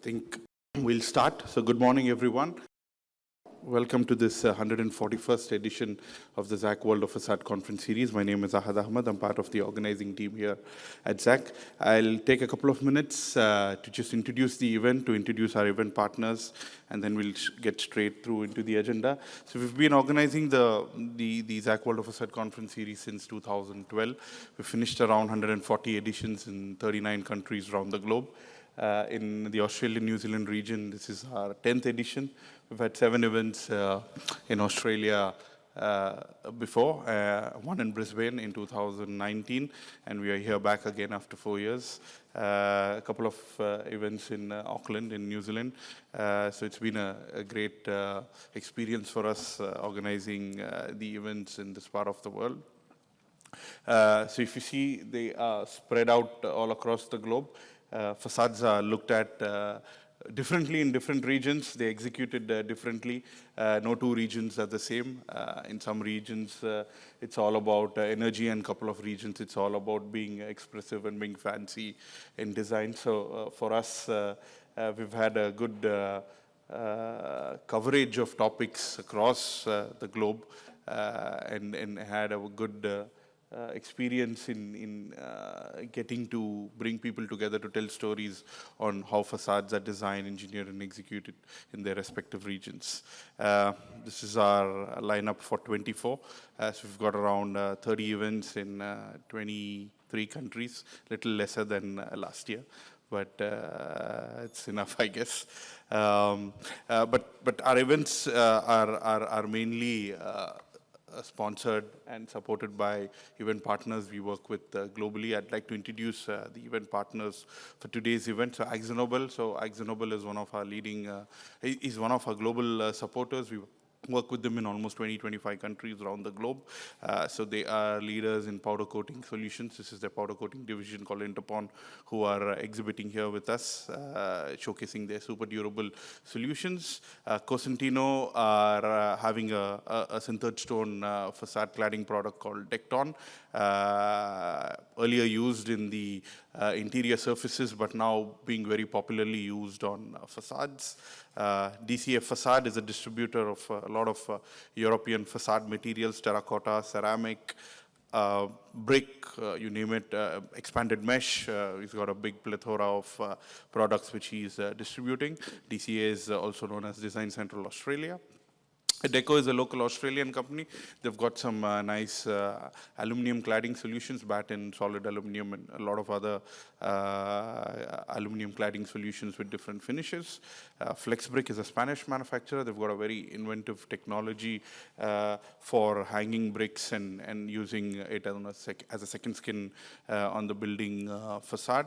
think we'll start. So good morning, everyone. Welcome to this 141st edition of the Zak World of Façades conference series. My name is Ahmed. I'm part of the organizing team here at Zak. I'll take a couple of minutes to just introduce the event, to introduce our event partners, and then we'll get straight through into the agenda. So we've been organizing the Zak World of Façades conference series since 2012. We finished around 140 editions in 39 countries around the globe. In the Australian-New Zealand region, this is our 10th edition. We've had 7 events in Australia before, one in Brisbane in 2019, and we are here back again after 4 years. A couple of events in Auckland in New Zealand. So it's been a great experience for us organizing the events in this part of the world. So if you see, they are spread out all across the globe. Facades are looked at differently in different regions. They executed differently. No two regions are the same. In some regions, it's all about energy, and a couple of regions, it's all about being expressive and being fancy in design. So for us, we've had a good coverage of topics across the globe and had a good experience in getting to bring people together to tell stories on how facades are designed, engineered, and executed in their respective regions. This is our lineup for 24. So we've got around 30 events in 23 countries, little lesser than last year. But it's enough, I guess. But our events are mainly sponsored and supported by event partners we work with globally. I'd like to introduce the event partners for today's event. So AkzoNobel. So AkzoNobel is one of our leading, is one of our global supporters. We work with them in almost 20-25 countries around the globe. So they are leaders in powder coating solutions. This is their powder coating division called Interpon, who are exhibiting here with us, showcasing their super durable solutions. Cosentino are having a sintered stone facade cladding product called Decton, earlier used in the interior surfaces, but now being very popularly used on facades. DCF Façade is a distributor of a lot of European facade materials, terracotta, ceramic, brick, you name it, expanded mesh. He's got a big plethora of products which he's distributing. DCA is also known as Design Central Australia. Deco is a local Australian company. They've got some nice aluminium cladding solutions, batten, solid aluminium, and a lot of other aluminium cladding solutions with different finishes. FlexBrick is a Spanish manufacturer. They've got a very inventive technology for hanging bricks and using it as a second skin on the building facade.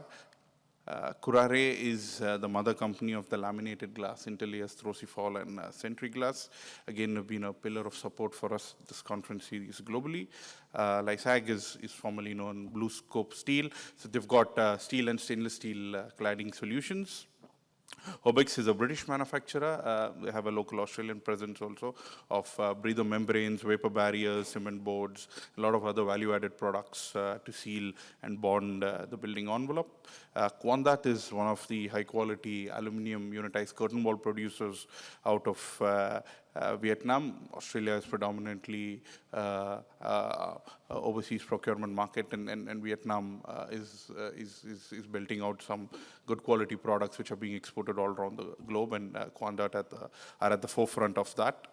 Curare is the mother company of the laminated glass, interlayers, Throsifol, and Sentry Glass. Again, have been a pillar of support for us this conference series globally. Lysag is formerly known Blue Scope Steel. So they've got steel and stainless steel cladding solutions. Hobix is a British manufacturer. They have a local Australian presence also of breather membranes, vapor barriers, cement boards, a lot of other value-added products to seal and bond the building envelope. Quandat is one of the high-quality aluminium unitized curtain wall producers out of Vietnam. Australia is predominantly overseas procurement market, and Vietnam is building out some good quality products which are being exported all around the globe, and Quandat are at the forefront of that.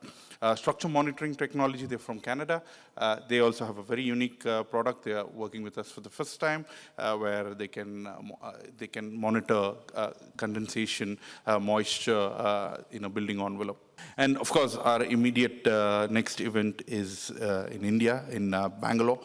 Structure monitoring technology, they're from Canada. They also have a very unique product. They are working with us for the first time, where they can monitor condensation, moisture in a building envelope. And of course, our immediate next event is in India, in Bangalore,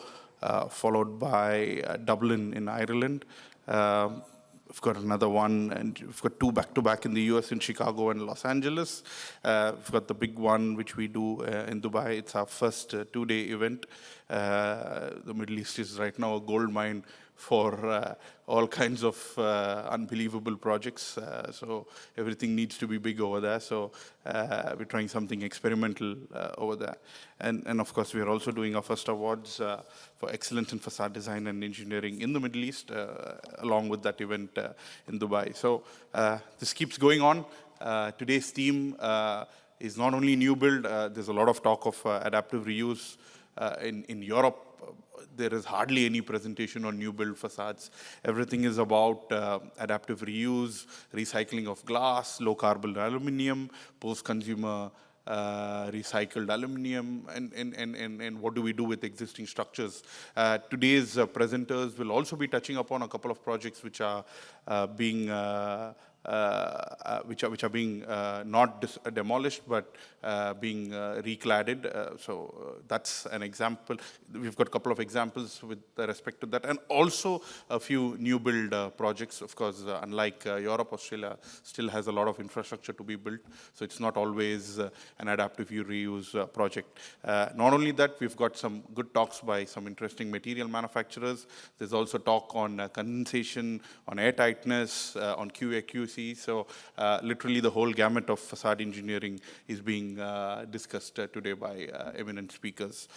followed by Dublin in Ireland. We've got another one, and we've got 2 back-to-back in the US in Chicago and Los Angeles. We've got the big one, which we do in Dubai. It's our first 2-day event. The Middle East is right now a gold mine for all kinds of unbelievable projects. So everything needs to be big over there. So we're trying something experimental over there. And of course, we are also doing our first awards for excellence in facade design and engineering in the Middle East, along with that event in Dubai. So this keeps going on. Today's theme is not only new build. There's a lot of talk of adaptive reuse. In Europe, there is hardly any presentation on new build facades. Everything is about adaptive reuse, recycling of glass, low carbon aluminum, post-consumer recycled aluminum, and what do we do with existing structures. Today's presenters will also be touching upon a couple of projects which are being not demolished, but being recladded. So that's an example. We've got a couple of examples with respect to that, and also a few new build projects. Of course, unlike Europe, Australia still has a lot of infrastructure to be built, so it's not always an adaptive reuse project. Not only that, we've got some good talks by some interesting material manufacturers. There's also talk on condensation, on air tightness, on QA/QC. So literally the whole gamut of facade engineering is being discussed today by eminent speakers.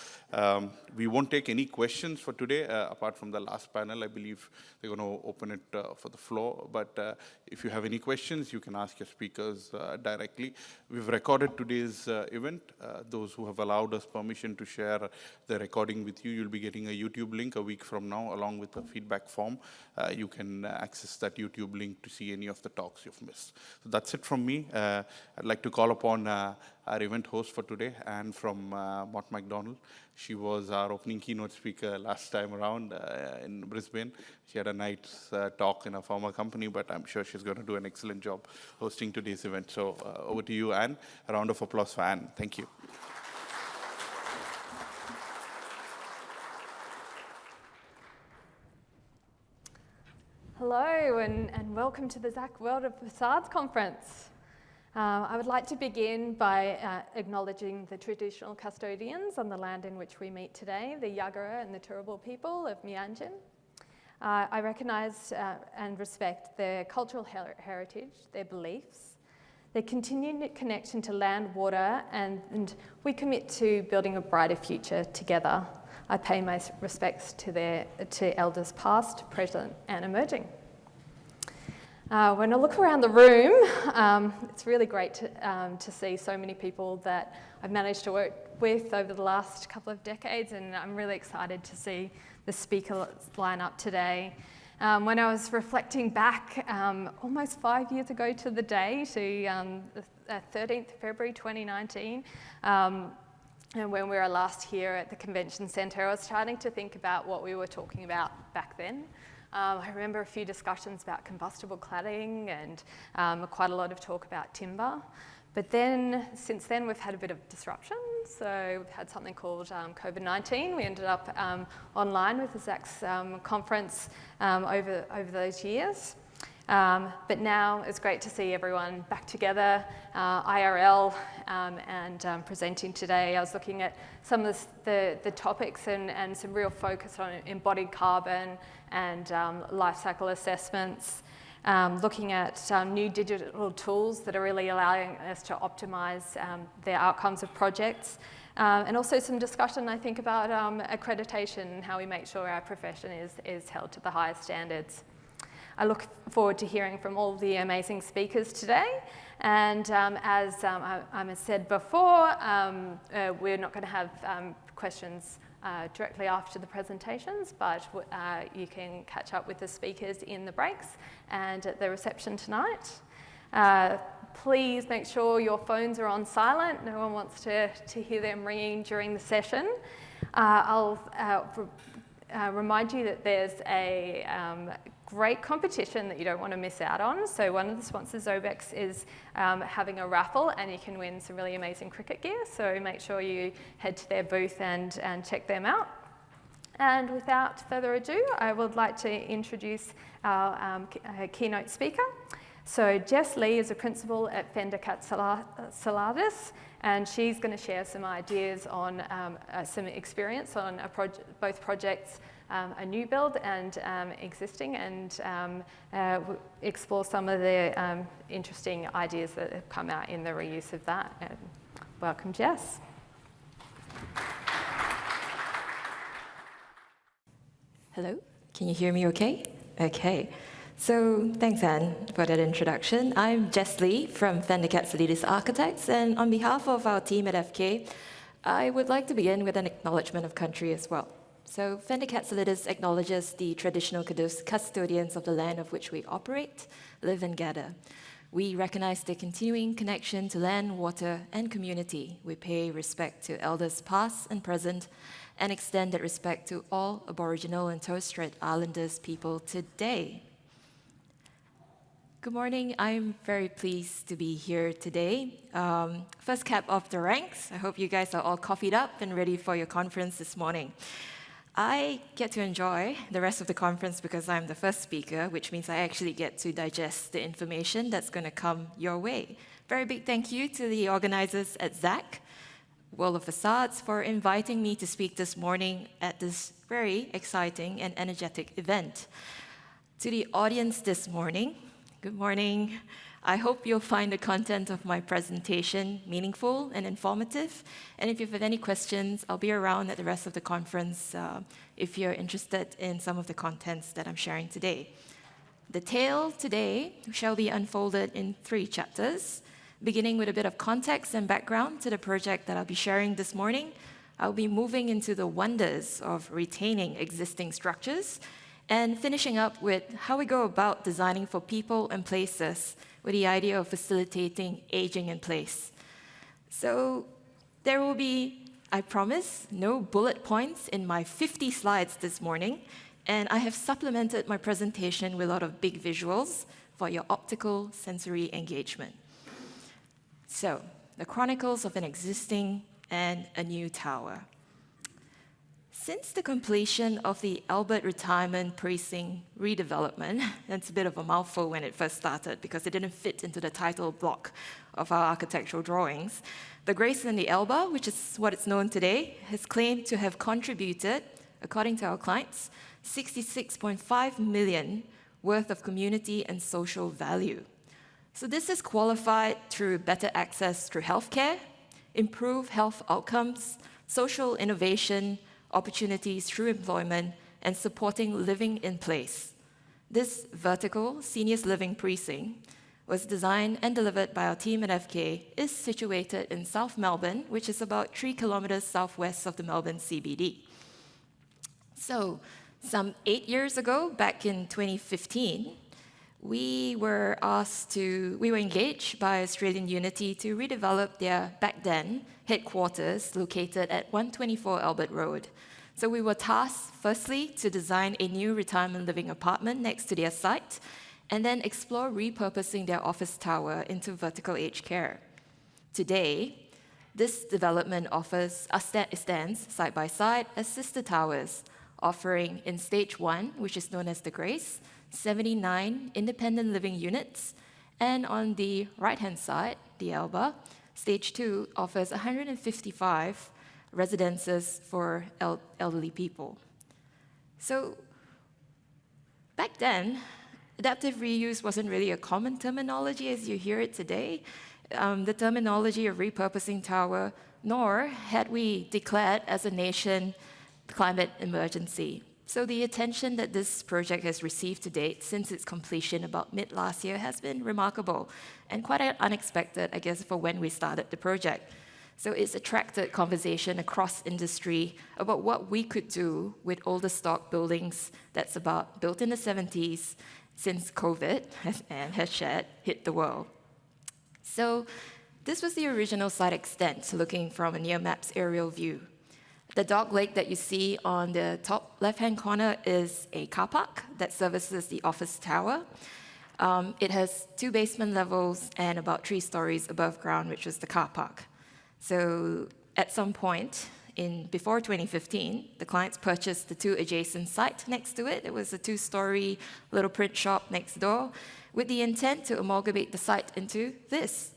We won't take any questions for today, apart from the last panel. I believe they're going to open it for the floor. But if you have any questions, you can ask your speakers directly. We've recorded today's event. Those who have allowed us permission to share the recording with you, you'll be getting a YouTube link a week from now, along with a feedback form. You can access that YouTube link to see any of the talks you've missed. So that's it from me. I'd like to call upon our event host for today, Anne from Mott MacDonald. She was our opening keynote speaker last time around in Brisbane. She had a nice talk in a former company, but I'm sure she's going to do an excellent job hosting today's event. So over to you, Anne. A round of applause for Anne. Thank you. Hello, and welcome to the Zak World of Façades conference. I would like to begin by acknowledging the traditional custodians on the land in which we meet today, the Yagara and the Turrbal people of Mianjin. I recognise and respect their cultural heritage, their beliefs, their continued connection to land, water, and we commit to building a brighter future together. I pay my respects to elders past, present, and emerging. When I look around the room, it's really great to see so many people that I've managed to work with over the last couple of decades, and I'm really excited to see the speaker line up today. When I was reflecting back almost 5 years ago to the day, to the 13th of February 2019, and when we were last here at the convention centre, I was starting to think about what we were talking about back then. I remember a few discussions about combustible cladding and quite a lot of talk about timber. But then, since then, we've had a bit of disruption. So we've had something called COVID-19. We ended up online with the Zak's conference over those years. But now it's great to see everyone back together, IRL, and presenting today. I was looking at some of the topics and some real focus on embodied carbon and life cycle assessments, looking at new digital tools that are really allowing us to optimise the outcomes of projects. And also some discussion, I think, about accreditation and how we make sure our profession is held to the highest standards. I look forward to hearing from all the amazing speakers today. And as Ahmed said before, we're not going to have questions directly after the presentations, but you can catch up with the speakers in the breaks and at the reception tonight. Please make sure your phones are on silent. No one wants to hear them ringing during the session. I'll remind you that there's a great competition that you don't want to miss out on. So one of the sponsors, Obex, is having a raffle, and you can win some really amazing cricket gear. So make sure you head to their booth and check them out. And without further ado, I would like to introduce our keynote speaker. So Jess Lee is a principal at Fender Katsalidis, and she's going to share some ideas on some experience on both projects a new build and existing, and explore some of the interesting ideas that have come out in the reuse of that. And welcome, Jess. Hello, can you hear me okay? Okay. So thanks, Anne, for that introduction. I'm Jess Lee from Fender Katsalidis Architects, and on behalf of our team at FK, I would like to begin with an acknowledgement of country as well. So Fender Katsalidis acknowledges the traditional custodians of the land of which we operate, live and gather. We recognize the continuing connection to land, water, and community. We pay respect to elders past and present, and extend that respect to all Aboriginal and Torres Strait Islanders people today. Good morning. I'm very pleased to be here today. First cap off the ranks. I hope you guys are all coffeed up and ready for your conference this morning. I get to enjoy the rest of the conference because I'm the first speaker, which means I actually get to digest the information that's going to come your way. Very big thank you to the organizers at Zak World of Façades for inviting me to speak this morning at this very exciting and energetic event. To the audience this morning, good morning. I hope you'll find the content of my presentation meaningful and informative. And if you have any questions, I'll be around at the rest of the conference if you're interested in some of the contents that I'm sharing today. The tale today shall be unfolded in 3 chapters, beginning with a bit of context and background to the project that I'll be sharing this morning. I'll be moving into the wonders of retaining existing structures and finishing up with how we go about designing for people and places with the idea of facilitating aging in place. So there will be, I promise, no bullet points in my 50 slides this morning, and I have supplemented my presentation with a lot of big visuals for your optical sensory engagement. So, the chronicles of an existing and a new tower. Since the completion of the Albert Retirement Precinct redevelopment, that's a bit of a mouthful when it first started because it didn't fit into the title block of our architectural drawings, the Graceland the Elba, which is what it's known today, has claimed to have contributed, according to our clients, 66.5 million worth of community and social value. So this is qualified through better access through healthcare, improved health outcomes, social innovation, opportunities through employment, and supporting living in place. This vertical seniors living precinct was designed and delivered by our team at FK, is situated in South Melbourne, which is about 3 kilometers southwest of the Melbourne CBD. So, some 8 years ago, back in 2015, we were engaged by Australian Unity to redevelop their, back then, headquarters located at 124 Albert Road. So we were tasked, firstly, to design a new retirement living apartment next to their site, and then explore repurposing their office tower into vertical aged care. Today, this development stands side by side as sister towers, offering in stage 1, which is known as the Grace, 79 independent living units, and on the right-hand side, the Elba, stage 2 offers 155 residences for elderly people. So back then, adaptive reuse wasn't really a common terminology as you hear it today. The terminology of repurposing tower, nor had we declared as a nation climate emergency. So the attention that this project has received to date since its completion about mid last year has been remarkable and quite unexpected, I guess, for when we started the project. So it's attracted conversation across industry about what we could do with older stock buildings that's about built in the 70s since COVID, as Anne has shared, hit the world. So this was the original site extent, looking from a near maps aerial view. The dog leg that you see on the top left-hand corner is a car park that services the office tower. It has 2 basement levels and about 3 stories above ground, which is the car park. So at some point before 2015, the clients purchased the 2 adjacent sites next to it. It was a 2-story little print shop next door with the intent to amalgamate the site into this.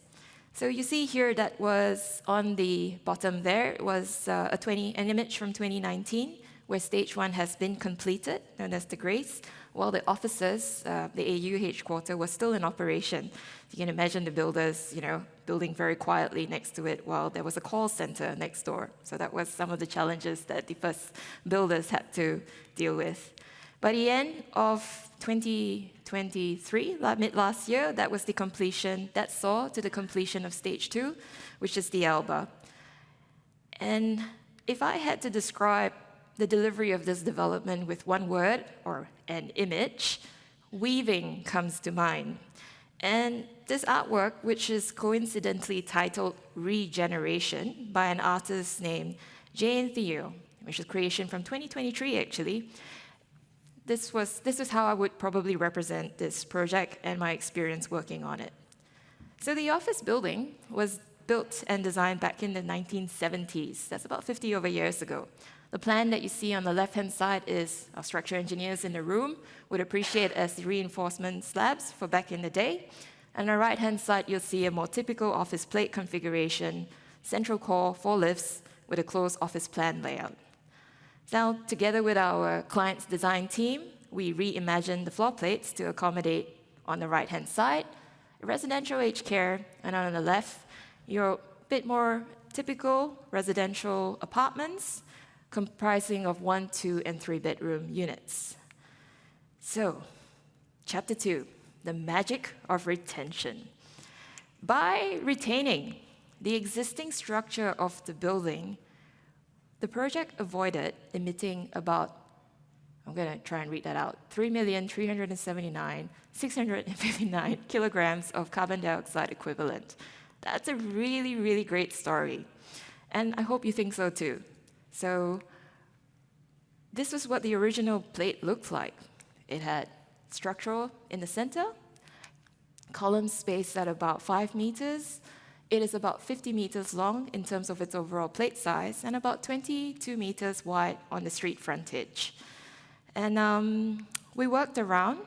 So you see here that was on the bottom there, it was an image from 2019 where stage 1 has been completed, known as the Grace, while the offices, the AU headquarters, was still in operation. You can imagine the builders, building very quietly next to it while there was a call center next door. So that was some of the challenges that the first builders had to deal with. By the end of 2023, mid last year, that saw to the completion of stage 2, which is the Alba. And if I had to describe the delivery of this development with one word or an image, weaving comes to mind. And this artwork, which is coincidentally titled Regeneration by an artist named Jane Theo, which is a creation from 2023 actually, this is how I would probably represent this project and my experience working on it. So the office building was built and designed back in the 1970s. That's about 50 over years ago. The plan that you see on the left-hand side is our structural engineers in the room would appreciate as the reinforcement slabs for back in the day. And on the right-hand side, you'll see a more typical office plate configuration, central core, 4 lifts, with a closed office plan layout. Now, together with our client's design team, we reimagined the floor plates to accommodate, on the right-hand side, residential aged care, and on the left, your bit more typical residential apartments comprising of 1, 2, and 3 bedroom units. So, chapter 2, the magic of retention. By retaining the existing structure of the building, the project avoided emitting about, I'm going to try and read that out, 3,379,659 kilograms of carbon dioxide equivalent. That's a really, really great story. And I hope you think so too. So this was what the original plate looked like. It had structural in the center, columns spaced at about 5 meters. It is about 50 meters long in terms of its overall plate size and about 22 meters wide on the street frontage. And we worked around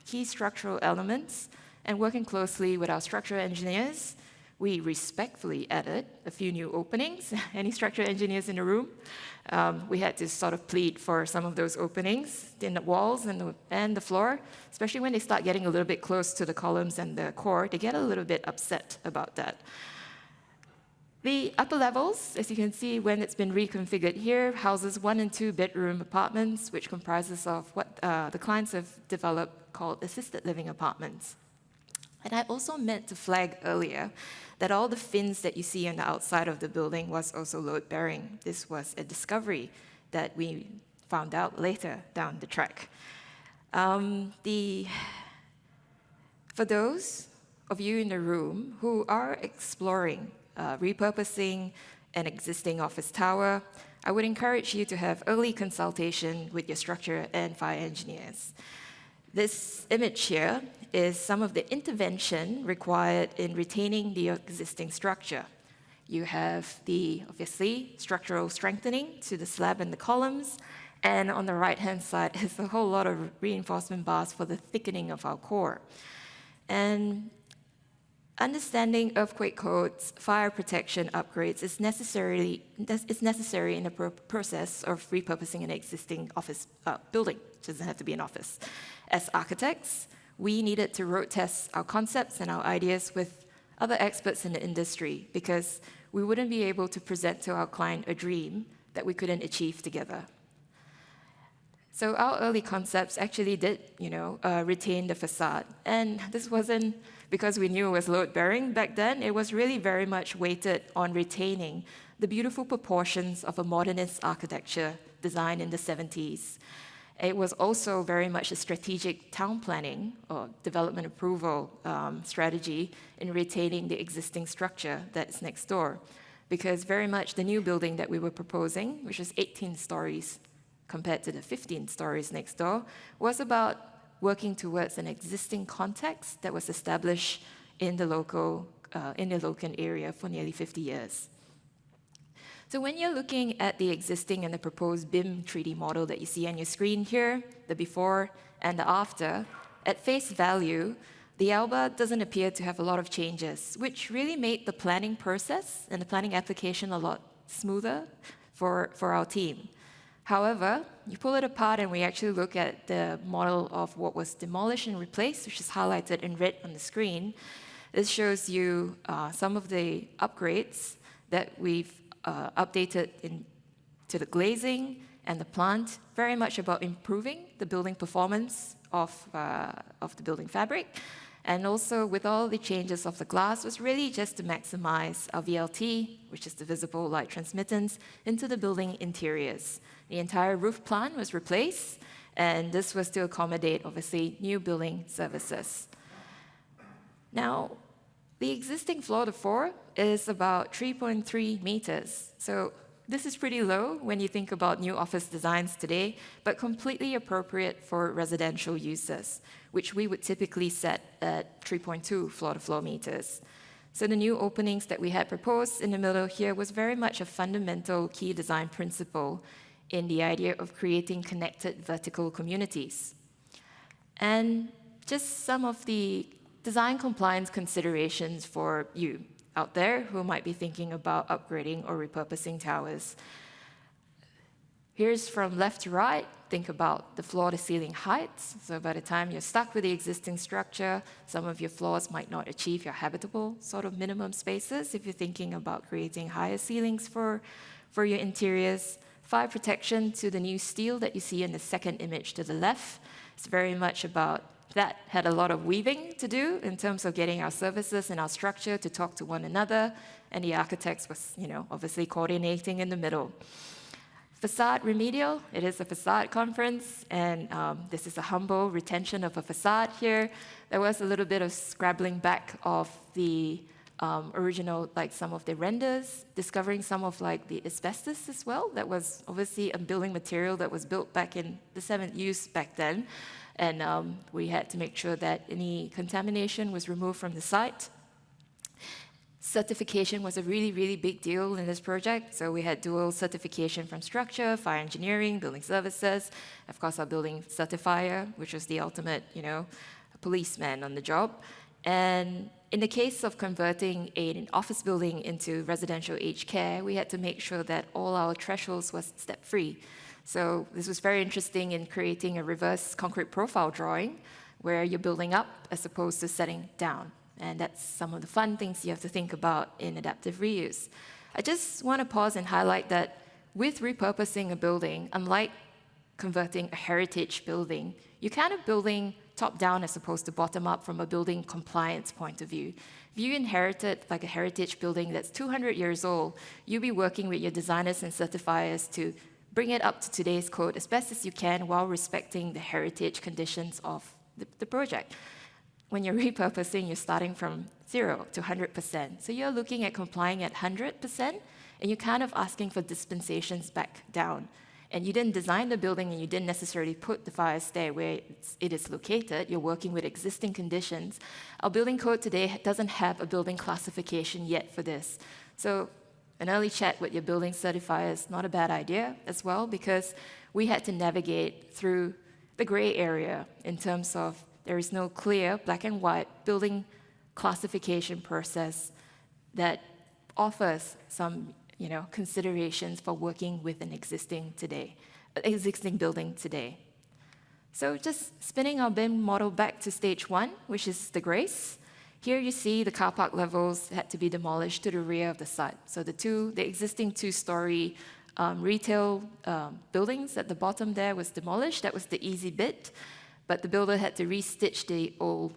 key structural elements, and working closely with our structural engineers, we respectfully added a few new openings. Any structural engineers in the room? We had to sort of plead for some of those openings in the walls and the floor, especially when they start getting a little bit close to the columns and the core. They get a little bit upset about that. The upper levels, as you can see when it's been reconfigured here, houses 1 and 2 bedroom apartments, which comprises of what the clients have developed called assisted living apartments. And I also meant to flag earlier that all the fins that you see on the outside of the building was also load-bearing. This was a discovery that we found out later down the track. For those of you in the room who are exploring repurposing an existing office tower, I would encourage you to have early consultation with your structure and fire engineers. This image here is some of the intervention required in retaining the existing structure. You have the, obviously, structural strengthening to the slab and the columns, and on the right-hand side is a whole lot of reinforcement bars for the thickening of our core. And understanding earthquake codes, fire protection upgrades is necessary in the process of repurposing an existing office building. It doesn't have to be an office. As architects, we needed to road test our concepts and our ideas with other experts in the industry because we wouldn't be able to present to our client a dream that we couldn't achieve together. So our early concepts actually did, retain the facade. And this wasn't because we knew it was load-bearing back then. It was really very much weighted on retaining the beautiful proportions of a modernist architecture designed in the 70s. It was also very much a strategic town planning or development approval strategy in retaining the existing structure that's next door. Because very much the new building that we were proposing, which was 18 stories compared to the 15 stories next door, was about working towards an existing context that was established in the local area for nearly 50 years. So when you're looking at the existing and the proposed BIM 3D model that you see on your screen here, the before and the after, at face value, the Alba doesn't appear to have a lot of changes, which really made the planning process and the planning application a lot smoother for our team. However, you pull it apart and we actually look at the model of what was demolished and replaced, which is highlighted in red on the screen. This shows you some of the upgrades that we've updated to the glazing and the plant, very much about improving the building performance of the building fabric. And also with all the changes of the glass was really just to maximize our VLT, which is the visible light transmittance, into the building interiors. The entire roof plan was replaced, and this was to accommodate, obviously, new building services. Now, the existing floor-to-floor is about 3.3 meters. So this is pretty low when you think about new office designs today, but completely appropriate for residential uses, which we would typically set at 3.2 floor-to-floor meters. So the new openings that we had proposed in the middle here was very much a fundamental key design principle in the idea of creating connected vertical communities. And just some of the design compliance considerations for you out there who might be thinking about upgrading or repurposing towers. Here's from left to right. Think about the floor-to-ceiling heights. So by the time you're stuck with the existing structure, some of your floors might not achieve your habitable sort of minimum spaces if you're thinking about creating higher ceilings for your interiors. Fire protection to the new steel that you see in the second image to the left. It's very much about that had a lot of weaving to do in terms of getting our services and our structure to talk to one another, and the architects was, obviously coordinating in the middle. Facade remedial, it is a facade conference, and this is a humble retention of a facade here. There was a little bit of scrabbling back of the original, like some of the renders, discovering some of like the asbestos as well. That was obviously a building material that was built back in the 7th use back then. And we had to make sure that any contamination was removed from the site. Certification was a really, really big deal in this project. So we had dual certification from structure, fire engineering, building services, of course our building certifier, which was the ultimate, policeman on the job. And in the case of converting an office building into residential aged care, we had to make sure that all our thresholds was step-free. So this was very interesting in creating a reverse concrete profile drawing where you're building up as opposed to setting down. And that's some of the fun things you have to think about in adaptive reuse. I just want to pause and highlight that with repurposing a building, unlike converting a heritage building, you're kind of building top-down as opposed to bottom-up from a building compliance point of view. If you inherited like a heritage building that's 200 years old, you'll be working with your designers and certifiers to bring it up to today's code as best as you can while respecting the heritage conditions of the project. When you're repurposing, you're starting from 0 to 100%. So you're looking at complying at 100%, and you're kind of asking for dispensations back down. And you didn't design the building, and you didn't necessarily put the fire stair where it is located. You're working with existing conditions. Our building code today doesn't have a building classification yet for this. So an early chat with your building certifier is not a bad idea as well, because we had to navigate through the gray area in terms of there is no clear black and white building classification process that offers some considerations for working with an existing building today. So just spinning our BIM model back to stage 1, which is the grace. Here you see the car park levels had to be demolished to the rear of the site. So the existing 2-story retail buildings at the bottom there was demolished. That was the easy bit. But the builder had to restitch the old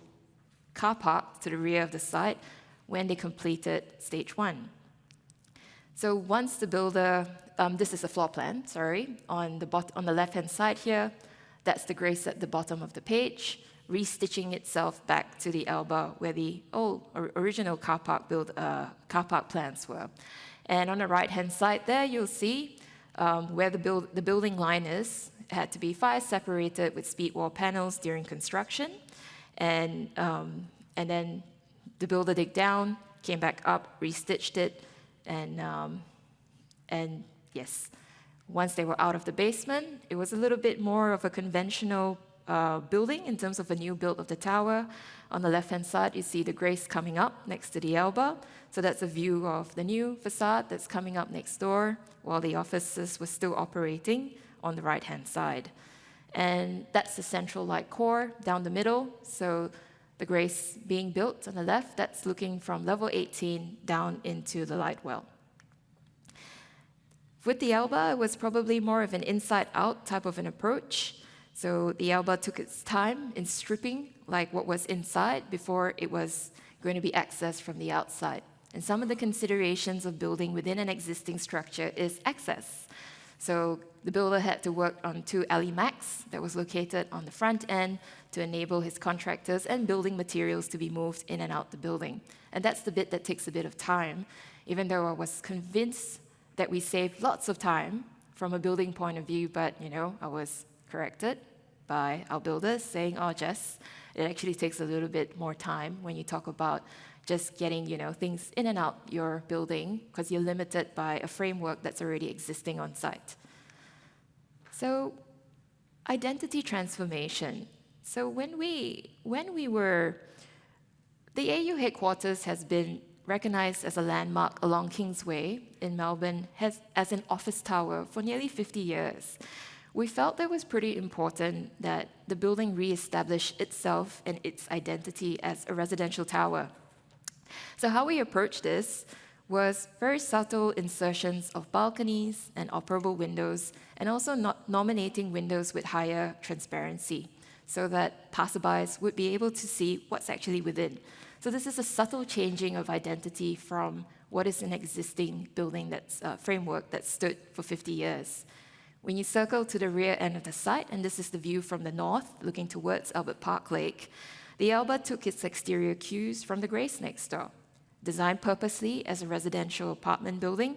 car park to the rear of the site when they completed stage 1. So once the builder, this is a floor plan, on the left-hand side here, that's the grace at the bottom of the page, restitching itself back to the elbow where the old original car park plans were. And on the right-hand side there, you'll see where the building line is. It had to be fire separated with speed wall panels during construction. And then the builder dig down, came back up, restitched it, and yes, once they were out of the basement, it was a little bit more of a conventional building in terms of a new build of the tower. On the left-hand side, you see the grace coming up next to the elbow. So that's a view of the new facade that's coming up next door while the offices were still operating on the right-hand side. And that's the central light core down the middle. So the grace being built on the left, that's looking from level 18 down into the light well. With the Alba, it was probably more of an inside-out type of an approach. So the Alba took its time in stripping like what was inside before it was going to be accessed from the outside. And some of the considerations of building within an existing structure is access. So the builder had to work on 2 alley macs that was located on the front end to enable his contractors and building materials to be moved in and out the building. And that's the bit that takes a bit of time, even though I was convinced that we saved lots of time from a building point of view, but I was corrected by our builders saying, oh, Jess, it actually takes a little bit more time when you talk about just getting things in and out your building because you're limited by a framework that's already existing on site. So identity transformation. So when we were, the AU headquarters has been recognized as a landmark along Kingsway in Melbourne as an office tower for nearly 50 years. We felt that it was pretty important that the building re-establish itself and its identity as a residential tower. So how we approached this was very subtle insertions of balconies and operable windows, and also nominating windows with higher transparency so that passerbys would be able to see what's actually within. So this is a subtle changing of identity from what is an existing building that's framework that stood for 50 years. When you circle to the rear end of the site, and this is the view from the north, looking towards Albert Park Lake, the Alba took its exterior cues from the Grace next door, designed purposely as a residential apartment building.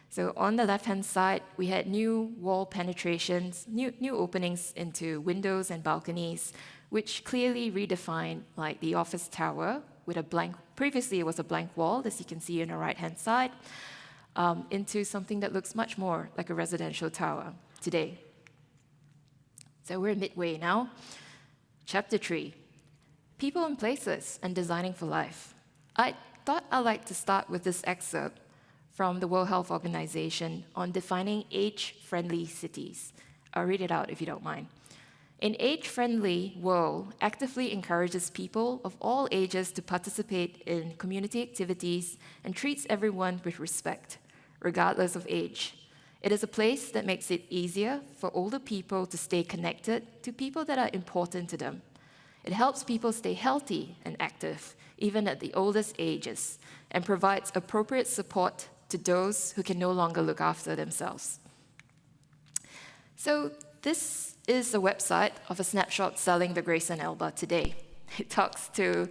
So on the left-hand side, we had new wall penetrations, new openings into windows and balconies, which clearly redefined like the office tower with a blank, previously it was a blank wall, as you can see on the right-hand side, into something that looks much more like a residential tower today. So we're midway now. Chapter 3, People and Places and Designing for Life. I thought I'd like to start with this excerpt from the World Health Organization on defining age-friendly cities. I'll read it out if you don't mind. An age-friendly world actively encourages people of all ages to participate in community activities and treats everyone with respect, regardless of age. It is a place that makes it easier for older people to stay connected to people that are important to them. It helps people stay healthy and active, even at the oldest ages, and provides appropriate support to those who can no longer look after themselves. So this is a website of a snapshot selling the Grace and Alba today. It talks to,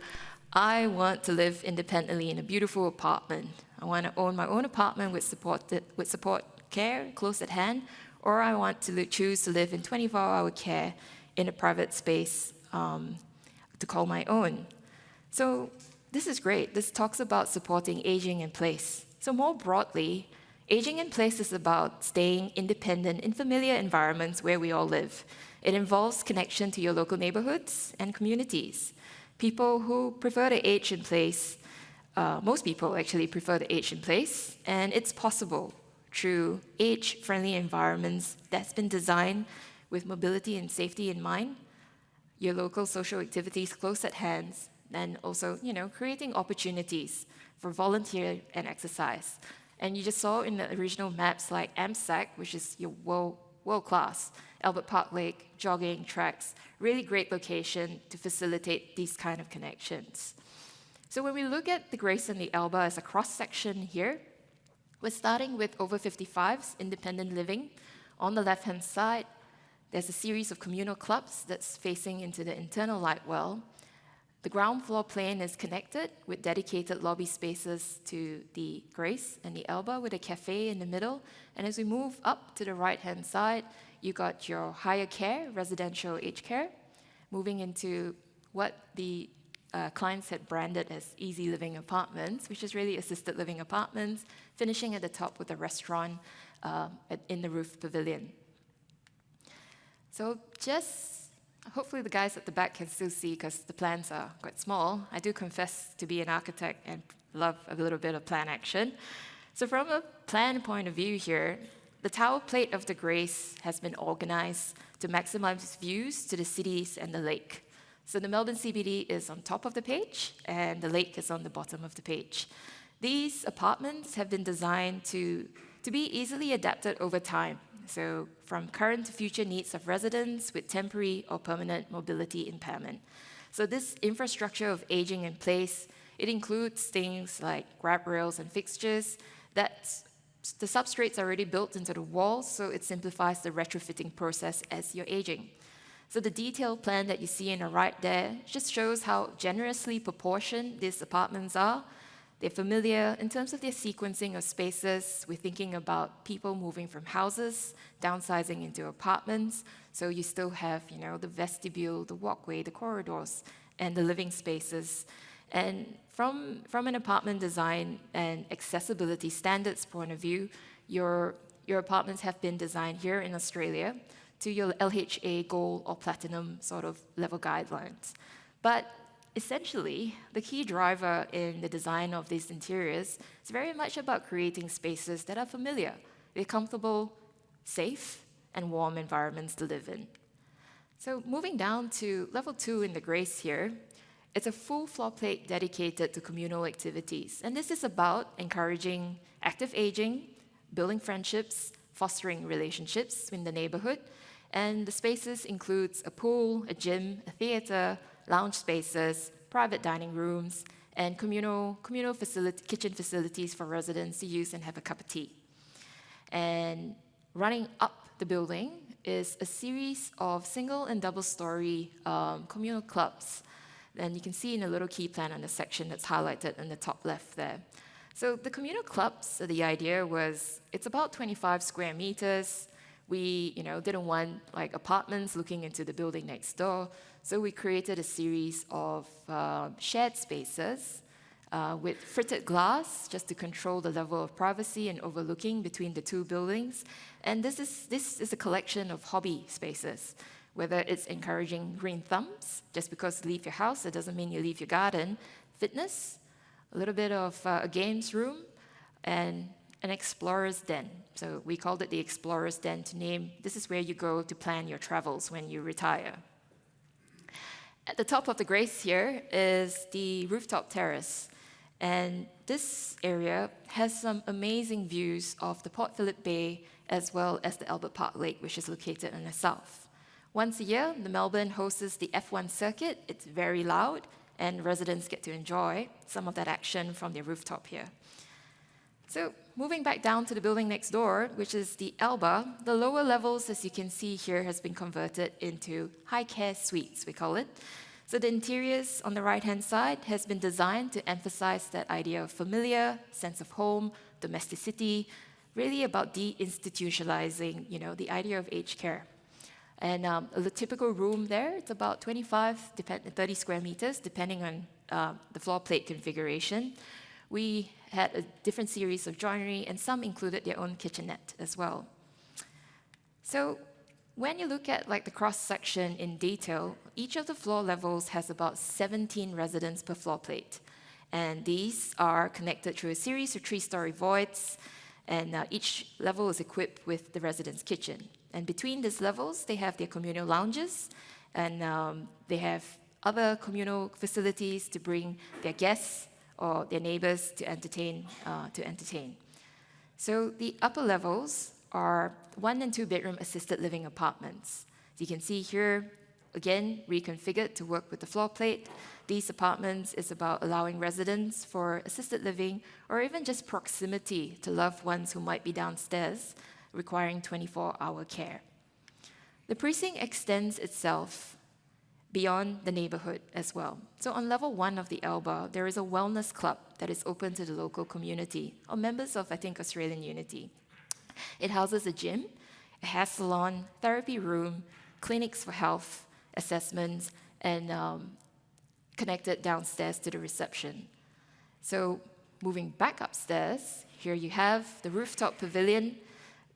I want to live independently in a beautiful apartment. I want to own my own apartment with support care close at hand, or I want to choose to live in 24-hour care in a private space to call my own. So this is great. This talks about supporting aging in place. So more broadly, aging in place is about staying independent in familiar environments where we all live. It involves connection to your local neighborhoods and communities. People who prefer to age in place, most people actually prefer to age in place, and it's possible through age-friendly environments that's been designed with mobility and safety in mind, your local social activities close at hand, and also, creating opportunities for volunteer and exercise. And you just saw in the original maps like AMSAC, which is your world-class, Albert Park Lake, jogging tracks, really great location to facilitate these kind of connections. So when we look at the Grace and the Alba as a cross-section here, we're starting with over 55s, independent living. On the left-hand side, there's a series of communal clubs that's facing into the internal light well. The ground floor plane is connected with dedicated lobby spaces to the Grace and the Alba with a cafe in the middle. And as we move up to the right-hand side, you got your higher care, residential aged care, moving into what the clients had branded as easy living apartments, which is really assisted living apartments, finishing at the top with a restaurant in the roof pavilion. So hopefully the guys at the back can still see because the plans are quite small. I do confess to be an architect and love a little bit of plan action. So from a plan point of view here, The tower plate of the Grace has been organized to maximize views to the cities and the lake. So the Melbourne CBD is on top of the page, and the lake is on the bottom of the page. These apartments have been designed to be easily adapted over time, so from current to future needs of residents with temporary or permanent mobility impairment. So this infrastructure of aging in place, it includes things like grab rails and fixtures that the substrates are already built into the walls, so it simplifies the retrofitting process as you're aging. So the detailed plan that you see on the right there just shows how generously proportioned these apartments are. They're familiar in terms of their sequencing of spaces. We're thinking about people moving from houses, downsizing into apartments. So you still have, the vestibule, the walkway, the corridors, and the living spaces. And from an apartment design and accessibility standards point of view, your apartments have been designed here in Australia to your LHA Gold or Platinum sort of level guidelines. But essentially, the key driver in the design of these interiors is very much about creating spaces that are familiar. They're comfortable, safe, and warm environments to live in. So moving down to level 2 in the Grace here, it's a full floor plate dedicated to communal activities. And this is about encouraging active aging, building friendships, fostering relationships in the neighborhood. And the spaces includes a pool, a gym, a theater, lounge spaces, private dining rooms, and communal kitchen facilities for residents to use and have a cup of tea. And running up the building is a series of single and double-story communal clubs. And you can see in a little key plan on the section that's highlighted in the top left there. So the communal clubs, the idea was it's about 25 square meters. We didn't want apartments looking into the building next door. So we created a series of shared spaces with fritted glass just to control the level of privacy and overlooking between the two buildings. And this is a collection of hobby spaces, whether it's encouraging green thumbs, just because you leave your house, it doesn't mean you leave your garden, fitness, a little bit of a games room, and an explorer's den. So we called it the explorer's den to name, this is where you go to plan your travels when you retire. At the top of the Grace here is the rooftop terrace. And this area has some amazing views of the Port Phillip Bay as well as the Albert Park Lake, which is located in the south. Once a year, the Melbourne hosts the F1 circuit. It's very loud, and residents get to enjoy some of that action from their rooftop here. So moving back down to the building next door, which is the Alba, the lower levels, as you can see here, has been converted into high-care suites, we call it. So the interiors on the right-hand side has been designed to emphasize that idea of familiar, sense of home, domesticity, really about deinstitutionalizing, the idea of aged care. And a typical room there, it's about 25 to 30 square meters, depending on the floor plate configuration. We had a different series of joinery, and some included their own kitchenette as well. So when you look at the cross-section in detail, each of the floor levels has about 17 residents per floor plate. And these are connected through a series of 3-story voids, and each level is equipped with the resident's kitchen. And between these levels, they have their communal lounges, and they have other communal facilities to bring their guests or their neighbors to entertain. So the upper levels are 1- and 2-bedroom assisted living apartments. As you can see here, again, reconfigured to work with the floor plate. These apartments is about allowing residents for assisted living or even just proximity to loved ones who might be downstairs, requiring 24-hour care. The precinct extends itself beyond the neighborhood as well. So on level 1 of the Alba, there is a wellness club that is open to the local community, or members of, Australian Unity. It houses a gym, a hair salon, therapy room, clinics for health, assessments, and connected downstairs to the reception. So moving back upstairs, here you have the rooftop pavilion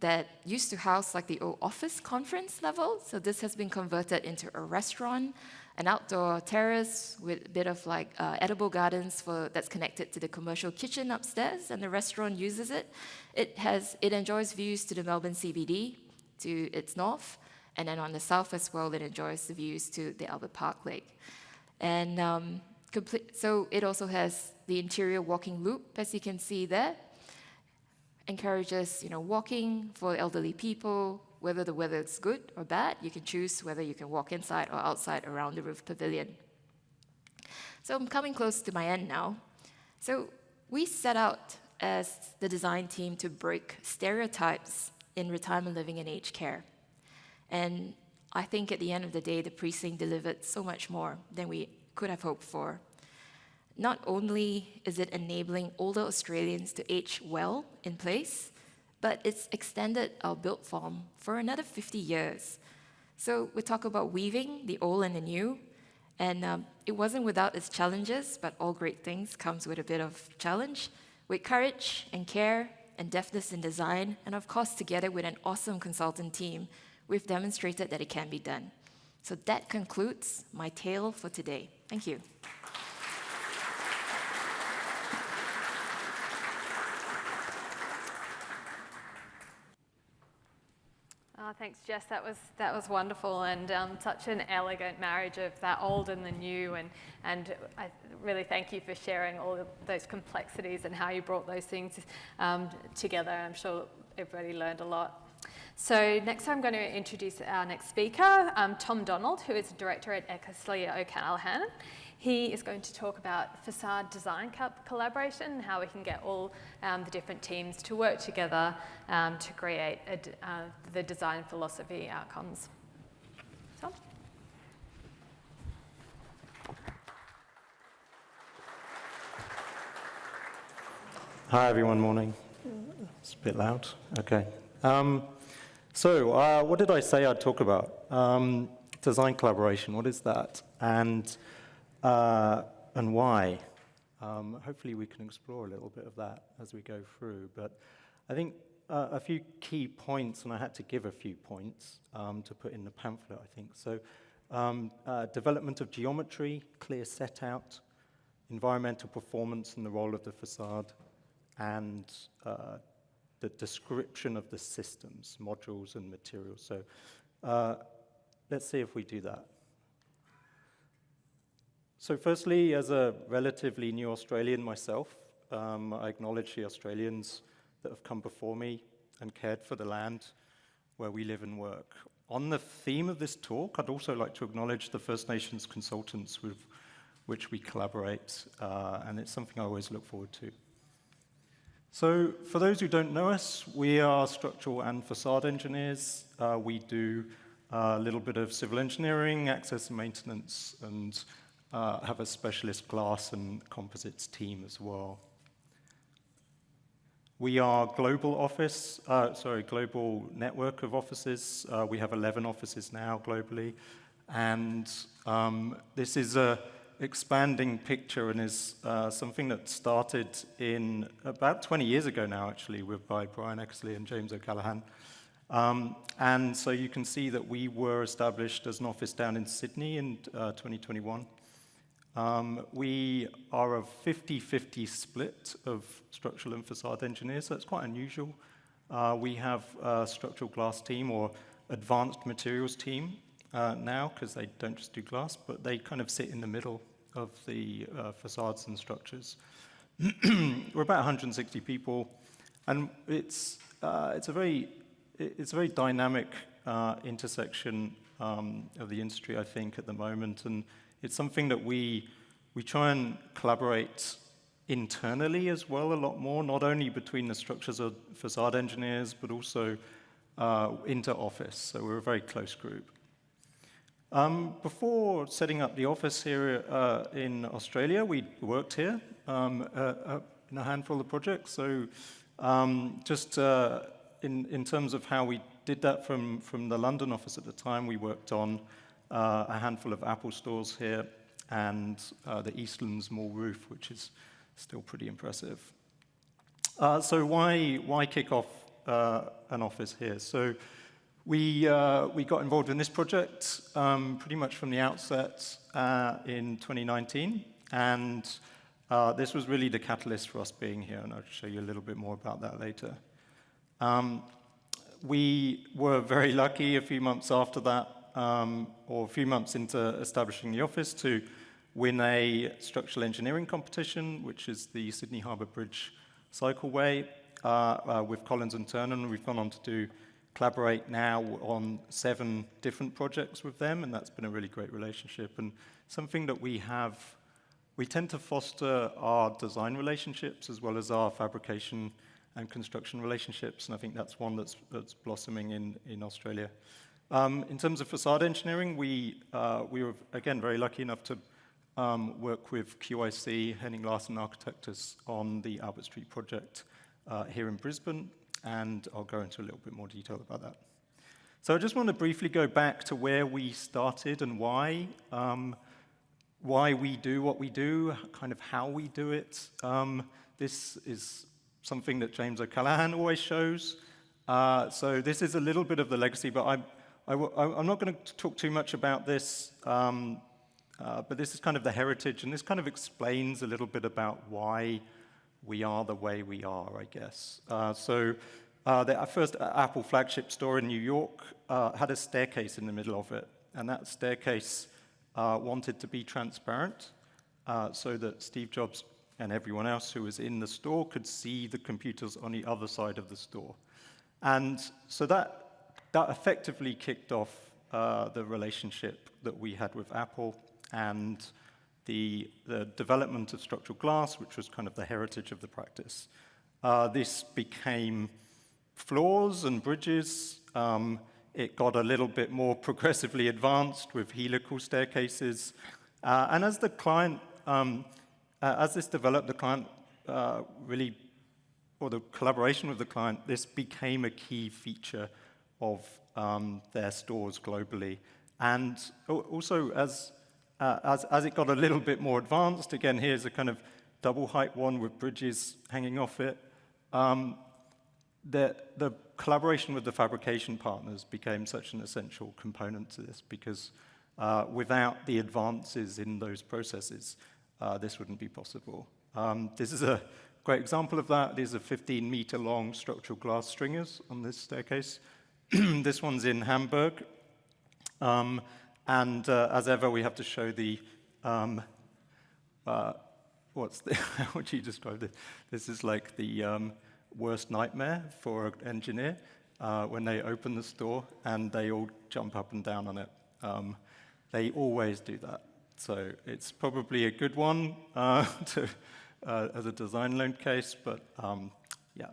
that used to house the old office conference level. So this has been converted into a restaurant an outdoor terrace with a bit of like edible gardens that's connected to the commercial kitchen upstairs, and the restaurant uses it. It enjoys views to the Melbourne CBD, to its north, and then on the south as well, it enjoys the views to the Albert Park Lake. And so it also has the interior walking loop, as you can see there. Encourages, walking for elderly people, whether the weather is good or bad. You can choose whether you can walk inside or outside around the roof pavilion. So I'm coming close to my end now. So we set out as the design team to break stereotypes in retirement living and aged care. And I think at the end of the day, the precinct delivered so much more than we could have hoped for. Not only is it enabling older Australians to age well in place, but it's extended our built form for another 50 years. So we talk about weaving the old and the new, and it wasn't without its challenges, but all great things comes with a bit of challenge. With courage and care and deftness in design, and of course together with an awesome consultant team, we've demonstrated that it can be done. So that concludes my tale for today. Thank you. Oh, thanks, Jess. That was wonderful, and such an elegant marriage of that old and the new. And I really thank you for sharing all of those complexities and how you brought those things together. I'm sure everybody learned a lot. So next I'm going to introduce our next speaker, Tom Donald, who is a director at Eckersley O'Callaghan. He is going to talk about facade design collaboration and how we can get all the different teams to work together to create the design philosophy outcomes. Tom? Hi everyone, morning. It's a bit loud. Okay. So what did I say I'd talk about? Design collaboration, what is that? And why? Hopefully we can explore a little bit of that as we go through. But I think a few key points, and I had to give a few points to put in the pamphlet, I think. So development of geometry, clear set out, environmental performance and the role of the facade, and the description of the systems, modules and materials. So let's see if we do that. So firstly, as a relatively new Australian myself, I acknowledge the Australians that have come before me and cared for the land where we live and work. On the theme of this talk, I'd also like to acknowledge the First Nations consultants with which we collaborate, and it's something I always look forward to. So for those who don't know us, we are structural and facade engineers. We do a little bit of civil engineering, access and maintenance, and have a specialist glass and composites team as well. We are global network of offices. We have 11 offices now globally, and this is a expanding picture and is something that started in about 20 years ago now, actually, by Brian Eckersley and James O'Callaghan. And so you can see that we were established as an office down in Sydney in 2021. We are a 50-50 split of structural and facade engineers, so that's quite unusual. We have a structural glass team or advanced materials team now, because they don't just do glass, but they kind of sit in the middle of the facades and structures. We're about 160 people, and it's a very dynamic intersection of the industry, I think, at the moment, and it's something that we try and collaborate internally as well a lot more, not only between the structures of facade engineers, but also inter-office. So we're a very close group. Before setting up the office here in Australia, we worked here in a handful of projects. So just in terms of how we did that from the London office at the time, we worked on a handful of Apple stores here and the Eastlands Mall roof, which is still pretty impressive. So why kick off an office here? So We got involved in this project pretty much from the outset in 2019, and this was really the catalyst for us being here, and I'll show you a little bit more about that later. We were very lucky a few months after that, or a few months into establishing the office, to win a structural engineering competition, which is the Sydney Harbour Bridge Cycleway, with Collins and Turner, and we've gone on to collaborate now on 7 different projects with them, and that's been a really great relationship, and something that we tend to foster our design relationships as well as our fabrication and construction relationships, and I think that's one that's blossoming in Australia. In terms of facade engineering, we were, again, very lucky enough to work with QIC, Henning Larsen Architects, on the Albert Street project here in Brisbane, and I'll go into a little bit more detail about that. So I just want to briefly go back to where we started and why we do what we do, kind of how we do it. This is something that James O'Callaghan always shows. So this is a little bit of the legacy, but I'm not going to talk too much about this, but this is kind of the heritage, and this kind of explains a little bit about why we are the way we are, I guess. The first Apple flagship store in New York had a staircase in the middle of it, and that staircase wanted to be transparent so that Steve Jobs and everyone else who was in the store could see the computers on the other side of the store. And so that effectively kicked off the relationship that we had with Apple and the development of structural glass, which was kind of the heritage of the practice. This became floors and bridges. It got a little bit more progressively advanced with helical staircases. And as the client, as this developed, the client really, or the collaboration with the client, this became a key feature of their stores globally. And also, as it got a little bit more advanced, again, here's a kind of double height one with bridges hanging off it. The collaboration with the fabrication partners became such an essential component to this, because without the advances in those processes, this wouldn't be possible. This is a great example of that. These are 15-meter long structural glass stringers on this staircase. This one's in Hamburg. And as ever, we have to show the, how would you describe it? This is like the worst nightmare for an engineer when they open the store and they all jump up and down on it. They always do that. So it's probably a good one as a design loan case, but yeah.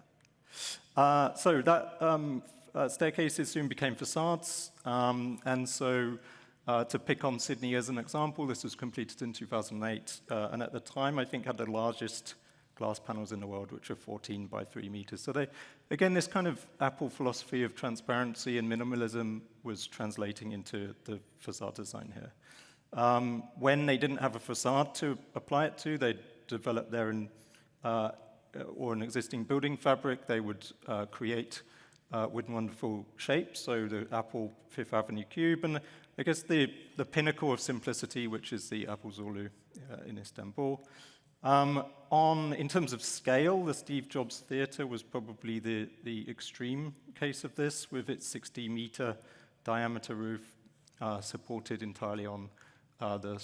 So that staircases soon became facades, and so to pick on Sydney as an example, this was completed in 2008, and at the time, I think, had the largest glass panels in the world, which are 14 by 3 meters. So they, again, this kind of Apple philosophy of transparency and minimalism was translating into the facade design here. When they didn't have a facade to apply it to, they developed their or an existing building fabric. They would create with wonderful shapes, so the Apple Fifth Avenue cube, and I guess the pinnacle of simplicity, which is the Apple Zorlu in Istanbul. In terms of scale, the Steve Jobs Theatre was probably the extreme case of this, with its 60-meter diameter roof supported entirely on the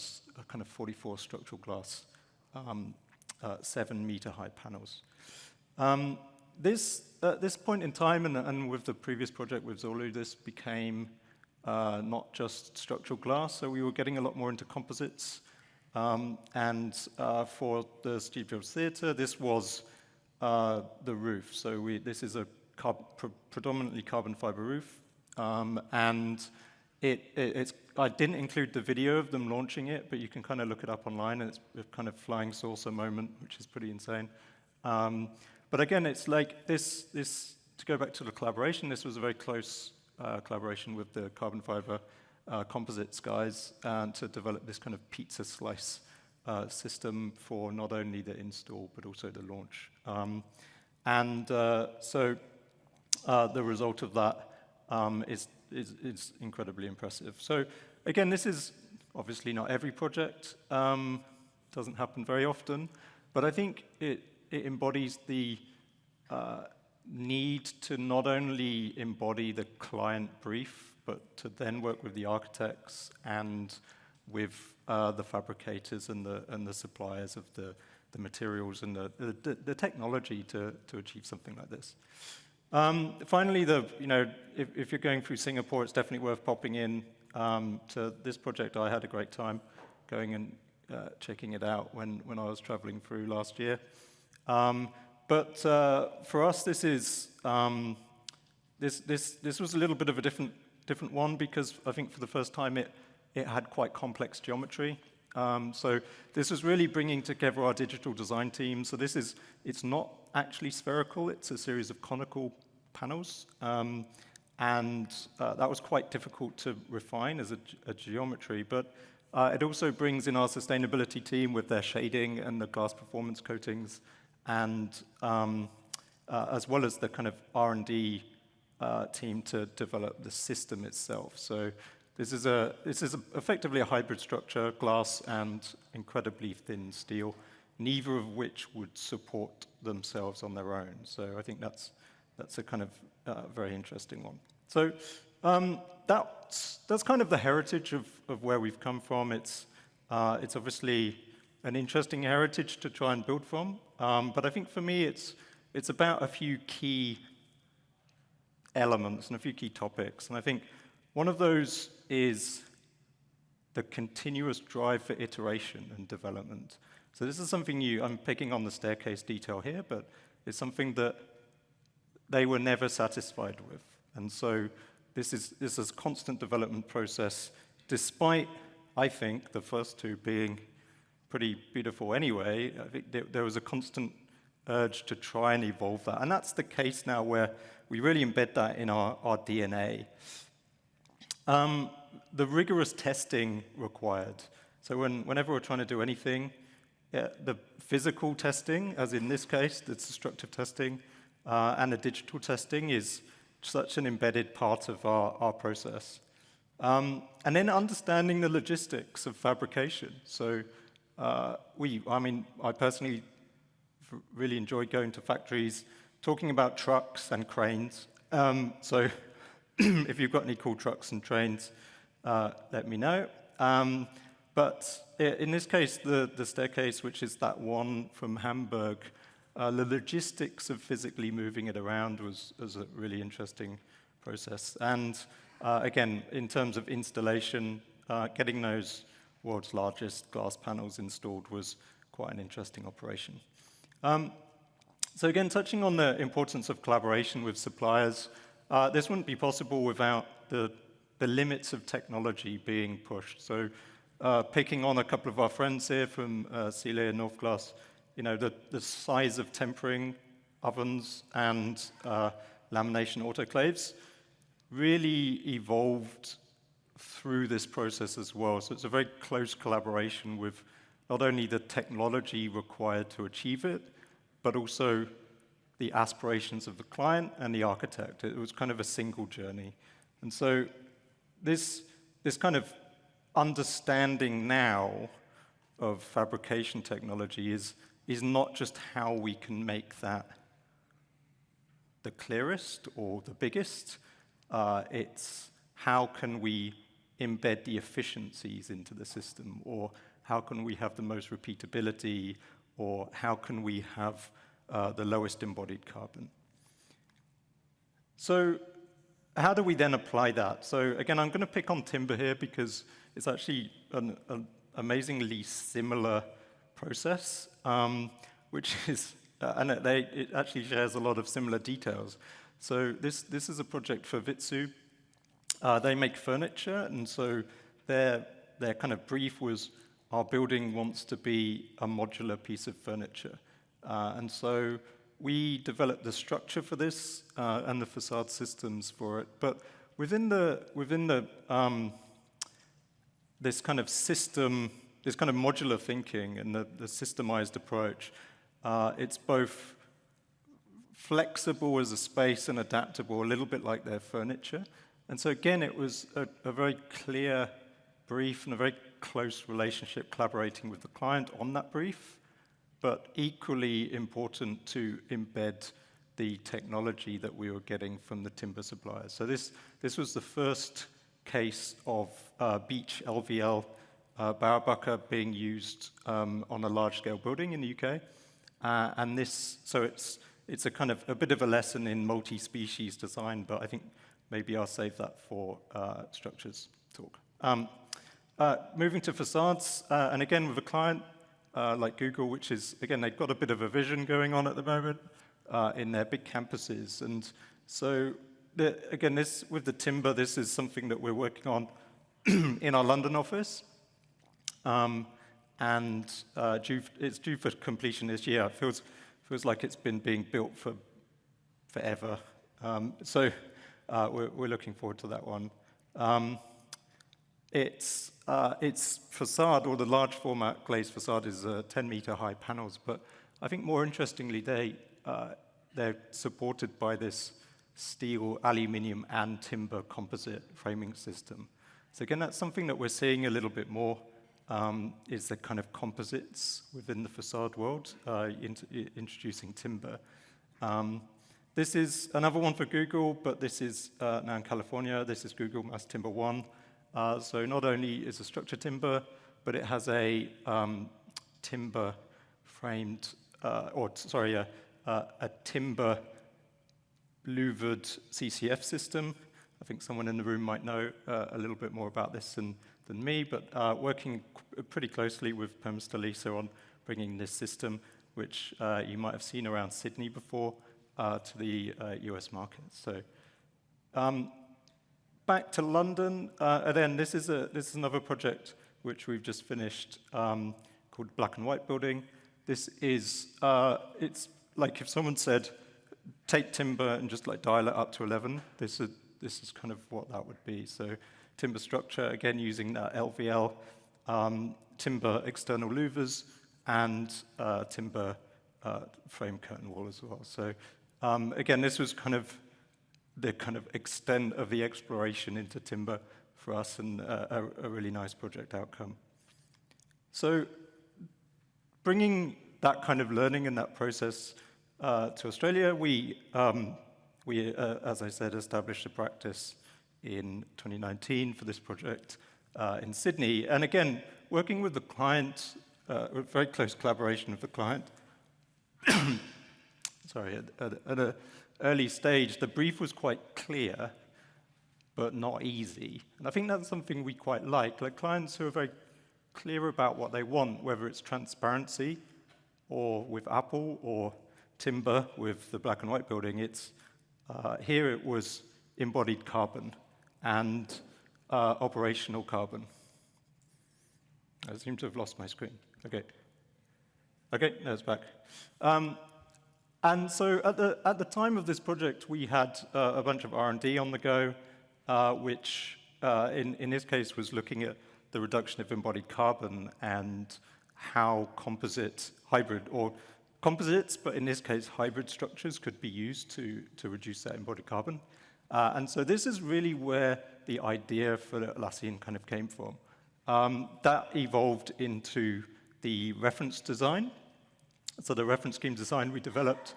kind of 44 structural glass 7-meter high panels. At this point in time, and with the previous project with Zorlu, this became not just structural glass, so we were getting a lot more into composites. And for the Steve Jobs Theatre, this was the roof. So this is a predominantly carbon fiber roof, and I didn't include the video of them launching it, but you can kind of look it up online, and it's a kind of flying saucer moment, which is pretty insane. But again, it's like this, to go back to the collaboration, this was a very close collaboration with the carbon fiber composites guys to develop this kind of pizza slice system for not only the install, but also the launch. So the result of that is incredibly impressive. So again, this is obviously not every project. Doesn't happen very often, but I think it embodies the need to not only embody the client brief, but to then work with the architects and with the fabricators and the suppliers of the materials and the technology to achieve something like this. Finally, if you're going through Singapore, it's definitely worth popping in to this project. I had a great time going and checking it out when I was traveling through last year. But for us, this is this was a little bit of a different one, because I think for the first time it had quite complex geometry. So this was really bringing together our digital design team. So it's not actually spherical, it's a series of conical panels. And that was quite difficult to refine as a geometry, but it also brings in our sustainability team with their shading and the glass performance coatings, and as well as the kind of R&D team to develop the system itself. So this is effectively a hybrid structure, glass and incredibly thin steel, neither of which would support themselves on their own. So I think that's a kind of very interesting one. So that's kind of the heritage of where we've come from. It's obviously an interesting heritage to try and build from, but I think for me it's about a few key elements and a few key topics. And I think one of those is the continuous drive for iteration and development. So this is something I'm picking on the staircase detail here, but it's something that they were never satisfied with. And so this is a constant development process, despite, I think, the first two being pretty beautiful anyway. I think there was a constant urge to try and evolve that. And that's the case now, where we really embed that in our DNA. The rigorous testing required. So whenever we're trying to do anything, the physical testing, as in this case, the destructive testing, and the digital testing is such an embedded part of our process. And then understanding the logistics of fabrication. So I personally really enjoy going to factories, talking about trucks and cranes. So if you've got any cool trucks and trains, let me know. But in this case, the staircase, which is that one from Hamburg, the logistics of physically moving it around was a really interesting process. And again, in terms of installation, getting those world's largest glass panels installed was quite an interesting operation. So again, touching on the importance of collaboration with suppliers, this wouldn't be possible without the limits of technology being pushed. So picking on a couple of our friends here from Sealy and North Glass, the size of tempering ovens and lamination autoclaves really evolved through this process as well. So it's a very close collaboration with not only the technology required to achieve it, but also the aspirations of the client and the architect. It was kind of a single journey. And so this kind of understanding now of fabrication technology is not just how we can make that the clearest or the biggest, it's how can we embed the efficiencies into the system, or how can we have the most repeatability, or how can we have the lowest embodied carbon. So how do we then apply that? So again, I'm going to pick on timber here because it's actually an amazingly similar process, which is, and it actually shares a lot of similar details. So this is a project for Vitsu. They make furniture, and so their kind of brief was, our building wants to be a modular piece of furniture. And so we developed the structure for this and the facade systems for it. But within this kind of system, this kind of modular thinking and the systemized approach, it's both flexible as a space and adaptable, a little bit like their furniture. And so again, it was a very clear brief and a very close relationship collaborating with the client on that brief, but equally important to embed the technology that we were getting from the timber suppliers. So this was the first case of beach LVL Bauerbacher being used on a large-scale building in the UK. And it's a kind of a bit of a lesson in multi-species design, but I think maybe I'll save that for structures talk. Moving to facades, and again with a client like Google, which is, again, they've got a bit of a vision going on at the moment in their big campuses. And so, again, this with the timber, this is something that we're working on in our London office. And it's due for completion this year. It feels like it's been being built for forever. So we're looking forward to that one. Its facade, or the large format glazed facade, is 10-meter high panels. But I think more interestingly, they're supported by this steel, aluminium, and timber composite framing system. So again, that's something that we're seeing a little bit more. Is the kind of composites within the facade world, introducing timber. This is another one for Google, but this is now in California. This is Google Mass Timber 1. So not only is the structure timber, but it has a timber framed, a timber louvered CCF system. I think someone in the room might know a little bit more about this than me, but working pretty closely with Permastalisa on bringing this system, which you might have seen around Sydney before, to the US market. So back to London, and then this is another project which we've just finished called Black and White Building. This is, it's like if someone said, take timber and just like dial it up to 11, this is kind of what that would be. So timber structure, again, using that LVL, timber external louvers, and timber frame curtain wall as well. So again, this was kind of the kind of extent of the exploration into timber for us, and a really nice project outcome. So bringing that kind of learning and that process to Australia, we as I said, established a practice in 2019 for this project in Sydney. And again, working with the client, very close collaboration with the client. Sorry, at an early stage, the brief was quite clear, but not easy. And I think that's something we quite like clients who are very clear about what they want, whether it's transparency, or with Apple, or timber with the Black and White Building. It's here it was embodied carbon and operational carbon. I seem to have lost my screen. Okay, no, it's back. And so at the time of this project, we had a bunch of R&D on the go, which in this case was looking at the reduction of embodied carbon and how hybrid, or composites, but in this case, hybrid structures could be used to reduce that embodied carbon. And so this is really where the idea for Atlassian kind of came from. That evolved into the reference design. So the reference scheme design we developed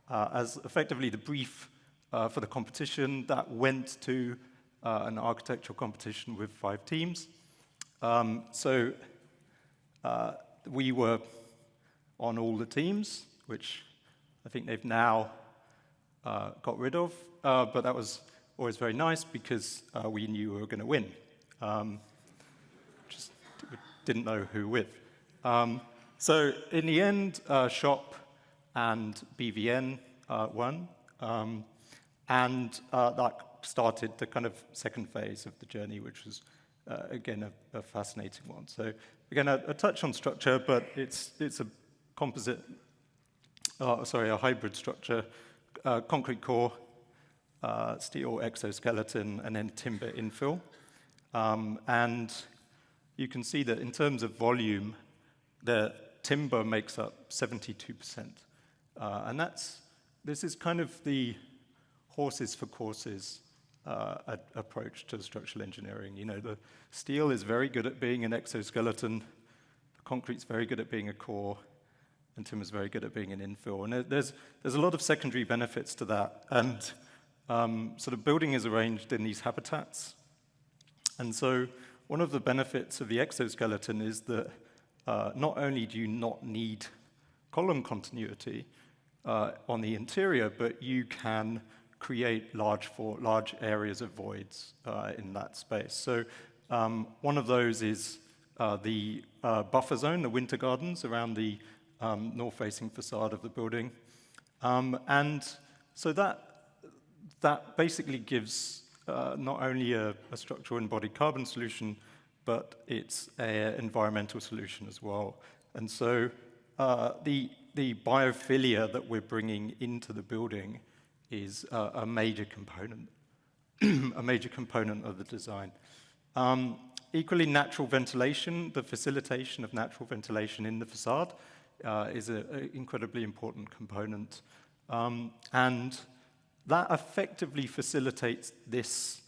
as effectively the brief for the competition that went to an architectural competition with 5 teams. So we were on all the teams, which I think they've now got rid of, but that was always very nice because we knew we were going to win. Just didn't know who with. So in the end, Shop and BVN won, and that started the kind of second phase of the journey, which was, again, a fascinating one. So again, a touch on structure, but it's a composite, a hybrid structure, concrete core, steel exoskeleton, and then timber infill. And you can see that in terms of volume, the timber makes up 72%. And that's this is kind of the horses for courses approach to structural engineering. You know, the steel is very good at being an exoskeleton, the concrete's very good at being a core, and timber's very good at being an infill. And there's a lot of secondary benefits to that. And sort of building is arranged in these habitats. And so one of the benefits of the exoskeleton is that not only do you not need column continuity on the interior, but you can create large areas of voids in that space. So one of those is the buffer zone, the winter gardens around the north-facing facade of the building. And so that basically gives not only a structural embodied carbon solution, but it's an environmental solution as well. And so the biophilia that we're bringing into the building is a major component, a major component of the design. Equally, natural ventilation, the facilitation of natural ventilation in the facade is an incredibly important component. And that effectively facilitates this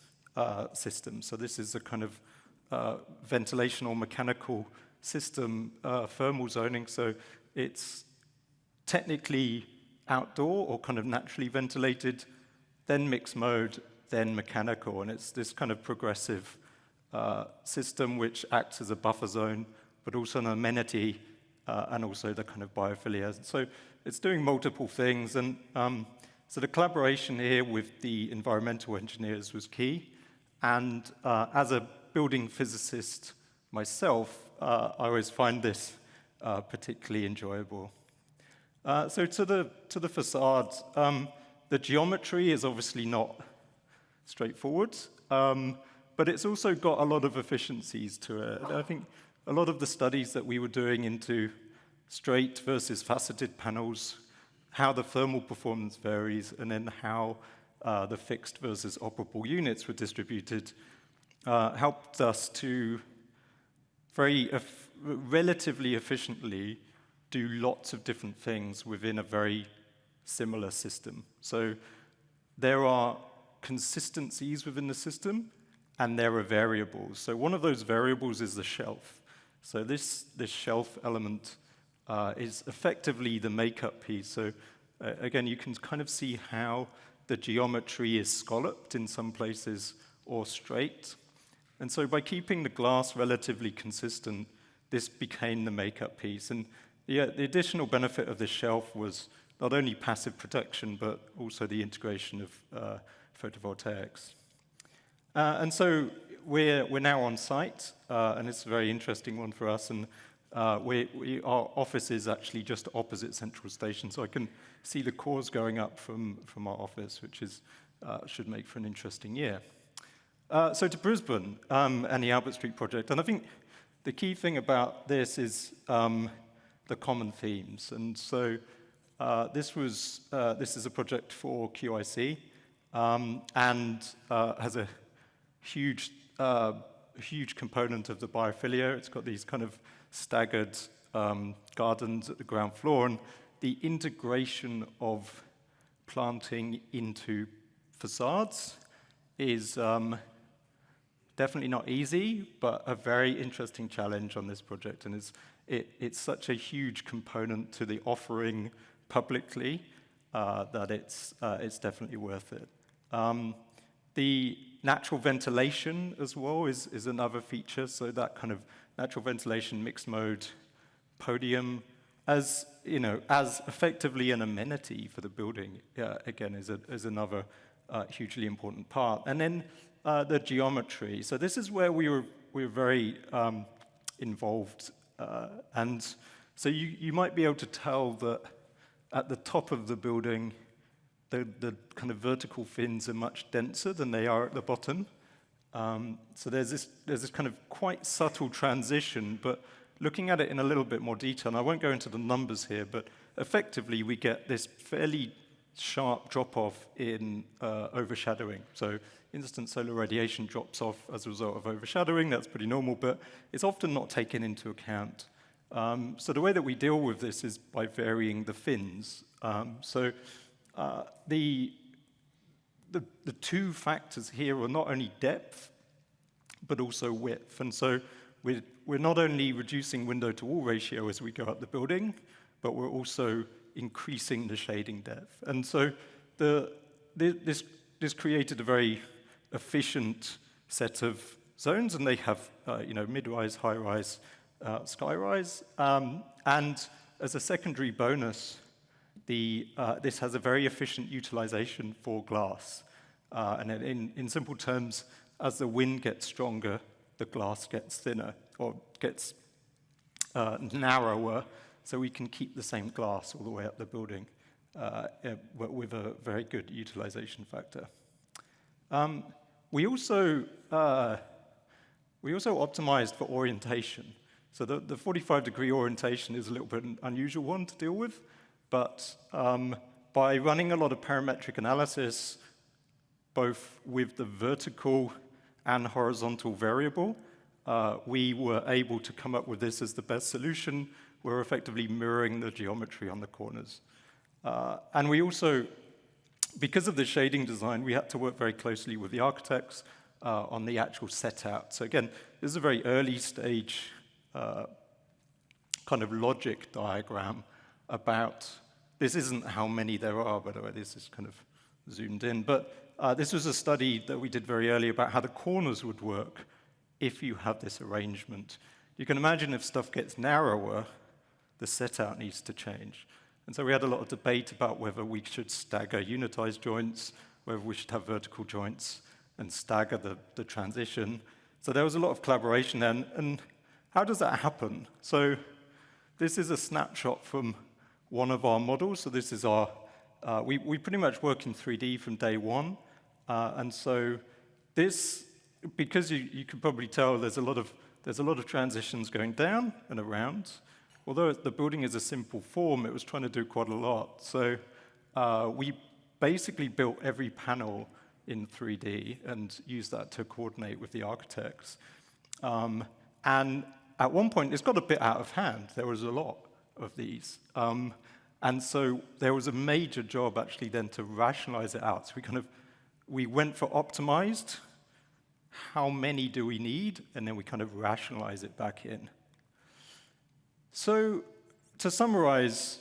system. So this is a kind of ventilation or mechanical system, thermal zoning. So it's technically outdoor or kind of naturally ventilated, then mixed mode, then mechanical. And it's this kind of progressive system which acts as a buffer zone, but also an amenity, and also the kind of biophilia. So it's doing multiple things. And so the collaboration here with the environmental engineers was key. And as a building physicist myself, I always find this particularly enjoyable. So to the facade, the geometry is obviously not straightforward, but it's also got a lot of efficiencies to it. I think a lot of the studies that we were doing into straight versus faceted panels, how the thermal performance varies, and then how the fixed versus operable units were distributed, helped us to very relatively efficiently do lots of different things within a very similar system. So there are consistencies within the system, and there are variables. So one of those variables is the shelf. So this shelf element is effectively the makeup piece. So again, you can kind of see how the geometry is scalloped in some places or straight. And so by keeping the glass relatively consistent, this became the makeup piece. And the additional benefit of this shelf was not only passive protection, but also the integration of photovoltaics. And so we're now on site, and it's a very interesting one for us. And our office is actually just opposite Central Station, so I can see the cores going up from our office, which should make for an interesting year. So to Brisbane and the Albert Street project, and I think the key thing about this is the common themes. And so this is a project for QIC, and has a huge component of the biophilia. It's got these kind of staggered gardens at the ground floor, and the integration of planting into facades is definitely not easy, but a very interesting challenge on this project. And it's such a huge component to the offering publicly that it's definitely worth it. The natural ventilation as well is another feature. So that kind of natural ventilation, mixed mode, podium, as effectively an amenity for the building, again, is another hugely important part. And then the geometry. So this is where we were very involved. And so you might be able to tell that at the top of the building, the kind of vertical fins are much denser than they are at the bottom. So there's this kind of quite subtle transition, but looking at it in a little bit more detail, and I won't go into the numbers here, but effectively we get this fairly sharp drop-off in overshadowing. So instant solar radiation drops off as a result of overshadowing. That's pretty normal, but it's often not taken into account. So the way that we deal with this is by varying the fins. So the two factors here are not only depth, but also width. And so we're not only reducing window-to-wall ratio as we go up the building, but we're also increasing the shading depth. And so this created a very efficient set of zones, and they have mid-rise, high-rise, sky-rise. And as a secondary bonus, this has a very efficient utilization for glass. And in simple terms, as the wind gets stronger, the glass gets thinner or gets narrower, so we can keep the same glass all the way up the building with a very good utilization factor. We also optimized for orientation. So the 45-degree orientation is a little bit an unusual one to deal with, but by running a lot of parametric analysis, both with the vertical and horizontal variable, we were able to come up with this as the best solution. We're effectively mirroring the geometry on the corners. And we also, because of the shading design, we had to work very closely with the architects on the actual set out. So again, this is a very early stage kind of logic diagram about, this isn't how many there are, by the way, this is kind of zoomed in, but this was a study that we did very early about how the corners would work if you have this arrangement. You can imagine if stuff gets narrower, the set out needs to change. And so we had a lot of debate about whether we should stagger unitized joints, whether we should have vertical joints and stagger the transition. So there was a lot of collaboration then. And how does that happen? So this is a snapshot from one of our models. So this is our, we pretty much work in 3D from day one. And so this, because you could probably tell there's a lot of transitions going down and around. Although the building is a simple form, it was trying to do quite a lot. So we basically built every panel in 3D and used that to coordinate with the architects. And at one point, it's got a bit out of hand. There was a lot of these. And so there was a major job actually then to rationalize it out. So we went for optimized. How many do we need? And then we kind of rationalize it back in. So to summarize,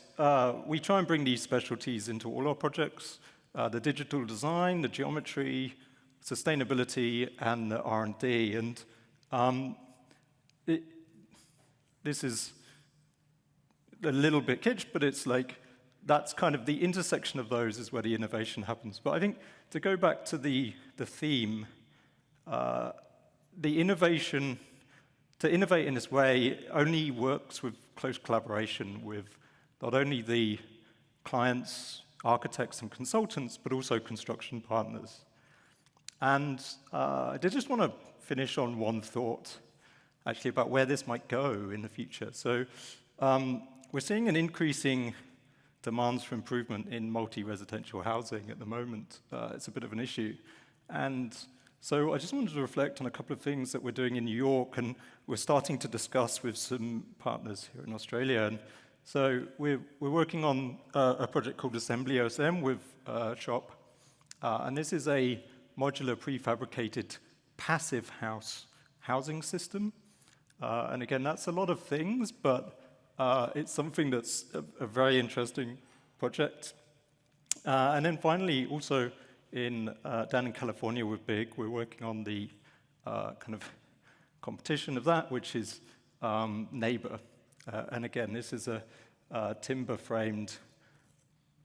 we try and bring these specialties into all our projects, the digital design, the geometry, sustainability, and the R&D. And this is a little bit kitsch, but it's like, that's kind of the intersection of those is where the innovation happens. But I think to go back to the theme, the innovation, to innovate in this way only works with close collaboration with not only the clients, architects, and consultants, but also construction partners. And I did just want to finish on one thought, actually, about where this might go in the future. So we're seeing an increasing demands for improvement in multi-residential housing at the moment. It's a bit of an issue. And so I just wanted to reflect on a couple of things that we're doing in New York, and we're starting to discuss with some partners here in Australia. And so we're working on a project called Assembly OSM with Shop. And this is a modular prefabricated passive housing system. And again, that's a lot of things, but it's something that's a very interesting project. And then finally, also down in California with Big, we're working on the kind of competition of that, which is Neighbor. And again, this is a timber-framed,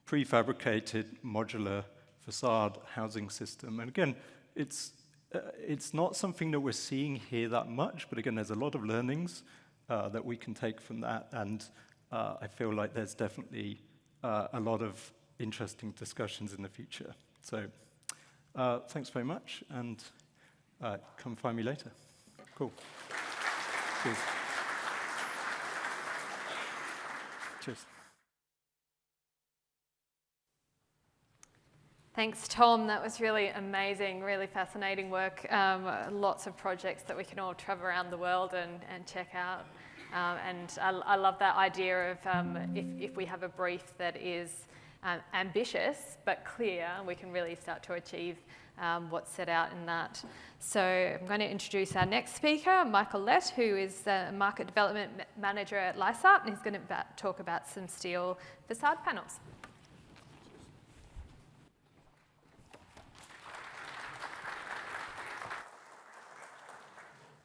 prefabricated, modular facade housing system. And again, it's not something that we're seeing here that much, but again, there's a lot of learnings that we can take from that. And I feel like there's definitely a lot of interesting discussions in the future. So thanks very much, and come find me later. Cool. Cheers. Cheers. Thanks, Tom. That was really amazing, really fascinating work. Lots of projects that we can all travel around the world and check out. And I love that idea of if we have a brief that is ambitious but clear, we can really start to achieve what's set out in that. So I'm going to introduce our next speaker, Michael Lette, who is the Market Development Manager at Lysart, and he's going to talk about some steel facade panels.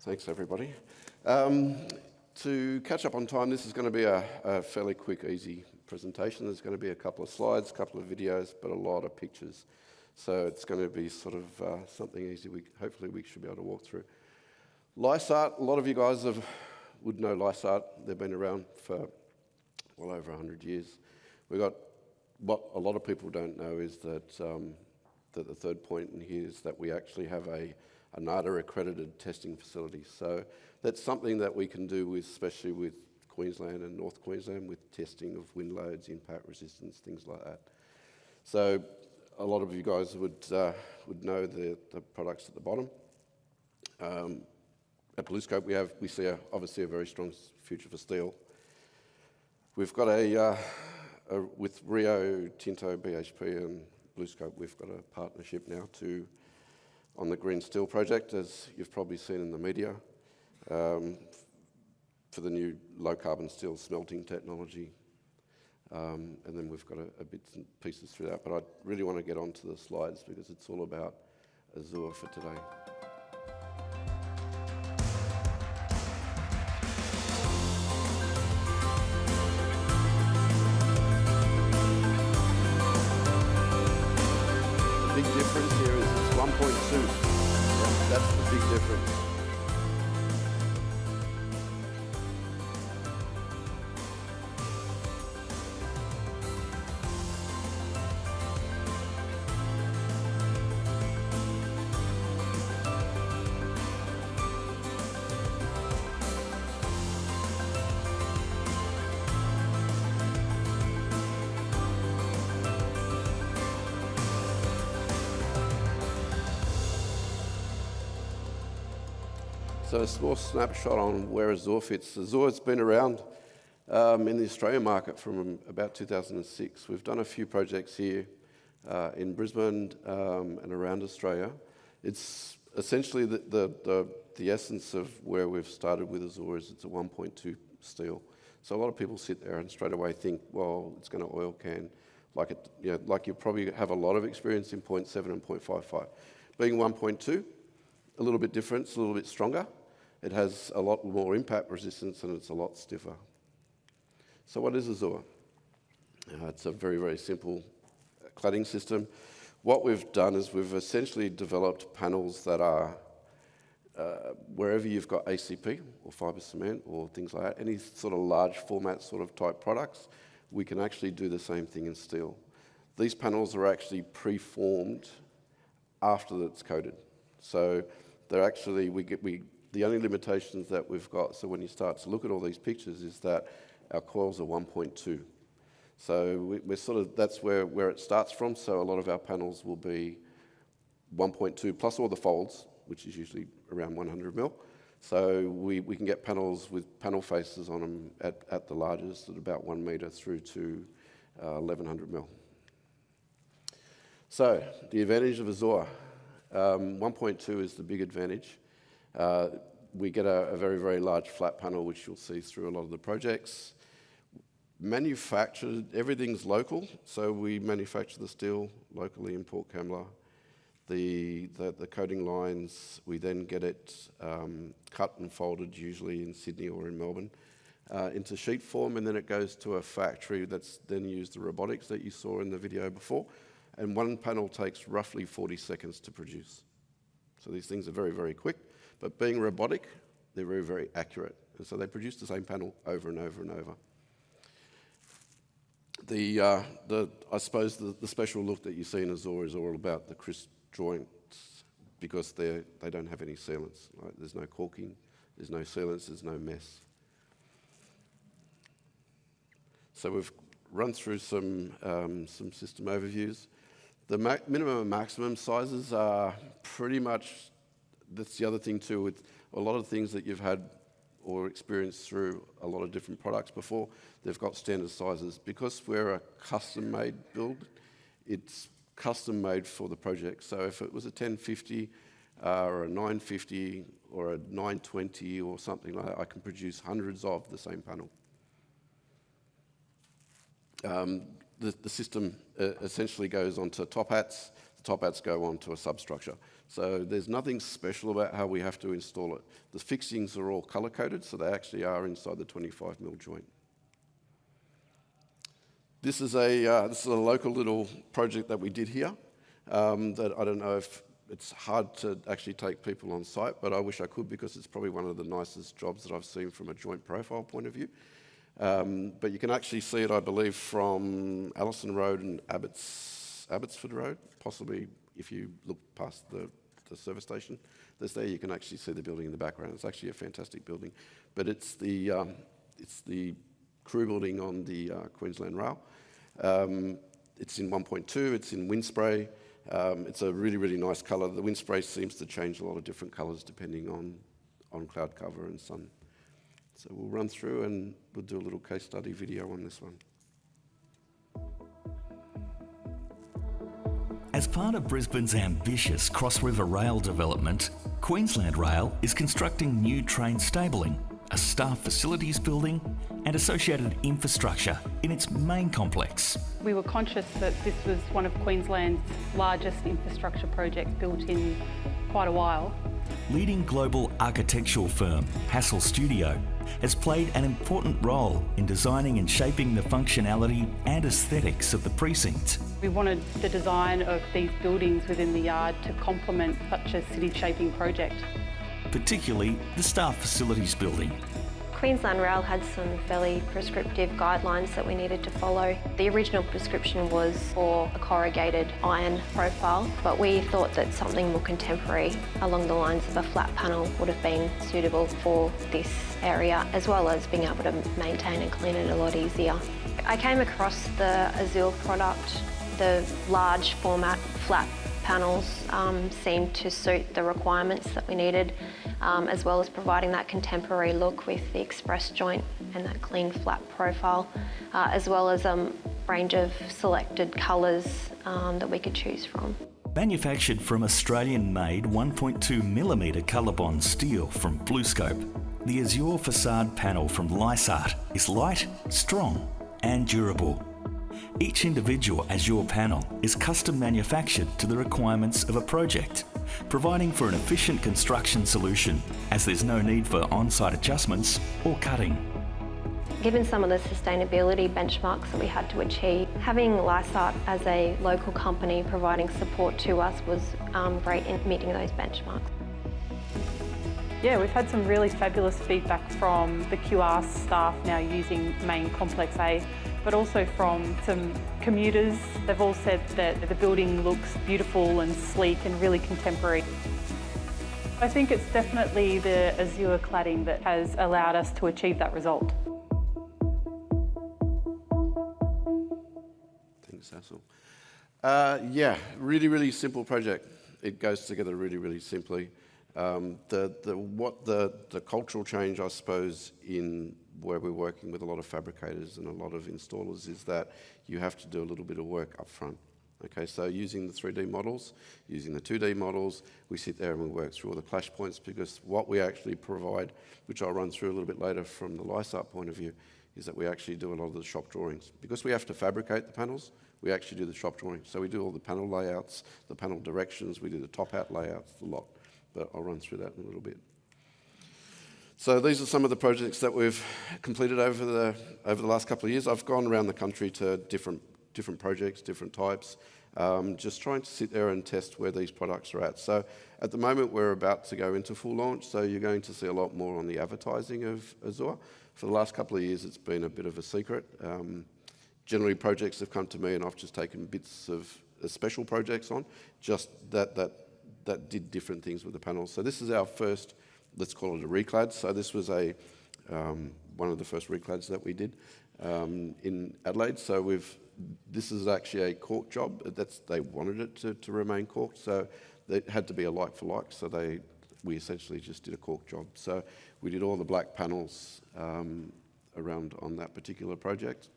Thanks, everybody. To catch up on time, this is going to be a fairly quick, easy presentation. There's going to be a couple of slides, a couple of videos, but a lot of pictures. So it's going to be sort of something easy. Hopefully we should be able to walk through. Lysart, a lot of you guys would know Lysart. They've been around for well over 100 years. What a lot of people don't know is that the third point in here is that we actually have a NADA accredited testing facility. So that's something that we can do, especially with Queensland and North Queensland, with testing of wind loads, impact resistance, things like that. So a lot of you guys would know the products at the bottom. At BlueScope, we see obviously a very strong future for steel. We've got with Rio Tinto, BHP, and BlueScope, we've got a partnership now on the Green Steel project, as you've probably seen in the media, for the new low-carbon steel smelting technology. And then we've got a bits and pieces through that. But I really want to get onto the slides because it's all about Azure for today. The big difference here is it's 1.2. That's the big difference. So a small snapshot on where Azure fits. Azure's been around in the Australian market from about 2006. We've done a few projects here in Brisbane and around Australia. It's essentially the essence of where we've started with Azure is it's a 1.2 steel. So a lot of people sit there and straight away think, well, it's going to oil can, like you probably have a lot of experience in 0.7 and 0.55. Being 1.2, a little bit different, it's a little bit stronger. It has a lot more impact resistance and it's a lot stiffer. So what is Azure? It's a very, very simple cladding system. What we've done is we've essentially developed panels that are wherever you've got ACP or fibre cement or things like that, any sort of large format sort of type products, we can actually do the same thing in steel. These panels are actually pre-formed after it's coated. So they're actually, the only limitations that we've got, so when you start to look at all these pictures, is that our coils are 1.2. So we're sort of, that's where it starts from. So a lot of our panels will be 1.2 plus all the folds, which is usually around 100 mil. So we can get panels with panel faces on them at the largest at about 1 metre through to 1100 mil. So the advantage of Azure. 1.2 is the big advantage. We get a very, very large flat panel, which you'll see through a lot of the projects. Manufactured, everything's local, so we manufacture the steel locally in Port Kembla. The coating lines, we then get it cut and folded, usually in Sydney or in Melbourne, into sheet form, and then it goes to a factory that's then used the robotics that you saw in the video before. And one panel takes roughly 40 seconds to produce. So these things are very, very quick, but being robotic, they're very, very accurate. And so they produce the same panel over and over and over. I suppose the special look that you see in Azure is all about the crisp joints because they don't have any sealants. Right? There's no caulking, there's no sealants, there's no mess. So we've run through some system overviews. The minimum and maximum sizes are pretty much, that's the other thing too, with a lot of things that you've had or experienced through a lot of different products before. They've got standard sizes. Because we're a custom-made build, it's custom-made for the project. So if it was a 1050 or a 950 or a 920 or something like that, I can produce hundreds of the same panel. The system essentially goes onto top hats. The top hats go onto a substructure. So there's nothing special about how we have to install it. The fixings are all color-coded, so they actually are inside the 25mm joint. This is a local little project that we did here. That I don't know if it's hard to actually take people on site, but I wish I could, because it's probably one of the nicest jobs that I've seen from a joint profile point of view. But you can actually see it, I believe, from Allison Road and Abbotsford Road, possibly if you look past the service station that's there, you can actually see the building in the background. It's actually a fantastic building. But it's the crew building on the Queensland Rail. It's in 1.2, it's in wind spray. It's a really, really nice colour. The wind spray seems to change a lot of different colours depending on cloud cover and sun. So we'll run through and we'll do a little case study video on this one. As part of Brisbane's ambitious cross-river rail development, Queensland Rail is constructing new train stabling, a staff facilities building and associated infrastructure in its main complex. We were conscious that this was one of Queensland's largest infrastructure projects built in quite a while. Leading global architectural firm Hassel Studio has played an important role in designing and shaping the functionality and aesthetics of the precinct. We wanted the design of these buildings within the yard to complement such a city-shaping project. Particularly the staff facilities building. Queensland Rail had some fairly prescriptive guidelines that we needed to follow. The original prescription was for a corrugated iron profile, but we thought that something more contemporary along the lines of a flat panel would have been suitable for this area, as well as being able to maintain and clean it a lot easier. I came across the Azure product. The large format flat panels seemed to suit the requirements that we needed, as well as providing that contemporary look with the express joint and that clean flat profile, as well as a range of selected colours that we could choose from. Manufactured from Australian-made 1.2mm Colorbond steel from BlueScope, the Azure facade panel from Lysart is light, strong and durable. Each individual Azure panel is custom manufactured to the requirements of a project, providing for an efficient construction solution as there's no need for on-site adjustments or cutting. Given some of the sustainability benchmarks that we had to achieve, having Lysart as a local company providing support to us was great in meeting those benchmarks. Yeah, we've had some really fabulous feedback from the QR staff now using main Complex A, but also from some commuters. They've all said that the building looks beautiful and sleek and really contemporary. I think it's definitely the Azure cladding that has allowed us to achieve that result. Thanks, Hassel. Yeah, really, really simple project. It goes together really, really simply. The cultural change, I suppose, in where we're working with a lot of fabricators and a lot of installers is that you have to do a little bit of work up front. Okay, so using the 3D models, using the 2D models, we sit there and we work through all the clash points, because what we actually provide, which I'll run through a little bit later from the Lysart point of view, is that we actually do a lot of the shop drawings. Because we have to fabricate the panels, we actually do the shop drawings. So we do all the panel layouts, the panel directions, we do the top hat layouts, the lot. But I'll run through that in a little bit. So these are some of the projects that we've completed over the last couple of years. I've gone around the country to different projects, different types, just trying to sit there and test where these products are at. So at the moment, we're about to go into full launch, so you're going to see a lot more on the advertising of Azure. For the last couple of years, it's been a bit of a secret. Generally, projects have come to me and I've just taken bits of special projects on, just that did different things with the panels. So this is our first, let's call it a reclad. So this was one of the first reclads that we did in Adelaide. So this is actually a cork job. They wanted it to remain corked, so it had to be a like for like. So they we essentially just did a cork job. So we did all the black panels around on that particular project.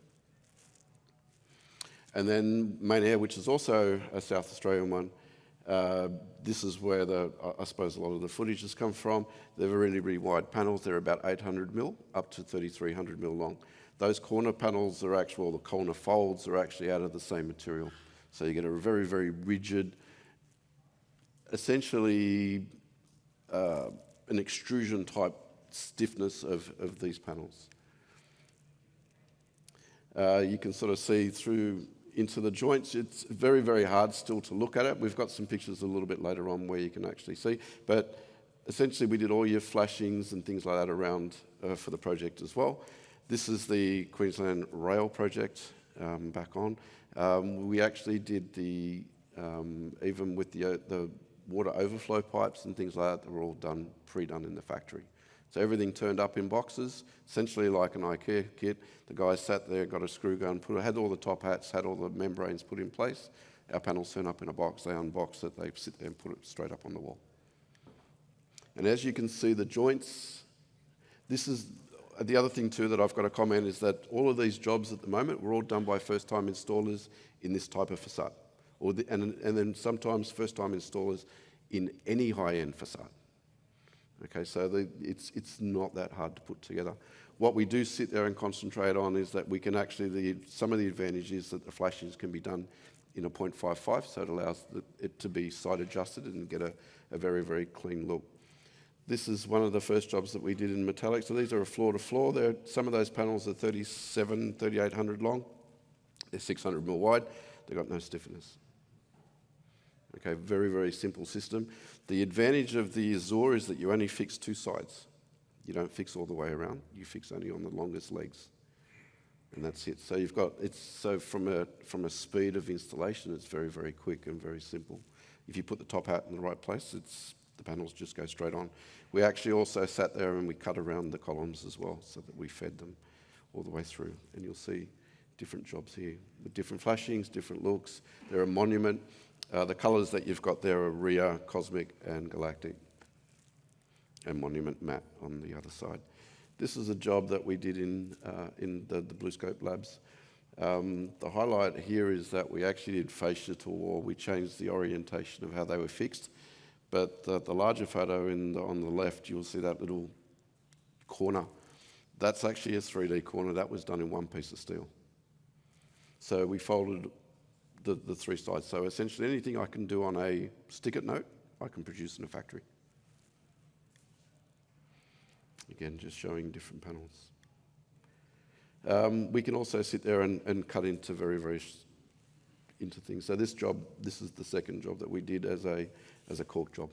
And then Main Air, which is also a South Australian one, this is where I suppose a lot of the footage has come from. They're really, really wide panels. They're about 800 mil up to 3,300 mil long. Those corner panels are actual, the corner folds are actually out of the same material. So you get a very, very rigid, essentially an extrusion type stiffness of these panels. You can sort of see through into the joints. It's very, very hard still to look at it. We've got some pictures a little bit later on where you can actually see. But essentially we did all your flashings and things like that around for the project as well. This is the Queensland Rail project back on. We actually did the, even with the water overflow pipes and things like that, they were all pre-done in the factory. So everything turned up in boxes, essentially like an IKEA kit. The guys sat there, got a screw gun, had all the top hats, had all the membranes put in place. Our panels turn up in a box, they unbox it, they sit there and put it straight up on the wall. And as you can see, the joints, this is the other thing too that I've got to comment is that all of these jobs at the moment were all done by first-time installers in this type of facade. And then sometimes first-time installers in any high-end facade. Okay, so it's not that hard to put together. What we do sit there and concentrate on is that we can actually, some of the advantage is that the flashings can be done in a 0.55, so it allows it to be side adjusted and get a very, very clean look. This is one of the first jobs that we did in metallic. So these are a floor to floor. Some of those panels are 3,800 long. They're 600 mil wide. They've got no stiffness. Okay, very, very simple system. The advantage of the Azure is that you only fix two sides. You don't fix all the way around. You fix only on the longest legs. And that's it. So you've got, so from a speed of installation, it's very, very quick and very simple. If you put the top hat in the right place, the panels just go straight on. We actually also sat there and we cut around the columns as well so that we fed them all the way through. And you'll see different jobs here with different flashings, different looks. They're a monument. The colours that you've got there are Rhea, Cosmic and Galactic, and Monument Matte on the other side. This is a job that we did in the BlueScope labs. The highlight here is that we actually did fascia to wall. We changed the orientation of how they were fixed, but the larger photo on the left, you'll see that little corner. That's actually a 3D corner. That was done in one piece of steel. So we folded the three sides. So essentially anything I can do on a stick-it note, I can produce in a factory. Again, just showing different panels. We can also sit there and cut into into things. So this is the second job that we did as a cork job.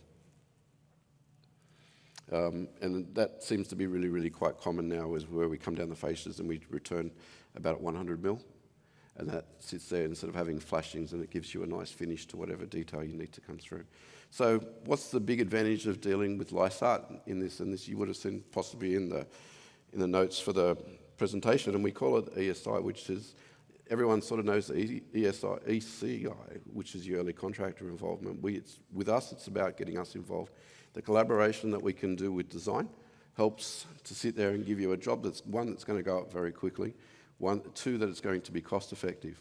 And that seems to be really, really quite common now, is where we come down the fascias and we return about 100 mil. And that sits there instead of having flashings, and it gives you a nice finish to whatever detail you need to come through. So what's the big advantage of dealing with Lysart in this? And this you would have seen possibly in the notes for the presentation, and we call it ESI, which is, everyone sort of knows the ECI, which is your early contractor involvement. With us, it's about getting us involved. The collaboration that we can do with design helps to sit there and give you a job that's going to go up very quickly. Two, that it's going to be cost effective.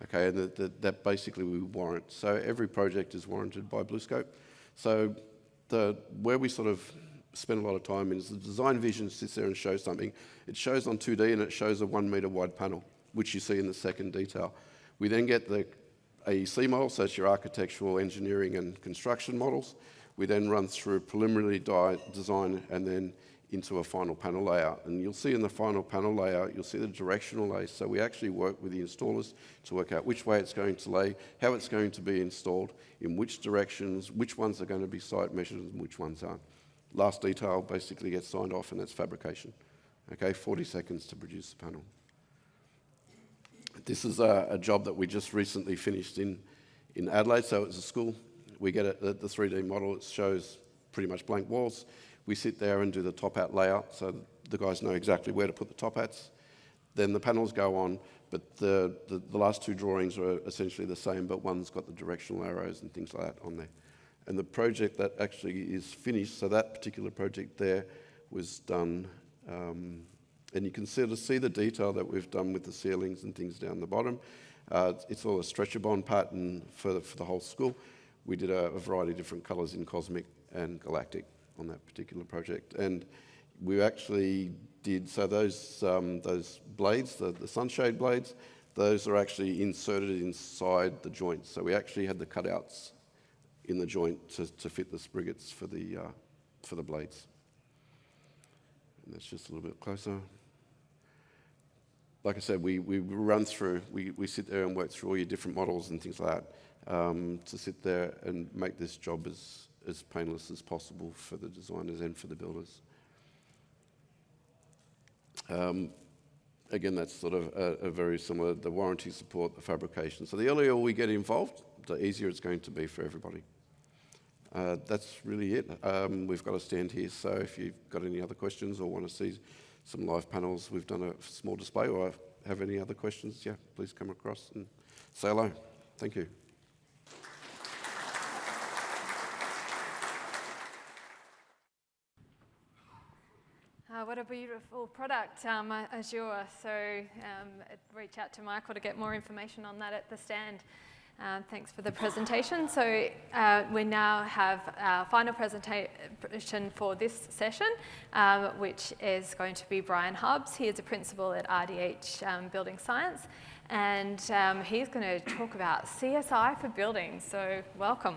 Okay, and that basically we warrant. So every project is warranted by BlueScope. So where we sort of spend a lot of time is the design vision sits there and shows something. It shows on 2D and it shows a 1 metre wide panel, which you see in the second detail. We then get the AEC model, so it's your architectural, engineering and construction models. We then run through preliminary design and then into a final panel layout. And you'll see in the final panel layout, you'll see the directional lay. So we actually work with the installers to work out which way it's going to lay, how it's going to be installed, in which directions, which ones are going to be site measured and which ones aren't. Last detail basically gets signed off, and that's fabrication. Okay, 40 seconds to produce the panel. This is a job that we just recently finished in Adelaide, so it's a school. We get it, the 3D model, it shows pretty much blank walls. We sit there and do the top hat layout, so the guys know exactly where to put the top hats. Then the panels go on, but the last two drawings are essentially the same, but one's got the directional arrows and things like that on there. And the project that actually is finished, so that particular project there was done, and you can sort of see the detail that we've done with the ceilings and things down the bottom. It's all a stretcher bond pattern for the whole school. We did a variety of different colours in Cosmic and Galactic on that particular project. And we actually did, so those blades, the sunshade blades, those are actually inserted inside the joints. So we actually had the cutouts in the joint to fit the spriggets for the blades. And that's just a little bit closer. Like I said, we run through, we sit there and work through all your different models and things like that to sit there and make this job as painless as possible for the designers and for the builders. Again, that's sort of a very similar, the warranty support, the fabrication. So the earlier we get involved, the easier it's going to be for everybody. That's really it. We've got a stand here, so if you've got any other questions or want to see some live panels, we've done a small display, or have any other questions, yeah, please come across and say hello. Thank you. What a beautiful product, Azure. So reach out to Michael to get more information on that at the stand. Thanks for the presentation. So we now have our final presentation for this session, which is going to be Brian Hubbs. He is a principal at RDH Building Science, and he's going to talk about CSI for buildings. So welcome.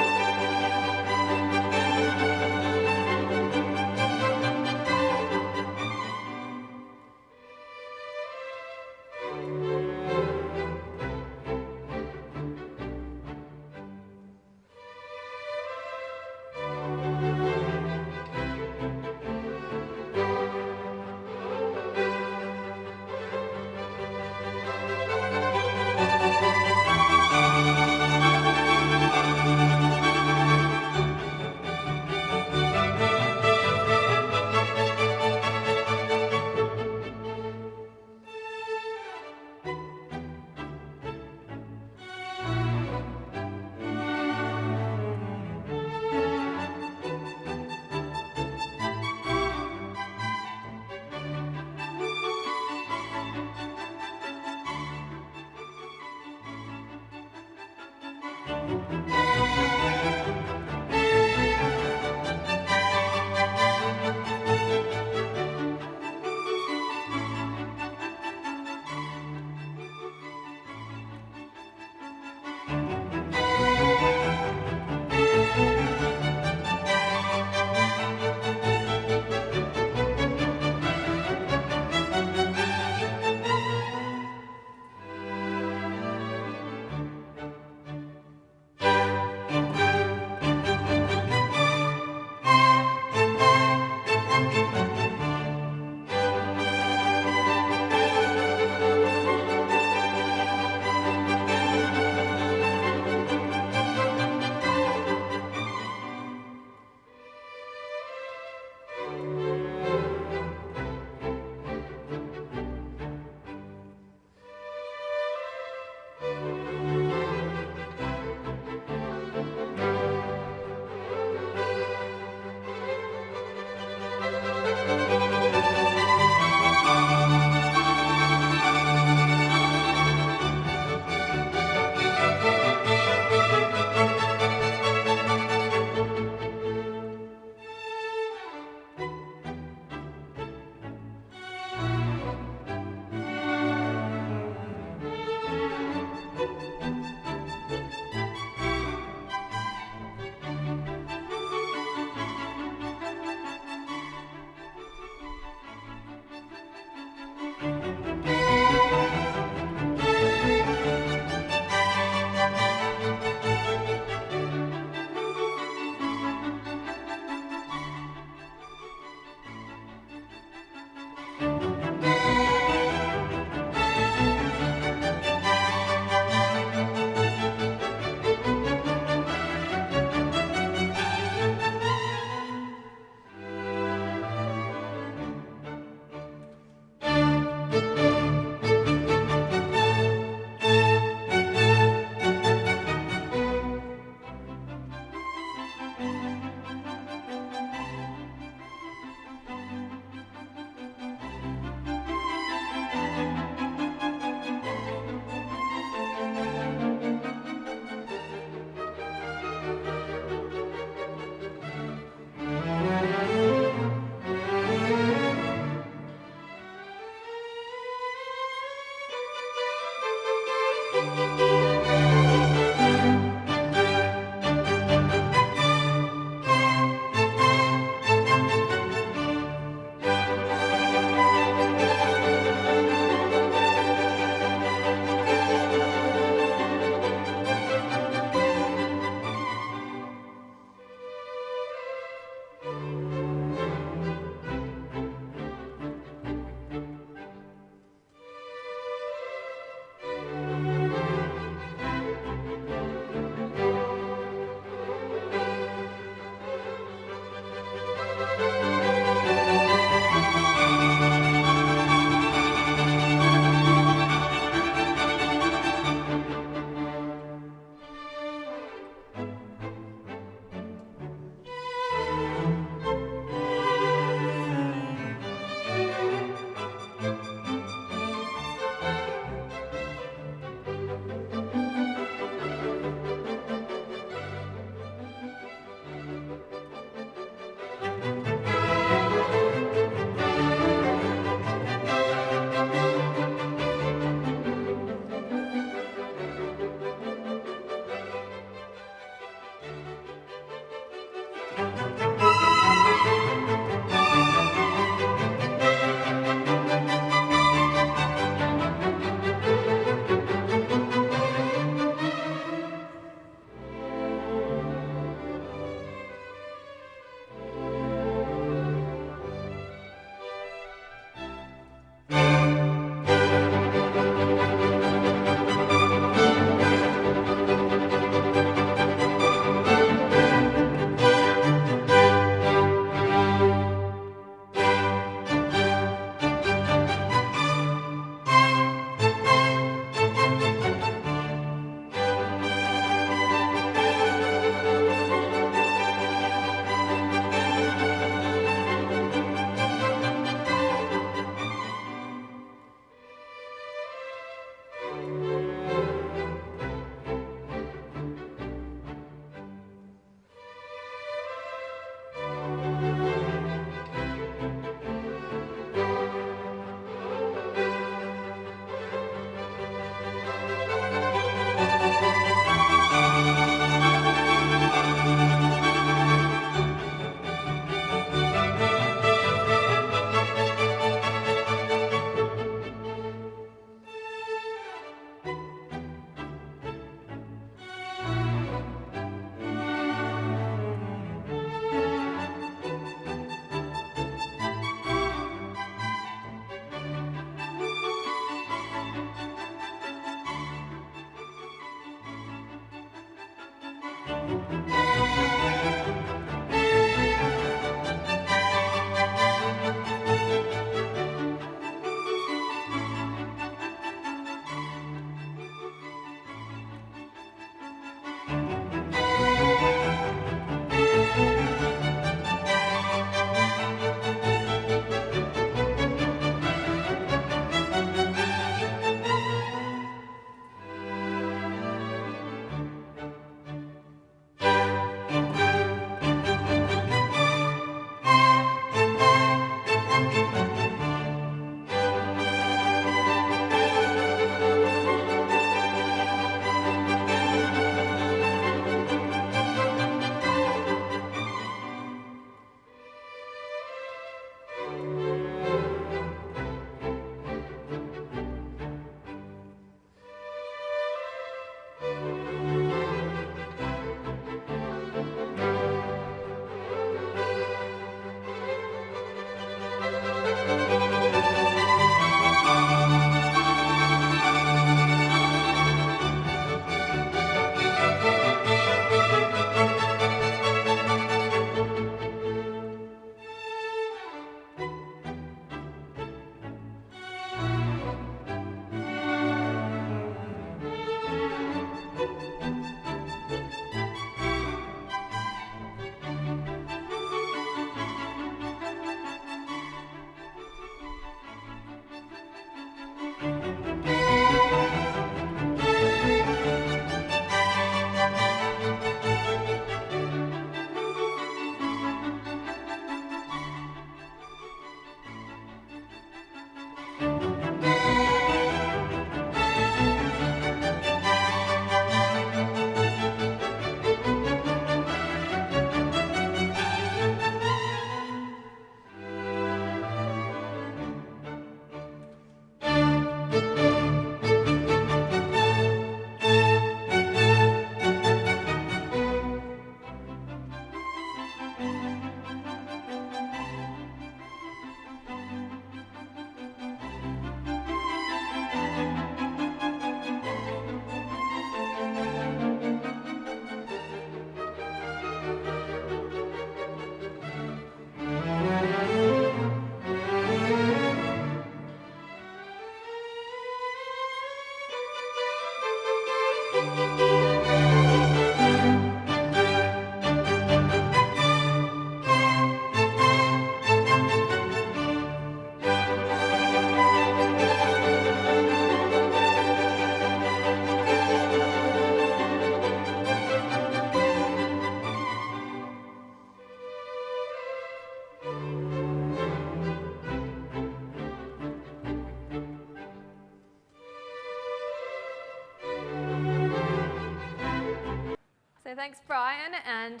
thanks, Brian. And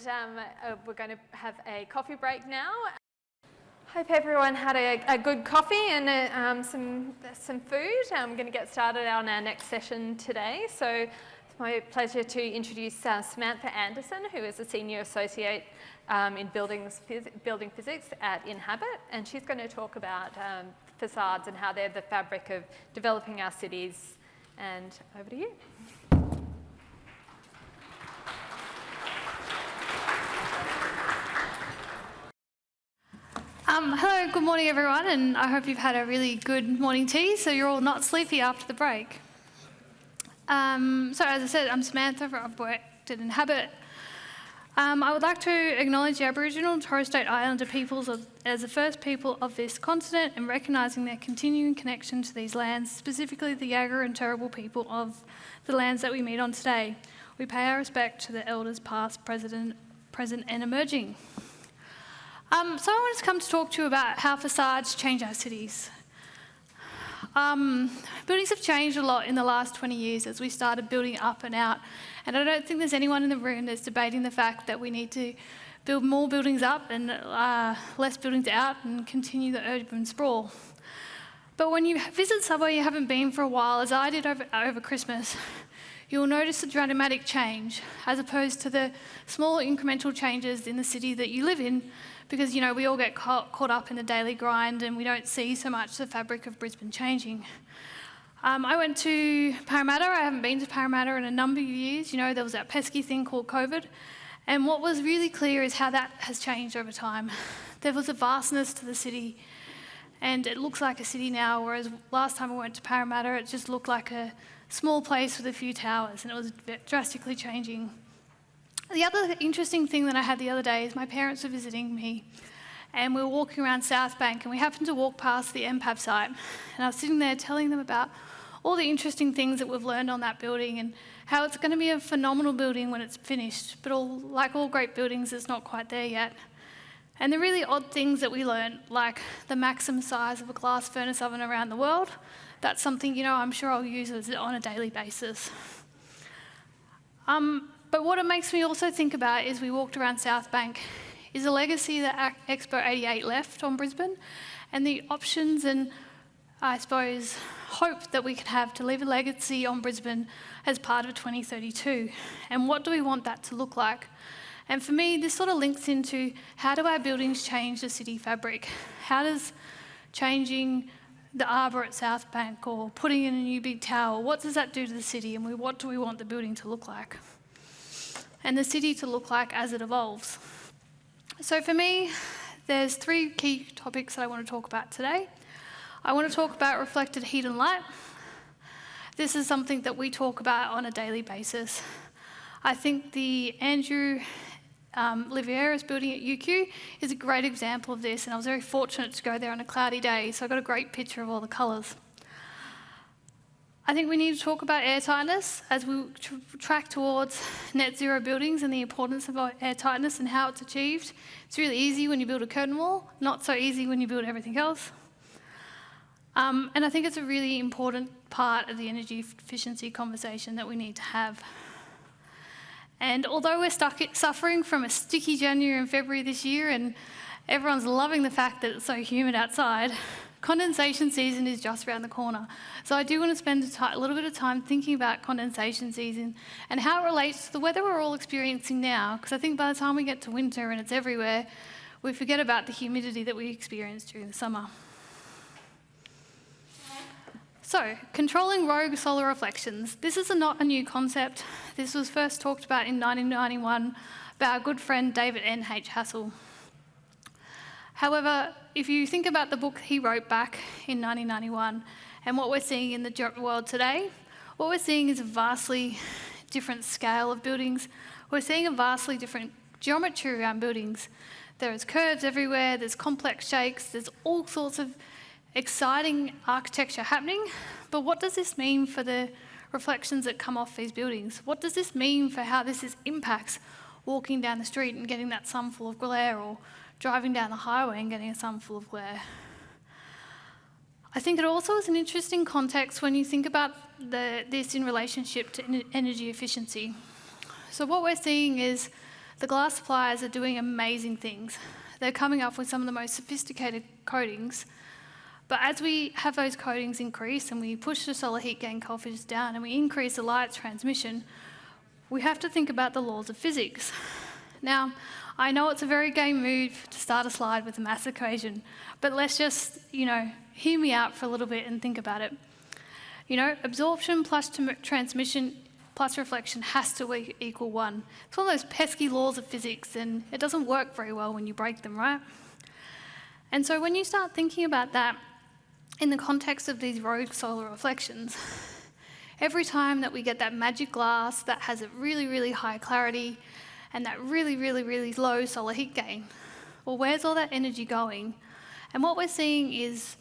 we're going to have a coffee break now. Hope everyone had a good coffee and some food. I'm going to get started on our next session today. So it's my pleasure to introduce Samantha Anderson, who is a Senior Associate in Building Physics at Inhabit. And she's going to talk about facades and how they're the fabric of developing our cities. And over to you. Hello, good morning everyone, and I hope you've had a really good morning tea so you're all not sleepy after the break. So as I said, I'm Samantha, I've worked at Inhabit. I would like to acknowledge the Aboriginal and Torres Strait Islander peoples as the first people of this continent and recognising their continuing connection to these lands, specifically the Yagara and Turrbal people of the lands that we meet on today. We pay our respect to the elders past, present and emerging. So I wanted to come to talk to you about how facades change our cities. Buildings have changed a lot in the last 20 years as we started building up and out, and I don't think there's anyone in the room that's debating the fact that we need to build more buildings up and less buildings out and continue the urban sprawl. But when you visit somewhere you haven't been for a while, as I did over Christmas, you'll notice a dramatic change as opposed to the small incremental changes in the city that you live in, because, you know, we all get caught up in the daily grind and we don't see so much the fabric of Brisbane changing. I went to Parramatta. I haven't been to Parramatta in a number of years. You know, there was that pesky thing called COVID. And what was really clear is how that has changed over time. There was a vastness to the city, and it looks like a city now, whereas last time I went to Parramatta, it just looked like a small place with a few towers, and it was drastically changing. The other interesting thing that I had the other day is my parents were visiting me, and we were walking around South Bank, and we happened to walk past the MPAB site, and I was sitting there telling them about all the interesting things that we've learned on that building and how it's going to be a phenomenal building when it's finished, but like all great buildings, it's not quite there yet. And the really odd things that we learned, like the maximum size of a glass furnace oven around the world, that's something, you know, I'm sure I'll use on a daily basis. But what it makes me also think about is we walked around South Bank is a legacy that Expo 88 left on Brisbane, and the options and, I suppose, hope that we can have to leave a legacy on Brisbane as part of 2032. And what do we want that to look like? And for me, this sort of links into how do our buildings change the city fabric? How does changing the arbour at South Bank or putting in a new big tower, what does that do to the city, and what do we want the building to look like? And the city to look like as it evolves. So for me, there's three key topics that I want to talk about today. I want to talk about reflected heat and light. This is something that we talk about on a daily basis. I think the Andrew Livieras building at UQ is a great example of this, and I was very fortunate to go there on a cloudy day, so I got a great picture of all the colours. I think we need to talk about airtightness as we track towards net zero buildings and the importance of airtightness and how it's achieved. It's really easy when you build a curtain wall, not so easy when you build everything else. And I think it's a really important part of the energy efficiency conversation that we need to have. And although we're suffering from a sticky January and February this year, and everyone's loving the fact that it's so humid outside, condensation season is just around the corner. So I do want to spend a little bit of time thinking about condensation season and how it relates to the weather we're all experiencing now, because I think by the time we get to winter and it's everywhere, we forget about the humidity that we experience during the summer. So, controlling rogue solar reflections. This is not a new concept. This was first talked about in 1991 by our good friend David N.H. Hassel. However, if you think about the book he wrote back in 1991 and what we're seeing in the world today, what we're seeing is a vastly different scale of buildings. We're seeing a vastly different geometry around buildings. There's curves everywhere, there's complex shapes, there's all sorts of exciting architecture happening, but what does this mean for the reflections that come off these buildings? What does this mean for how this impacts walking down the street and getting that sun full of glare, or driving down the highway and getting a sun full of glare? I think it also is an interesting context when you think about this in relationship to energy efficiency. So what we're seeing is the glass suppliers are doing amazing things. They're coming up with some of the most sophisticated coatings. But as we have those coatings increase and we push the solar heat gain coefficient down and we increase the light transmission, we have to think about the laws of physics. Now, I know it's a very game move to start a slide with a mass equation, but let's just, hear me out for a little bit and think about it. Absorption plus transmission plus reflection has to equal 1. It's one of those pesky laws of physics, and it doesn't work very well when you break them, right? And so when you start thinking about that in the context of these rogue solar reflections, every time that we get that magic glass that has a really, really high clarity and that really, really, really low solar heat gain, well, where's all that energy going? And what we're seeing is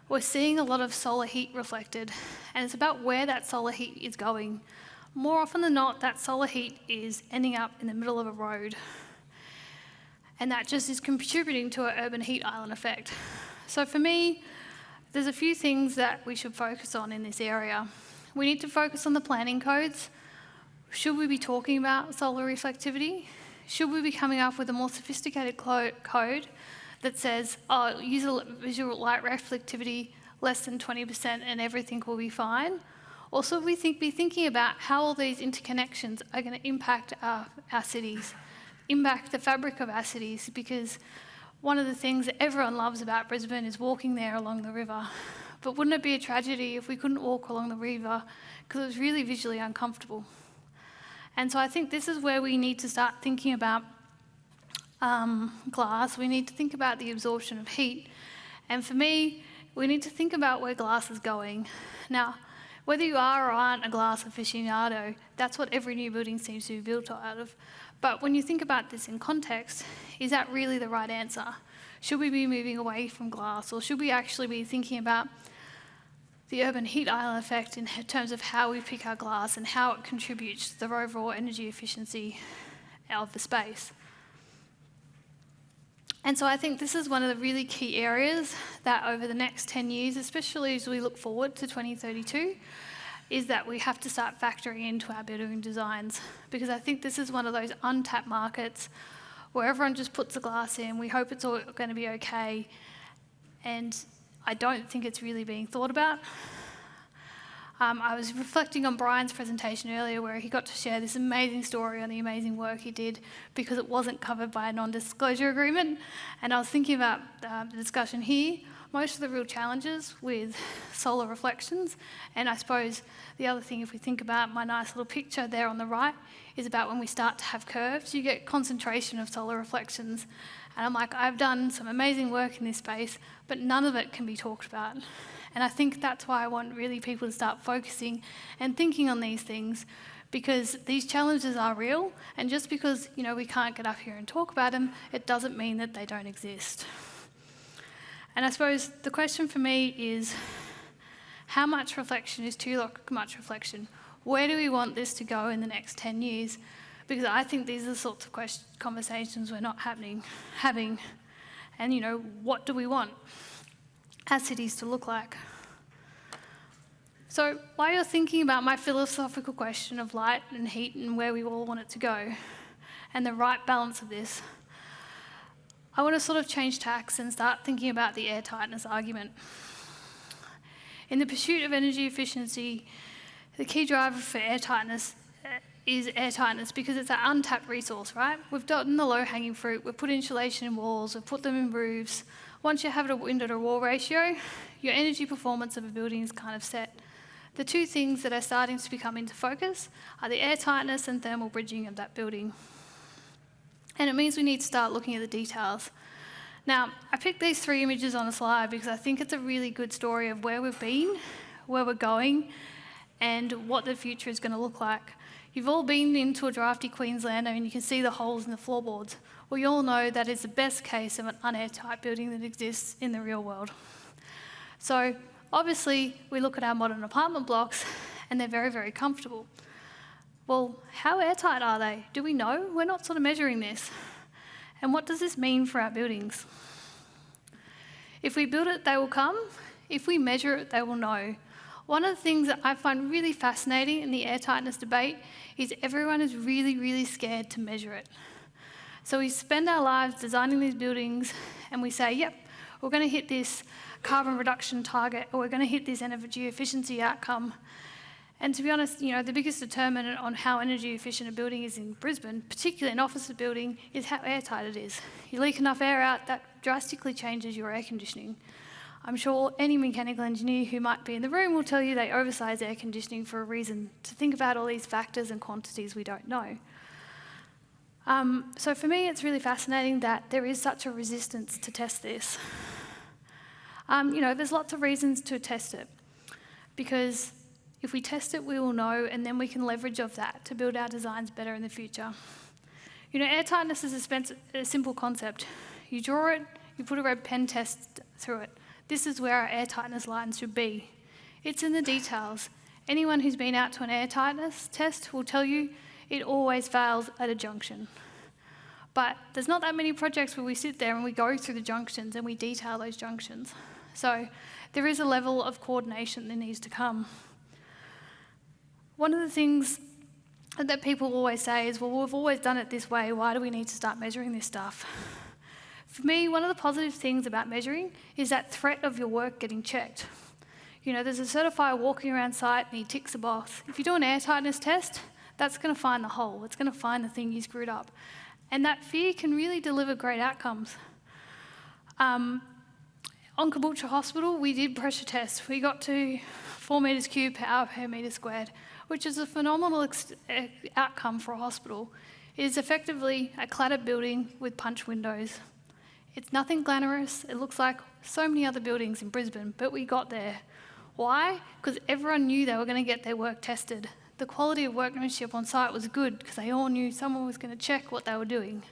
we're seeing a lot of solar heat reflected, and it's about where that solar heat is going. More often than not, that solar heat is ending up in the middle of a road, and that just is contributing to an urban heat island effect. So for me, there's a few things that we should focus on in this area. We need to focus on the planning codes. Should we be talking about solar reflectivity? Should we be coming up with a more sophisticated code that says, use a visual light reflectivity less than 20% and everything will be fine? Or should we be thinking about how all these interconnections are going to impact our cities, impact the fabric of our cities? Because one of the things that everyone loves about Brisbane is walking there along the river. But wouldn't it be a tragedy if we couldn't walk along the river because it was really visually uncomfortable? And so I think this is where we need to start thinking about glass. We need to think about the absorption of heat. And for me, we need to think about where glass is going. Now, whether you are or aren't a glass aficionado, that's what every new building seems to be built out of. But when you think about this in context, is that really the right answer? Should we be moving away from glass, or should we actually be thinking about the urban heat island effect in terms of how we pick our glass and how it contributes to the overall energy efficiency of the space? And so I think this is one of the really key areas that over the next 10 years, especially as we look forward to 2032, is that we have to start factoring into our building designs, because I think this is one of those untapped markets where everyone just puts the glass in, we hope it's all going to be okay, and I don't think it's really being thought about. I was reflecting on Brian's presentation earlier where he got to share this amazing story on the amazing work he did because it wasn't covered by a non-disclosure agreement. And I was thinking about the discussion here, most of the real challenges with solar reflections. And I suppose the other thing, if we think about my nice little picture there on the right, is about when we start to have curves, you get concentration of solar reflections. And I'm like, I've done some amazing work in this space, but none of it can be talked about. And I think that's why I want really people to start focusing and thinking on these things, because these challenges are real, and just because we can't get up here and talk about them, it doesn't mean that they don't exist. And I suppose the question for me is, how much reflection is too much reflection? Where do we want this to go in the next 10 years? Because I think these are the sorts of conversations we're not having. And what do we want our cities to look like? So while you're thinking about my philosophical question of light and heat and where we all want it to go and the right balance of this, I want to sort of change tacks and start thinking about the air tightness argument. In the pursuit of energy efficiency, the key driver for air tightness is air tightness because it's an untapped resource, right? We've done the low-hanging fruit, we've put insulation in walls, we've put them in roofs. Once you have a window-to-wall ratio, your energy performance of a building is kind of set. The two things that are starting to become into focus are the air tightness and thermal bridging of that building. And it means we need to start looking at the details. Now, I picked these three images on a slide because I think it's a really good story of where we've been, where we're going, and what the future is going to look like. You've all been into a drafty Queenslander and you can see the holes in the floorboards. Well, you all know that is the best case of an unairtight building that exists in the real world. So obviously we look at our modern apartment blocks and they're very, very comfortable. Well, how airtight are they? Do we know? We're not sort of measuring this. And what does this mean for our buildings? If we build it, they will come. If we measure it, they will know. One of the things that I find really fascinating in the airtightness debate is everyone is really, really scared to measure it. So we spend our lives designing these buildings and we say, yep, we're going to hit this carbon reduction target, or we're going to hit this energy efficiency outcome. And to be honest, you know, the biggest determinant on how energy efficient a building is in Brisbane, particularly an office building, is how airtight it is. You leak enough air out, that drastically changes your air conditioning. I'm sure any mechanical engineer who might be in the room will tell you they oversize air conditioning for a reason, to think about all these factors and quantities we don't know. So for me, it's really fascinating that there is such a resistance to test this. You know, there's lots of reasons to test it, because if we test it, we will know, and then we can leverage off that to build our designs better in the future. You know, airtightness is a simple concept. You draw it, you put a red pen test through it. This is where our airtightness lines should be. It's in the details. Anyone who's been out to an airtightness test will tell you it always fails at a junction. But there's not that many projects where we sit there and we go through the junctions and we detail those junctions. So there is a level of coordination that needs to come. One of the things that people always say is, well, we've always done it this way, why do we need to start measuring this stuff? For me, one of the positive things about measuring is that threat of your work getting checked. You know, there's a certifier walking around site and he ticks a box. If you do an airtightness test, that's going to find the hole. It's going to find the thing you screwed up. And that fear can really deliver great outcomes. On Caboolture Hospital, we did pressure tests. We got to 4 metres cubed per hour per metre squared, which is a phenomenal outcome for a hospital. It is effectively a cladded building with punch windows. It's nothing glamorous. It looks like so many other buildings in Brisbane, but we got there. Why? Because everyone knew they were going to get their work tested. The quality of workmanship on site was good because they all knew someone was going to check what they were doing.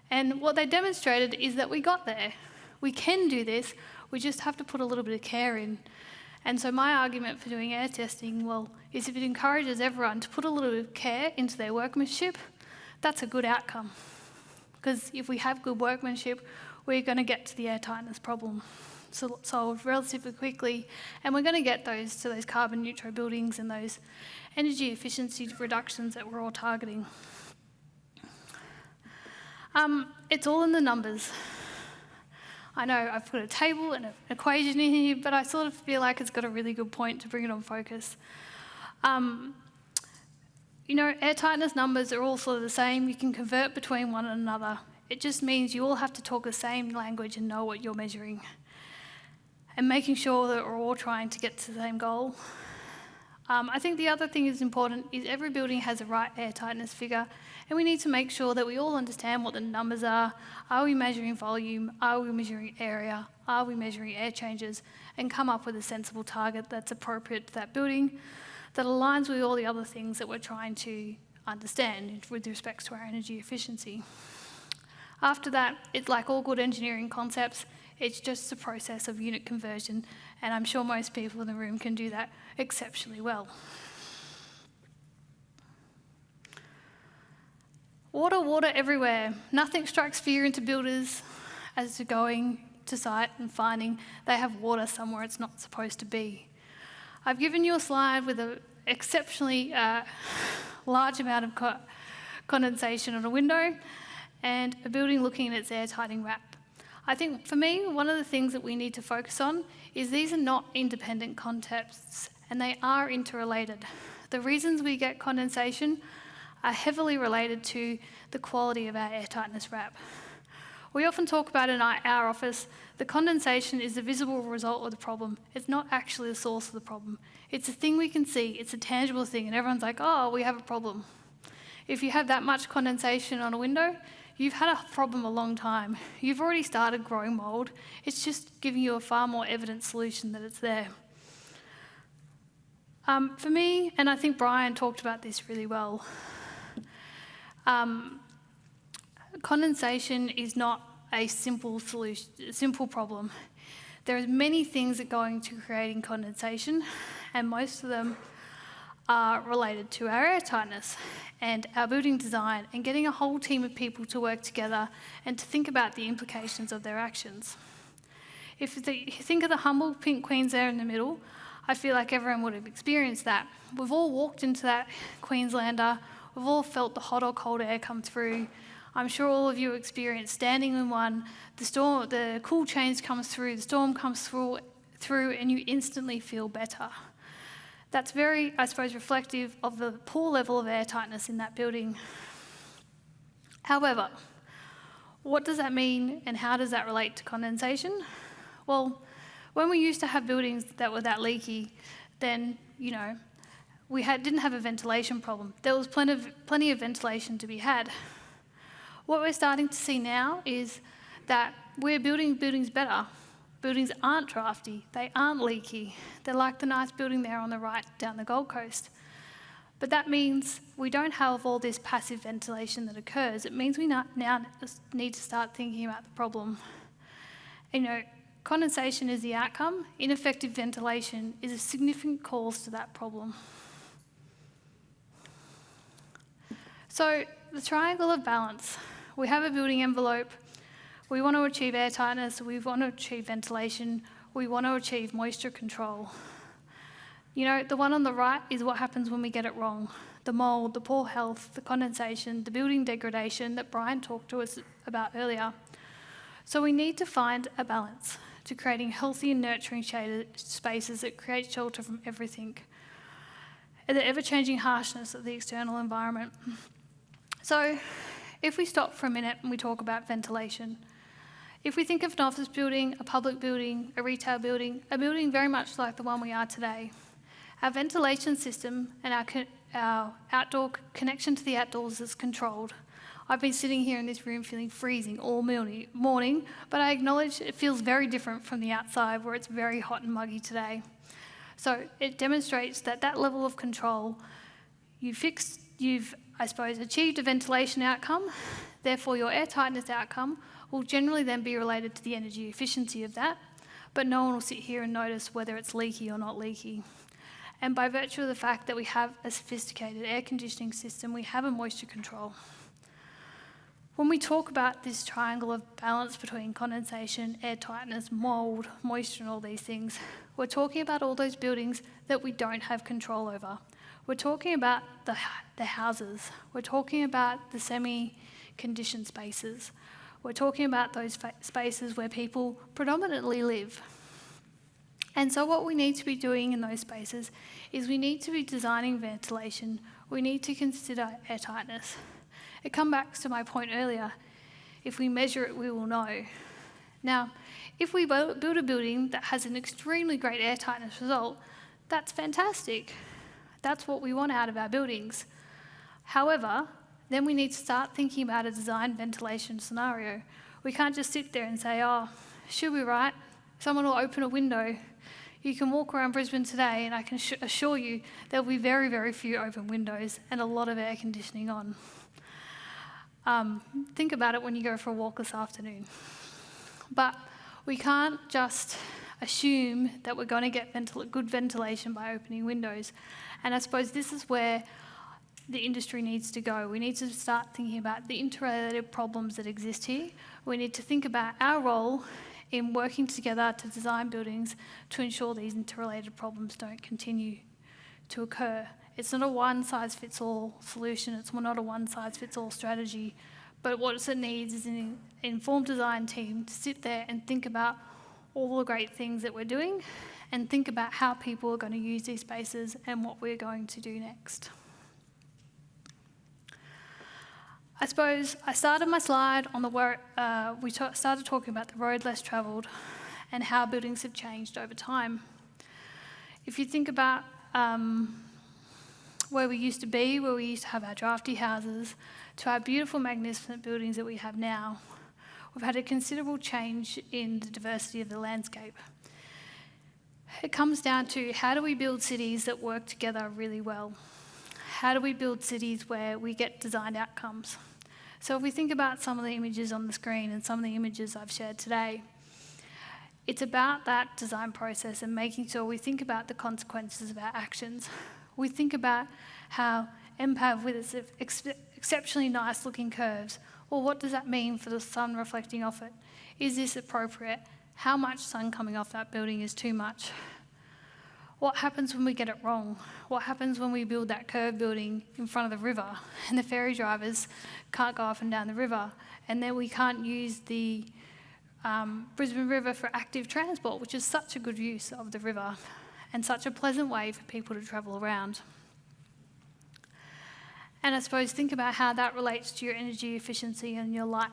And what they demonstrated is that we got there. We can do this, we just have to put a little bit of care in. And so my argument for doing air testing, well, is if it encourages everyone to put a little bit of care into their workmanship, that's a good outcome. Because if we have good workmanship, we're going to get to the airtightness problem solved relatively quickly, and we're going to get to those carbon neutral buildings and those energy efficiency reductions that we're all targeting. It's all in the numbers. I know I've put a table and an equation in here, but I sort of feel like it's got a really good point to bring it on focus. You know, airtightness numbers are all sort of the same. You can convert between one another. It just means you all have to talk the same language and know what you're measuring. And making sure that we're all trying to get to the same goal. I think the other thing that's important is every building has a right airtightness figure, and we need to make sure that we all understand what the numbers are. Are we measuring volume? Are we measuring area? Are we measuring air changes? And come up with a sensible target that's appropriate to that building, that aligns with all the other things that we're trying to understand with respect to our energy efficiency. After that, it's like all good engineering concepts, it's just a process of unit conversion, and I'm sure most people in the room can do that exceptionally well. Water everywhere. Nothing strikes fear into builders as to going to site and finding they have water somewhere it's not supposed to be. I've given you a slide with an exceptionally large amount of condensation on a window and a building looking at its airtighting wrap. I think for me, one of the things that we need to focus on is these are not independent concepts and they are interrelated. The reasons we get condensation are heavily related to the quality of our airtightness wrap. We often talk about in our office, the condensation is the visible result of the problem. It's not actually the source of the problem. It's a thing we can see, it's a tangible thing, and everyone's like, oh, we have a problem. If you have that much condensation on a window, you've had a problem a long time. You've already started growing mould. It's just giving you a far more evident solution that it's there. For me, and I think Brian talked about this really well, condensation is not a simple problem. There are many things that go into creating condensation, and most of them are related to our airtightness and our building design and getting a whole team of people to work together and to think about the implications of their actions. If you think of the humble pink queens there in the middle, I feel like everyone would have experienced that. We've all walked into that Queenslander, we've all felt the hot or cold air come through. I'm sure all of you experienced standing in one, the cool change comes through, the storm comes through, and you instantly feel better. That's very, I suppose, reflective of the poor level of air tightness in that building. However, what does that mean and how does that relate to condensation? Well, when we used to have buildings that were that leaky, then, we didn't have a ventilation problem. There was plenty of ventilation to be had. What we're starting to see now is that we're building buildings better. Buildings aren't drafty, they aren't leaky. They're like the nice building there on the right down the Gold Coast. But that means we don't have all this passive ventilation that occurs. It means we now need to start thinking about the problem. Condensation is the outcome. Ineffective ventilation is a significant cause to that problem. So the triangle of balance. We have a building envelope. We want to achieve air tightness. We want to achieve ventilation. We want to achieve moisture control. The one on the right is what happens when we get it wrong. The mould, the poor health, the condensation, the building degradation that Brian talked to us about earlier. So we need to find a balance to creating healthy and nurturing shaded spaces that create shelter from everything, and the ever-changing harshness of the external environment. So if we stop for a minute and we talk about ventilation, if we think of an office building, a public building, a retail building, a building very much like the one we are today, our ventilation system and our outdoor connection to the outdoors is controlled. I've been sitting here in this room feeling freezing all morning, but I acknowledge it feels very different from the outside where it's very hot and muggy today. So it demonstrates that level of control, you've, I suppose, achieved a ventilation outcome, therefore your air tightness outcome will generally then be related to the energy efficiency of that, but no one will sit here and notice whether it's leaky or not leaky. And by virtue of the fact that we have a sophisticated air conditioning system, we have a moisture control. When we talk about this triangle of balance between condensation, air tightness, mould, moisture and all these things, we're talking about all those buildings that we don't have control over. We're talking about the houses. We're talking about the semi-conditioned spaces. We're talking about those spaces where people predominantly live. And so what we need to be doing in those spaces is we need to be designing ventilation. We need to consider air tightness. It comes back to my point earlier. If we measure it, we will know. Now, if we build a building that has an extremely great air tightness result, that's fantastic. That's what we want out of our buildings. However, then we need to start thinking about a design ventilation scenario. We can't just sit there and say, should we right? Someone will open a window. You can walk around Brisbane today and I can assure you there'll be very, very few open windows and a lot of air conditioning on. Think about it when you go for a walk this afternoon. But we can't just assume that we're going to get good ventilation by opening windows. And I suppose this is where the industry needs to go. We need to start thinking about the interrelated problems that exist here. We need to think about our role in working together to design buildings to ensure these interrelated problems don't continue to occur. It's not a one-size-fits-all solution, it's not a one-size-fits-all strategy, but what it needs is an informed design team to sit there and think about all the great things that we're doing and think about how people are going to use these spaces and what we're going to do next. I suppose I started my slide on we started talking about the road less travelled and how buildings have changed over time. If you think about where we used to be, where we used to have our drafty houses, to our beautiful, magnificent buildings that we have now, we've had a considerable change in the diversity of the landscape. It comes down to how do we build cities that work together really well? How do we build cities where we get designed outcomes? So if we think about some of the images on the screen and some of the images I've shared today, it's about that design process and making sure we think about the consequences of our actions. We think about how MPAV with its exceptionally nice looking curves, well, what does that mean for the sun reflecting off it? Is this appropriate? How much sun coming off that building is too much? What happens when we get it wrong? What happens when we build that curved building in front of the river and the ferry drivers can't go up and down the river, and then we can't use the Brisbane River for active transport, which is such a good use of the river and such a pleasant way for people to travel around. And I suppose think about how that relates to your energy efficiency and your light.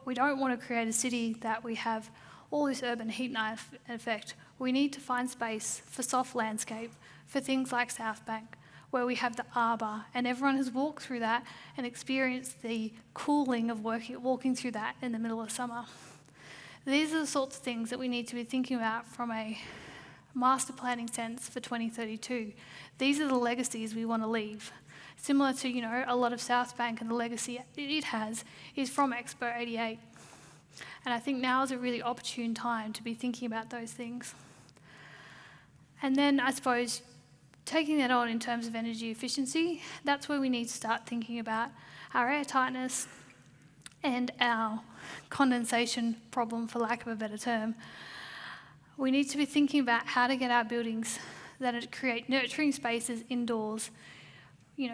We don't want to create a city that we have all this urban heat night effect. We need to find space for soft landscape, for things like South Bank, where we have the arbour, and everyone has walked through that and experienced the cooling of walking through that in the middle of summer. These are the sorts of things that we need to be thinking about from a master planning sense for 2032. These are the legacies we want to leave. Similar to, a lot of South Bank and the legacy it has is from Expo 88. And I think now is a really opportune time to be thinking about those things. And then I suppose taking that on in terms of energy efficiency, that's where we need to start thinking about our air tightness and our condensation problem, for lack of a better term. We need to be thinking about how to get our buildings that create nurturing spaces indoors.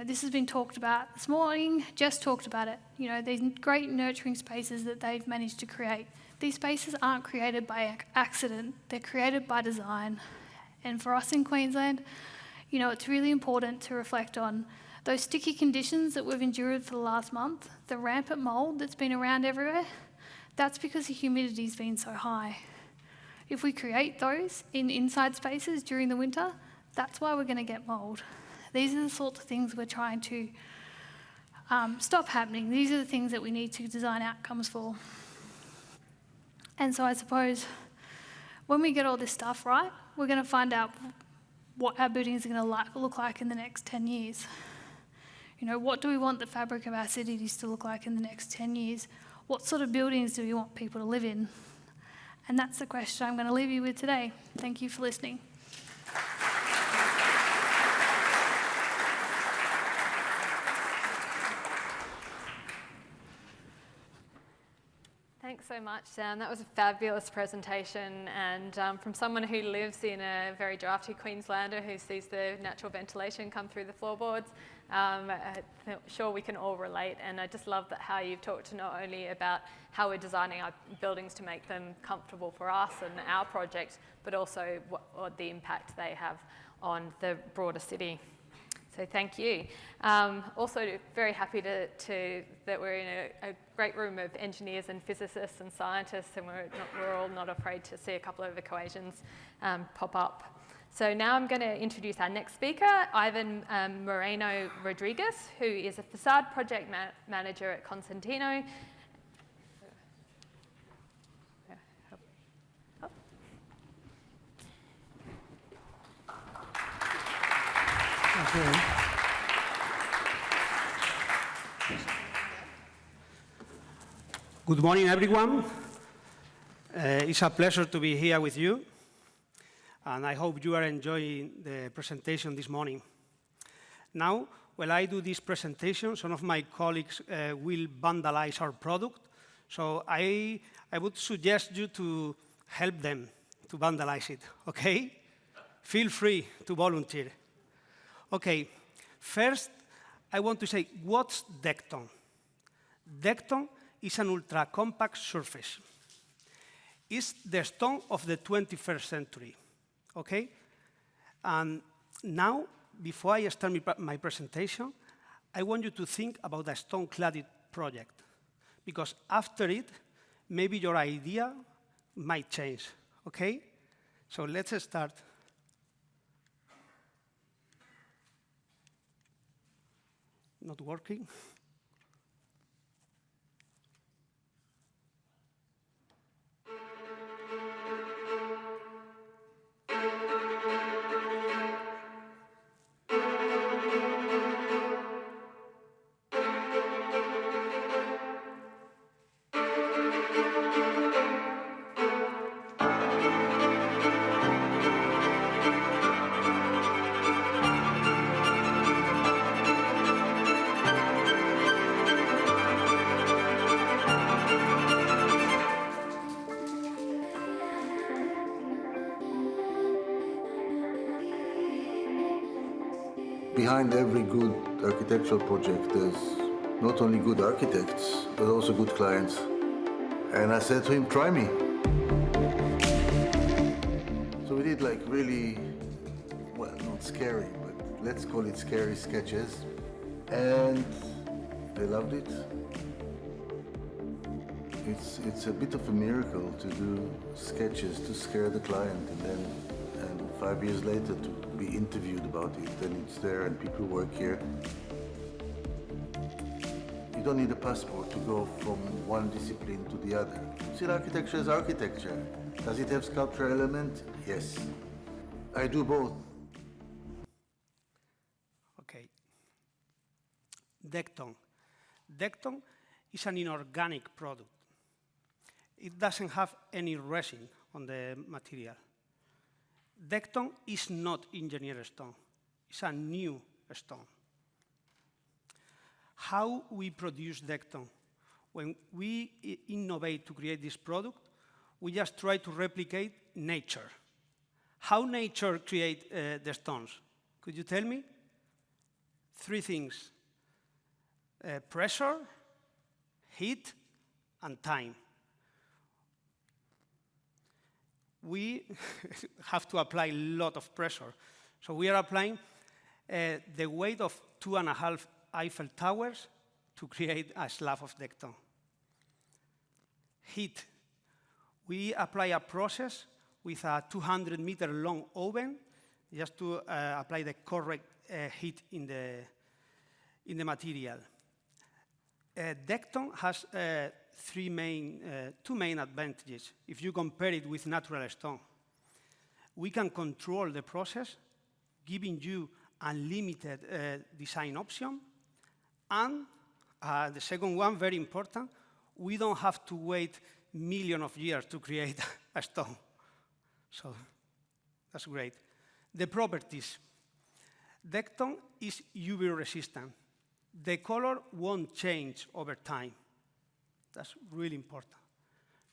This has been talked about this morning. Jess talked about it. These great nurturing spaces that they've managed to create. These spaces aren't created by accident. They're created by design. And for us in Queensland, it's really important to reflect on those sticky conditions that we've endured for the last month, the rampant mould that's been around everywhere. That's because the humidity's been so high. If we create those in inside spaces during the winter, that's why we're going to get mould. These are the sorts of things we're trying to stop happening. These are the things that we need to design outcomes for. And so I suppose when we get all this stuff right, we're going to find out what our buildings are going to look like in the next 10 years. What do we want the fabric of our cities to look like in the next 10 years? What sort of buildings do we want people to live in? And that's the question I'm going to leave you with today. Thank you for listening. Thanks so much, Dan. That was a fabulous presentation, and from someone who lives in a very drafty Queenslander who sees the natural ventilation come through the floorboards, I'm sure we can all relate. And I just love how you've talked not only about how we're designing our buildings to make them comfortable for us and our project, but also what the impact they have on the broader city. So thank you. Also very happy that we're in a great room of engineers and physicists and scientists, and we're all not afraid to see a couple of equations pop up. So now I'm going to introduce our next speaker, Ivan Moreno Rodriguez, who is a facade project manager at Constantino. Okay. Good morning, everyone. It's a pleasure to be here with you, and I hope you are enjoying the presentation this morning. Now, while I do this presentation, some of my colleagues will vandalize our product, so I would suggest you to help them to vandalize it, okay? Feel free to volunteer. Okay, first, I want to say, what's Decton? Decton is an ultra-compact surface. It's the stone of the 21st century, okay? And now, before I start my presentation, I want you to think about a stone-cladded project, because after it, maybe your idea might change, okay? So let's start. Not working. behind every good architectural project, there's not only good architects, but also good clients. And I said to him, try me. So we did like really, well, not scary, but let's call it scary sketches. And they loved it. It's a bit of a miracle to do sketches to scare the client, and 5 years later to be interviewed about it, and it's there and people work here. You don't need a passport to go from one discipline to the other. Still, architecture is architecture. Does it have sculpture element? Yes. I do both. Okay. Decton. Decton is an inorganic product. It doesn't have any resin on the material. Decton is not engineered stone. It's a new stone. How we produce Decton? When we innovate to create this product, we just try to replicate nature. How nature creates the stones? Could you tell me? 3 things. Pressure, heat, and time. We have to apply a lot of pressure. So we are applying the weight of 2.5 Eiffel Towers to create a slab of Decton. Heat. We apply a process with a 200-meter long oven just to apply the correct heat in the material. Decton has two main advantages if you compare it with natural stone. We can control the process, giving you unlimited design option. And the second one, very important, we don't have to wait millions of years to create a stone. So that's great. The properties. Decton is UV resistant. The color won't change over time. That's really important.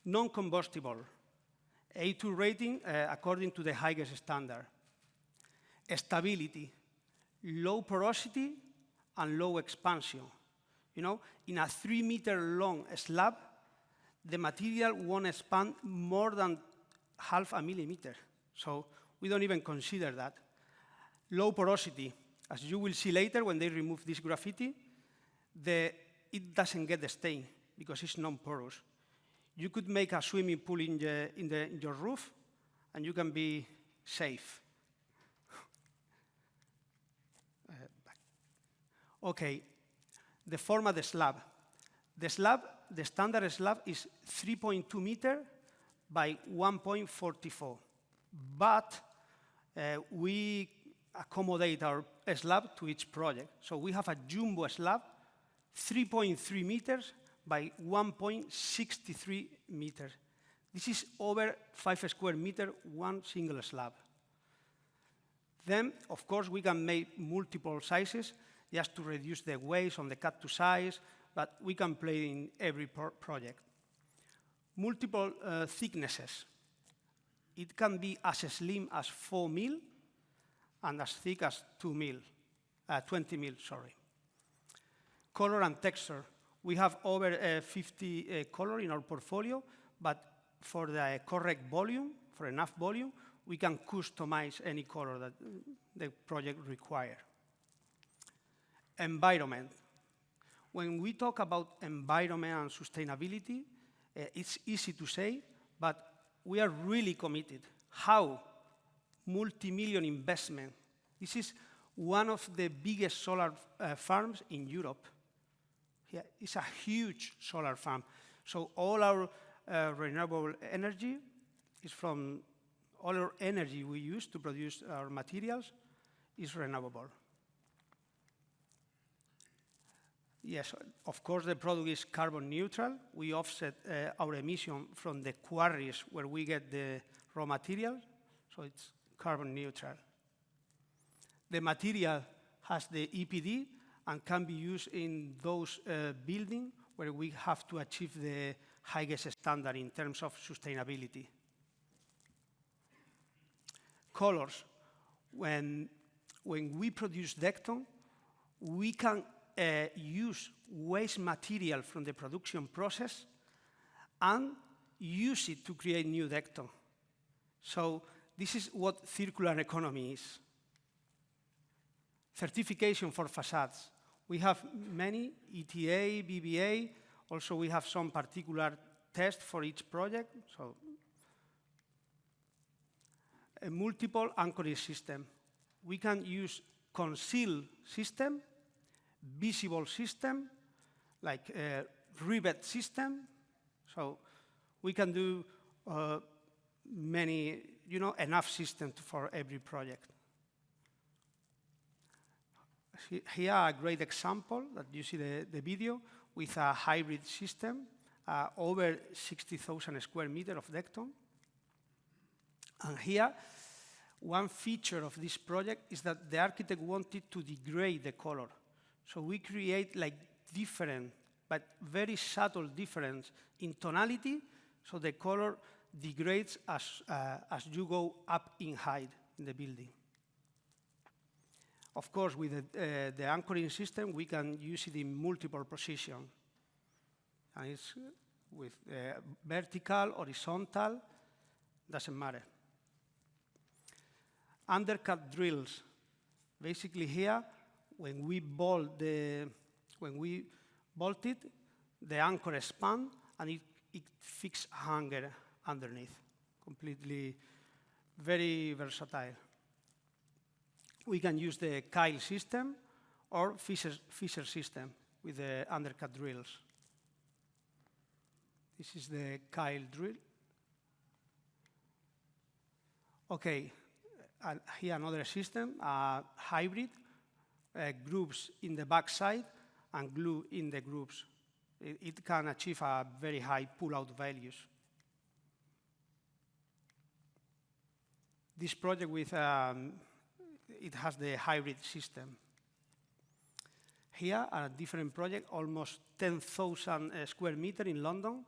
Non-combustible. A2 rating according to the highest standard. Stability. Low porosity and low expansion. You know, in a 3-meter long slab, the material won't expand more than 0.5 millimeter. So we don't even consider that. Low porosity. As you will see later when they remove this graffiti, it doesn't get the stain because it's non-porous. You could make a swimming pool in your roof, and you can be safe. Okay, the form of the slab. The standard slab is 3.2 meter by 1.44, but we accommodate our slab to each project. So we have a jumbo slab, 3.3 meters by 1.63 meters. This is over 5 square meters, one single slab. Then, of course, we can make multiple sizes just to reduce the weight on the cut to size, but we can play in every project. Multiple thicknesses. It can be as slim as 4 mil and as thick as 20 mil, sorry. Color and texture. We have over 50 color in our portfolio, but for the correct volume, for enough volume, we can customize any color that the project requires. Environment. When we talk about environment and sustainability, it's easy to say, but we are really committed. How? Multi-million investment. This is one of the biggest solar farms in Europe. Yeah, it's a huge solar farm. So all our renewable energy is from, all our energy we use to produce our materials is renewable. Yes, of course the product is carbon neutral. We offset our emission from the quarries where we get the raw material, so it's carbon neutral. The material has the EPD and can be used in those buildings where we have to achieve the highest standard in terms of sustainability. Colors. When when we produce Decton, we can use waste material from the production process and use it to create new Decton. So this is what circular economy is. Certification for facades. We have many, ETA, BBA. Also, we have some particular tests for each project. So, a multiple anchoring system. We can use concealed system, visible system, like a rivet system. So we can do many, enough systems for every project. Here a great example that you see the video with a hybrid system, over 60,000 square meters of Decton. And here, one feature of this project is that the architect wanted to degrade the color. So we create like different, but very subtle difference in tonality, so the color degrades as you go up in height in the building. Of course, with the anchoring system, we can use it in multiple positions. And it's with vertical, horizontal, doesn't matter. Undercut drills. Basically here, when we bolt it, the anchor expands and it fixes hanger underneath. Completely, very versatile. We can use the Kyle system or Fisher system with the undercut drills. This is the Kyle drill. Okay, here another system, hybrid, grooves in the backside and glue in the grooves. It can achieve a very high pull-out values. This project with it has the hybrid system. Here, a different project, almost 10,000 square meters in London.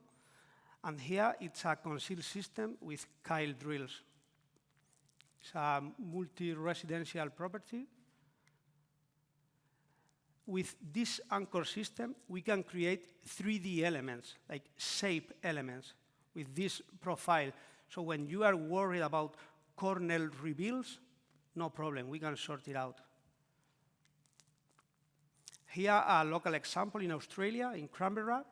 And here, it's a concealed system with Kyle drills. It's a multi-residential property. With this anchor system, we can create 3D elements, like shape elements, with this profile. So when you are worried about corner reveals, no problem, we can sort it out. Here, a local example in Australia, in Canberra,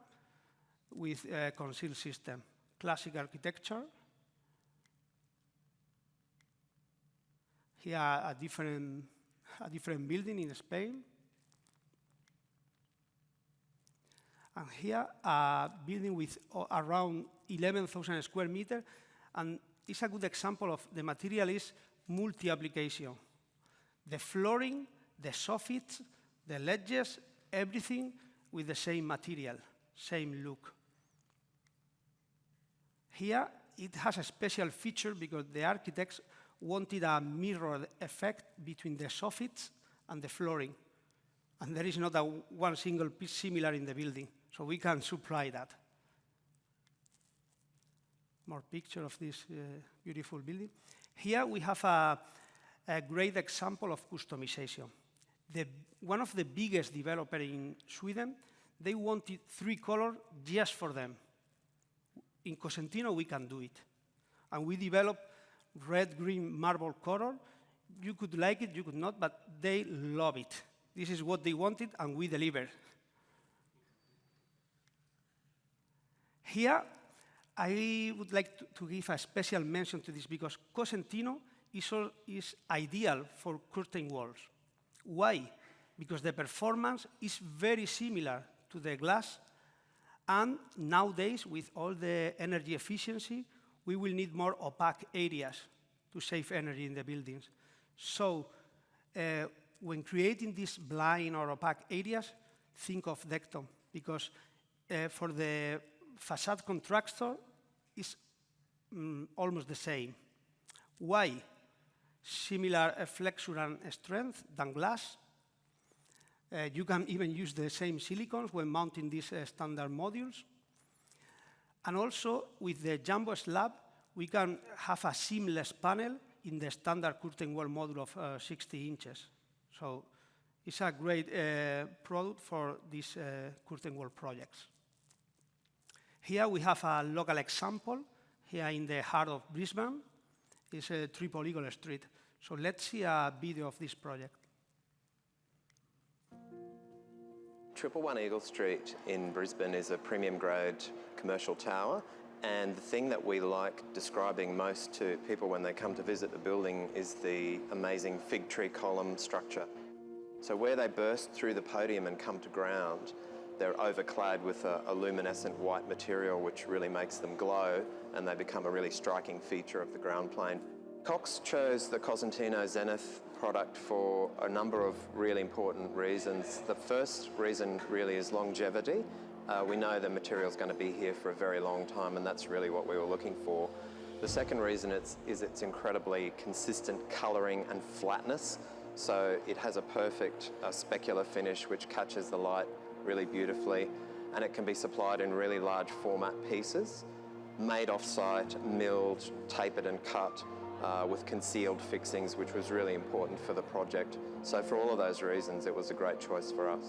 with a concealed system, classic architecture. Here, a different building in Spain. And here, a building with around 11,000 square meters, and it's a good example of the material is multi-application. The flooring, the soffits, the ledges, everything with the same material, same look. Here, it has a special feature because the architects wanted a mirror effect between the soffits and the flooring. And there is not one single piece similar in the building, so we can supply that. More picture of this beautiful building. Here we have a great example of customization. One of the biggest developers in Sweden, they wanted 3 colors just for them. In Cosentino, we can do it. And we developed red-green marble color. You could like it, you could not, but they love it. This is what they wanted, and we delivered. Here, I would like to give a special mention to this because Cosentino is ideal for curtain walls. Why? Because the performance is very similar to the glass, and nowadays, with all the energy efficiency, we will need more opaque areas to save energy in the buildings. So, when creating these blind or opaque areas, think of Decton, because for the facade contractor, it's almost the same. Why? Similar flexure and strength than glass. You can even use the same silicones when mounting these standard modules. And also, with the jumbo slab, we can have a seamless panel in the standard curtain wall module of 60 inches. So it's a great product for these curtain wall projects. Here we have a local example, here in the heart of Brisbane. It's a Triple Eagle Street. So let's see a video of this project. Triple One Eagle Street in Brisbane is a premium grade commercial tower, and the thing that we like describing most to people when they come to visit the building is the amazing fig tree column structure. So where they burst through the podium and come to ground, they're overclad with a luminescent white material which really makes them glow, and they become a really striking feature of the ground plane. Cox chose the Cosentino Zenith product for a number of really important reasons. The first reason really is longevity. We know the material's going to be here for a very long time, and that's really what we were looking for. The second reason is its incredibly consistent colouring and flatness. So it has a perfect specular finish which catches the light really beautifully, and it can be supplied in really large format pieces, made off-site, milled, tapered and cut with concealed fixings, which was really important for the project. So for all of those reasons, it was a great choice for us.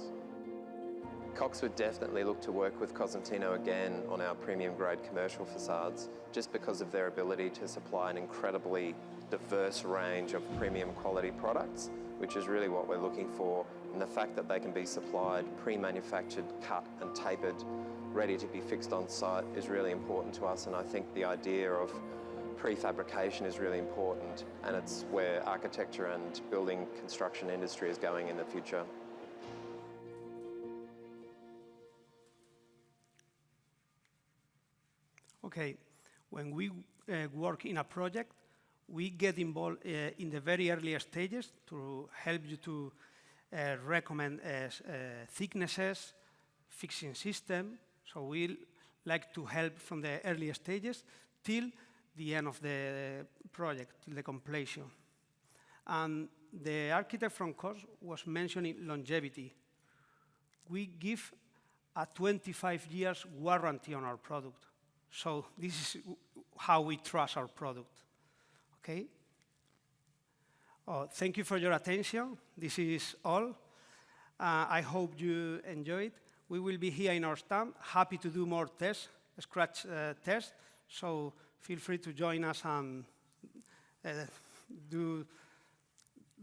Cox would definitely look to work with Cosentino again on our premium grade commercial facades, just because of their ability to supply an incredibly diverse range of premium quality products, which is really what we're looking for. And the fact that they can be supplied pre-manufactured, cut and tapered, ready to be fixed on site is really important to us. And I think the idea of prefabrication is really important, and it's where architecture and building construction industry is going in the future. Okay, when we work in a project, we get involved in the very early stages to help you to recommend thicknesses, fixing system. So we like to help from the early stages till the end of the project, till the completion. And the architect from Cox was mentioning longevity. We give a 25 years warranty on our product. So this is how we trust our product, okay? Thank you for your attention. This is all. I hope you enjoyed. We will be here in our stand, happy to do more tests, scratch tests. So feel free to join us and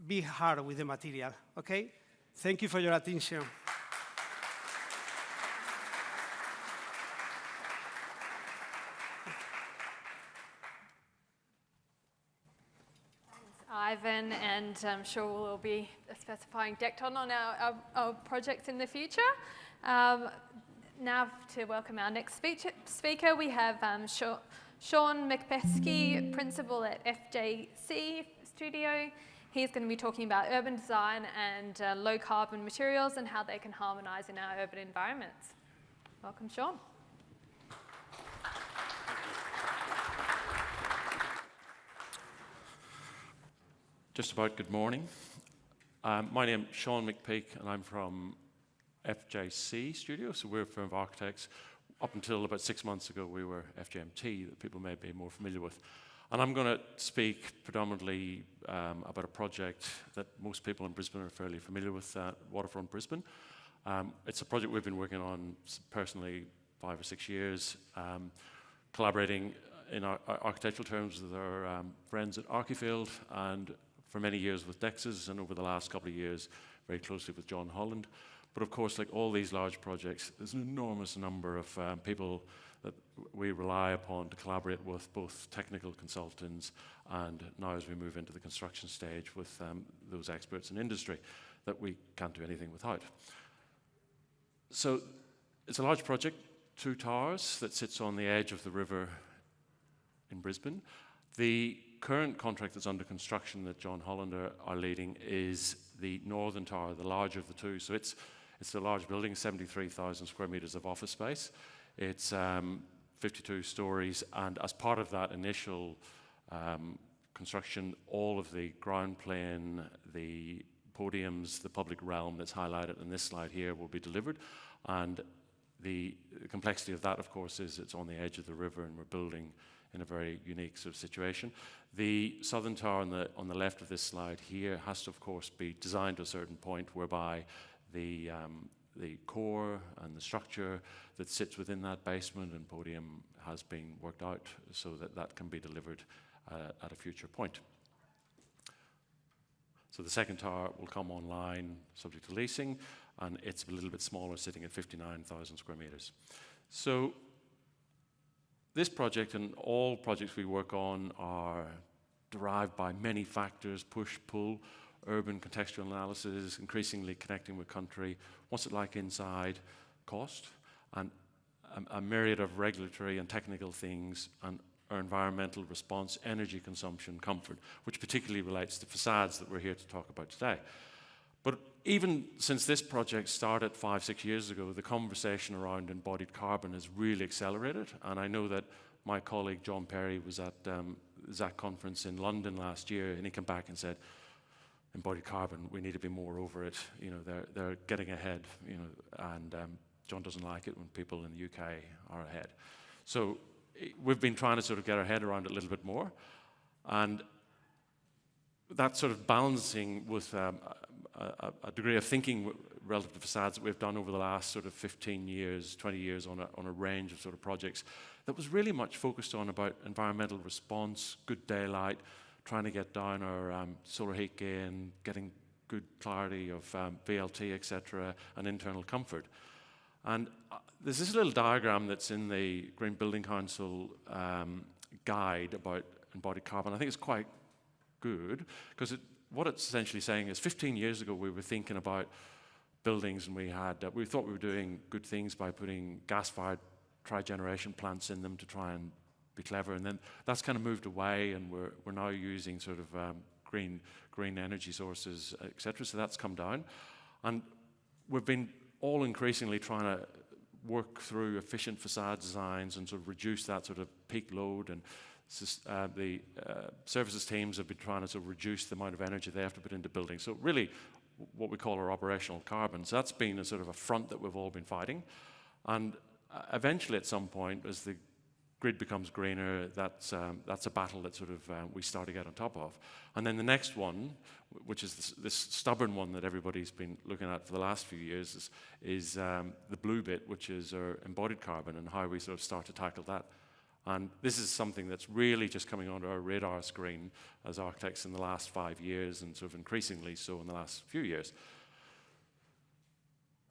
be hard with the material, okay? Thank you for your attention. Ivan, and I'm sure we'll be specifying Decton on our projects in the future. Now to welcome our next speaker, we have Sean McPeake, Principal at FJC Studio. He's going to be talking about urban design and low carbon materials and how they can harmonise in our urban environments. Welcome, Sean. Just about good morning. My name is Sean McPeake, and I'm from FJC Studio, so we're a firm of architects. Up until about 6 months ago, we were FJMT, that people may be more familiar with. And I'm going to speak predominantly about a project that most people in Brisbane are fairly familiar with, Waterfront Brisbane. It's a project we've been working on personally 5 or 6 years, collaborating in our architectural terms with our friends at Archifield, and for many years with Dexys, and over the last couple of years very closely with John Holland. But of course, like all these large projects, there's an enormous number of people that we rely upon to collaborate with, both technical consultants and now as we move into the construction stage with those experts in industry that we can't do anything without. So it's a large project, 2 towers that sits on the edge of the river in Brisbane. The current contract that's under construction that John Holland are leading is the northern tower, the larger of the 2. So it's a large building, 73,000 square meters of office space. It's 52 stories, and as part of that initial construction, all of the ground plane, the podiums, the public realm that's highlighted in this slide here will be delivered. And the complexity of that, of course, is it's on the edge of the river, and we're building in a very unique sort of situation. The southern tower on the left of this slide here has to, of course, be designed to a certain point whereby the core and the structure that sits within that basement and podium has been worked out so that that can be delivered at a future point. So the second tower will come online subject to leasing, and it's a little bit smaller, sitting at 59,000 square meters. So this project and all projects we work on are derived by many factors: push, pull, urban contextual analysis, increasingly connecting with country, what's it like inside, cost, and a myriad of regulatory and technical things, and our environmental response, energy consumption, comfort, which particularly relates to facades that we're here to talk about today. But even since this project started 5-6 years ago, the conversation around embodied carbon has really accelerated. And I know that my colleague John Perry was at the Zak conference in London last year, and he came back and said, embodied carbon, we need to be more over it. You know, they're getting ahead, you know, and John doesn't like it when people in the UK are ahead. So we've been trying to sort of get our head around it a little bit more. And that sort of balancing with a degree of thinking relative to facades that we've done over the last sort of 15 years, 20 years on a range of sort of projects that was really much focused on about environmental response, good daylight, trying to get down our solar heat gain, getting good clarity of VLT, etc., and internal comfort. And there's this little diagram that's in the Green Building Council guide about embodied carbon. I think it's quite good because what it's essentially saying is 15 years ago we were thinking about buildings and we thought we were doing good things by putting gas-fired tri-generation plants in them to try and be clever, and then that's kind of moved away, and we're now using sort of green energy sources, etc. So that's come down, and we've been all increasingly trying to work through efficient facade designs and sort of reduce that sort of peak load, and the services teams have been trying to sort of reduce the amount of energy they have to put into buildings. So really what we call our operational carbon. So that's been a sort of a front that we've all been fighting, and eventually at some point, as the grid becomes greener, that's a battle that sort of we start to get on top of. And then the next one, which is this stubborn one that everybody's been looking at for the last few years, is the blue bit, which is our embodied carbon, and how we sort of start to tackle that. And this is something that's really just coming onto our radar screen as architects in the last 5 years, and sort of increasingly so in the last few years.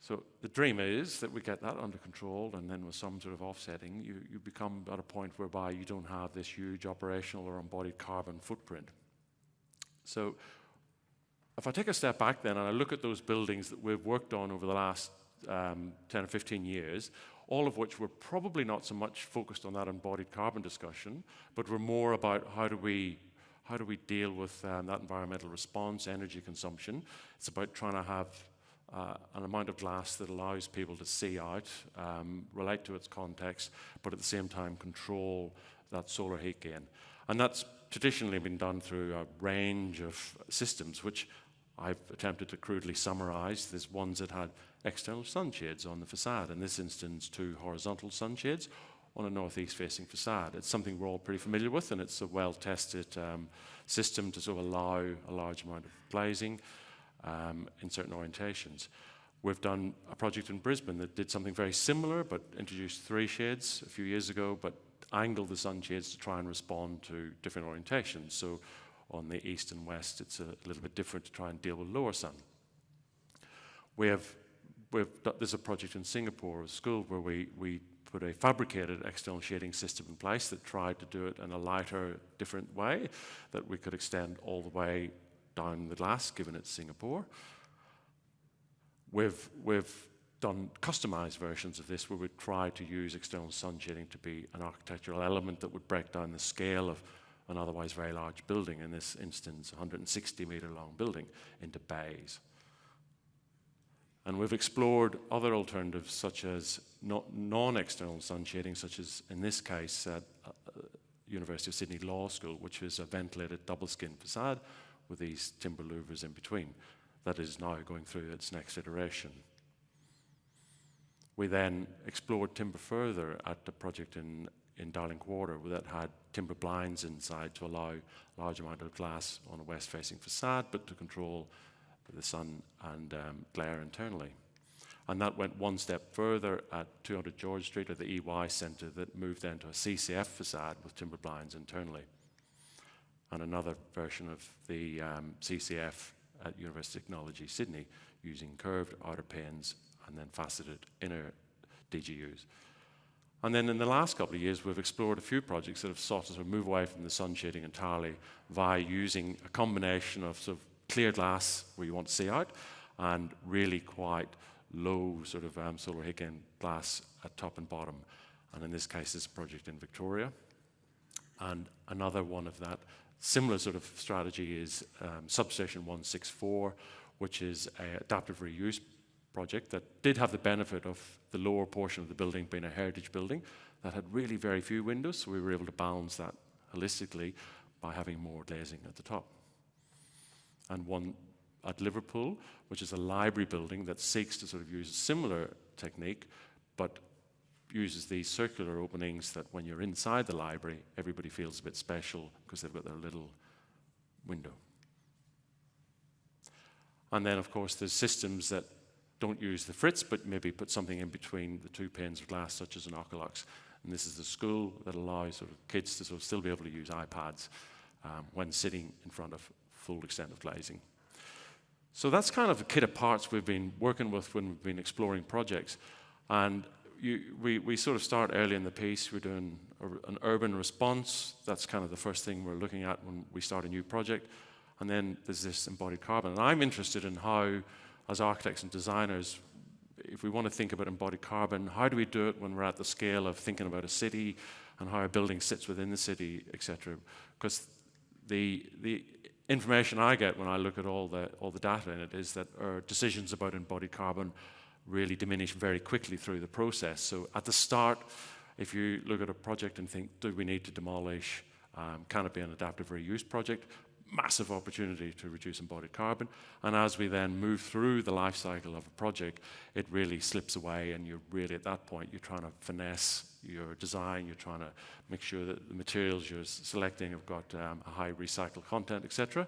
So the dream is that we get that under control, and then with some sort of offsetting, you become at a point whereby you don't have this huge operational or embodied carbon footprint. So if I take a step back then and I look at those buildings that we've worked on over the last 10 or 15 years, all of which were probably not so much focused on that embodied carbon discussion, but were more about how do we deal with that environmental response, energy consumption. It's about trying to have an amount of glass that allows people to see out, relate to its context, but at the same time control that solar heat gain. And that's traditionally been done through a range of systems, which I've attempted to crudely summarize. There's ones that had external sunshades on the facade. In this instance, 2 horizontal sunshades on a northeast-facing facade. It's something we're all pretty familiar with, and it's a well-tested system to sort of allow a large amount of glazing in certain orientations. We've done a project in Brisbane that did something very similar, but introduced 3 shades a few years ago, but angled the sunshades to try and respond to different orientations. So on the east and west, it's a little bit different to try and deal with lower sun. There's a project in Singapore, a school, where we put a fabricated external shading system in place that tried to do it in a lighter, different way that we could extend all the way down the glass, given it's Singapore. We've done customized versions of this where we try to use external sun shading to be an architectural element that would break down the scale of an otherwise very large building, in this instance, a 160-meter long building, into bays. And we've explored other alternatives, such as non-external sun shading, such as, in this case, at University of Sydney Law School, which is a ventilated double-skin facade with these timber louvers in between. That is now going through its next iteration. We then explored timber further at the project in in Darling Quarter that had timber blinds inside to allow a large amount of glass on a west-facing facade, but to control the sun and glare internally. And that went one step further at 200 George Street, or the EY Centre, that moved then to a CCF facade with timber blinds internally. And another version of the CCF at University of Technology, Sydney, using curved outer panes and then faceted inner DGUs. And then in the last couple of years, we've explored a few projects that have sought to sort of move away from the sun shading entirely via using a combination of sort of clear glass where you want to see out and really quite low sort of solar Higgin glass at top and bottom. And in this case, it's a project in Victoria. And another one of that similar sort of strategy is Substation 164, which is an adaptive reuse project that did have the benefit of the lower portion of the building being a heritage building that had really very few windows, so we were able to balance that holistically by having more glazing at the top. And one at Liverpool, which is a library building that seeks to sort of use a similar technique, but uses these circular openings that when you're inside the library, everybody feels a bit special because they've got their little window. And then, of course, there's systems that don't use the fritz, but maybe put something in between the two panes of glass, such as an Oculux. And this is the school that allows sort of kids to sort of still be able to use iPads when sitting in front of full extent of glazing. So that's kind of a kit of parts we've been working with when we've been exploring projects. And we sort of start early in the piece. We're doing an urban response. That's kind of the first thing we're looking at when we start a new project. And then there's this embodied carbon. And I'm interested in how, as architects and designers, if we want to think about embodied carbon, how do we do it when we're at the scale of thinking about a city and how a building sits within the city, etc. Because the information I get when I look at all the data in it is that our decisions about embodied carbon really diminish very quickly through the process. So at the start, if you look at a project and think, do we need to demolish? Can it be an adaptive reuse project? Massive opportunity to reduce embodied carbon. And as we then move through the life cycle of a project, it really slips away, and you're really at that point, you're trying to finesse your design, you're trying to make sure that the materials you're selecting have got a high recycled content, etc.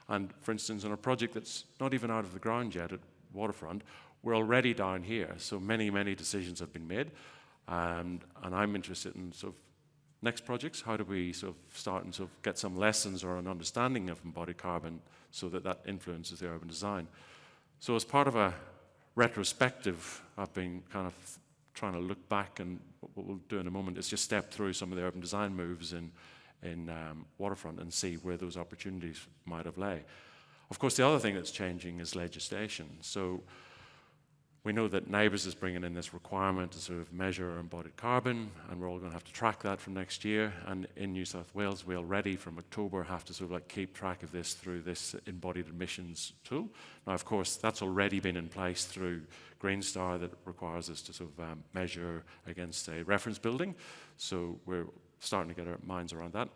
And for instance, on a project that's not even out of the ground yet at Waterfront, we're already down here, so many, many decisions have been made. And I'm interested in sort of next projects, how do we sort of start and sort of get some lessons or an understanding of embodied carbon so that that influences the urban design. So as part of a retrospective, I've been kind of trying to look back, and what we'll do in a moment is just step through some of the urban design moves in Waterfront and see where those opportunities might have lay. Of course, the other thing that's changing is legislation. So we know that Neighbours is bringing in this requirement to sort of measure embodied carbon, and we're all going to have to track that from next year. And in New South Wales, we already from October have to sort of like keep track of this through this embodied emissions tool. Now, of course, that's already been in place through Green Star that requires us to sort of measure against a reference building. So we're starting to get our minds around that.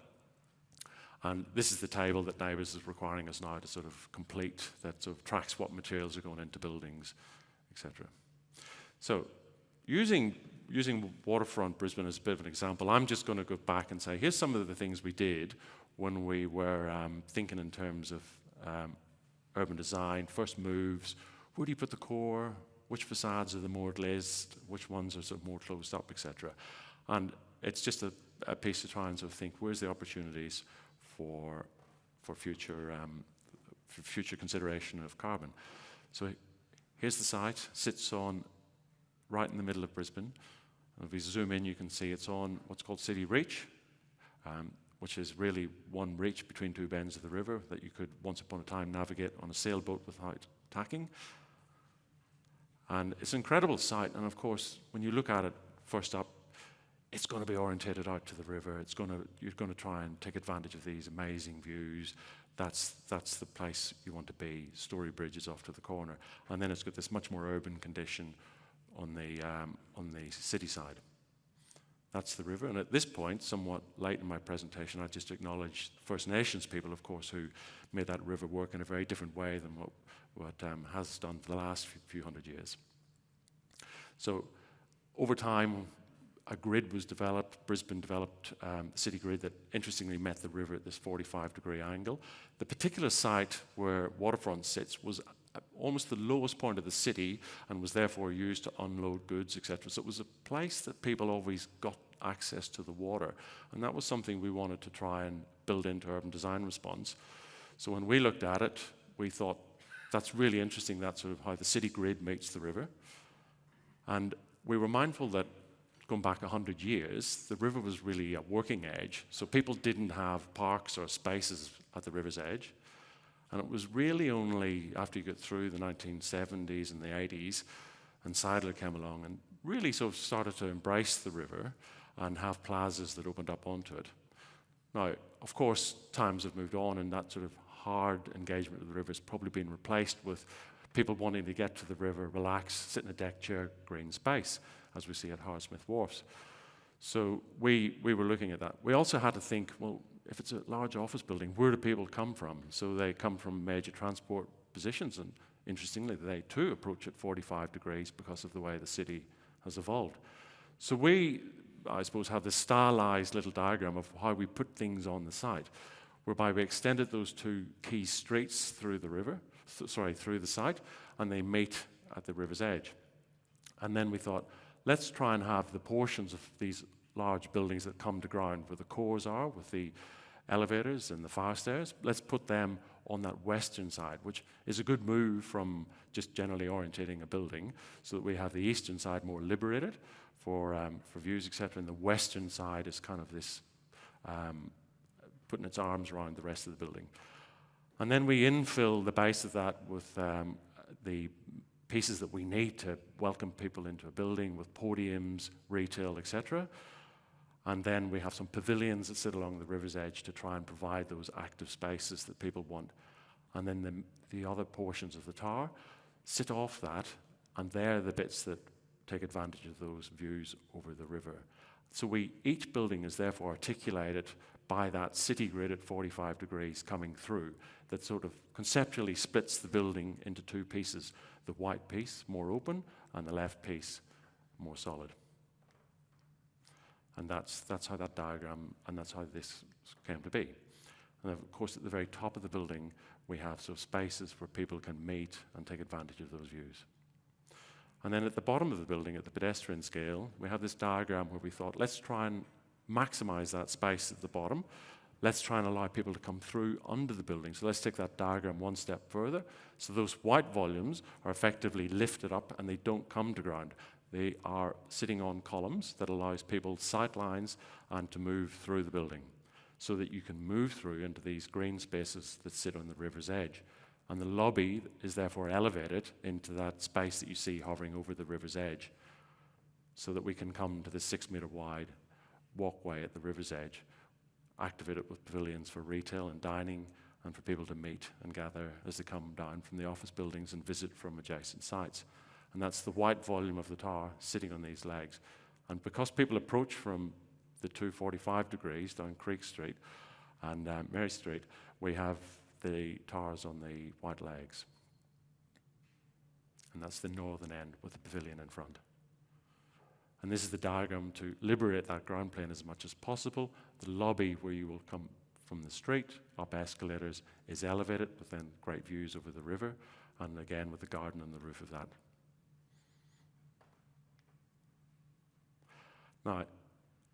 And this is the table that Neighbours is requiring us now to sort of complete, that sort of tracks what materials are going into buildings, etc. So using Waterfront Brisbane as a bit of an example, I'm just going to go back and say, here's some of the things we did when we were thinking in terms of urban design, first moves, where do you put the core, which facades are the more glazed, which ones are sort of more closed up, etc. And it's just a piece to try and sort of think, where's the opportunities for future consideration of carbon. So here's the site, sits on right in the middle of Brisbane. And if we zoom in, you can see it's on what's called City Reach, which is really one reach between two bends of the river that you could once upon a time navigate on a sailboat without tacking. And it's an incredible site, and of course, when you look at it first up, it's going to be orientated out to the river. You're going to try and take advantage of these amazing views. That's the place you want to be. Story Bridge is off to the corner, and then it's got this much more urban condition on the city side. That's the river, and at this point, somewhat late in my presentation, I just acknowledged First Nations people, of course, who made that river work in a very different way than what has done for the last few hundred years. So over time, a grid was developed. Brisbane developed the city grid that interestingly met the river at this 45-degree angle. The particular site where waterfront sits was almost the lowest point of the city and was therefore used to unload goods, etc. So it was a place that people always got access to the water. And that was something we wanted to try and build into urban design response. So when we looked at it, we thought, that's really interesting, that's sort of how the city grid meets the river. And we were mindful that going back 100 years, the river was really a working edge. So people didn't have parks or spaces at the river's edge. And it was really only after you get through the 1970s and the 80s, and Seidler came along and really sort of started to embrace the river and have plazas that opened up onto it. Now, of course, times have moved on, and that sort of hard engagement with the river has probably been replaced with people wanting to get to the river, relax, sit in a deck chair, green space, as we see at Hardsmith Wharfs. So we were looking at that. We also had to think, well, if it's a large office building, where do people come from? So they come from major transport positions, and interestingly, they too approach at 45 degrees because of the way the city has evolved. So we, I suppose, have this stylized little diagram of how we put things on the site, whereby we extended those two key streets through the river, through the site, and they meet at the river's edge. And then we thought, let's try and have the portions of these large buildings that come to ground, where the cores are, with the elevators and the fire stairs. Let's put them on that western side, which is a good move from just generally orientating a building, so that we have the eastern side more liberated for views, etc. And the western side is kind of this putting its arms around the rest of the building. And then we infill the base of that with the pieces that we need to welcome people into a building, with podiums, retail, etc. And then we have some pavilions that sit along the river's edge to try and provide those active spaces that people want. And then the other portions of the tower sit off that, and they're the bits that take advantage of those views over the river. So each building is therefore articulated by that city grid at 45 degrees coming through, that sort of conceptually splits the building into two pieces, the white piece, more open, and the left piece, more solid. And that's how that diagram, and that's how this came to be. And of course, at the very top of the building, we have sort of spaces where people can meet and take advantage of those views. And then at the bottom of the building, at the pedestrian scale, we have this diagram where we thought, let's try and maximize that space at the bottom. Let's try and allow people to come through under the building. So let's take that diagram one step further. So those white volumes are effectively lifted up, and they don't come to ground. They are sitting on columns that allows people sight lines and to move through the building, so that you can move through into these green spaces that sit on the river's edge. And the lobby is therefore elevated into that space that you see hovering over the river's edge, so that we can come to the 6-meter wide walkway at the river's edge, activate it with pavilions for retail and dining, and for people to meet and gather as they come down from the office buildings and visit from adjacent sites. And that's the white volume of the tower sitting on these legs. And because people approach from the 245 degrees down Creek Street and Mary Street, we have the towers on the white legs. And that's the northern end with the pavilion in front. And this is the diagram to liberate that ground plane as much as possible. The lobby, where you will come from the street, up escalators, is elevated with then great views over the river, and again with the garden on the roof of that. Now,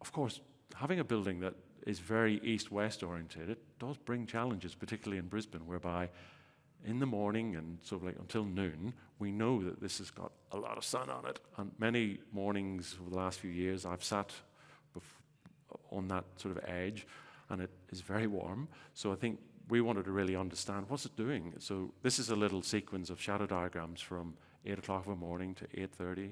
of course, having a building that is very east-west orientated does bring challenges, particularly in Brisbane, whereby in the morning and sort of like until noon, we know that this has got a lot of sun on it. And many mornings over the last few years, I've sat on that sort of edge, and it is very warm. So I think we wanted to really understand what's it doing. So this is a little sequence of shadow diagrams from 8 o'clock in the morning to 8:30,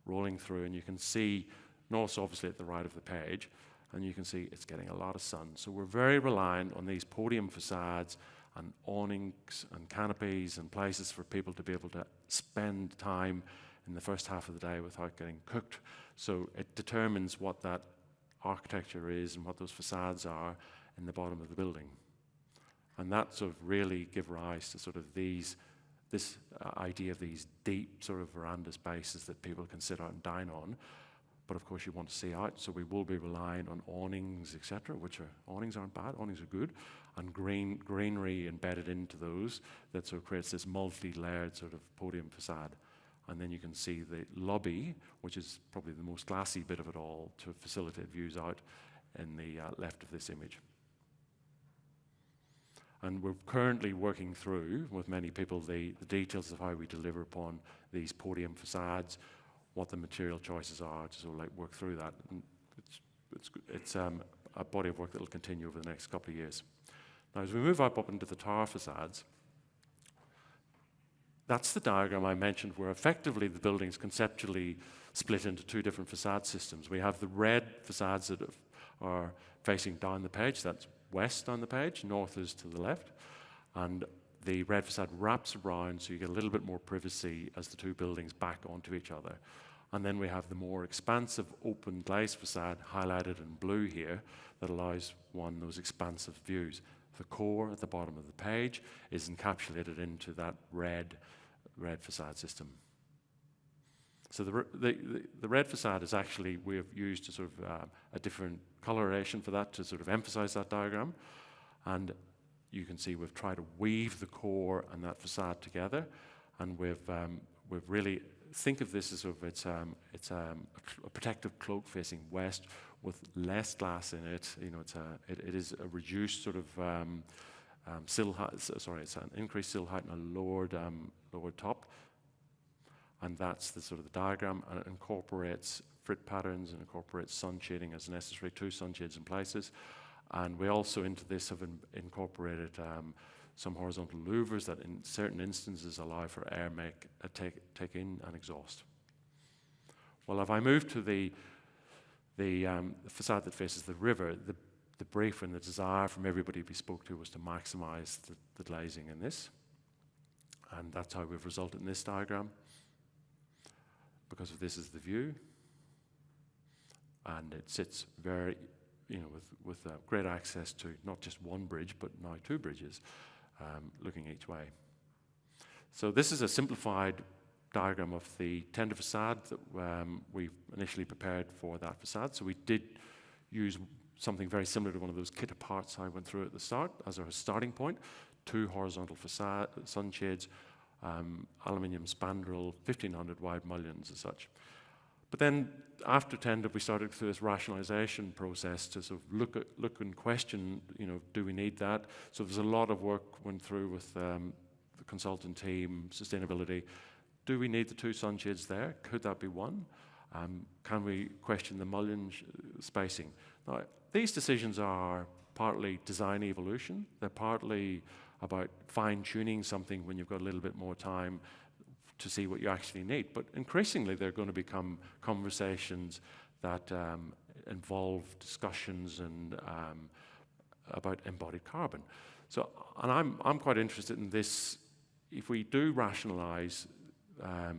rolling through, and you can see north, obviously at the right of the page, and you can see it's getting a lot of sun. So we're very reliant on these podium facades and awnings and canopies and places for people to be able to spend time in the first half of the day without getting cooked. So it determines what that architecture is and what those facades are in the bottom of the building. And that sort of really give rise to sort of this idea of these deep sort of veranda spaces that people can sit out and dine on, but of course you want to see out, so we will be relying on awnings, etc., awnings aren't bad, awnings are good, and greenery embedded into those that sort of creates this multi-layered sort of podium facade. And then you can see the lobby, which is probably the most glassy bit of it all, to facilitate views out in the left of this image. And we're currently working through, with many people, the details of how we deliver upon these podium facades, what the material choices are, to sort of like work through that. And it's a body of work that will continue over the next couple of years. Now, as we move up into the tower facades, that's the diagram I mentioned where effectively the building's conceptually split into two different facade systems. We have the red facades that are facing down the page, that's west down the page, north is to the left, and the red facade wraps around so you get a little bit more privacy as the two buildings back onto each other. And then we have the more expansive open glaze facade highlighted in blue here that allows one those expansive views. The core at the bottom of the page is encapsulated into that red facade system. So the red facade is actually, we have used a sort of a different coloration for that to sort of emphasize that diagram. And you can see we've tried to weave the core and that facade together. And we've really, think of this as sort of, it's a protective cloak facing west with less glass in it. You know, it is a reduced sort of sill height, it's an increased sill height and a lowered top. And that's the sort of the diagram, and it incorporates frit patterns and incorporates sun shading as necessary, 2 sunshades in places. And we also into this have incorporated some horizontal louvers that in certain instances allow for air take in and exhaust. Well, if I move to the facade that faces the river, the brief and the desire from everybody we spoke to was to maximize the glazing in this. And that's how we've resulted in this diagram. Because of this is the view, and it sits very, with great access to not just one bridge, but now 2 bridges, looking each way. So this is a simplified diagram of the tender facade that we initially prepared for that facade. So we did use something very similar to one of those kit parts I went through at the start as our starting point, 2 horizontal facade sunshades, aluminium spandrel, 1500 wide mullions as such. But then after tender, we started through this rationalization process to sort of look and question, do we need that? So there's a lot of work went through with the consultant team, sustainability. Do we need the 2 sunshades there? Could that be one? Can we question the mullion spacing? Now, these decisions are partly design evolution. They're partly about fine-tuning something when you've got a little bit more time to see what you actually need. But increasingly, they're going to become conversations that involve discussions and about embodied carbon. So, and I'm quite interested in this. If we do rationalize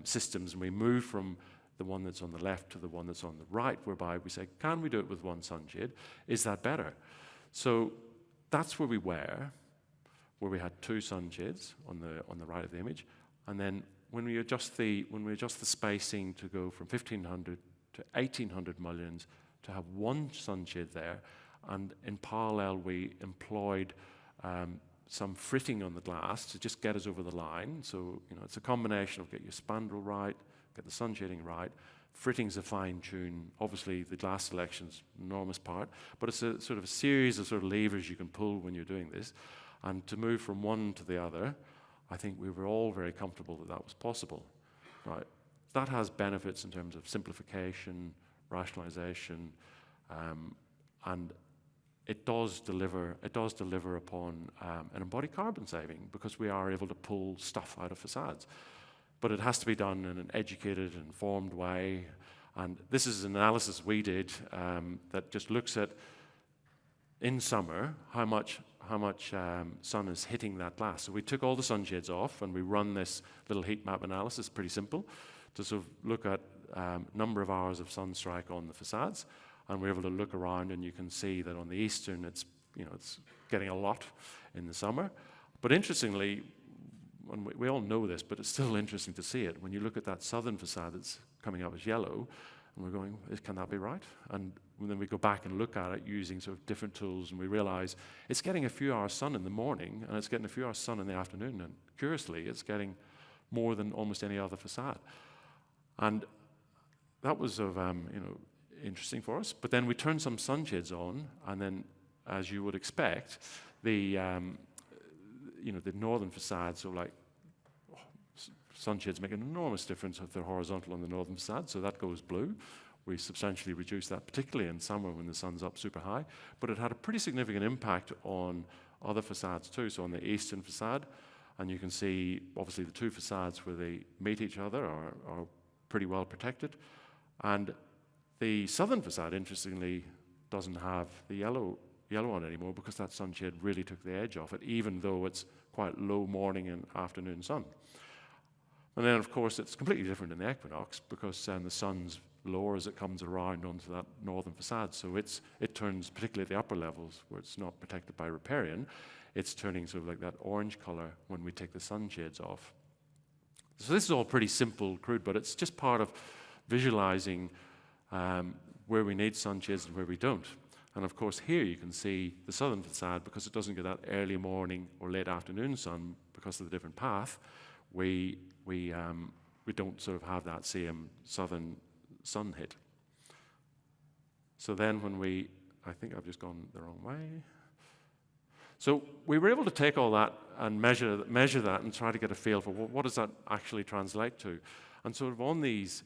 systems and we move from the one that's on the left to the one that's on the right, whereby we say, can we do it with 1 sunshade? Is that better? So that's where we were, where we had 2 sunshades on the right of the image, and then when we adjust the spacing to go from 1500 to 1800 mullions to have 1 sunshade there, and in parallel we employed some fritting on the glass to just get us over the line. So it's a combination of get your spandrel right, get the sun shading right. Fritting's a fine tune. Obviously, the glass selection's an enormous part, but it's a sort of a series of sort of levers you can pull when you're doing this. And to move from one to the other, I think we were all very comfortable that that was possible. Right? That has benefits in terms of simplification, rationalization, and it does deliver upon an embodied carbon saving because we are able to pull stuff out of facades. But it has to be done in an educated, informed way. And this is an analysis we did that just looks at, in summer, how much sun is hitting that glass. So we took all the sunshades off and we run this little heat map analysis, pretty simple, to sort of look at number of hours of sun strike on the facades. And we're able to look around and you can see that on the eastern it's getting a lot in the summer. But interestingly, and we all know this, but it's still interesting to see it. When you look at that southern facade that's coming up as yellow, And we're going, can that be right? And then we go back and look at it using sort of different tools, and we realize it's getting a few hours sun in the morning, and it's getting a few hours sun in the afternoon, and curiously, it's getting more than almost any other facade. And that was sort of, interesting for us. But then we turned some sunshades on, and then, as you would expect, the northern facades, so like sunshades make an enormous difference if they're horizontal on the northern facade, so that goes blue. We substantially reduce that, particularly in summer when the sun's up super high. But it had a pretty significant impact on other facades too, so on the eastern facade. And you can see, obviously, the two facades where they meet each other are pretty well protected. And the southern facade, interestingly, doesn't have the yellow on anymore because that sunshade really took the edge off it, even though it's quite low morning and afternoon sun. And then, of course, it's completely different in the equinox because the sun's lower as it comes around onto that northern facade. So it turns, particularly at the upper levels where it's not protected by riparian, it's turning sort of like that orange color when we take the sunshades off. So this is all pretty simple, crude, but it's just part of visualizing where we need sunshades and where we don't. And of course here you can see the southern facade, because it doesn't get that early morning or late afternoon sun because of the different path, we don't sort of have that same southern sun hit. So then when I think I've just gone the wrong way. So we were able to take all that and measure that and try to get a feel for what does that actually translate to. And sort of on these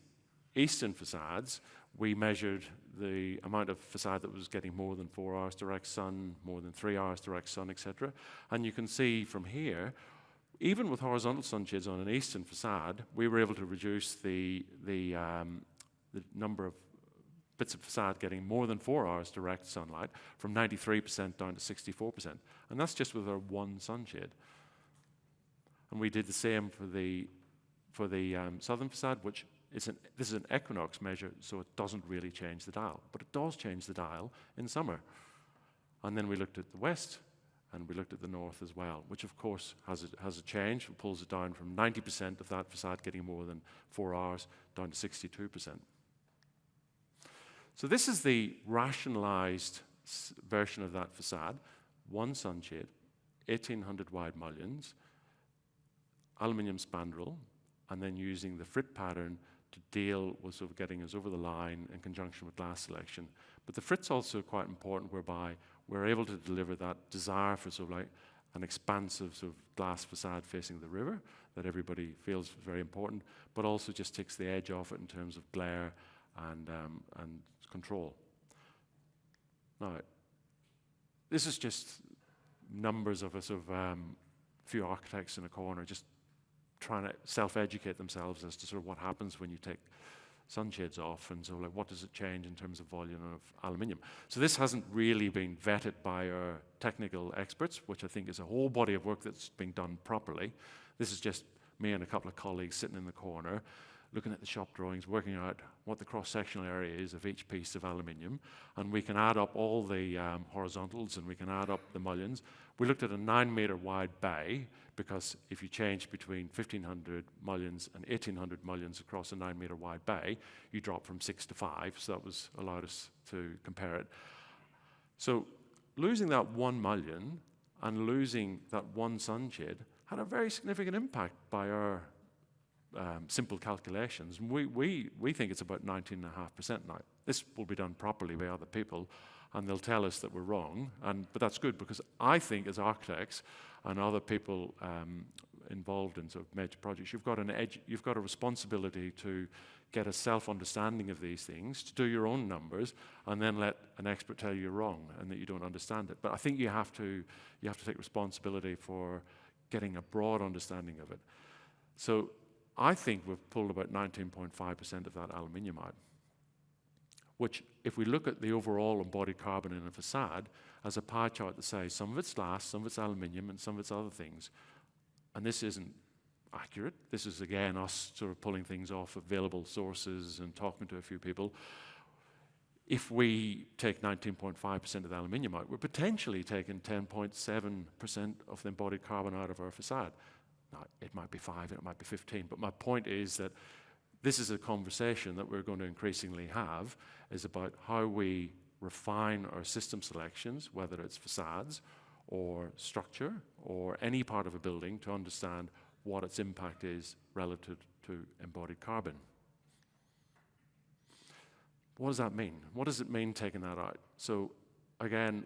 eastern facades, we measured the amount of facade that was getting more than 4 hours direct sun, more than 3 hours direct sun, etc. And you can see from here, even with horizontal sunshades on an eastern facade, we were able to reduce the number of bits of facade getting more than 4 hours direct sunlight from 93% down to 64%. And that's just with our one sunshade. And we did the same for the southern facade, which this is an equinox measure, so it doesn't really change the dial. But it does change the dial in summer. And then we looked at the west, and we looked at the north as well, which of course has a change. It pulls it down from 90% of that facade getting more than 4 hours down to 62%. So this is the rationalized version of that facade. One sunshade, 1800 wide mullions, aluminium spandrel, and then using the frit pattern to deal with sort of getting us over the line in conjunction with glass selection. But the frit's also quite important, whereby we're able to deliver that desire for sort of like an expansive sort of glass facade facing the river that everybody feels very important, but also just takes the edge off it in terms of glare and control. Now, this is just numbers of a sort of few architects in a corner just trying to self-educate themselves as to sort of what happens when you take sunshades off, and so like what does it change in terms of volume of aluminium. So this hasn't really been vetted by our technical experts, which I think is a whole body of work that's being done properly. This is just me and a couple of colleagues sitting in the corner looking at the shop drawings, working out what the cross-sectional area is of each piece of aluminium, and we can add up all the horizontals and we can add up the mullions. We looked at a 9-meter wide bay, because if you change between 1500 mullions and 1800 mullions across a 9-meter wide bay, you drop from 6 to 5, so that allowed us to compare it. So losing that one mullion and losing that one sunshade had a very significant impact by our simple calculations. We think it's about 19.5% now. This will be done properly by other people, and they'll tell us that we're wrong. But that's good, because I think as architects and other people involved in sort of major projects, you've got a responsibility to get a self-understanding of these things, to do your own numbers, and then let an expert tell you you're wrong and that you don't understand it. But I think you have to take responsibility for getting a broad understanding of it. So I think we've pulled about 19.5% of that aluminium out, which, if we look at the overall embodied carbon in a facade as a pie chart that says some of it's glass, some of it's aluminium, and some of it's other things, and this isn't accurate. This is, again, us sort of pulling things off available sources and talking to a few people. If we take 19.5% of the aluminium out, we're potentially taking 10.7% of the embodied carbon out of our facade. Now, it might be 5, it might be 15, but my point is that this is a conversation that we're going to increasingly have, is about how we refine our system selections, whether it's facades or structure or any part of a building, to understand what its impact is relative to embodied carbon. What does that mean? What does it mean taking that out? So again,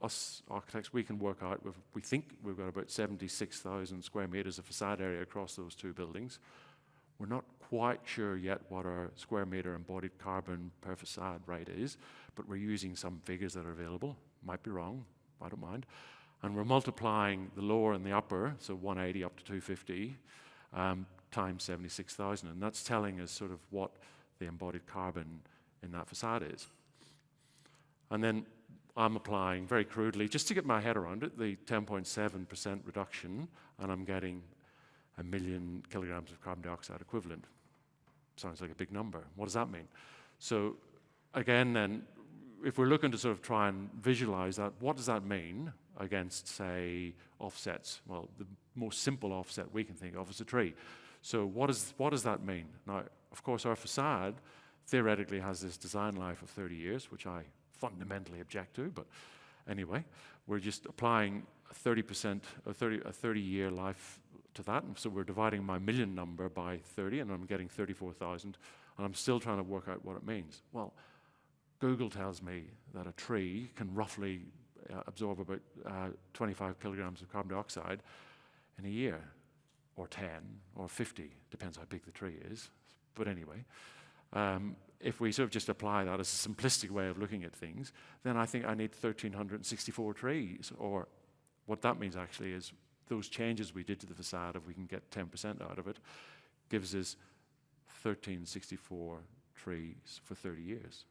us architects, we can work out, we think we've got about 76,000 square meters of facade area across those two buildings. We're not quite sure yet what our square meter embodied carbon per facade rate is, but we're using some figures that are available. Might be wrong, I don't mind. And we're multiplying the lower and the upper, so 180 up to 250, times 76,000. And that's telling us sort of what the embodied carbon in that facade is. And then I'm applying, very crudely, just to get my head around it, the 10.7% reduction, and I'm getting 1 million kilograms of carbon dioxide equivalent. Sounds like a big number. What does that mean? So again, then, if we're looking to sort of try and visualize that, what does that mean against, say, offsets? Well, the most simple offset we can think of is a tree. So what does that mean? Now, of course, our facade theoretically has this design life of 30 years, which I fundamentally object to, but anyway, we're just applying a 30-year life to that, and so we're dividing my million number by 30, and I'm getting 34,000, and I'm still trying to work out what it means. Well, Google tells me that a tree can roughly absorb about 25 kilograms of carbon dioxide in a year, or 10, or 50, depends how big the tree is, but anyway. If we sort of just apply that as a simplistic way of looking at things, then I think I need 1,364 trees. Or what that means actually is those changes we did to the facade, if we can get 10% out of it, gives us 1,364 trees for 30 years.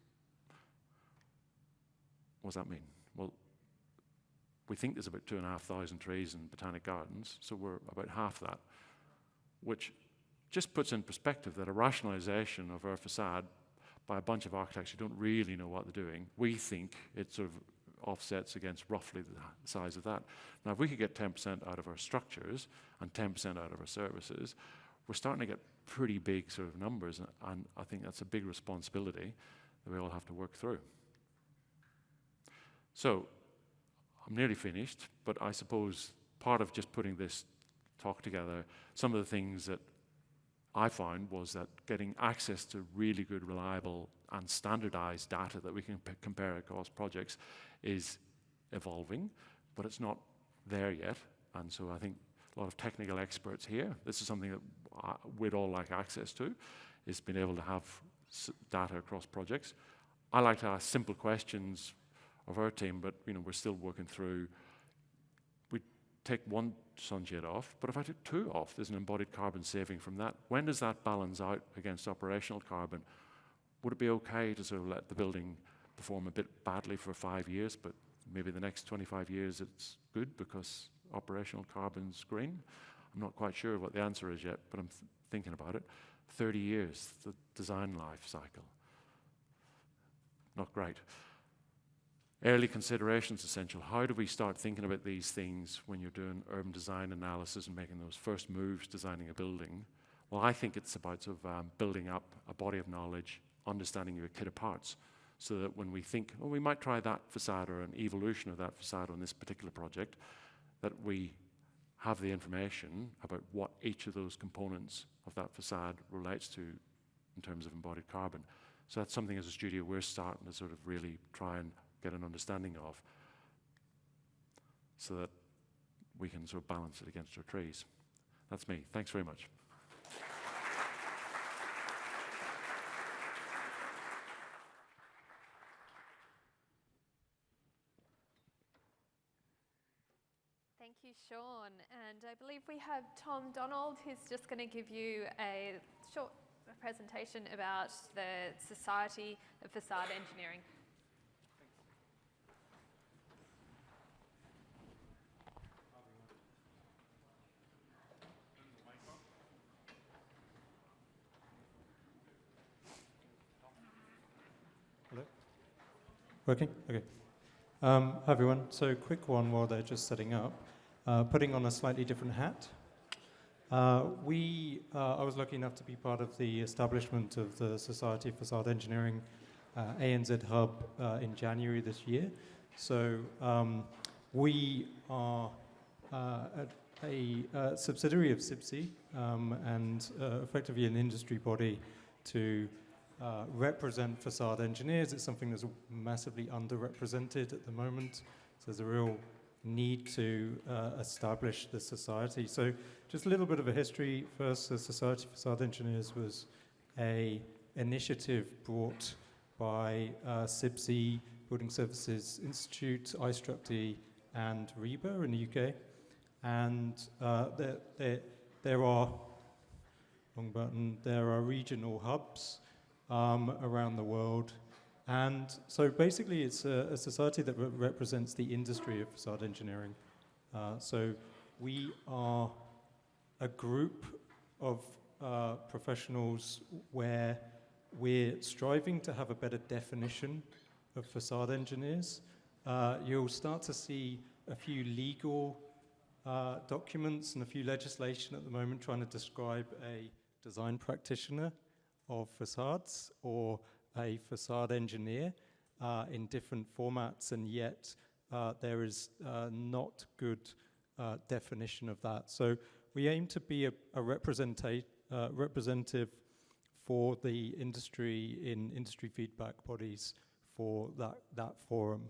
What does that mean? Well, we think there's about 2,500 trees in botanic gardens, so we're about half that, which just puts in perspective that a rationalization of our facade by a bunch of architects who don't really know what they're doing, we think it sort of offsets against roughly the size of that. Now, if we could get 10% out of our structures and 10% out of our services, we're starting to get pretty big sort of numbers, and I think that's a big responsibility that we all have to work through. So, I'm nearly finished, but I suppose part of just putting this talk together, some of the things that I found was that getting access to really good, reliable, and standardized data that we can compare across projects is evolving, but it's not there yet. And so I think a lot of technical experts here, this is something that we'd all like access to, is being able to have data across projects. I like to ask simple questions of our team, but we're still working through. We take one sunshade off, but if I took two off, there's an embodied carbon saving from that. When does that balance out against operational carbon? Would it be okay to sort of let the building perform a bit badly for 5 years, but maybe the next 25 years it's good because operational carbon's green? I'm not quite sure what the answer is yet, but I'm thinking about it. 30 years, the design life cycle. Not great. Early consideration is essential. How do we start thinking about these things when you're doing urban design analysis and making those first moves designing a building? Well, I think it's about sort of building up a body of knowledge, understanding your kit of parts, so that when we think, oh, we might try that facade or an evolution of that facade on this particular project, that we have the information about what each of those components of that facade relates to in terms of embodied carbon. So that's something as a studio we're starting to sort of really try and get an understanding of, so that we can sort of balance it against our trees. That's me. Thanks very much. Thank you, Sean. And I believe we have Tom Donald, who's just going to give you a short presentation about the Society of Facade Engineering. Working? Okay. Hi everyone. So quick one while they're just setting up. Putting on a slightly different hat. I was lucky enough to be part of the establishment of the Society of Facade Engineering ANZ Hub in January this year. So we are a subsidiary of CIBSE and effectively an industry body to represent facade engineers. It's something that's massively underrepresented at the moment. So there's a real need to establish the society. So just a little bit of a history. First, the Society of Facade Engineers was an initiative brought by CIBSE, Building Services Institute, iStructE, and REBA in the UK. And there are regional hubs around the world. And so basically it's a society that represents the industry of facade engineering. So we are a group of professionals where we're striving to have a better definition of facade engineers. You'll start to see a few legal documents and a few legislation at the moment trying to describe a design practitioner of facades or a facade engineer in different formats, and yet there is not good definition of that. So we aim to be a representative for the industry in industry feedback bodies for that forum.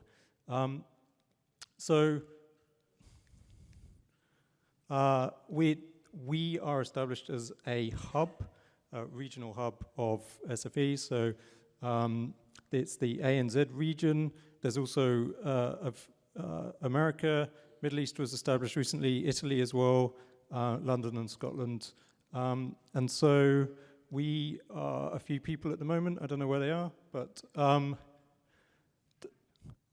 We are established as a hub, a regional hub of SFE. So it's the ANZ region. There's also America, Middle East was established recently, Italy as well, London and Scotland. And so we are a few people at the moment. I don't know where they are, but oh,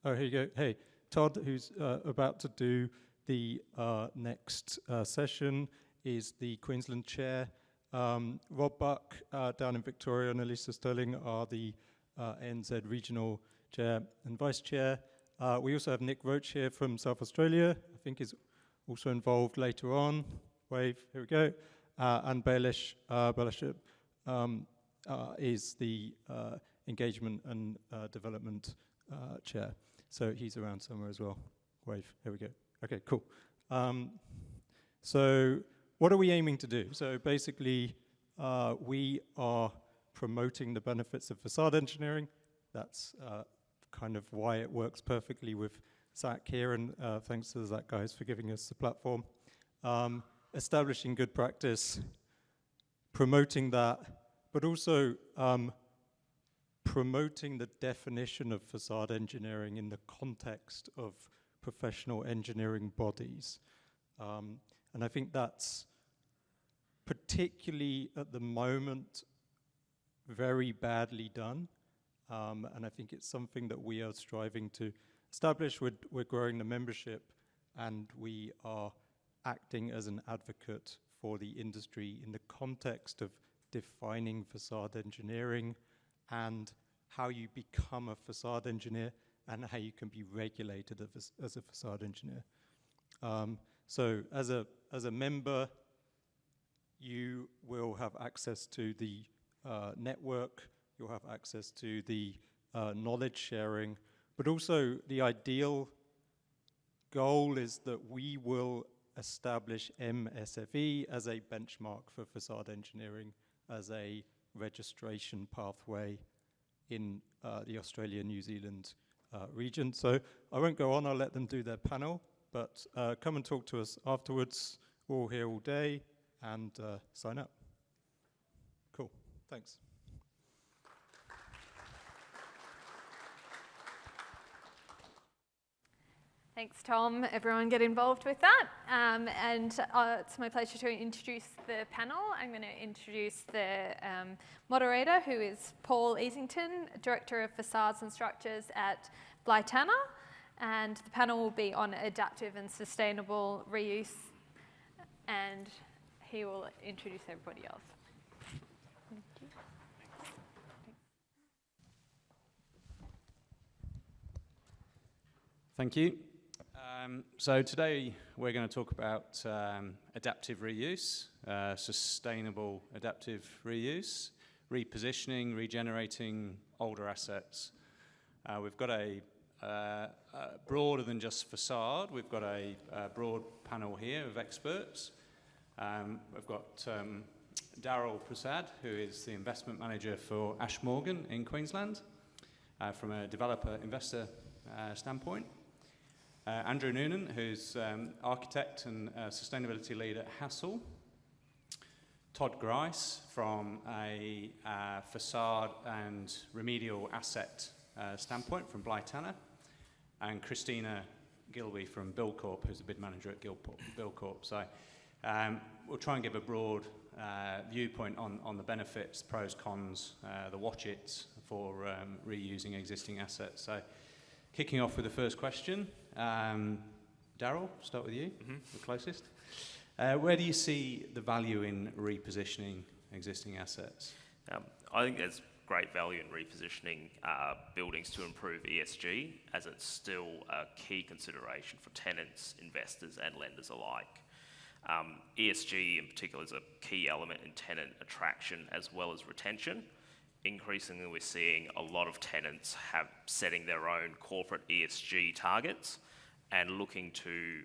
here you go. Hey, Todd, who's about to do the next session, is the Queensland chair. Rob Buck down in Victoria and Elisa Sterling are the NZ regional chair and vice chair. We also have Nick Roach here from South Australia, I think is also involved later on. Wave, here we go. And Baelish is the engagement and development chair. So he's around somewhere as well. Wave, here we go. Okay, cool. So what are we aiming to do? So basically, we are promoting the benefits of facade engineering. That's kind of why it works perfectly with Zak here, and thanks to the Zak guys for giving us the platform. Establishing good practice, promoting that, but also promoting the definition of facade engineering in the context of professional engineering bodies. And I think that's particularly at the moment very badly done. And I think it's something that we are striving to establish. We're growing the membership, and we are acting as an advocate for the industry in the context of defining facade engineering and how you become a facade engineer and how you can be regulated as a facade engineer. So as a member, you will have access to the network, you'll have access to the knowledge sharing, but also the ideal goal is that we will establish MSFE as a benchmark for facade engineering, as a registration pathway in the Australia-New Zealand region. So I won't go on, I'll let them do their panel, but come and talk to us afterwards. We're all here all day, and sign up. Cool, thanks. Thanks, Tom. Everyone get involved with that. And it's my pleasure to introduce the panel. I'm going to introduce the moderator, who is Paul Easington, Director of Facades and Structures at Blytana. And the panel will be on adaptive and sustainable reuse. And he will introduce everybody else. Thank you. Thank you. So today we're going to talk about adaptive reuse, sustainable adaptive reuse, repositioning, regenerating older assets. We've got a broader than just facade. We've got a broad panel here of experts. We've got Daryl Prasad, who is the investment manager for Ashmorgan in Queensland, from a developer-investor standpoint. Andrew Noonan, who's architect and sustainability lead at Hassel. Todd Grice from a facade and remedial asset standpoint from Blytanner. And Christina Gilby from Buildcorp, who's the bid manager at Buildcorp. So we'll try and give a broad viewpoint on the benefits, pros, cons, the watch-its for reusing existing assets. So kicking off with the first question, Daryl, start with you, the closest. Where do you see the value in repositioning existing assets? I think there's great value in repositioning buildings to improve ESG, as it's still a key consideration for tenants, investors and lenders alike. ESG in particular is a key element in tenant attraction as well as retention. Increasingly, we're seeing a lot of tenants setting their own corporate ESG targets and looking to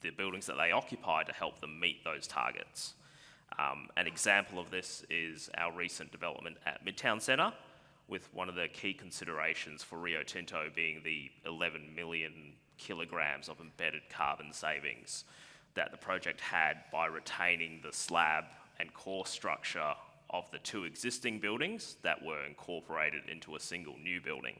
the buildings that they occupy to help them meet those targets. An example of this is our recent development at Midtown Centre, with one of the key considerations for Rio Tinto being the 11 million kilograms of embedded carbon savings that the project had by retaining the slab and core structure of the two existing buildings that were incorporated into a single new building.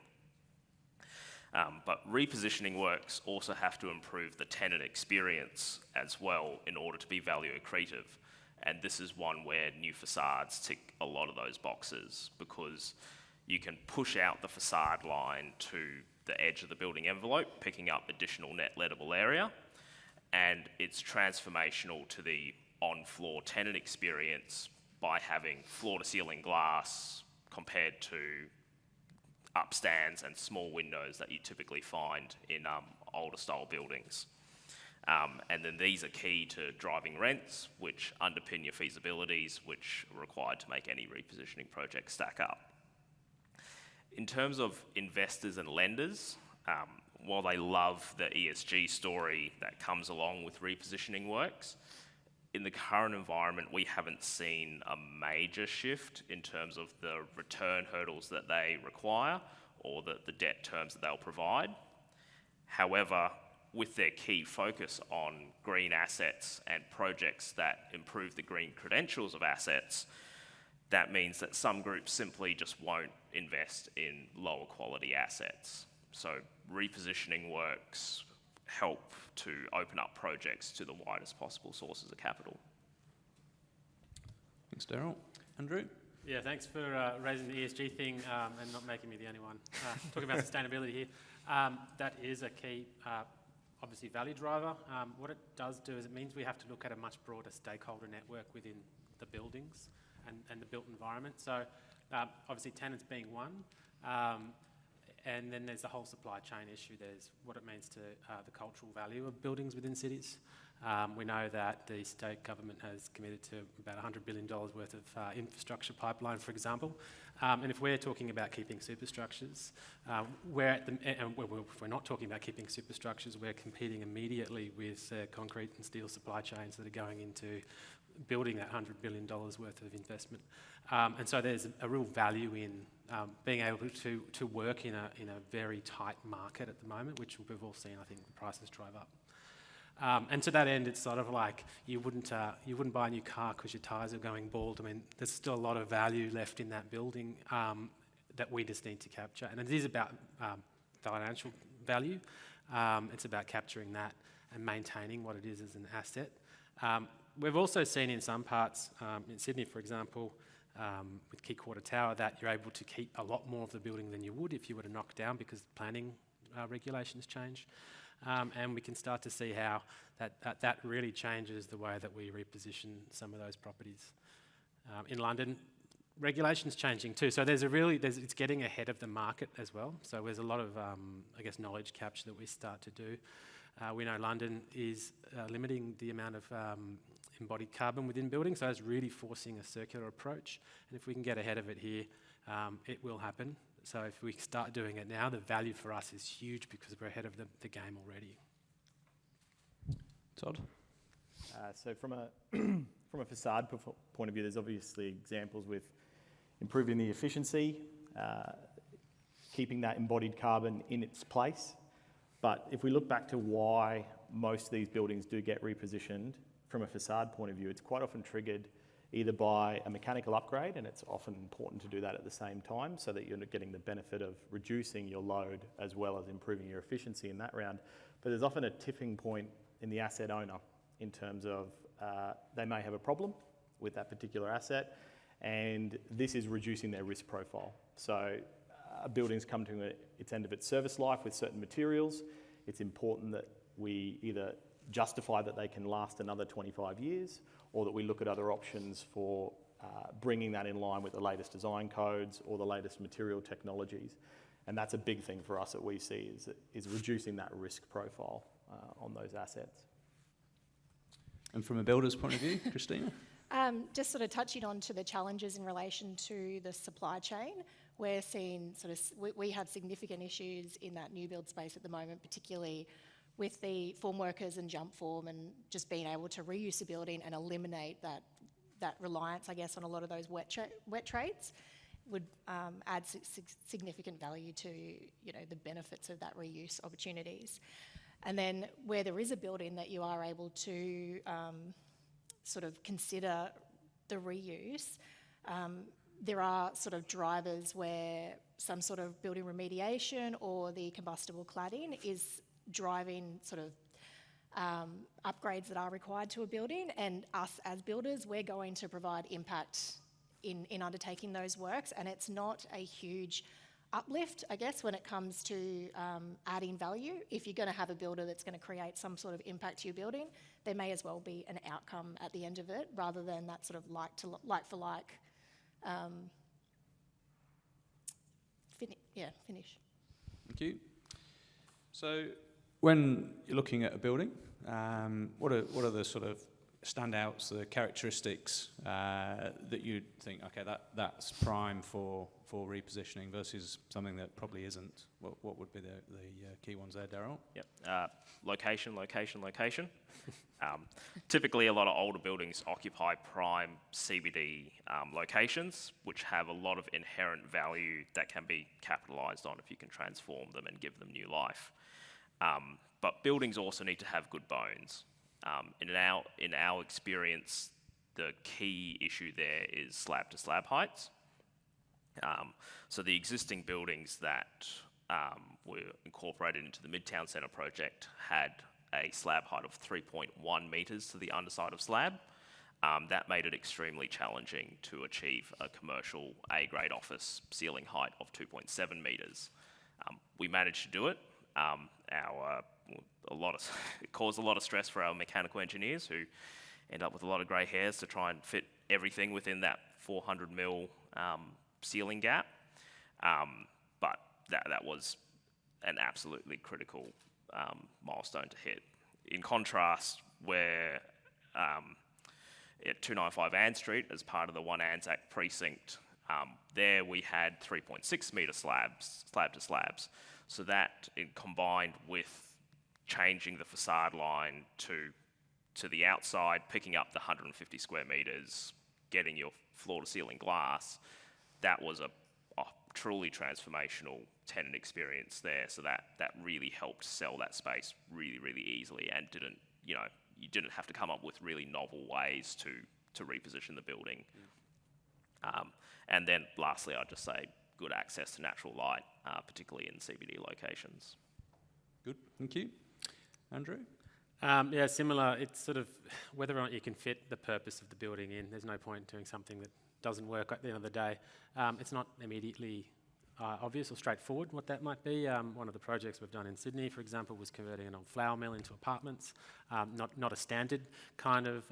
But repositioning works also have to improve the tenant experience as well in order to be value accretive. And this is one where new facades tick a lot of those boxes, because you can push out the facade line to the edge of the building envelope, picking up additional net lettable area. And it's transformational to the on-floor tenant experience by having floor-to-ceiling glass compared to upstands and small windows that you typically find in older style buildings. And then these are key to driving rents, which underpin your feasibilities, which are required to make any repositioning project stack up. In terms of investors and lenders, while they love the ESG story that comes along with repositioning works, in the current environment, we haven't seen a major shift in terms of the return hurdles that they require or the debt terms that they'll provide. However, with their key focus on green assets and projects that improve the green credentials of assets, that means that some groups simply just won't invest in lower quality assets. So repositioning works help to open up projects to the widest possible sources of capital. Thanks, Daryl. Andrew? Yeah, thanks for raising the ESG thing and not making me the only one. Talking about sustainability here, that is a key, obviously, value driver. What it does do is it means we have to look at a much broader stakeholder network within the buildings and the built environment. So obviously tenants being one, and then there's the whole supply chain issue. There's what it means to the cultural value of buildings within cities. We know that the state government has committed to about $100 billion worth of infrastructure pipeline, for example. And if we're talking about keeping superstructures, if we're not talking about keeping superstructures, we're competing immediately with concrete and steel supply chains that are going into building that $100 billion worth of investment. And so there's a real value in being able to work in a very tight market at the moment, which we've all seen, I think, the prices drive up. And to that end, it's sort of like you wouldn't buy a new car because your tyres are going bald. I mean, there's still a lot of value left in that building that we just need to capture. And it is about financial value. It's about capturing that and maintaining what it is as an asset. We've also seen in some parts, in Sydney, for example, with Key Quarter Tower, that you're able to keep a lot more of the building than you would if you were to knock down because planning regulations change. And we can start to see how that really changes the way that we reposition some of those properties. In London, regulations changing too. So it's getting ahead of the market as well. So there's a lot of, knowledge capture that we start to do. We know London is limiting the amount of embodied carbon within buildings, so it's really forcing a circular approach. And if we can get ahead of it here, it will happen. So if we start doing it now, the value for us is huge because we're ahead of the game already. Todd? So from a facade point of view, there's obviously examples with improving the efficiency, keeping that embodied carbon in its place. But if we look back to why most of these buildings do get repositioned, from a facade point of view, it's quite often triggered either by a mechanical upgrade, and it's often important to do that at the same time so that you're getting the benefit of reducing your load as well as improving your efficiency in that round. But there's often a tipping point in the asset owner in terms of they may have a problem with that particular asset, and this is reducing their risk profile. So a building's come to its end of its service life with certain materials. It's important that we either justify that they can last another 25 years, or that we look at other options for bringing that in line with the latest design codes or the latest material technologies. And that's a big thing for us that we see is reducing that risk profile on those assets. And from a builder's point of view, Christina? Just sort of touching on to the challenges in relation to the supply chain, we're seeing we have significant issues in that new build space at the moment, particularly with the form workers and jump form, and just being able to reuse the building and eliminate that reliance, I guess, on a lot of those wet trades would add significant value to the benefits of that reuse opportunities. And then where there is a building that you are able to sort of consider the reuse, there are sort of drivers where some sort of building remediation or the combustible cladding is driving sort of upgrades that are required to a building, and us as builders, we're going to provide impact in undertaking those works, and it's not a huge uplift, I guess, when it comes to adding value. If you're going to have a builder that's going to create some sort of impact to your building, there may as well be an outcome at the end of it, rather than that sort of like for like finish. Thank you. So when you're looking at a building, what are the sort of standouts, the characteristics that you think, okay, that's prime for repositioning versus something that probably isn't? What would be the key ones there, Daryl? Yep. Location. Typically, a lot of older buildings occupy prime CBD locations, which have a lot of inherent value that can be capitalised on if you can transform them and give them new life. But buildings also need to have good bones. In our experience, the key issue there is slab to slab heights. So the existing buildings that were incorporated into the Midtown Centre project had a slab height of 3.1 metres to the underside of slab. That made it extremely challenging to achieve a commercial A-grade office ceiling height of 2.7 metres. We managed to do it. It caused a lot of stress for our mechanical engineers, who end up with a lot of grey hairs to try and fit everything within that 400 mil ceiling gap. But that was an absolutely critical milestone to hit. In contrast, where at 295 Ann Street, as part of the One Anzac precinct, there we had 3.6 metre slab to slabs. So that, combined with changing the facade line to the outside, picking up the 150 square metres, getting your floor-to-ceiling glass, that was a truly transformational tenant experience there. So that really helped sell that space really, really easily, and you didn't have to come up with really novel ways to reposition the building. And then lastly, I'd just say good access to natural light, particularly in CBD locations. Good, thank you. Andrew? Yeah, similar. It's sort of whether or not you can fit the purpose of the building in. There's no point doing something that doesn't work at the end of the day. It's not immediately obvious or straightforward what that might be. One of the projects we've done in Sydney, for example, was converting an old flour mill into apartments. Not a standard kind of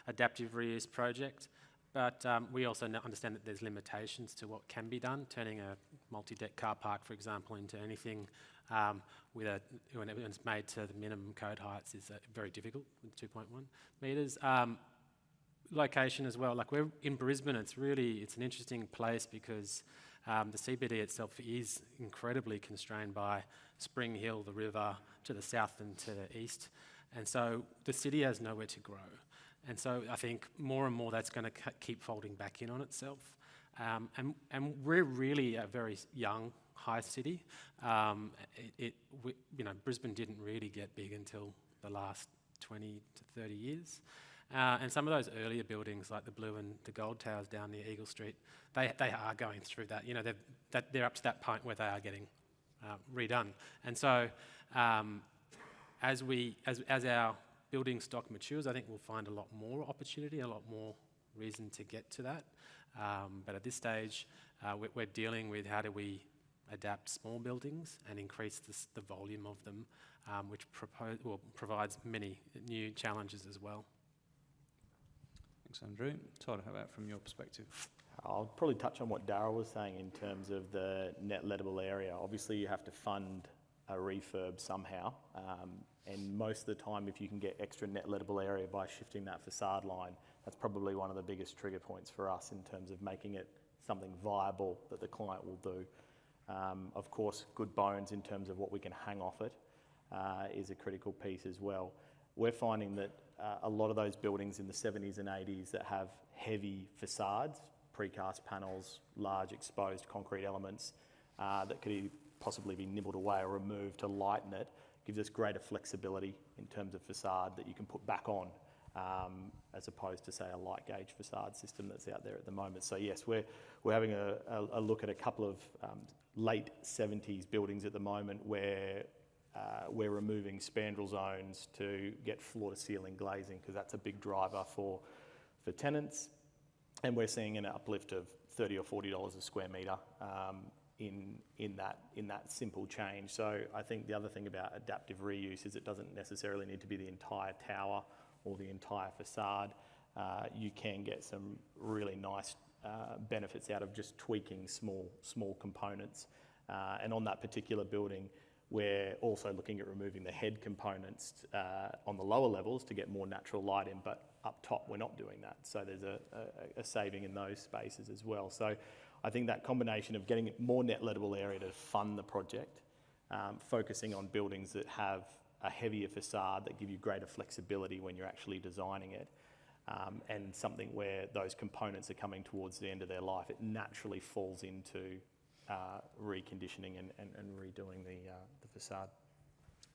adaptive reuse project, but we also understand that there's limitations to what can be done. Turning a multi-deck car park, for example, into anything when it's made to the minimum code heights is very difficult with 2.1 metres. Location as well, like we're in Brisbane, it's an interesting place because the CBD itself is incredibly constrained by Spring Hill, the river, to the south and to the east. And so the city has nowhere to grow. And so I think more and more that's going to keep folding back in on itself. And we're really a very young high city. Brisbane didn't really get big until the last 20 to 30 years. And some of those earlier buildings, like the Blue and the Gold Towers down near Eagle Street, they are going through that. They're up to that point where they are getting redone. And so, as our building stock matures, I think we'll find a lot more opportunity, a lot more reason to get to that. But at this stage, we're dealing with how do we adapt small buildings and increase the volume of them, which provides many new challenges as well. Thanks, Andrew. Todd, how about from your perspective? I'll probably touch on what Darryl was saying in terms of the net lettable area. Obviously, you have to fund a refurb somehow, and most of the time, if you can get extra net lettable area by shifting that facade line, that's probably one of the biggest trigger points for us in terms of making it something viable that the client will do. Of course, good bones in terms of what we can hang off it is a critical piece as well. We're finding that a lot of those buildings in the 70s and 80s that have heavy facades, precast panels, large exposed concrete elements that could possibly be nibbled away or removed to lighten it, gives us greater flexibility in terms of facade that you can put back on, as opposed to, say, a light gauge facade system that's out there at the moment. So yes, we're having a look at a couple of late 70s buildings at the moment where we're removing spandrel zones to get floor-to-ceiling glazing, because that's a big driver for tenants, and we're seeing an uplift of $30 or $40 a square metre in that simple change. So I think the other thing about adaptive reuse is it doesn't necessarily need to be the entire tower or the entire facade. You can get some really nice benefits out of just tweaking small components. And on that particular building, we're also looking at removing the head components on the lower levels to get more natural light in, but up top we're not doing that. So there's a saving in those spaces as well. So I think that combination of getting more net lettable area to fund the project, focusing on buildings that have a heavier facade that give you greater flexibility when you're actually designing it, and something where those components are coming towards the end of their life, it naturally falls into reconditioning and redoing the facade.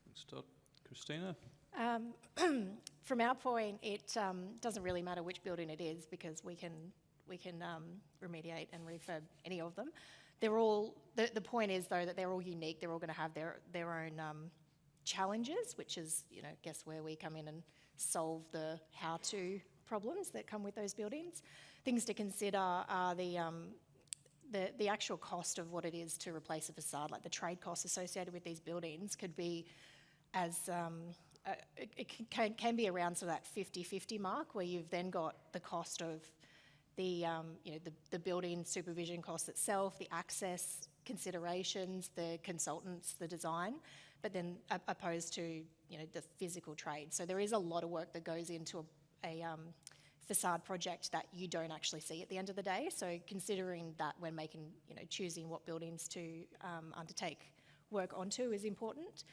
Thanks, Todd. Christina? From our point, it doesn't really matter which building it is, because we can remediate and refurb any of them. They're all, the point is though that they're all unique. They're all going to have their own challenges, which is, I guess where we come in and solve the how-to problems that come with those buildings. Things to consider are the actual cost of what it is to replace a facade, like the trade costs associated with these buildings could be as, it can be around sort of that 50-50 mark, where you've then got the cost of the building supervision cost itself, the access considerations, the consultants, the design, but then opposed to, the physical trade. So there is a lot of work that goes into a facade project that you don't actually see at the end of the day. So considering that when making, choosing what buildings to undertake work onto is important.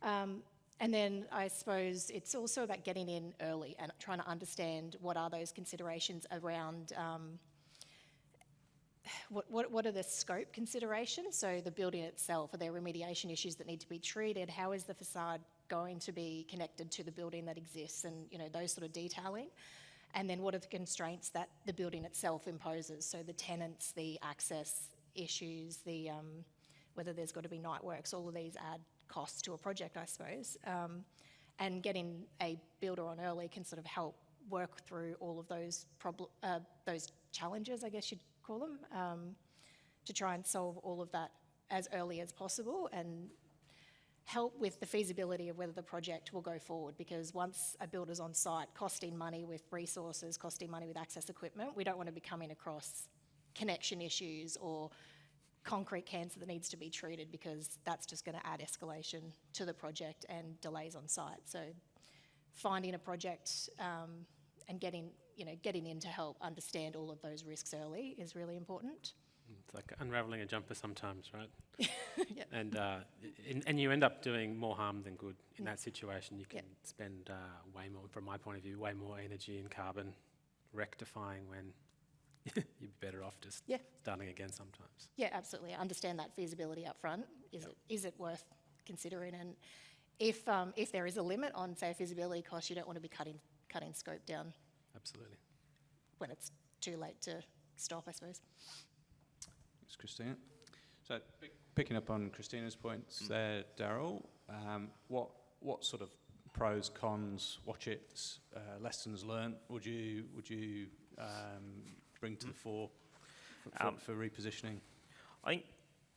And then I suppose it's also about getting in early and trying to understand what are those considerations around what are the scope considerations. So the building itself, are there remediation issues that need to be treated? How is the facade going to be connected to the building that exists, and those sort of detailing? And then what are the constraints that the building itself imposes? So the tenants, the access issues, the whether there's got to be night works, all of these add costs to a project, I suppose. And getting a builder on early can sort of help work through all of those challenges, I guess you'd call them, to try and solve all of that as early as possible and help with the feasibility of whether the project will go forward. Because once a builder's on site, costing money with resources, costing money with access equipment, we don't want to be coming across connection issues or concrete cancer that needs to be treated, because that's just going to add escalation to the project and delays on site. So finding a project and getting in to help understand all of those risks early is really important. It's like unravelling a jumper sometimes, right? Yep. And you end up doing more harm than good in that situation. You can spend way more, from my point of view, way more energy and carbon rectifying when you'd be better off just starting again sometimes. Yeah, absolutely. Understand that feasibility up front. Is it worth considering? And if there is a limit on, say, feasibility costs, you don't want to be cutting scope down. Absolutely. When it's too late to stop, I suppose. Thanks, Christina. So picking up on Christina's points there, Daryl, what sort of pros, cons, watch-its, lessons learnt would you bring to the fore for repositioning? I think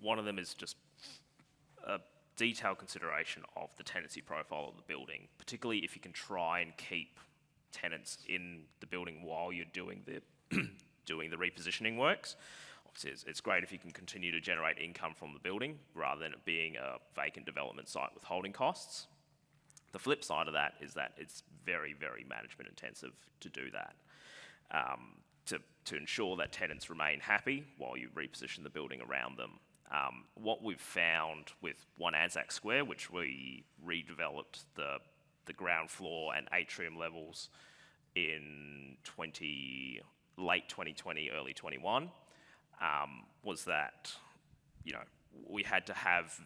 one of them is just a detailed consideration of the tenancy profile of the building, particularly if you can try and keep tenants in the building while you're doing the repositioning works. Obviously, it's great if you can continue to generate income from the building rather than it being a vacant development site with holding costs. The flip side of that is that it's very, very management intensive to do that. To ensure that tenants remain happy while you reposition the building around them. What we've found with One Anzac Square, which we redeveloped the ground floor and atrium levels in late 2020, early 21, was that, we had to have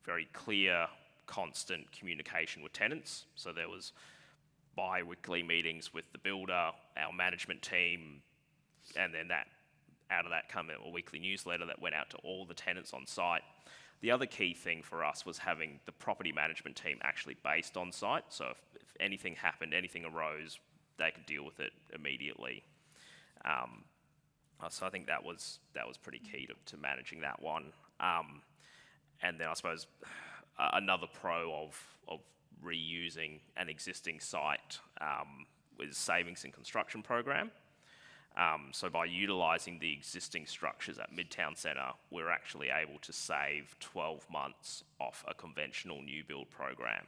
very clear, constant communication with tenants. So there was bi-weekly meetings with the builder, our management team, and then out of that come a weekly newsletter that went out to all the tenants on site. The other key thing for us was having the property management team actually based on site. So if anything happened, anything arose, they could deal with it immediately. So I think that was pretty key to managing that one. And then I suppose another pro of reusing an existing site was savings in construction program. So by utilising the existing structures at Midtown Centre, we're actually able to save 12 months off a conventional new build program.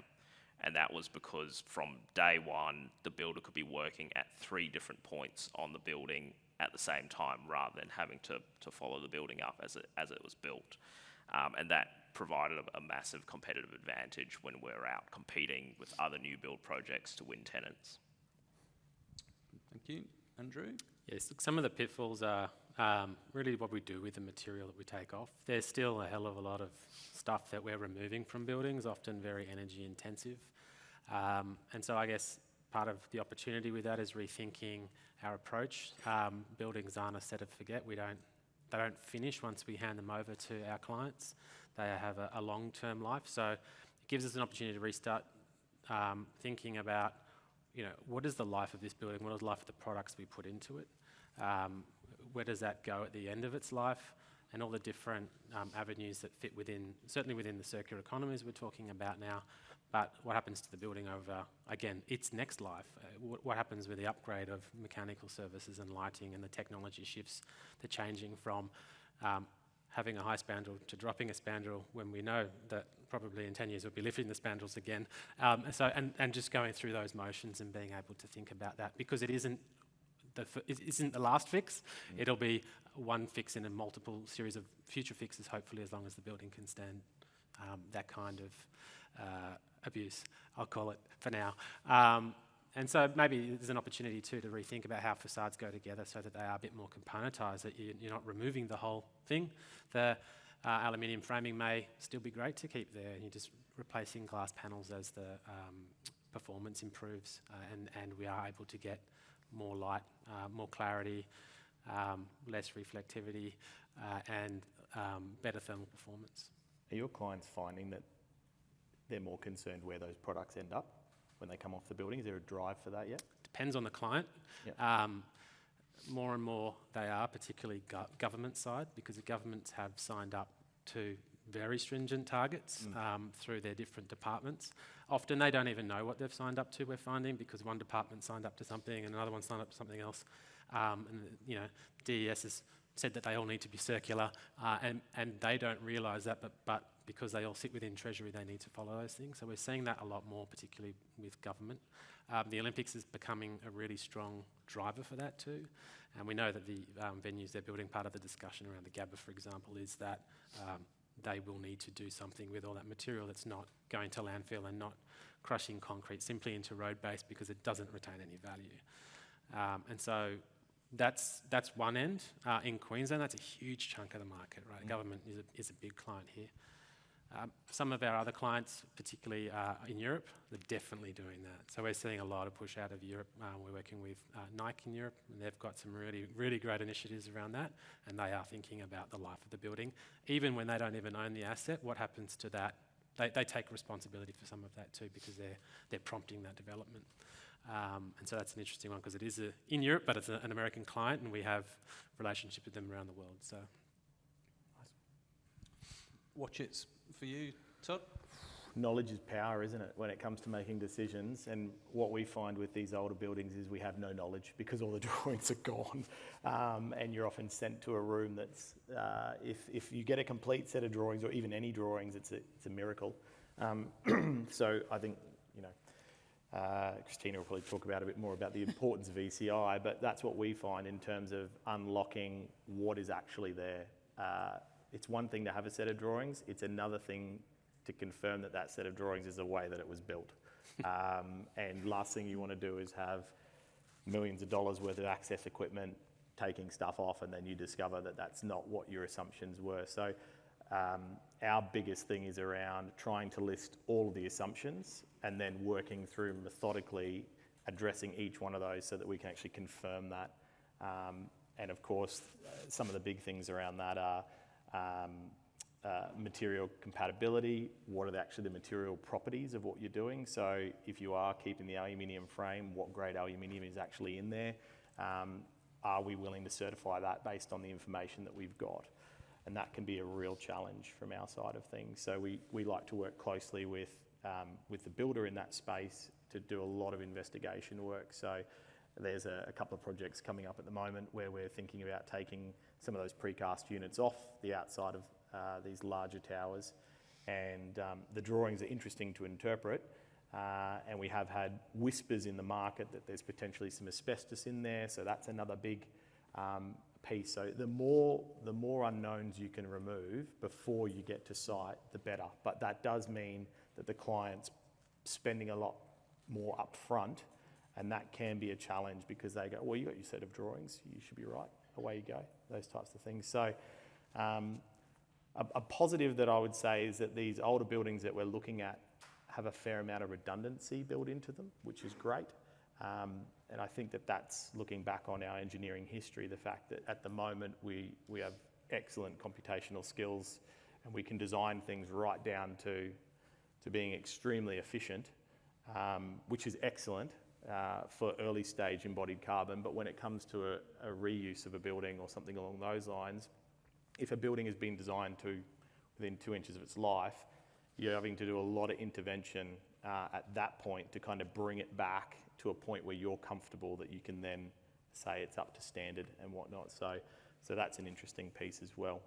And that was because from day one, the builder could be working at 3 different points on the building at the same time rather than having to follow the building up as it was built. And that provided a massive competitive advantage when we're out competing with other new build projects to win tenants. Thank you. Andrew? Yes, look, some of the pitfalls are really what we do with the material that we take off. There's still a hell of a lot of stuff that we're removing from buildings, often very energy intensive. And so I guess part of the opportunity with that is rethinking our approach. Buildings aren't a set and forget. They don't finish once we hand them over to our clients. They have a long-term life. So it gives us an opportunity to restart thinking about, what is the life of this building? What is the life of the products we put into it? Where does that go at the end of its life? And all the different avenues that fit certainly within the circular economies we're talking about now. But what happens to the building over, again, its next life? What happens with the upgrade of mechanical services and lighting and the technology shifts, the changing from having a high spandrel to dropping a spandrel when we know that probably in 10 years we'll be lifting the spandrels again. And just going through those motions and being able to think about that, because it isn't the last fix. It'll be one fix in a multiple series of future fixes, hopefully, as long as the building can stand that kind of abuse, I'll call it for now. And so maybe there's an opportunity too to rethink about how facades go together so that they are a bit more componentised, that you're not removing the whole thing. The aluminium framing may still be great to keep there, and you're just replacing glass panels as the performance improves, and we are able to get more light, more clarity, less reflectivity, and better thermal performance. Are your clients finding that they're more concerned where those products end up when they come off the building? Is there a drive for that yet? Depends on the client. Yep. More and more they are, particularly government side, because the governments have signed up to very stringent targets through their different departments. Often they don't even know what they've signed up to, we're finding, because one department signed up to something and another one signed up to something else. And DES is said that they all need to be circular, and they don't realise that, but because they all sit within Treasury, they need to follow those things. So we're seeing that a lot more, particularly with government. The Olympics is becoming a really strong driver for that too. And we know that the venues they're building, part of the discussion around the GABA, for example, is that they will need to do something with all that material that's not going to landfill and not crushing concrete simply into road base because it doesn't retain any value. And so that's one end. In Queensland, that's a huge chunk of the market, right? Government is a big client here. Some of our other clients, particularly in Europe, they're definitely doing that. So we're seeing a lot of push out of Europe. We're working with Nike in Europe, and they've got some really, really great initiatives around that, and they are thinking about the life of the building. Even when they don't even own the asset, what happens to that? They take responsibility for some of that too, because they're prompting that development. And so that's an interesting one, because it is in Europe, but it's an American client, and we have relationships with them around the world. So, Watch it for you, Todd? Knowledge is power, isn't it, when it comes to making decisions? And what we find with these older buildings is we have no knowledge because all the drawings are gone. And you're often sent to a room that's, if you get a complete set of drawings or even any drawings, it's a miracle. So I think, Christina will probably talk about a bit more about the importance of ECI, but that's what we find in terms of unlocking what is actually there. It's one thing to have a set of drawings, it's another thing to confirm that that set of drawings is the way that it was built. And last thing you want to do is have millions of dollars worth of access equipment taking stuff off, and then you discover that that's not what your assumptions were. So our biggest thing is around trying to list all of the assumptions and then working through methodically addressing each one of those so that we can actually confirm that. And of course, some of the big things around that are material compatibility. What are actually the material properties of what you're doing? So if you are keeping the aluminium frame, what grade aluminium is actually in there? Are we willing to certify that based on the information that we've got? And that can be a real challenge from our side of things. So we like to work closely with the builder in that space to do a lot of investigation work. So there's a couple of projects coming up at the moment where we're thinking about taking some of those precast units off the outside of these larger towers. And the drawings are interesting to interpret. And we have had whispers in the market that there's potentially some asbestos in there. So that's another big piece. So the more unknowns you can remove before you get to site, the better. But that does mean that the client's spending a lot more upfront. And that can be a challenge because they go, well, you got your set of drawings, you should be right, away you go, those types of things. So a positive that I would say is that these older buildings that we're looking at have a fair amount of redundancy built into them, which is great. And I think that that's looking back on our engineering history, the fact that at the moment we have excellent computational skills and we can design things right down to being extremely efficient, which is excellent. For early stage embodied carbon, but when it comes to a reuse of a building or something along those lines, if a building has been designed to within 2 inches of its life, you're having to do a lot of intervention at that point to kind of bring it back to a point where you're comfortable that you can then say it's up to standard and whatnot. So that's an interesting piece as well.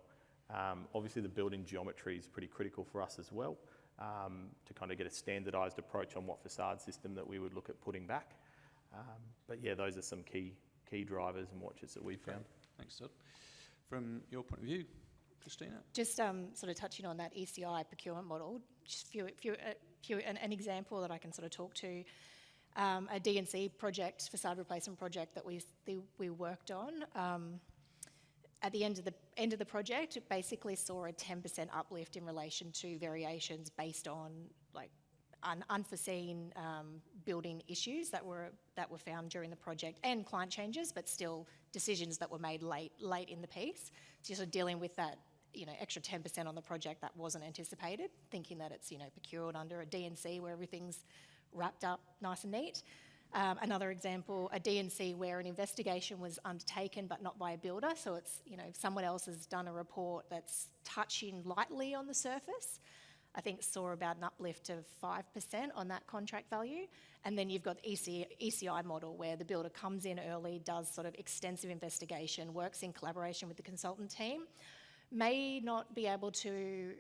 Obviously the building geometry is pretty critical for us as well. To kind of get a standardised approach on what facade system that we would look at putting back. But yeah, those are some key drivers and watches that we've found. Thanks, Todd. From your point of view, Christina? Just sort of touching on that ECI procurement model, just an example that I can sort of talk to, a D&C project, facade replacement project that we worked on. At the end of the project, it basically saw a 10% uplift in relation to variations based on like unforeseen building issues that were found during the project and client changes, but still decisions that were made late in the piece. So you're sort of dealing with that, extra 10% on the project that wasn't anticipated, thinking that it's procured under a D&C where everything's wrapped up nice and neat. Another example, a D&C where an investigation was undertaken but not by a builder, so it's, someone else has done a report that's touching lightly on the surface, I think saw about an uplift of 5% on that contract value. And then you've got the ECI model where the builder comes in early, does sort of extensive investigation, works in collaboration with the consultant team, may not be able to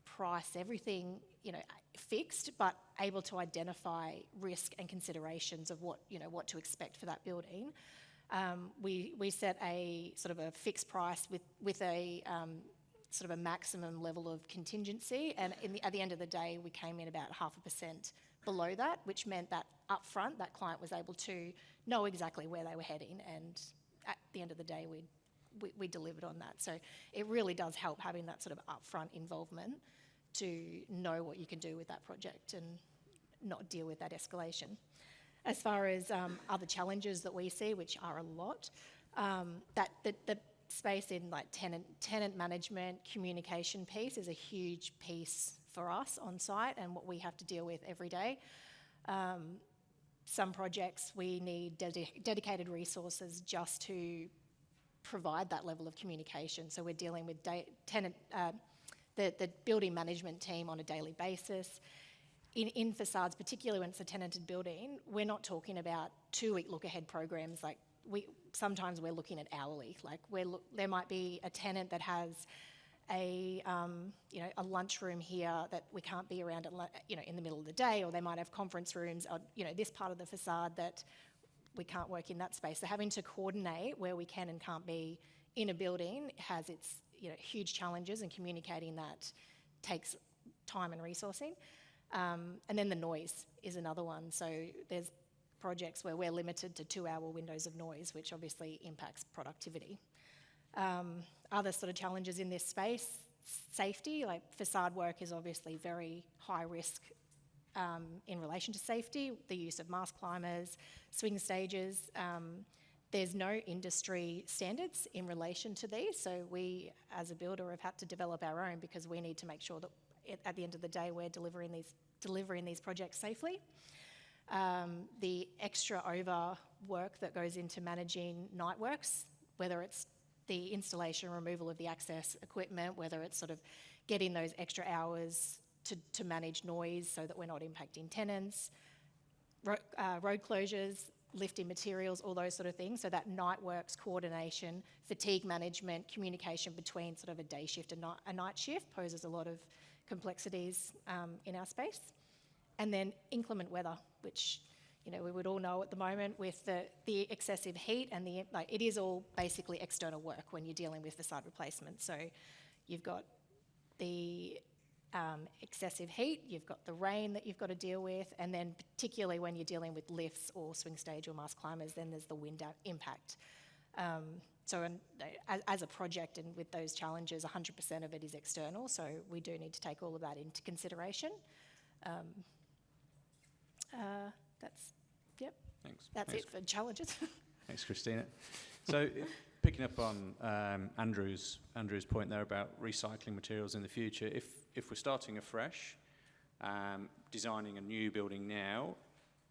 price everything, fixed, but able to identify risk and considerations of what to expect for that building. We set a sort of a fixed price with a sort of a maximum level of contingency, and at the end of the day, we came in about 0.5% below that, which meant that upfront, that client was able to know exactly where they were heading, and at the end of the day, we delivered on that. So it really does help having that sort of upfront involvement to know what you can do with that project and not deal with that escalation. As far as other challenges that we see, which are a lot, the space in like tenant management, communication piece is a huge piece for us on site and what we have to deal with every day. Some projects we need dedicated resources just to provide that level of communication. So we're dealing with the building management team on a daily basis. In facades, particularly when it's a tenanted building, we're not talking about 2-week look-ahead programs. Like sometimes we're looking at hourly. Like there might be a tenant that has a lunchroom here that we can't be around at in the middle of the day, or they might have conference rooms, or this part of the facade that we can't work in that space. So having to coordinate where we can and can't be in a building has its huge challenges, and communicating that takes time and resourcing. And then the noise is another one. So there's projects where we're limited to 2-hour windows of noise, which obviously impacts productivity. Other sort of challenges in this space, safety, like facade work is obviously very high risk in relation to safety, the use of mask climbers, swing stages. There's no industry standards in relation to these, so we as a builder have had to develop our own because we need to make sure that at the end of the day we're delivering these projects safely. The extra over work that goes into managing night works, whether it's the installation, removal of the access equipment, whether it's sort of getting those extra hours to manage noise so that we're not impacting tenants, road closures, lifting materials, all those sort of things. So that night works coordination, fatigue management, communication between sort of a day shift and a night shift poses a lot of complexities in our space. And then inclement weather, which we would all know at the moment with the excessive heat and it is all basically external work when you're dealing with facade replacement. So you've got the excessive heat, you've got the rain that you've got to deal with, and then particularly when you're dealing with lifts or swing stage or mask climbers, then there's the wind impact. As a project and with those challenges, 100% of it is external, so we do need to take all of that into consideration. That's it for challenges. Thanks, Christina. So picking up on Andrew's point there about recycling materials in the future, if we're starting afresh, designing a new building now,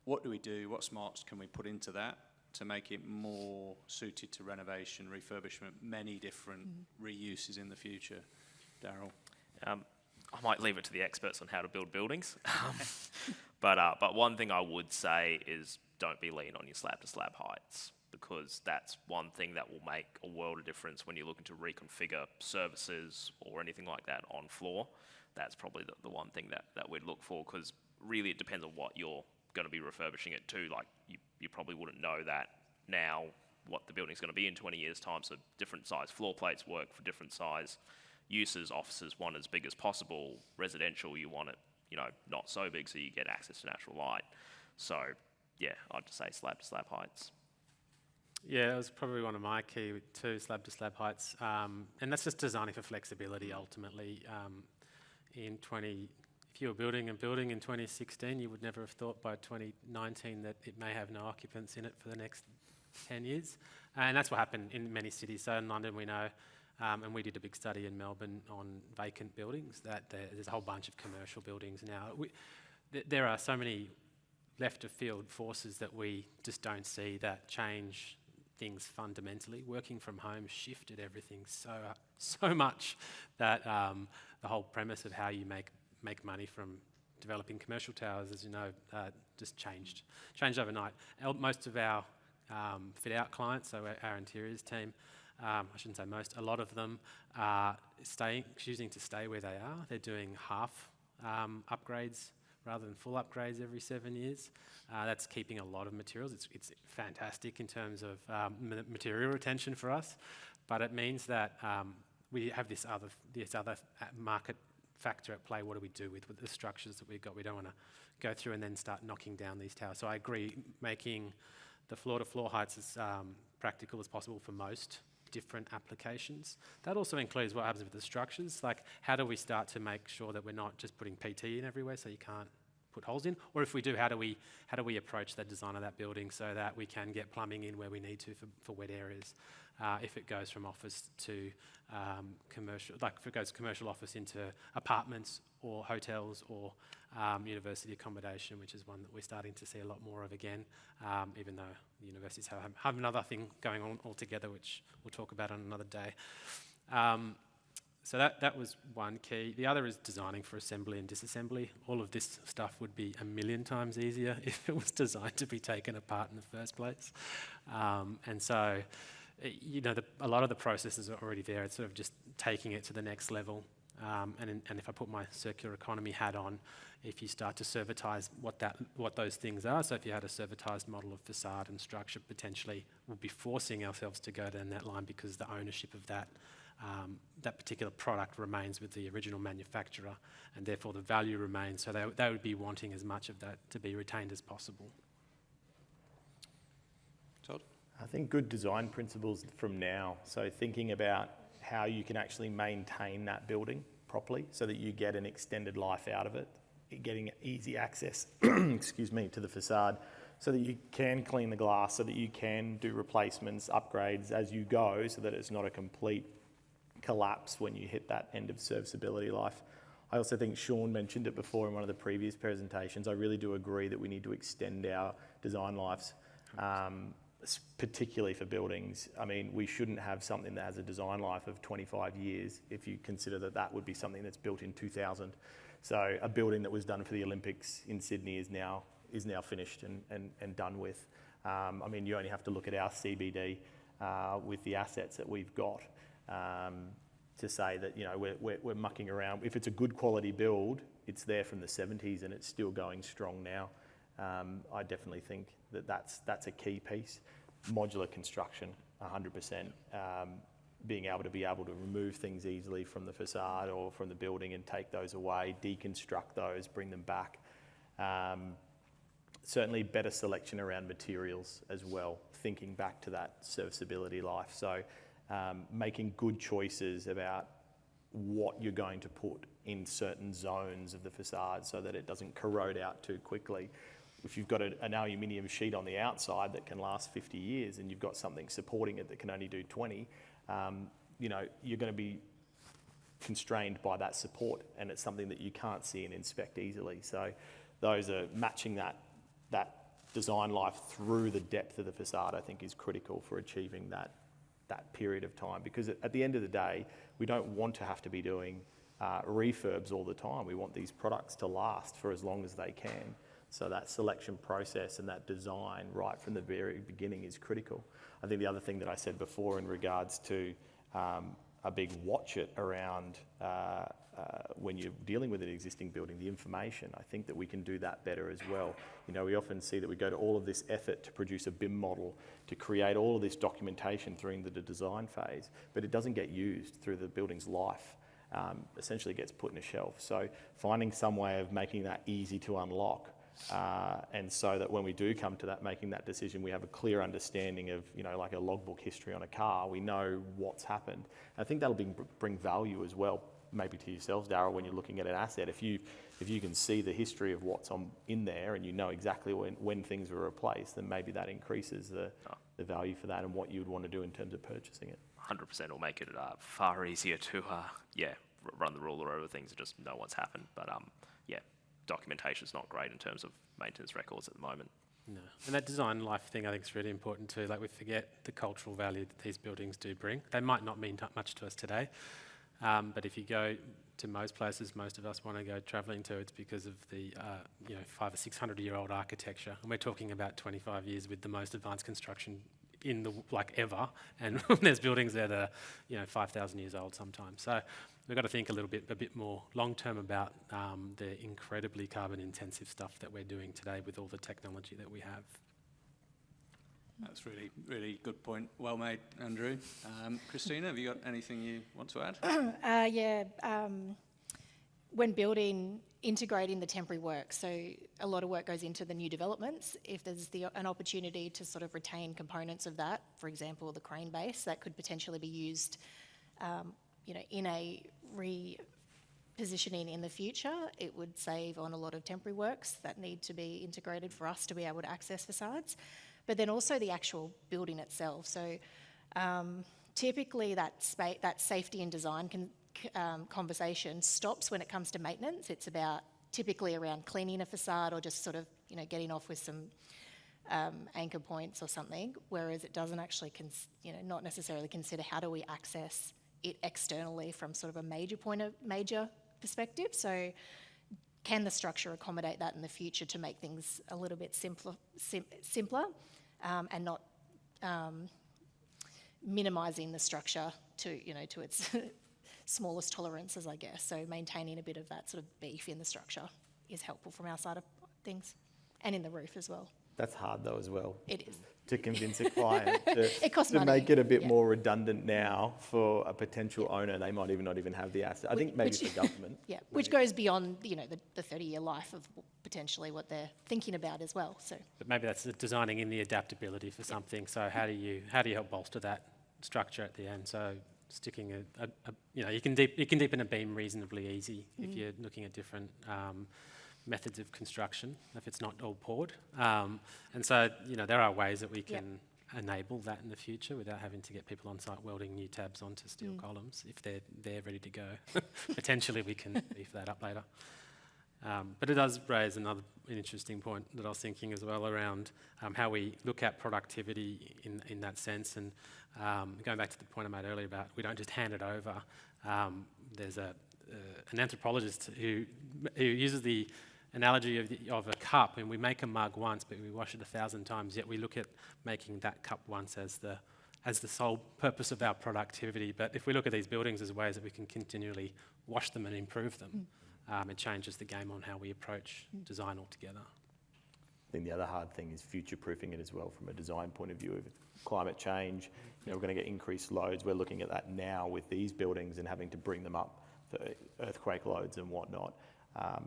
what do we do? What smarts can we put into that to make it more suited to renovation, refurbishment, many different reuses in the future? Daryl? I might leave it to the experts on how to build buildings. But one thing I would say is don't be lean on your slab-to-slab heights, because that's one thing that will make a world of difference when you're looking to reconfigure services or anything like that on floor. That's probably the one thing that we'd look for, because really it depends on what you're going to be refurbishing it to. Like you probably wouldn't know that now what the building's going to be in 20 years' time, so different size floor plates work for different size uses. Offices want as big as possible. Residential, you want it not so big so you get access to natural light. So yeah, I'd just say slab-to-slab heights. Yeah, it was probably one of my key too, slab-to-slab heights. And that's just designing for flexibility ultimately. If you were building a building in 2016, you would never have thought by 2019 that it may have no occupants in it for the next 10 years. And that's what happened in many cities. So in London we know, and we did a big study in Melbourne on vacant buildings, that there's a whole bunch of commercial buildings now. There are so many left of field forces that we just don't see that change things fundamentally. Working from home shifted everything so much that the whole premise of how you make make money from developing commercial towers, as you know, just changed overnight. Most of our fit-out clients, so our interiors team, I shouldn't say most, a lot of them are choosing to stay where they are. They're doing half upgrades rather than full upgrades every 7 years. That's keeping a lot of materials. It's fantastic in terms of material retention for us, but it means that we have this other market factor at play. What do we do with the structures that we've got? We don't want to go through and then start knocking down these towers. So I agree, making the floor-to-floor heights as practical as possible for most different applications. That also includes what happens with the structures, like how do we start to make sure that we're not just putting PT in everywhere so you can't put holes in, or if we do, how do we approach the design of that building so that we can get plumbing in where we need to for wet areas. If it goes from office to commercial, like if it goes commercial office into apartments or hotels or university accommodation, which is one that we're starting to see a lot more of again, even though the universities have another thing going on altogether, which we'll talk about on another day. So that was one key. The other is designing for assembly and disassembly. All of this stuff would be a million times easier if it was designed to be taken apart in the first place. And so, you know, a lot of the processes are already there. It's sort of just taking it to the next level. And if I put my circular economy hat on, if you start to servitise what those things are, so if you had a servitised model of facade and structure, potentially we'll be forcing ourselves to go down that line because the ownership of that particular product remains with the original manufacturer, and therefore the value remains. So they would be wanting as much of that to be retained as possible. Todd? I think good design principles from now. So thinking about how you can actually maintain that building properly so that you get an extended life out of it, getting easy access, excuse me, to the facade, so that you can clean the glass, so that you can do replacements, upgrades as you go, so that it's not a complete collapse when you hit that end of serviceability life. I also think Sean mentioned it before in one of the previous presentations. I really do agree that we need to extend our design lives, particularly for buildings. I mean, we shouldn't have something that has a design life of 25 years if you consider that would be something that's built in 2000. So a building that was done for the Olympics in Sydney is now finished and done with. I mean, you only have to look at our CBD with the assets that we've got to say that, you know, we're mucking around. If it's a good quality build, it's there from the 70s and it's still going strong now. I definitely think that's a key piece. Modular construction, 100%. Being able to remove things easily from the facade or from the building and take those away, deconstruct those, bring them back. Certainly better selection around materials as well, thinking back to that serviceability life. So making good choices about what you're going to put in certain zones of the facade so that it doesn't corrode out too quickly. If you've got an aluminium sheet on the outside that can last 50 years and you've got something supporting it that can only do 20, you know, you're going to be constrained by that support, and it's something that you can't see and inspect easily. So those are matching that design life through the depth of the facade, I think, is critical for achieving that period of time, because at the end of the day, we don't want to have to be doing refurbs all the time. We want these products to last for as long as they can. So that selection process and that design right from the very beginning is critical. I think the other thing that I said before in regards to a big watch it around when you're dealing with an existing building, the information, I think that we can do that better as well. You know, we often see that we go to all of this effort to produce a BIM model, to create all of this documentation during the design phase, but it doesn't get used through the building's life. Essentially gets put in a shelf. So finding some way of making that easy to unlock, and so that when we do come to that, making that decision, we have a clear understanding of, you know, like a logbook history on a car. We know what's happened. I think that'll bring value as well, maybe to yourselves, Darryl, when you're looking at an asset. If you can see the history of what's in there and you know exactly when things were replaced, then maybe that increases the value for that and what you would want to do in terms of purchasing it. 100% will make it far easier to run the ruler over things and just know what's happened. But documentation is not great in terms of maintenance records at the moment. No, and that design life thing I think is really important too. Like, we forget the cultural value that these buildings do bring. They might not mean much to us today, But if you go to most places most of us want to go travelling to, it's because of the 500 or 600 year old architecture. And we're talking about 25 years with the most advanced construction in the ever, and there's buildings there that are 5,000 years old sometimes. So we've got to think a bit more long term about the incredibly carbon intensive stuff that we're doing today with all the technology that we have. That's really, really good point. Well made, Andrew. Christina, have you got anything you want to add? When building, integrating the temporary work, so a lot of work goes into the new developments. If there's an opportunity to sort of retain components of that, for example, the crane base, that could potentially be used in a repositioning in the future, it would save on a lot of temporary works that need to be integrated for us to be able to access facades. But then also the actual building itself. So typically that safety and design conversation stops when it comes to maintenance. It's about typically around cleaning a facade or just sort of getting off with some anchor points or something, whereas it doesn't actually not necessarily consider how do we access it externally from sort of a major perspective. So can the structure accommodate that in the future to make things a little bit simpler and not minimising the structure to its smallest tolerances, I guess. So maintaining a bit of that sort of beef in the structure is helpful from our side of things, and in the roof as well. That's hard though as well. It is. To convince a client it costs to money. Make it a bit more redundant now for a potential owner. They might even not even have the asset. I think maybe for government. Which goes beyond the 30-year life of potentially what they're thinking about as well. So. But maybe that's designing in the adaptability for something. So how do you help bolster that structure at the end? So sticking you can deepen a beam reasonably easy if you're looking at different methods of construction, if it's not all poured. And so, there are ways that we can enable that in the future without having to get people on site welding new tabs onto steel columns if they're ready to go. Potentially we can beef that up later. But it does raise an interesting point that I was thinking as well around how we look at productivity in that sense. And going back to the point I made earlier about we don't just hand it over. There's an anthropologist who uses the analogy of a cup, and we make a mug once, but we wash it 1,000 times. Yet we look at making that cup once as the sole purpose of our productivity. But if we look at these buildings as ways that we can continually wash them and improve them, it changes the game on how we approach design altogether. I think the other hard thing is future-proofing it as well from a design point of view. Of climate change, we're going to get increased loads. We're looking at that now with these buildings and having to bring them up for earthquake loads and whatnot.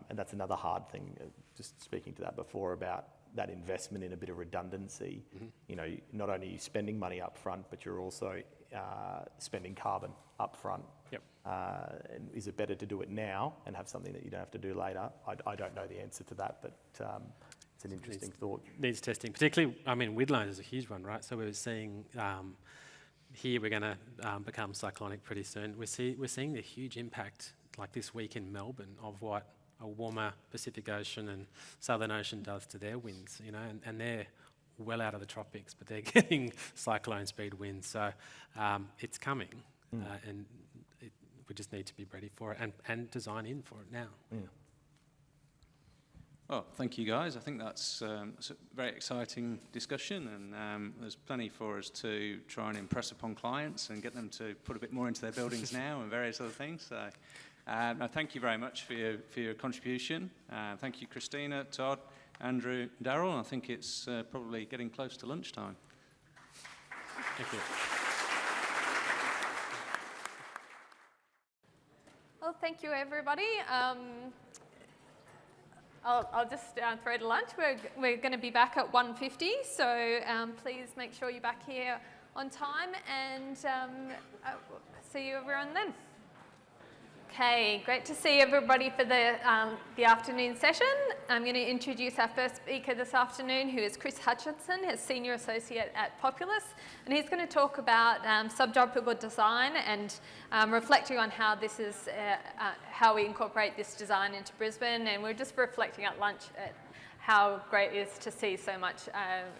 And that's another hard thing, just speaking to that before about that investment in a bit of redundancy. Not only are you spending money up front, but you're also spending carbon up front. And is it better to do it now and have something that you don't have to do later? I don't know the answer to that, but it's an interesting thought. Needs testing, particularly, Widlow is a huge one, right? So we're seeing here we're going to become cyclonic pretty soon. We're seeing the huge impact, like this week in Melbourne, of what a warmer Pacific Ocean and Southern Ocean does to their winds, and they're well out of the tropics, but they're getting cyclone speed winds. So it's coming, and we just need to be ready for it and design in for it now. Well, thank you guys. I think that's a very exciting discussion, and there's plenty for us to try and impress upon clients and get them to put a bit more into their buildings now and various other things. So no, thank you very much for your contribution. Thank you, Christina, Todd, Andrew, Darryl. I think it's probably getting close to lunchtime. Thank you. Well, thank you, everybody. I'll just throw to lunch. We're going to be back at 1:50, so please make sure you're back here on time, and see you everyone then. Okay, great to see everybody for the afternoon session. I'm going to introduce our first speaker this afternoon, who is Chris Hutchison, a Senior Associate at Populous, and he's going to talk about subtropical design and reflecting on how this is how we incorporate this design into Brisbane. And we're just reflecting at lunch at how great it is to see so much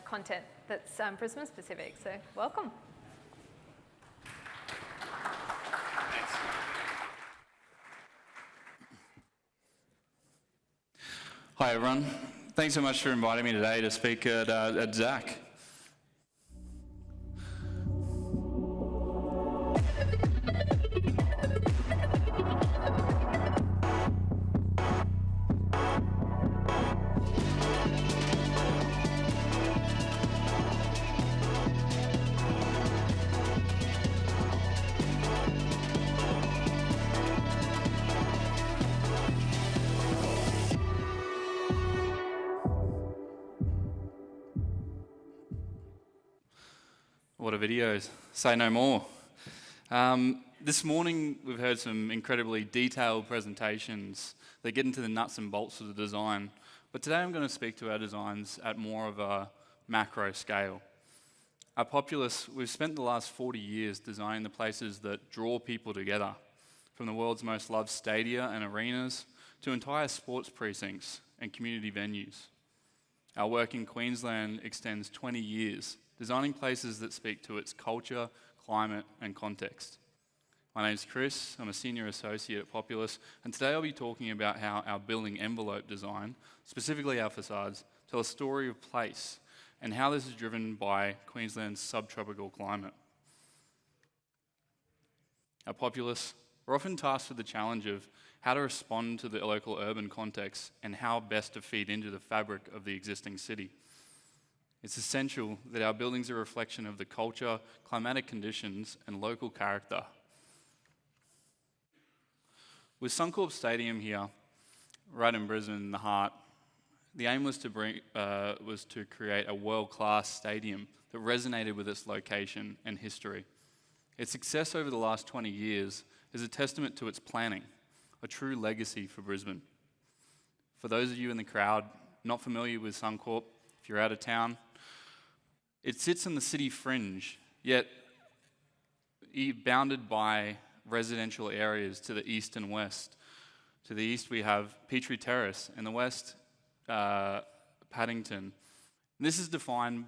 content that's Brisbane specific. So welcome. Hi everyone. Thanks so much for inviting me today to speak at Zak. What a videos, say no more. This morning we've heard some incredibly detailed presentations that get into the nuts and bolts of the design, but today I'm going to speak to our designs at more of a macro scale. At Populous, we've spent the last 40 years designing the places that draw people together, from the world's most loved stadia and arenas to entire sports precincts and community venues. Our work in Queensland extends 20 years, designing places that speak to its culture, climate and context. My name's Chris, I'm a senior associate at Populous, and today I'll be talking about how our building envelope design, specifically our facades, tell a story of place and how this is driven by Queensland's subtropical climate. At Populous, we're often tasked with the challenge of how to respond to the local urban context and how best to feed into the fabric of the existing city. It's essential that our buildings are a reflection of the culture, climatic conditions, and local character. With Suncorp Stadium here, right in Brisbane, in the heart, the aim was to create a world-class stadium that resonated with its location and history. Its success over the last 20 years is a testament to its planning, a true legacy for Brisbane. For those of you in the crowd not familiar with Suncorp, if you're out of town, it sits in the city fringe, yet bounded by residential areas to the east and west. To the east we have Petrie Terrace, and the west Paddington. And this is defined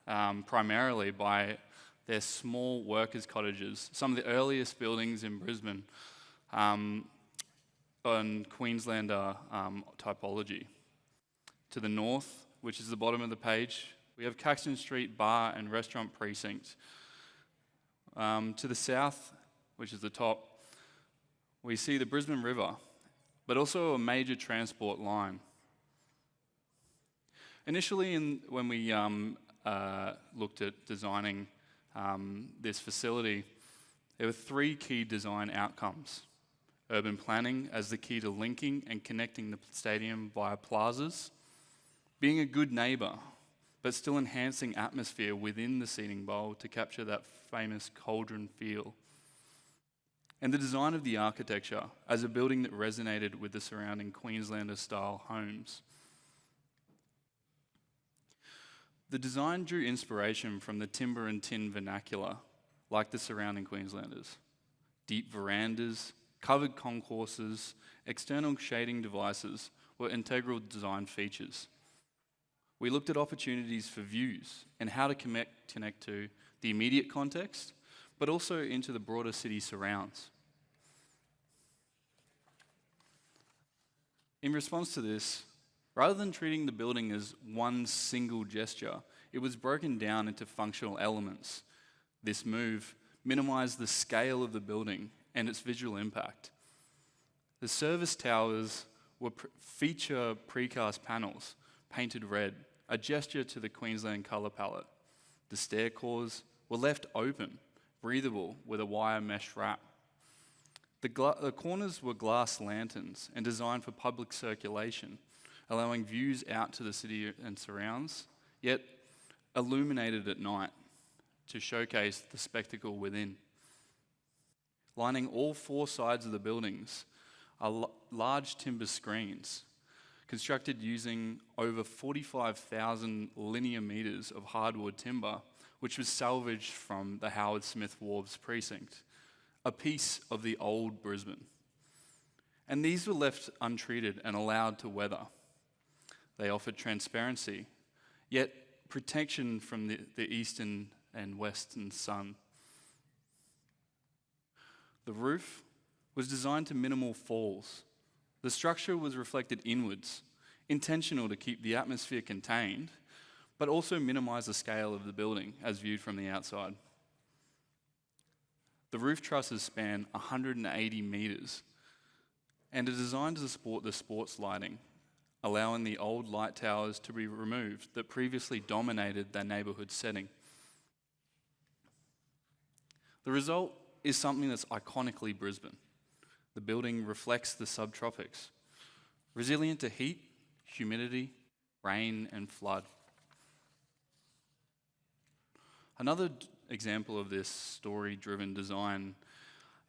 primarily by their small workers' cottages, some of the earliest buildings in Brisbane on Queenslander typology. To the north, which is the bottom of the page, we have Caxton Street Bar and Restaurant Precinct. To the south, which is the top, we see the Brisbane River, but also a major transport line. Initially, when we looked at designing this facility, there were three key design outcomes. Urban planning as the key to linking and connecting the stadium via plazas, being a good neighbour, but still enhancing atmosphere within the seating bowl to capture that famous cauldron feel. And the design of the architecture as a building that resonated with the surrounding Queenslander-style homes. The design drew inspiration from the timber and tin vernacular, like the surrounding Queenslanders. Deep verandas, covered concourses, external shading devices were integral design features. We looked at opportunities for views and how to connect to the immediate context, but also into the broader city surrounds. In response to this, rather than treating the building as one single gesture, it was broken down into functional elements. This move minimized the scale of the building and its visual impact. The service towers were feature precast panels, painted red, a gesture to the Queensland colour palette. The stair cores were left open, breathable with a wire mesh wrap. The corners were glass lanterns and designed for public circulation, allowing views out to the city and surrounds, yet illuminated at night to showcase the spectacle within. Lining all four sides of the buildings are large timber screens, constructed using over 45,000 linear metres of hardwood timber, which was salvaged from the Howard Smith Wharves precinct, a piece of the old Brisbane. And these were left untreated and allowed to weather. They offered transparency, yet protection from the eastern and western sun. The roof was designed to minimal falls. The structure was reflected inwards, intentional to keep the atmosphere contained, but also minimize the scale of the building as viewed from the outside. The roof trusses span 180 metres and are designed to support the sports lighting, allowing the old light towers to be removed that previously dominated their neighbourhood setting. The result is something that's iconically Brisbane. The building reflects the subtropics, resilient to heat, humidity, rain and flood. Another example of this story-driven design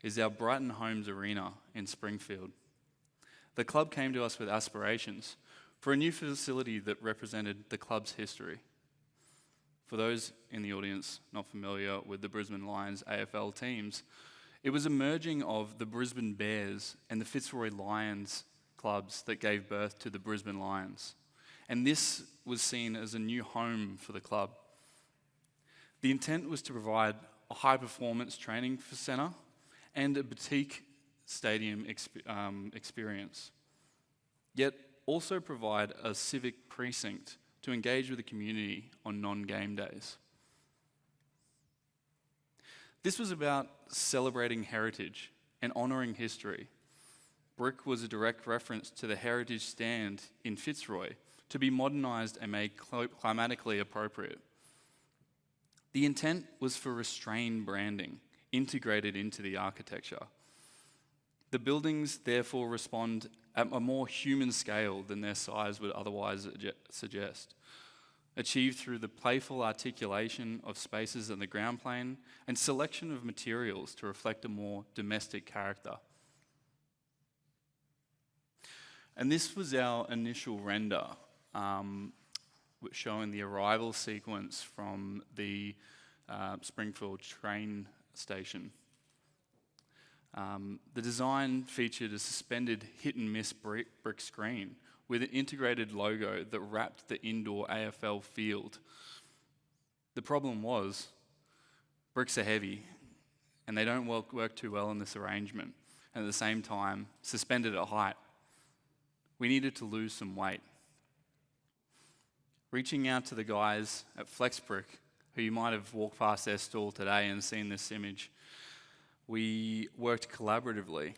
is our Brighton Homes Arena in Springfield. The club came to us with aspirations for a new facility that represented the club's history. For those in the audience not familiar with the Brisbane Lions AFL teams, it was a merging of the Brisbane Bears and the Fitzroy Lions clubs that gave birth to the Brisbane Lions. And this was seen as a new home for the club. The intent was to provide a high-performance training centre and a boutique stadium experience, yet also provide a civic precinct to engage with the community on non-game days. This was about celebrating heritage and honouring history. Brick was a direct reference to the heritage stand in Fitzroy to be modernised and made climatically appropriate. The intent was for restrained branding integrated into the architecture. The buildings therefore respond at a more human scale than their size would otherwise suggest, achieved through the playful articulation of spaces in the ground plane and selection of materials to reflect a more domestic character. And this was our initial render, showing the arrival sequence from the Springfield train station. The design featured a suspended hit-and-miss brick screen with an integrated logo that wrapped the indoor AFL field. The problem was, bricks are heavy, and they don't work too well in this arrangement, and at the same time, suspended at height. We needed to lose some weight. Reaching out to the guys at FlexBrick, who you might have walked past their stall today and seen this image, we worked collaboratively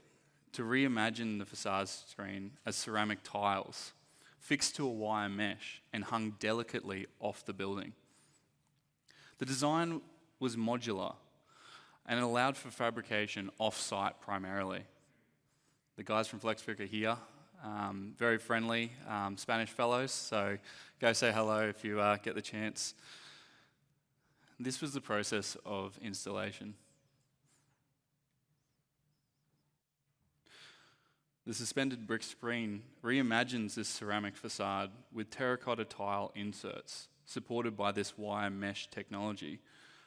to reimagine the facade screen as ceramic tiles, fixed to a wire mesh and hung delicately off the building. The design was modular and it allowed for fabrication off-site primarily. The guys from FlexBrick are here, very friendly Spanish fellows, so go say hello if you get the chance. This was the process of installation. The suspended brick screen reimagines this ceramic facade with terracotta tile inserts supported by this wire mesh technology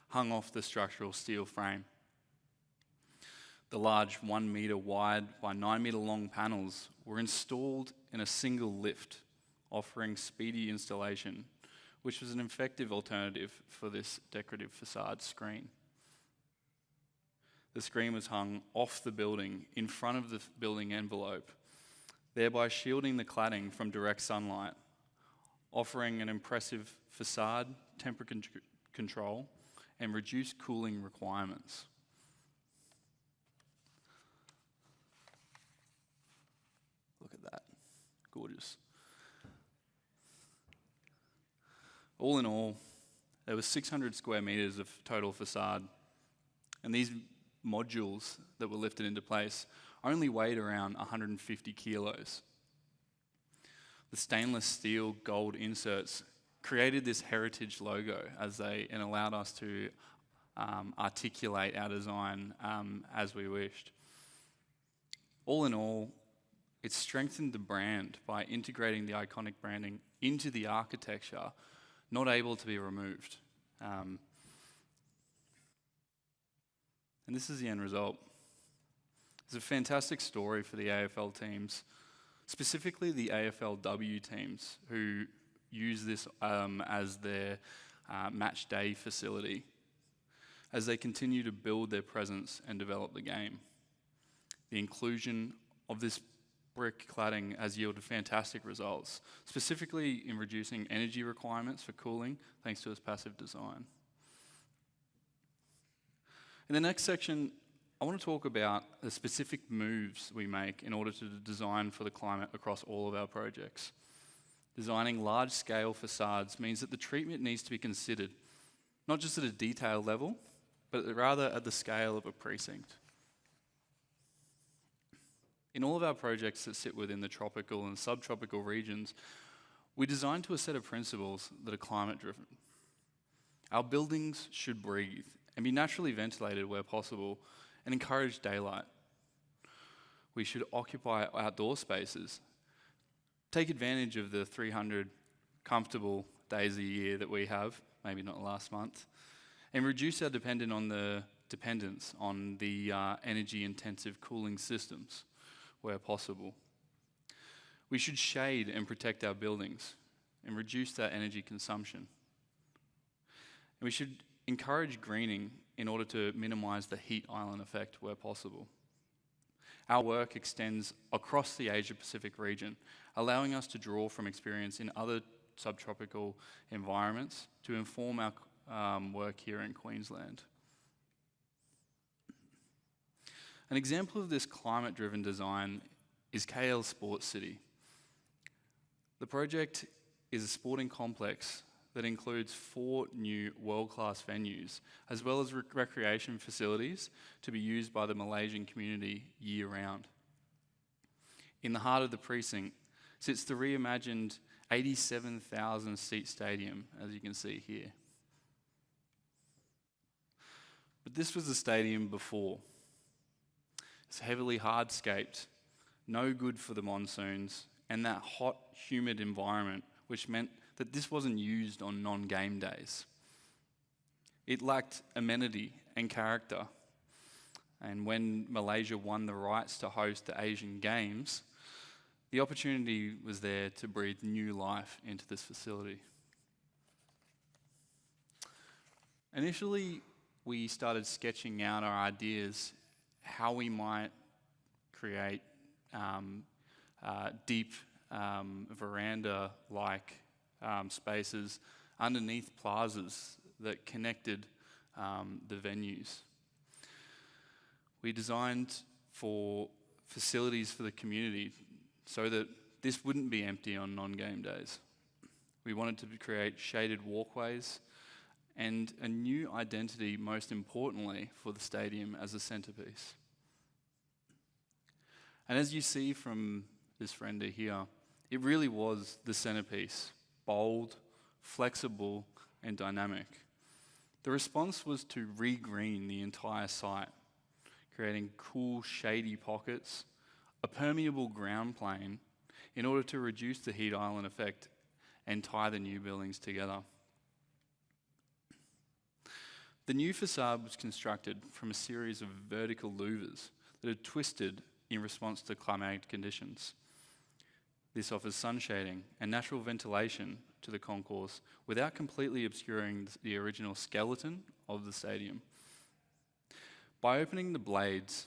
hung off the structural steel frame. The large 1 metre wide by 9 metre long panels were installed in a single lift, offering speedy installation, which was an effective alternative for this decorative facade screen. The screen was hung off the building in front of the building envelope, thereby shielding the cladding from direct sunlight, offering an impressive facade temperature control and reduced cooling requirements. Look at that, gorgeous. All in all, there was 600 square metres of total facade, and these modules that were lifted into place only weighed around 150 kilos. The stainless steel gold inserts created this heritage logo and allowed us to articulate our design as we wished. All in all, it strengthened the brand by integrating the iconic branding into the architecture, not able to be removed. And this is the end result. It's a fantastic story for the AFL teams, specifically the AFLW teams who use this as their match day facility as they continue to build their presence and develop the game. The inclusion of this brick cladding has yielded fantastic results, specifically in reducing energy requirements for cooling thanks to its passive design. In the next section, I want to talk about the specific moves we make in order to design for the climate across all of our projects. Designing large-scale facades means that the treatment needs to be considered, not just at a detail level, but rather at the scale of a precinct. In all of our projects that sit within the tropical and subtropical regions, we design to a set of principles that are climate-driven. Our buildings should breathe and be naturally ventilated where possible and encourage daylight. We should occupy outdoor spaces, take advantage of the 300 comfortable days a year that we have, maybe not last month, and reduce our dependence on the energy-intensive cooling systems where possible. We should shade and protect our buildings and reduce that energy consumption. And we should encourage greening in order to minimise the heat island effect where possible. Our work extends across the Asia-Pacific region, allowing us to draw from experience in other subtropical environments to inform our work here in Queensland. An example of this climate-driven design is KL Sports City. The project is a sporting complex that includes 4 new world-class venues, as well as recreation facilities to be used by the Malaysian community year-round. In the heart of the precinct sits the reimagined 87,000-seat stadium, as you can see here. But this was the stadium before. It's heavily hardscaped, no good for the monsoons, and that hot, humid environment, which meant that this wasn't used on non-game days. It lacked amenity and character. And when Malaysia won the rights to host the Asian Games, the opportunity was there to breathe new life into this facility. Initially, we started sketching out our ideas how we might create deep veranda-like spaces underneath plazas that connected the venues. We designed for facilities for the community so that this wouldn't be empty on non-game days. We wanted to create shaded walkways and a new identity, most importantly, for the stadium as a centrepiece. And as you see from this render here, it really was the centrepiece, bold, flexible, and dynamic. The response was to re-green the entire site, creating cool, shady pockets, a permeable ground plane, in order to reduce the heat island effect and tie the new buildings together. The new facade was constructed from a series of vertical louvers that had twisted in response to climatic conditions. This offers sun shading and natural ventilation to the concourse without completely obscuring the original skeleton of the stadium. By opening the blades,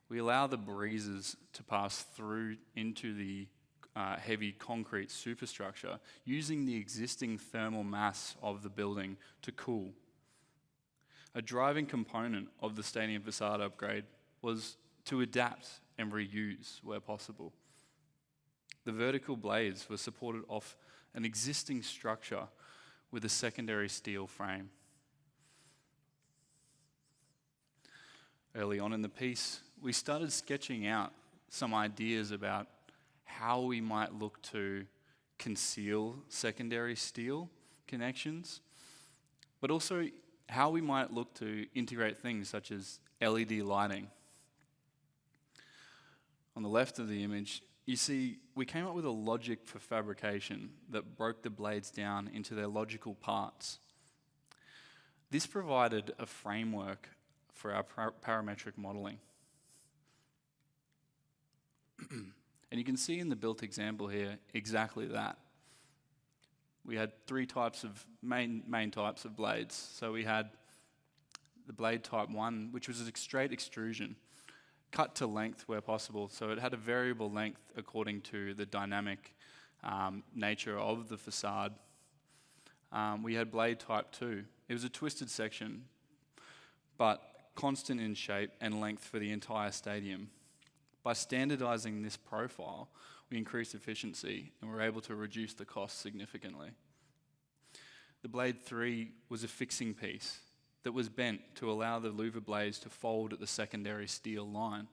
we allow the breezes to pass through into the heavy concrete superstructure, using the existing thermal mass of the building to cool. A driving component of the stadium facade upgrade was to adapt and reuse where possible. The vertical blades were supported off an existing structure with a secondary steel frame. Early on in the piece, we started sketching out some ideas about how we might look to conceal secondary steel connections, but also how we might look to integrate things such as LED lighting. On the left of the image, you see we came up with a logic for fabrication that broke the blades down into their logical parts. This provided a framework for our parametric modelling. And you can see in the built example here exactly that. We had 3 types of main types of blades. So we had the blade type 1, which was a straight extrusion, cut to length where possible. So it had a variable length according to the dynamic nature of the facade. We had blade type 2. It was a twisted section, but constant in shape and length for the entire stadium. By standardizing this profile, we increased efficiency and were able to reduce the cost significantly. The blade 3 was a fixing piece that was bent to allow the louver blades to fold at the secondary steel line.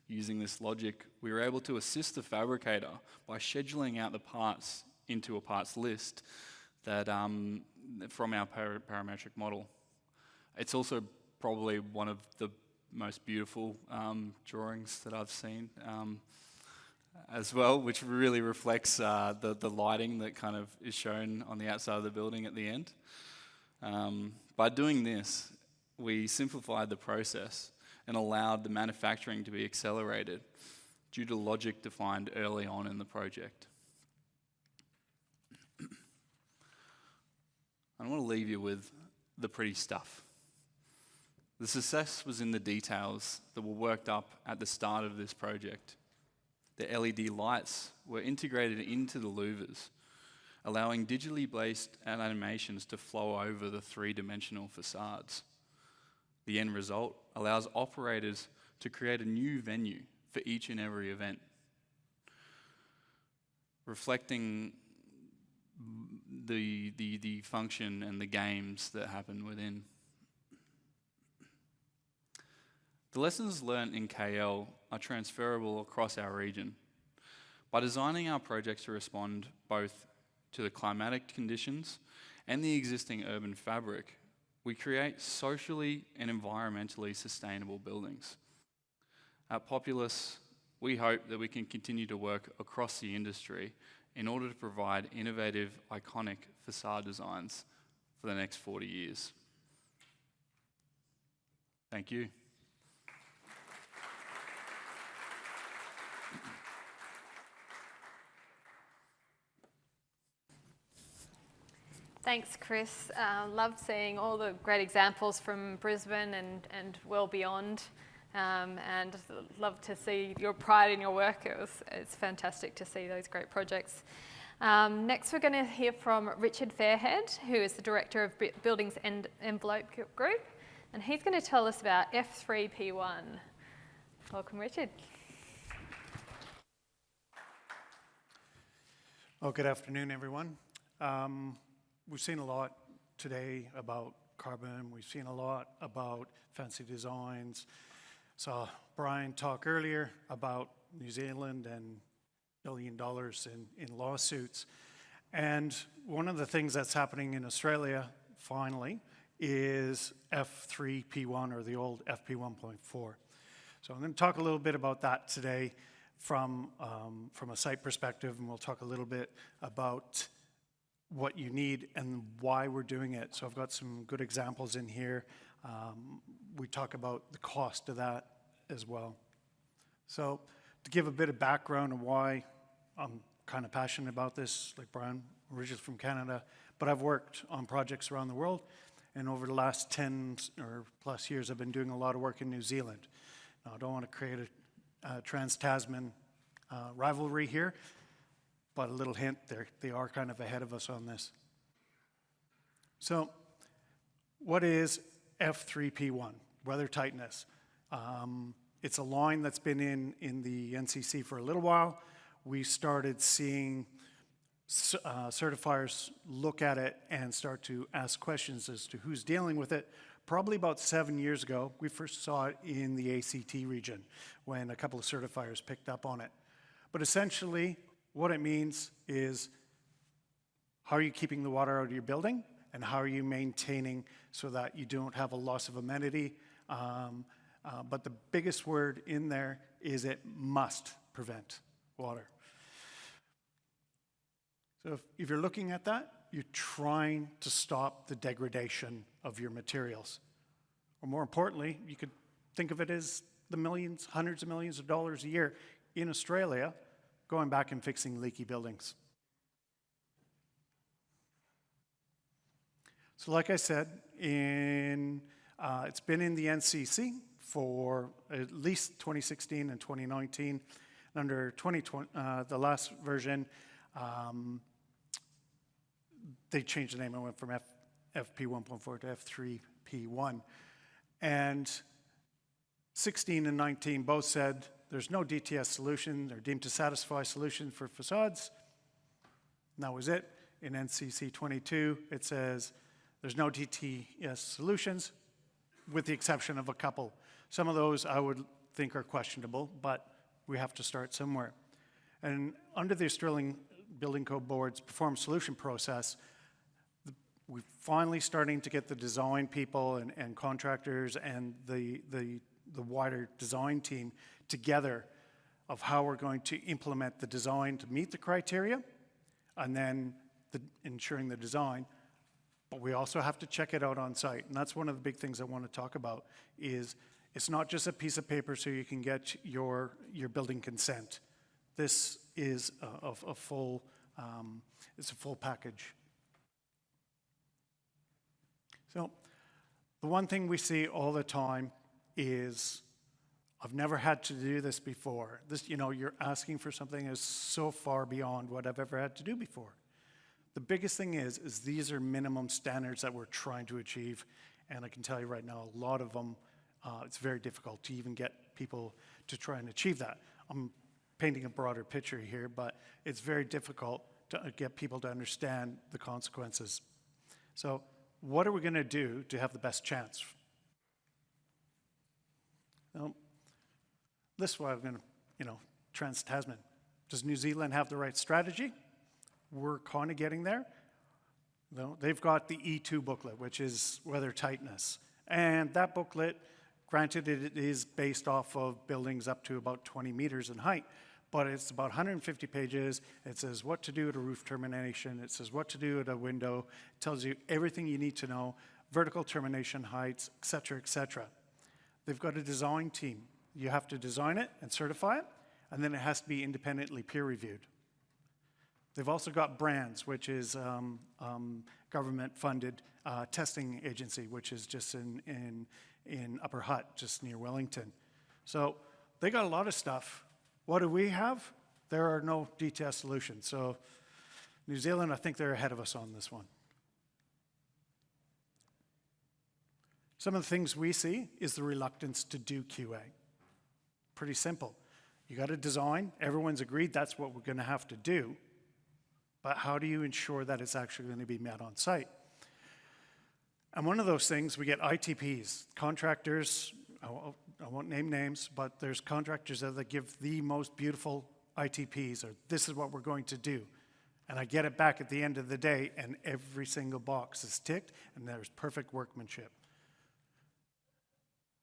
Using this logic, we were able to assist the fabricator by scheduling out the parts into a parts list that from our parametric model. It's also probably one of the most beautiful drawings that I've seen as well, which really reflects the lighting that kind of is shown on the outside of the building at the end. By doing this, we simplified the process and allowed the manufacturing to be accelerated due to logic defined early on in the project. I want to leave you with the pretty stuff. The success was in the details that were worked up at the start of this project. The LED lights were integrated into the louvers, allowing digitally based animations to flow over the three-dimensional facades. The end result allows operators to create a new venue for each and every event, reflecting the function and the games that happen within. The lessons learned in KL are transferable across our region. By designing our projects to respond both to the climatic conditions and the existing urban fabric, we create socially and environmentally sustainable buildings. At Populous, we hope that we can continue to work across the industry in order to provide innovative, iconic facade designs for the next 40 years. Thank you. Thanks, Chris. Loved seeing all the great examples from Brisbane and well beyond, and love to see your pride in your work. It's fantastic to see those great projects. Next, we're going to hear from Richard Fairhead, who is the Director of Buildingenvelope Group, and he's going to tell us about F3P1. Welcome, Richard. Well, good afternoon, everyone. We've seen a lot today about carbon. We've seen a lot about fancy designs. Saw Brian talk earlier about New Zealand and $1 billion in lawsuits. And one of the things that's happening in Australia, finally, is F3P1, or the old FP1.4. So I'm going to talk a little bit about that today from a site perspective, and we'll talk a little bit about what you need and why we're doing it. So I've got some good examples in here. We talk about the cost of that as well. So to give a bit of background on why I'm kind of passionate about this, like Brian, originally from Canada, but I've worked on projects around the world, and over the last 10 or plus years, I've been doing a lot of work in New Zealand. Now, I don't want to create a trans-Tasman rivalry here, but a little hint, they are kind of ahead of us on this. So what is F3P1, weather tightness? It's a line that's been in the NCC for a little while. We started seeing certifiers look at it and start to ask questions as to who's dealing with it. Probably about 7 years ago, we first saw it in the ACT region when a couple of certifiers picked up on it. But essentially, what it means is, how are you keeping the water out of your building, and how are you maintaining so that you don't have a loss of amenity? But the biggest word in there is it must prevent water. So if you're looking at that, you're trying to stop the degradation of your materials. Or more importantly, you could think of it as the millions, hundreds of millions of dollars a year in Australia going back and fixing leaky buildings. So like I said, in It's been in the NCC for at least 2016 and 2019. Under 2020, the last version, they changed the name and went from FP 1.4 to F3P1. And 16 and 19 both said there's no DTS solution. They're deemed to satisfy solution for facades. And that was it. In NCC 22, it says there's no DTS solutions, with the exception of a couple. Some of those I would think are questionable, but we have to start somewhere. And under the Australian Building Code Board's performance solution process, we're finally starting to get the design people and contractors and the wider design team together of how we're going to implement the design to meet the criteria, and then ensuring the design. But we also have to check it out on site. And that's one of the big things I want to talk about is it's not just a piece of paper so you can get your building consent. This is a full package. So the one thing we see all the time is, I've never had to do this before. This, you're asking for something that's so far beyond what I've ever had to do before. The biggest thing is these are minimum standards that we're trying to achieve, and I can tell you right now, a lot of them, it's very difficult to even get people to try and achieve that. I'm painting a broader picture here, but it's very difficult to get people to understand the consequences. So what are we going to do to have the best chance? Well, this is why I'm going to, Trans-Tasman. Does New Zealand have the right strategy? We're kind of getting there. They've got the E2 booklet, which is weather tightness. And that booklet, granted it is based off of buildings up to about 20 meters in height, but it's about 150 pages. It says what to do at a roof termination. It says what to do at a window. It tells you everything you need to know, vertical termination heights, et cetera, et cetera. They've got a design team. You have to design it and certify it, and then it has to be independently peer reviewed. They've also got brands, which is government-funded testing agency, which is just in Upper Hutt, just near Wellington. So they got a lot of stuff. What do we have? There are no DTS solutions. So New Zealand, I think they're ahead of us on this one. Some of the things we see is the reluctance to do QA. Pretty simple. You got to design. Everyone's agreed that's what we're going to have to do. But how do you ensure that it's actually going to be met on site? And one of those things, we get ITPs, contractors, I won't name names, but there's contractors that give the most beautiful ITPs, or this is what we're going to do. And I get it back at the end of the day, and every single box is ticked, and there's perfect workmanship.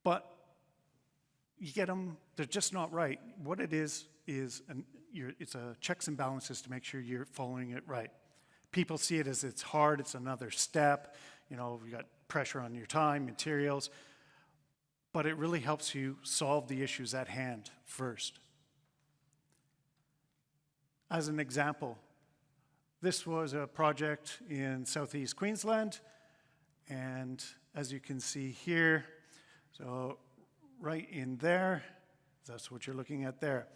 But you get them, they're just not right. What it is it's a checks and balances to make sure you're following it right. People see it as it's hard, it's another step, you got pressure on your time, materials, but it really helps you solve the issues at hand first. As an example, this was a project in southeast Queensland, and as you can see here, so right in there, that's what you're looking at there.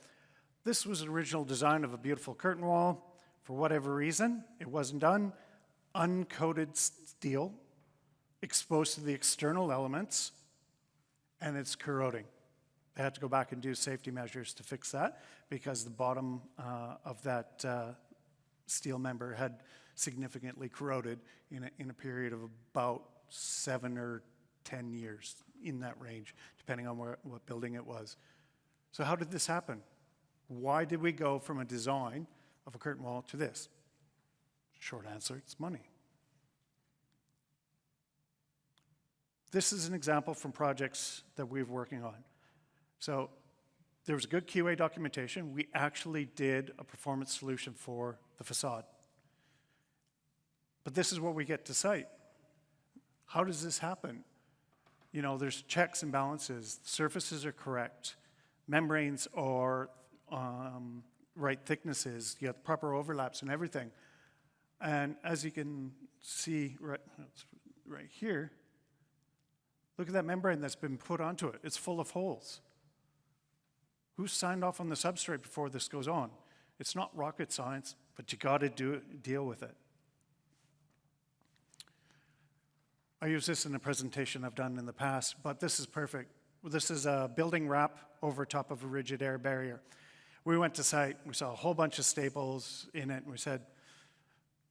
This was an original design of a beautiful curtain wall. For whatever reason, it wasn't done. Uncoated steel, exposed to the external elements, and it's corroding. They had to go back and do safety measures to fix that because the bottom of that steel member had significantly corroded in a period of about 7 or 10 years, in that range, depending on what building it was. So how did this happen? Why did we go from a design of a curtain wall to this? Short answer, it's money. This is an example from projects that we're working on. So there was a good QA documentation. We actually did a performance solution for the facade. But this is what we get to site. How does this happen? There's checks and balances. Surfaces are correct. Membranes are right thicknesses. You have proper overlaps and everything. And as you can see right here, Look at that membrane that's been put onto it. It's full of holes. Who signed off on the substrate before this goes on? It's not rocket science, but you got to deal with it. I use this in a presentation I've done in the past, but this is perfect. This is a building wrap over top of a rigid air barrier. We went to site, we saw a whole bunch of staples in it, and we said,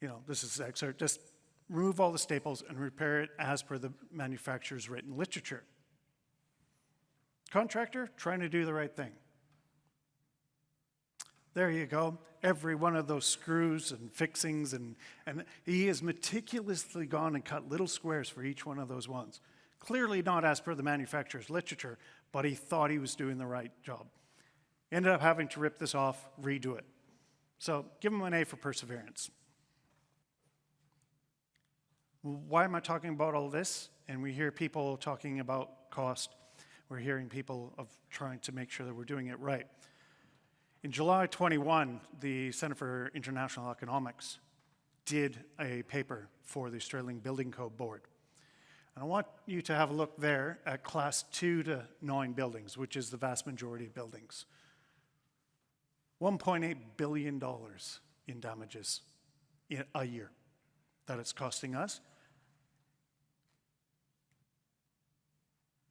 you know, this is excerpt, just remove all the staples and repair it as per the manufacturer's written literature. Contractor trying to do the right thing. There you go. Every one of those screws and fixings, and he has meticulously gone and cut little squares for each one of those ones. Clearly not as per the manufacturer's literature, but he thought he was doing the right job. Ended up having to rip this off, redo it. So give him an A for perseverance. Why am I talking about all this? And we hear people talking about cost. We're hearing people of trying to make sure that we're doing it right. In July 21, the Centre for International Economics did a paper for the Australian Building Code Board. And I want you to have a look there at class 2 to 9 buildings, which is the vast majority of buildings. $1.8 billion in damages in a year that it's costing us.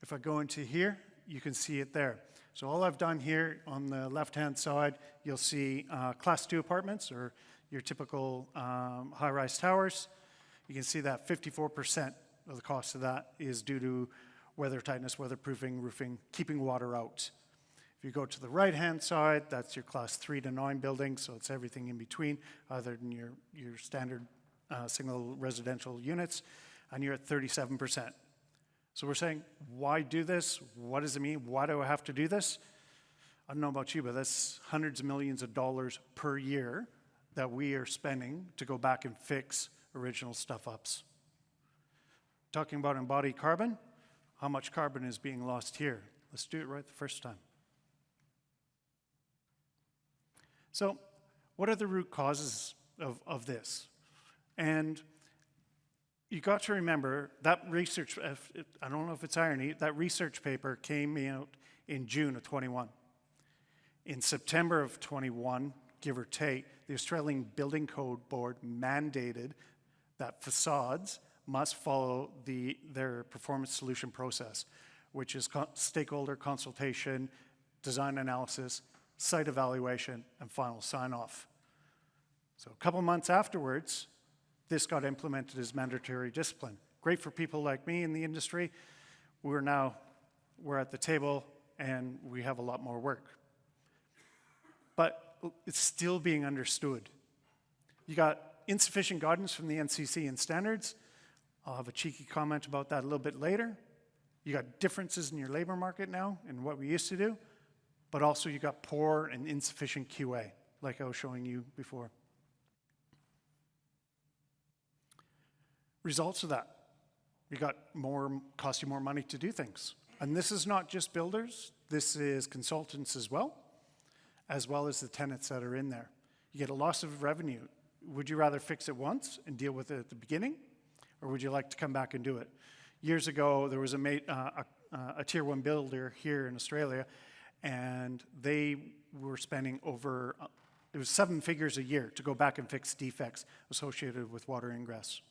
If I go into here, you can see it there. So all I've done here on the left-hand side, you'll see class 2 apartments, or your typical high-rise towers. You can see that 54% of the cost of that is due to weather tightness, weatherproofing, roofing, keeping water out. If you go to the right-hand side, that's your class 3 to 9 buildings, so it's everything in between, other than your standard single residential units, and you're at 37%. So we're saying, why do this? What does it mean? Why do I have to do this? I don't know about you, but that's hundreds of millions of dollars per year that we are spending to go back and fix original stuff-ups. Talking about embodied carbon, how much carbon is being lost here? Let's do it right the first time. So what are the root causes of this? And you got to remember that research, I don't know if it's irony, that research paper came out in June of 21. In September of 21, give or take, the Australian Building Code Board mandated that facades must follow their performance solution process, which is stakeholder consultation, design analysis, site evaluation, and final sign-off. So a couple months afterwards, this got implemented as mandatory discipline. Great for people like me in the industry. We're at the table and we have a lot more work. But it's still being understood. You got insufficient guidance from the NCC and standards. I'll have a cheeky comment about that a little bit later. You got differences in your labor market now and what we used to do, but also you got poor and insufficient QA, like I was showing you before. Results of that, you got cost you more money to do things. And this is not just builders, this is consultants as well as the tenants that are in there. You get a loss of revenue. Would you rather fix it once and deal with it at the beginning, or would you like to come back and do it? Years ago, there was a tier 1 builder here in Australia, and they were spending over, it was 7 figures a year to go back and fix defects associated with water ingress.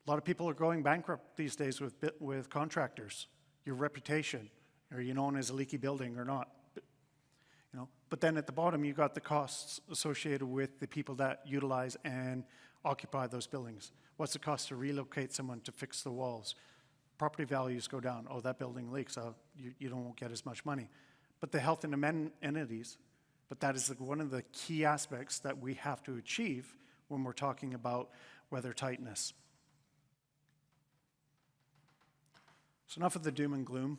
A lot of people are going bankrupt these days with contractors. Your reputation, are you known as a leaky building or not? But then at the bottom, you got the costs associated with the people that utilize and occupy those buildings. What's the cost to relocate someone to fix the walls? Property values go down. Oh, that building leaks, so you don't get as much money. But the health and amenities, but that is one of the key aspects that we have to achieve when we're talking about weather tightness. So enough of the doom and gloom.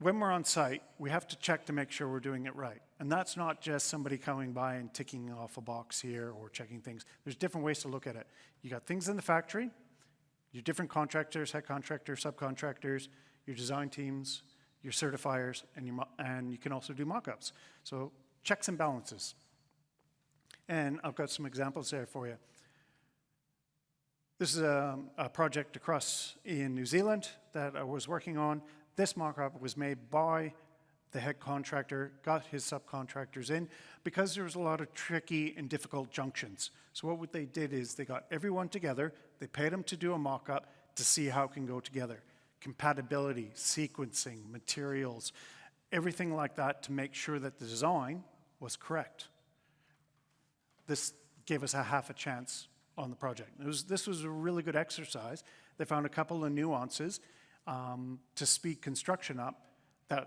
When we're on site, we have to check to make sure we're doing it right. And that's not just somebody coming by and ticking off a box here or checking things. There's different ways to look at it. You got things in the factory, your different contractors, head contractors, subcontractors, your design teams, your certifiers, and you can also do mock-ups. So checks and balances. And I've got some examples there for you. This is a project across in New Zealand that I was working on. This mock-up was made by the head contractor, got his subcontractors in, because there was a lot of tricky and difficult junctions. So what they did is they got everyone together, they paid them to do a mock-up to see how it can go together. Compatibility, sequencing, materials, everything like that to make sure that the design was correct. This gave us a half a chance on the project. This was a really good exercise. They found a couple of nuances to speed construction up,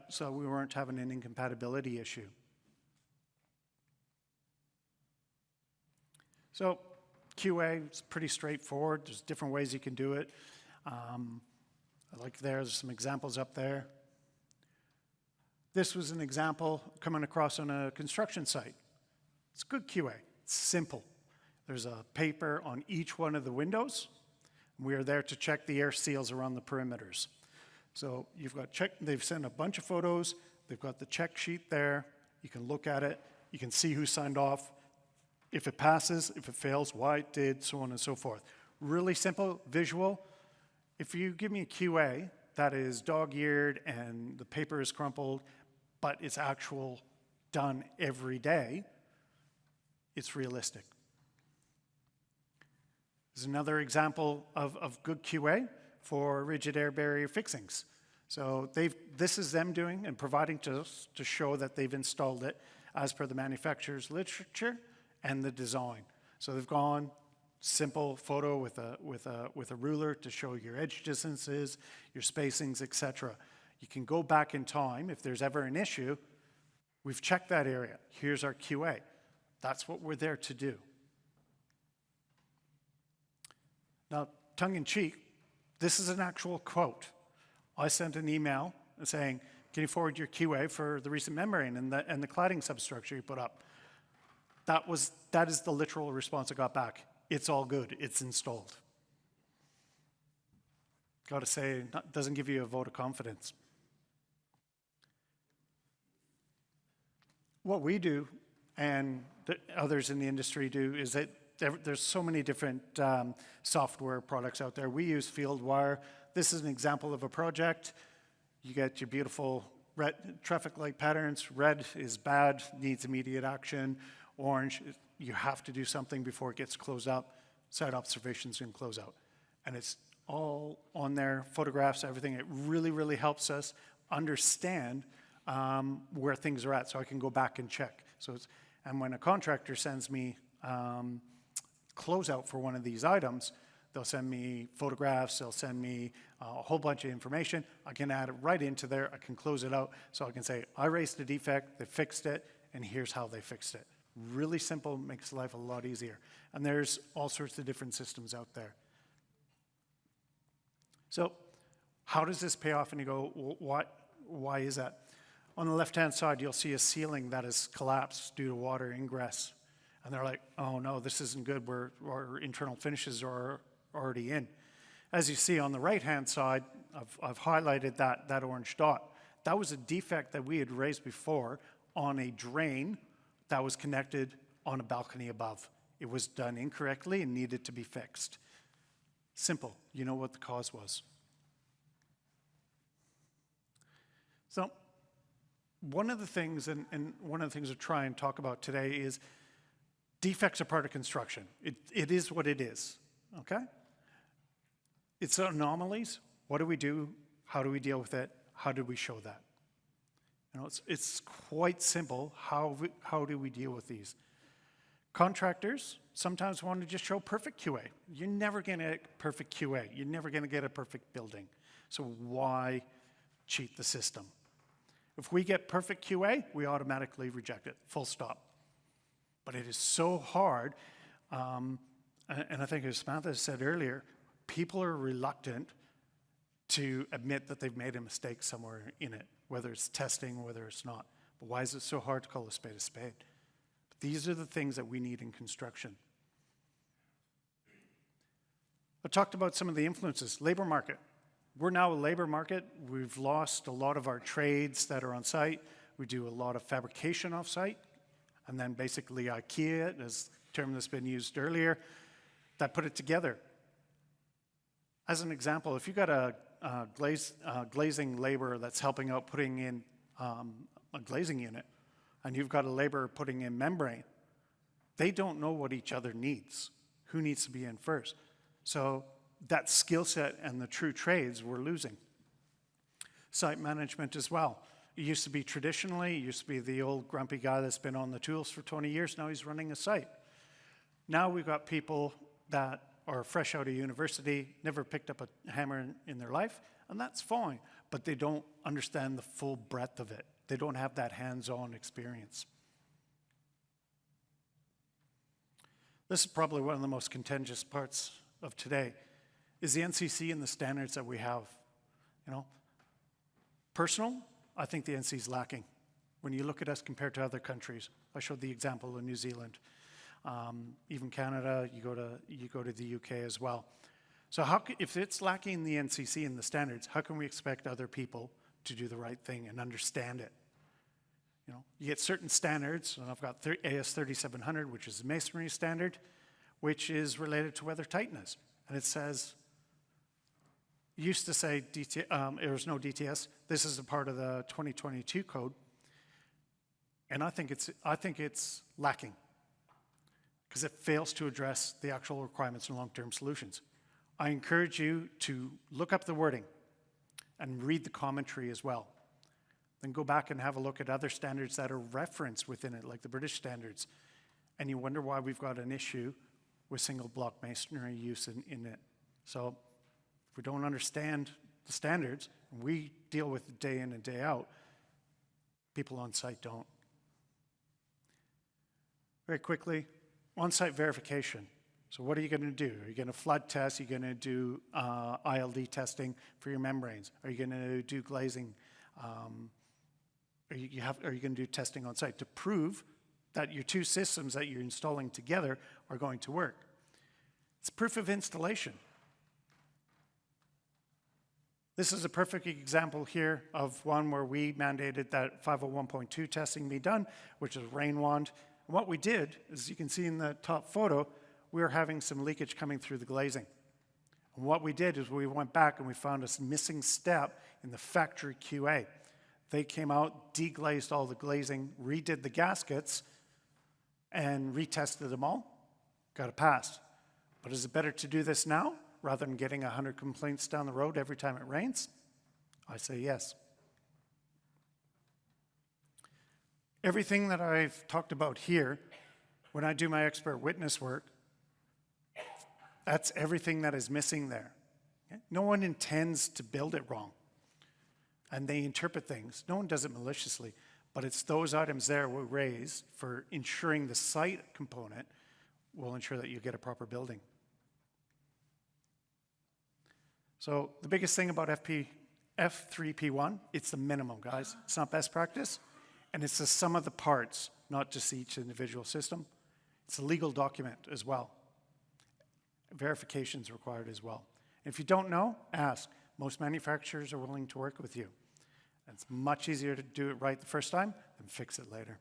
so we weren't having an incompatibility issue. So QA is pretty straightforward. There's different ways you can do it. Like there's some examples up there. This was an example coming across on a construction site. It's good QA. It's simple. There's a paper on each one of the windows. We are there to check the air seals around the perimeters. So you've got they've sent a bunch of photos. They've got the check sheet there. You can look at it. You can see who signed off. If it passes, if it fails, why it did, so on and so forth. Really simple, visual. If you give me a QA that is dog-eared and the paper is crumpled, but it's actual done every day, it's realistic. There's another example of good QA for rigid air barrier fixings. So this is them doing and providing to us to show that they've installed it as per the manufacturer's literature and the design. So they've gone simple photo with a ruler to show your edge distances, your spacings, etc. You can go back in time if there's ever an issue. We've checked that area. Here's our QA. That's what we're there to do. Now, tongue-in-cheek, this is an actual quote. I sent an email saying, can you forward your QA for the recent membrane and the cladding substructure you put up? That is the literal response I got back. It's all good. It's installed. Got to say, doesn't give you a vote of confidence. What we do, and others in the industry do, is that there's so many different software products out there. We use FieldWire. This is an example of a project. You get your beautiful red traffic light patterns. Red is bad, needs immediate action. Orange, you have to do something before it gets closed up. Site observations can close out. And it's all on there, photographs, everything. It really, really helps us understand where things are at so I can go back and check. And when a contractor sends me closeout for one of these items, they'll send me photographs, they'll send me a whole bunch of information. I can add it right into there, I can close it out, so I can say, I raised the defect, they fixed it, and here's how they fixed it. Really simple, makes life a lot easier. And there's all sorts of different systems out there. So how does this pay off? And you go, why is that? On the left-hand side, you'll see a ceiling that has collapsed due to water ingress. And they're like, oh no, this isn't good, our internal finishes are already in. As you see on the right-hand side, I've highlighted that orange dot. That was a defect that we had raised before on a drain that was connected on a balcony above. It was done incorrectly and needed to be fixed. Simple, you know what the cause was. So one of the things, and one of the things we'll try and talk about today is defects are part of construction. It is what it is, okay? It's anomalies. What do we do? How do we deal with it? How do we show that? You know, it's quite simple. How do we deal with these? Contractors sometimes want to just show perfect QA. You're never going to get perfect QA. You're never going to get a perfect building. So why cheat the system? If we get perfect QA, we automatically reject it, full stop. But it is so hard, and I think as Samantha said earlier, people are reluctant to admit that they've made a mistake somewhere in it, whether it's testing, whether it's not. But why is it so hard to call a spade a spade? But these are the things that we need in construction. I talked about some of the influences. Labor market. We're now a labor market. We've lost a lot of our trades that are on site. We do a lot of fabrication off site. And then basically IKEA, as a term that's been used earlier, that put it together. As an example, if you've got a glazing laborer that's helping out putting in a glazing unit, and you've got a laborer putting in membrane, they don't know what each other needs, who needs to be in first. So that skill set and the true trades we're losing. Site management as well. It used to be the old grumpy guy that's been on the tools for 20 years, now he's running a site. Now we've got people that are fresh out of university, never picked up a hammer in their life, and that's fine, but they don't understand the full breadth of it. They don't have that hands-on experience. This is probably one of the most contentious parts of today, is the NCC and the standards that we have. Personal, I think the NCC is lacking. When you look at us compared to other countries, I showed the example of New Zealand. Even Canada, you go to the UK as well. So if it's lacking the NCC and the standards, how can we expect other people to do the right thing and understand it? You get certain standards, and I've got AS 3700, which is a masonry standard, which is related to weather tightness. And it says, used to say there was no DTS. This is a part of the 2022 code. And I think it's lacking because it fails to address the actual requirements and long-term solutions. I encourage you to look up the wording and read the commentary as well. Then go back and have a look at other standards that are referenced within it, like the British standards, and you wonder why we've got an issue with single block masonry use in it. So if we don't understand the standards, and we deal with it day in and day out, people on site don't. Very quickly, on-site verification. So what are you going to do? Are you going to flood test? Are you going to do ILD testing for your membranes? Are you going to do glazing? Are you going to do testing on site to prove that your two systems that you're installing together are going to work? It's proof of installation. This is a perfect example here of one where we mandated that 501.2 testing be done, which is rain wand. And what we did, as you can see in the top photo, we were having some leakage coming through the glazing. And what we did is we went back and we found a missing step in the factory QA. They came out, deglazed all the glazing, redid the gaskets, and retested them all. Got it passed. But is it better to do this now rather than getting 100 complaints down the road every time it rains? I say yes. Everything that I've talked about here, when I do my expert witness work, that's everything that is missing there. Okay? No one intends to build it wrong. And they interpret things. No one does it maliciously, but it's those items there we raise for ensuring the site component will ensure that you get a proper building. So the biggest thing about F3P1, it's the minimum, guys. It's not best practice, and it's the sum of the parts, not just each individual system. It's a legal document as well. Verification is required as well. If you don't know, ask. Most manufacturers are willing to work with you. And it's much easier to do it right the first time than fix it later.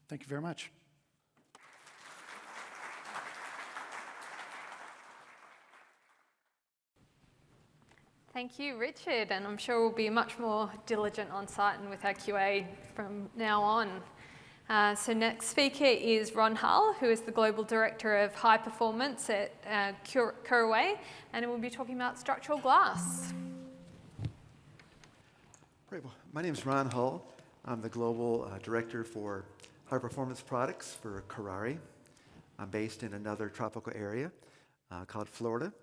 Thank you very much. Thank you, Richard, and I'm sure we'll be much more diligent on site and with our QA from now on. So next speaker is Ron Hull, who is the Global Director of High Performance at Curway, and we'll be talking about structural glass. Great. Well, my name is Ron Hull. I'm the Global Director for High Performance Products for Curway. I'm based in another tropical area called Florida,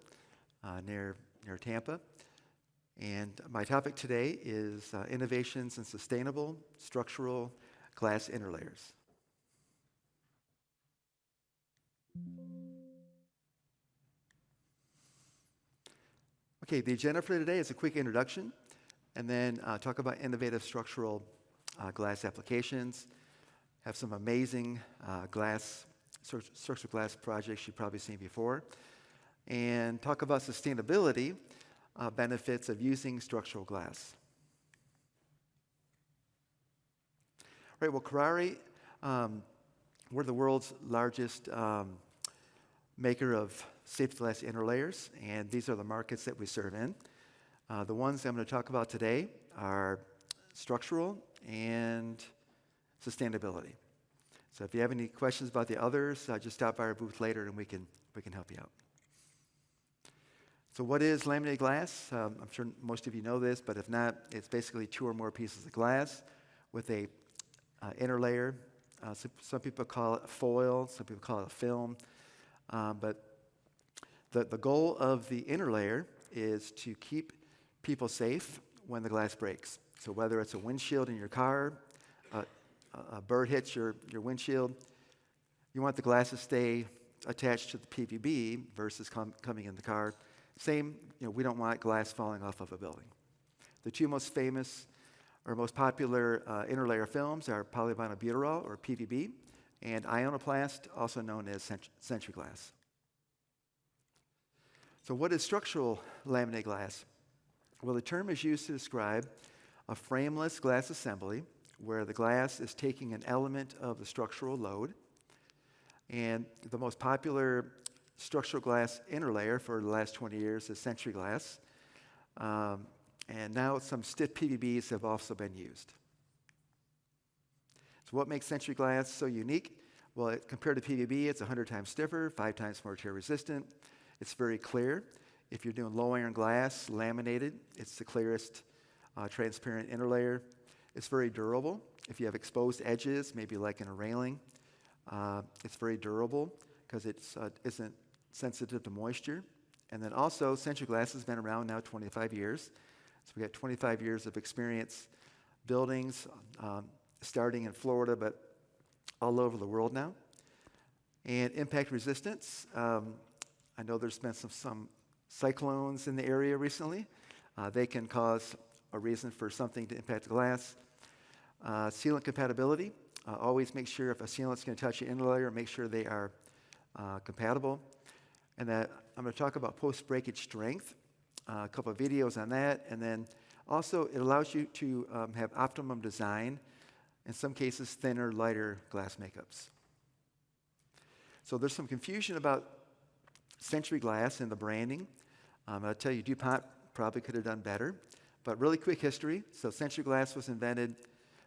near Tampa. And my topic today is innovations in sustainable structural glass interlayers. Okay, the agenda for today is a quick introduction, and then talk about innovative structural glass applications. Have some amazing structural glass projects you've probably seen before, and talk about sustainability benefits of using structural glass. Right, well, Curway, we're the world's largest maker of safety glass interlayers, and these are the markets that we serve in. The ones I'm going to talk about today are structural and sustainability. So if you have any questions about the others, just stop by our booth later and we can help you out. So what is laminated glass? I'm sure most of you know this, but if not, it's basically 2 or more pieces of glass with a interlayer. Some people call it foil, some people call it a film. But the goal of the interlayer is to keep people safe when the glass breaks. So whether it's a windshield in your car, a bird hits your windshield, you want the glass to stay attached to the PVB versus coming in the car. Same, we don't want glass falling off of a building. The 2 most famous or most popular interlayer films are polyvinyl or PVB, and ionoplast, also known as Century Glass. So what is structural laminated glass? Well, the term is used to describe a frameless glass assembly where the glass is taking an element of the structural load. And the most popular structural glass interlayer for the last 20 years is Century Glass. And now some stiff PVBs have also been used. So what makes Century Glass so unique? Well, compared to PVB, it's 100 times stiffer, 5 times more tear resistant. It's very clear. If you're doing low iron glass, laminated, it's the clearest transparent interlayer. It's very durable. If you have exposed edges, maybe like in a railing, it's very durable because it isn't sensitive to moisture. And then also, Century Glass has been around now 25 years. So we got 25 years of experience buildings, starting in Florida, but all over the world now. And impact resistance. I know there's been some cyclones in the area recently. They can cause a reason for something to impact the glass. Sealant compatibility. Always make sure if a sealant's going to touch your interlayer, make sure they are compatible. And that I'm going to talk about post-breakage strength, a couple of videos on that, and then also it allows you to have optimum design, in some cases thinner, lighter glass makeups. So there's some confusion about Century Glass and the branding. I'll tell you, DuPont probably could have done better, but really quick history. So Century Glass was invented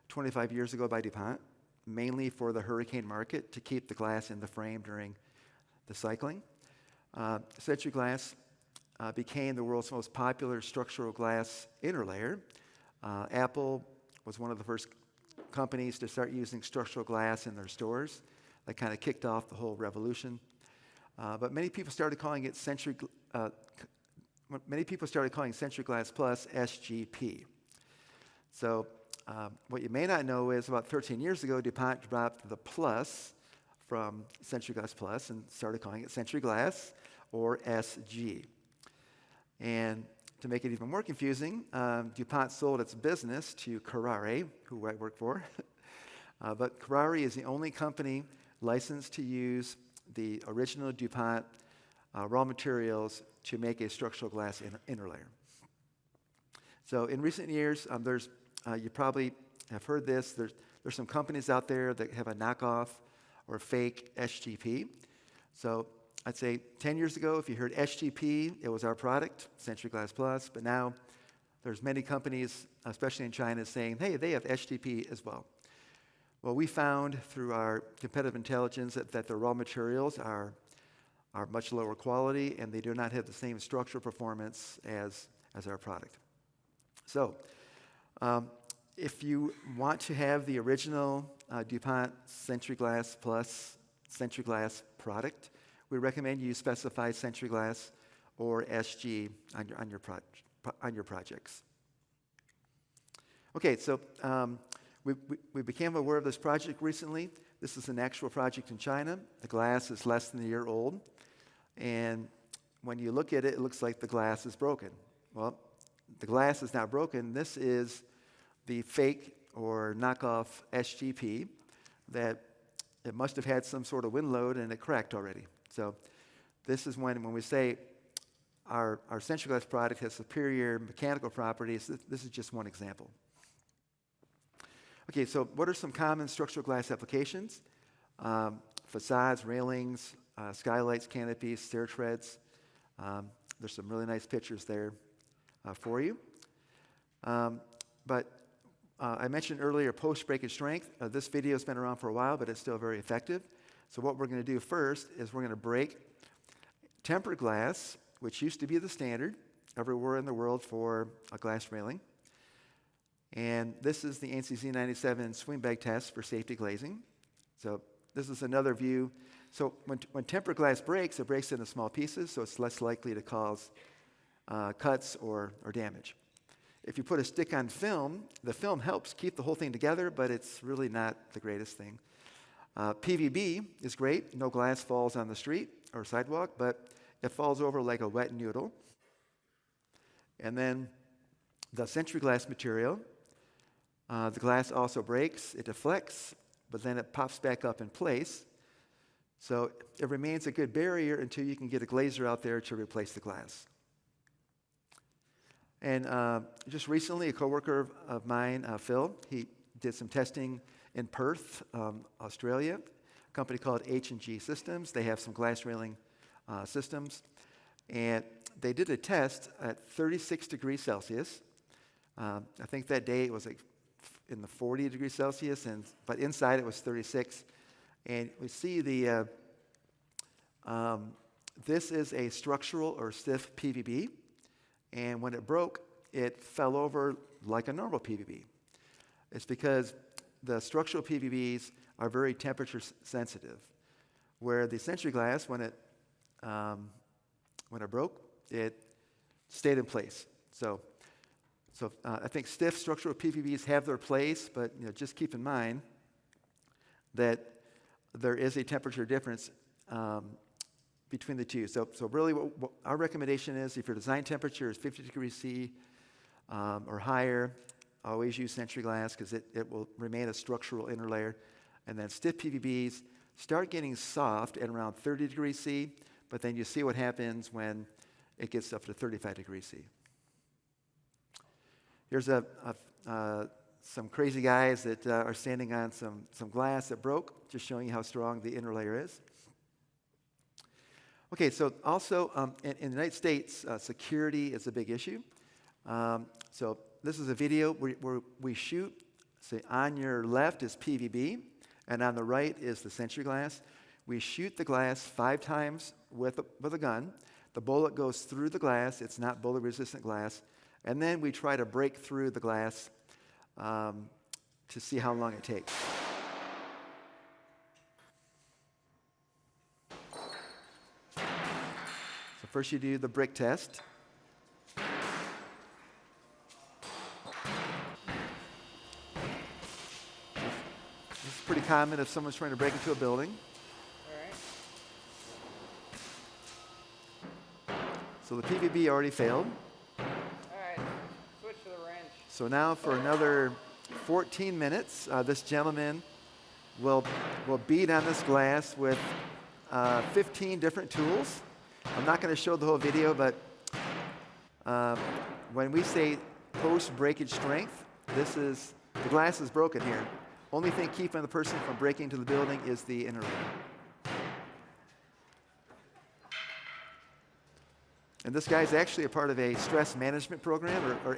25 years ago by DuPont, mainly for the hurricane market to keep the glass in the frame during the cycling. Century Glass became the world's most popular structural glass interlayer. Apple was one of the first companies to start using structural glass in their stores. That kind of kicked off the whole revolution. But many people started calling it Century Glass Plus SGP. So what you may not know is about 13 years ago, DuPont dropped the plus from Century Glass Plus and started calling it Century Glass, or SG. And to make it even more confusing, DuPont sold its business to Carrare, who I work for. But Carrare is the only company licensed to use the original DuPont raw materials to make a structural glass interlayer. So in recent years, you probably have heard this, there's some companies out there that have a knockoff or fake SGP. So I'd say 10 years ago, if you heard SGP, it was our product, Century Glass Plus, but now there's many companies, especially in China, saying, hey, they have SGP as well. Well, we found through our competitive intelligence that the raw materials are much lower quality and they do not have the same structural performance as our product. So if you want to have the original DuPont Century Glass Plus Century Glass product, we recommend you specify Century Glass or SG on your projects. Okay, so we became aware of this project recently. This is an actual project in China. The glass is less than a year old, and when you look at it, it looks like the glass is broken. Well, the glass is not broken. This is the fake or knockoff SGP that it must have had some sort of wind load and it cracked already. So this is when we say our Century Glass product has superior mechanical properties. This is just one example. Okay, so what are some common structural glass applications? Facades, railings, skylights, canopies, stair treads. There's some really nice pictures there for you. But I mentioned earlier post-breakage strength. This video has been around for a while, but it's still very effective. So what we're going to do first is we're going to break tempered glass, which used to be the standard everywhere in the world for a glass railing. And this is the ANSI Z97 swing bag test for safety glazing. So this is another view. So when tempered glass breaks, it breaks into small pieces, so it's less likely to cause cuts or damage. If you put a stick on film, the film helps keep the whole thing together, but it's really not the greatest thing. PVB is great. No glass falls on the street or sidewalk, but it falls over like a wet noodle. And then the Century Glass material, the glass also breaks, it deflects, but then it pops back up in place. So it remains a good barrier until you can get a glazer out there to replace the glass. And just recently, a coworker of mine, Phil, he did some testing in Perth, Australia, a company called H&G Systems. They have some glass railing systems. And they did a test at 36 degrees Celsius. I think that day it was like in the 40 degrees Celsius, but inside it was 36. And we see this is a structural or stiff PVB. And when it broke, it fell over like a normal PVB. It's because the structural PVBs are very temperature sensitive, where the Century Glass, when it broke, it stayed in place. So I think stiff structural PVBs have their place, but just keep in mind that there is a temperature difference between the two. So really what our recommendation is, if your design temperature is 50 degrees C or higher, always use Century Glass because it will remain a structural interlayer. And then stiff PVBs start getting soft at around 30 degrees C, but then you see what happens when it gets up to 35 degrees C. Here's some crazy guys that are standing on some glass that broke, just showing you how strong the interlayer is. Okay, so also in the United States, security is a big issue. So this is a video where we shoot. Say on your left is PVB, and on the right is the Century Glass. We shoot the glass 5 times with a gun. The bullet goes through the glass. It's not bullet-resistant glass. And then we try to break through the glass to see how long it takes. So first you do the brick test. This is pretty common if someone's trying to break into a building. So the PVB already failed. All right, switch to the wrench. So now for another 14 minutes, this gentleman will beat on this glass with 15 different tools. I'm not going to show the whole video, but when we say post-breakage strength, the glass is broken here. Only thing keeping the person from breaking into the building is the interlayer. And this guy's actually a part of a stress management program or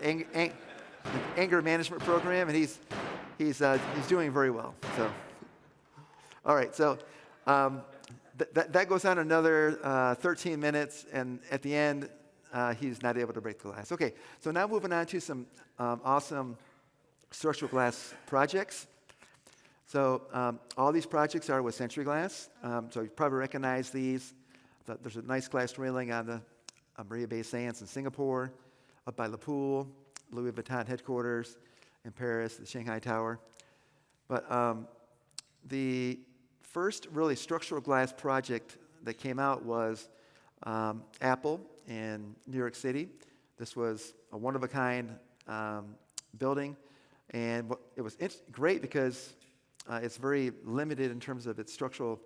anger management program, and he's doing very well. So, all right. So that goes on another 13 minutes, and at the end, he's not able to break the glass. Okay. So now moving on to some awesome structural glass projects. So all these projects are with Century Glass. So you probably recognize these. There's a nice glass railing on the Marina Bay Sands in Singapore, up by Le Pool, Louis Vuitton headquarters in Paris, the Shanghai Tower. But the first really structural glass project that came out was Apple in New York City. This was a one-of-a-kind building, and it was great because it's very limited in terms of its structural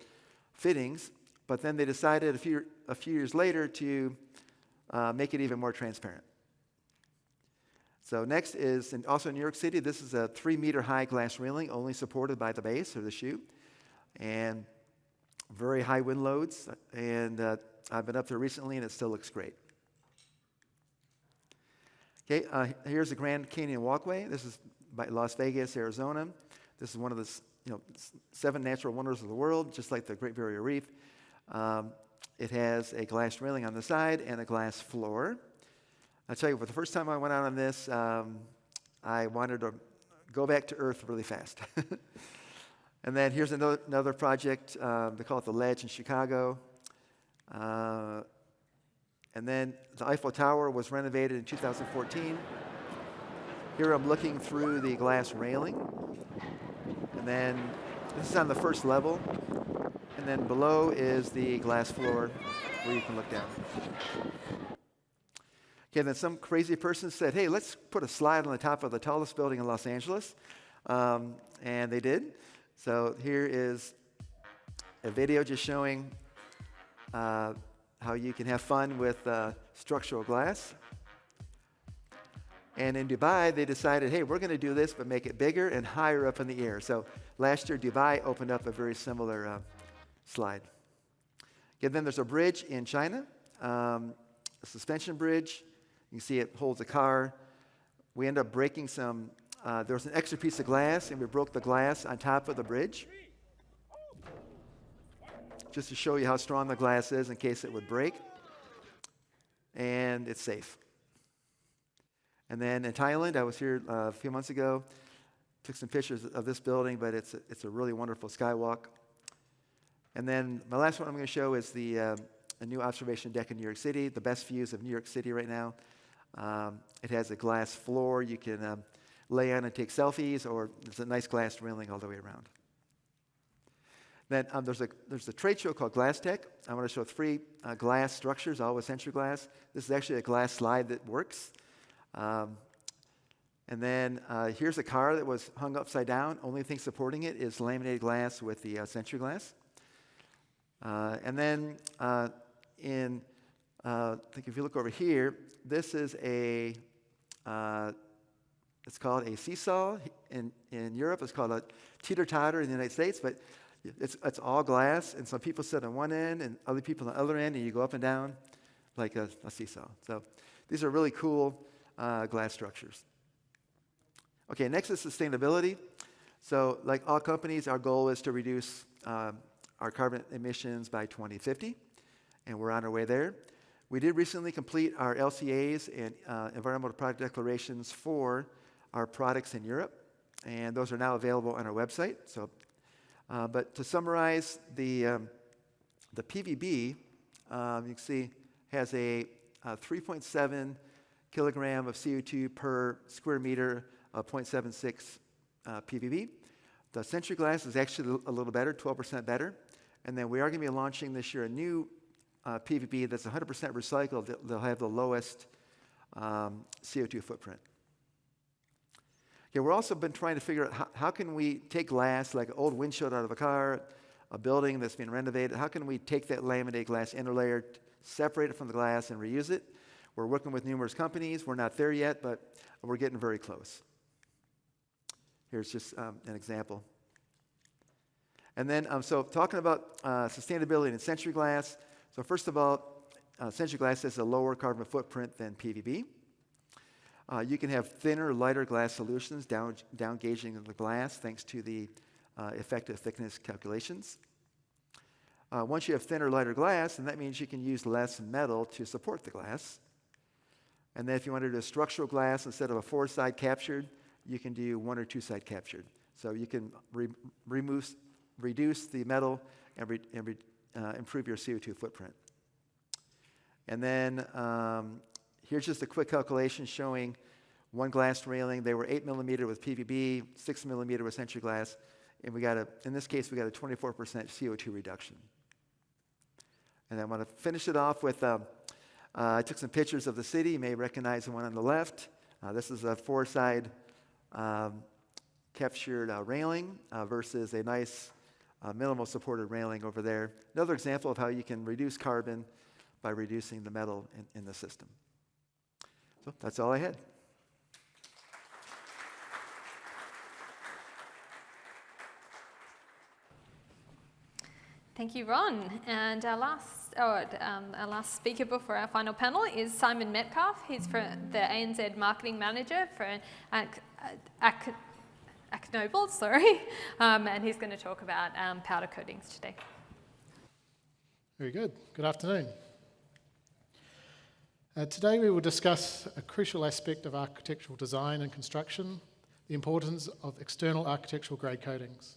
fittings, but then they decided a few years later to make it even more transparent. So next is, also in New York City, this is a 3-meter high glass railing only supported by the base or the chute. And very high wind loads, and I've been up there recently, and it still looks great. Okay, here's the Grand Canyon Walkway. This is by Las Vegas, Arizona. This is one of the 7 natural wonders of the world, just like the Great Barrier Reef. It has a glass railing on the side and a glass floor. I'll tell you, for the first time I went out on this, I wanted to go back to Earth really fast. And then here's another project. They call it the Ledge in Chicago. And then the Eiffel Tower was renovated in 2014. Here I'm looking through the glass railing. And then this is on the first level. And then below is the glass floor where you can look down. Okay, then some crazy person said, hey, let's put a slide on the top of the tallest building in Los Angeles. And they did. So here is a video just showing how you can have fun with structural glass. And in Dubai, they decided, hey, we're going to do this, but make it bigger and higher up in the air. So last year, Dubai opened up a very similar slide. Okay, then there's a bridge in China, a suspension bridge. You can see it holds a car. We end up breaking some, there was an extra piece of glass, and we broke the glass on top of the bridge, just to show you how strong the glass is in case it would break. And it's safe. And then in Thailand, I was here a few months ago, took some pictures of this building, but it's a really wonderful skywalk. And then my last one I'm going to show is a new observation deck in New York City, the best views of New York City right now. It has a glass floor you can lay on and take selfies, or there's a nice glass railing all the way around. Then there's a trade show called Glass Tech. I want to show 3 glass structures, all with Century Glass. This is actually a glass slide that works. And then here's a car that was hung upside down. Only thing supporting it is laminated glass with the Century Glass. And then I think if you look over here, this is it's called a seesaw in Europe. It's called a teeter-totter in the United States, but it's all glass, and some people sit on one end and other people on the other end, and you go up and down like a seesaw. So these are really cool glass structures. Okay, next is sustainability. So like all companies, our goal is to reduce our carbon emissions by 2050, and we're on our way there. We did recently complete our LCAs and environmental product declarations for our products in Europe, and those are now available on our website. So, but to summarize, the PVB, you can see, has a 3.7 kilogram of CO2 per square meter of 0.76 PVB. The Century Glass is actually a little better, 12% better. And then we are going to be launching this year a new PVB that's 100% recycled. They'll have the lowest CO2 footprint. Okay, we've also been trying to figure out how can we take glass, like an old windshield out of a car, a building that's been renovated, how can we take that laminated glass interlayer, separate it from the glass, and reuse it? We're working with numerous companies. We're not there yet, but we're getting very close. Here's just an example. And then, so talking about sustainability in Century Glass. So first of all, Century Glass has a lower carbon footprint than PVB. You can have thinner, lighter glass solutions, down gauging the glass thanks to the effective thickness calculations. Once you have thinner, lighter glass, then that means you can use less metal to support the glass. And then if you want to do a structural glass, instead of a 4-side captured, you can do 1 or 2-side captured. So you can reduce the metal and improve your CO2 footprint. And then here's just a quick calculation showing one glass railing. They were 8 millimeter with PVB, 6 millimeter with Century Glass, and in this case, we got a 24% CO2 reduction. And I want to finish it off with, I took some pictures of the city. You may recognize the one on the left. This is a 4-side captured railing versus a nice minimal supported railing over there. Another example of how you can reduce carbon by reducing the metal in the system. So that's all I had. Thank you, Ron. And our last speaker before our final panel is Simon Metcalf. He's the ANZ Marketing Manager for Aknoble, and he's going to talk about powder coatings today. Very good. Good afternoon. Today we will discuss a crucial aspect of architectural design and construction, the importance of external architectural grade coatings.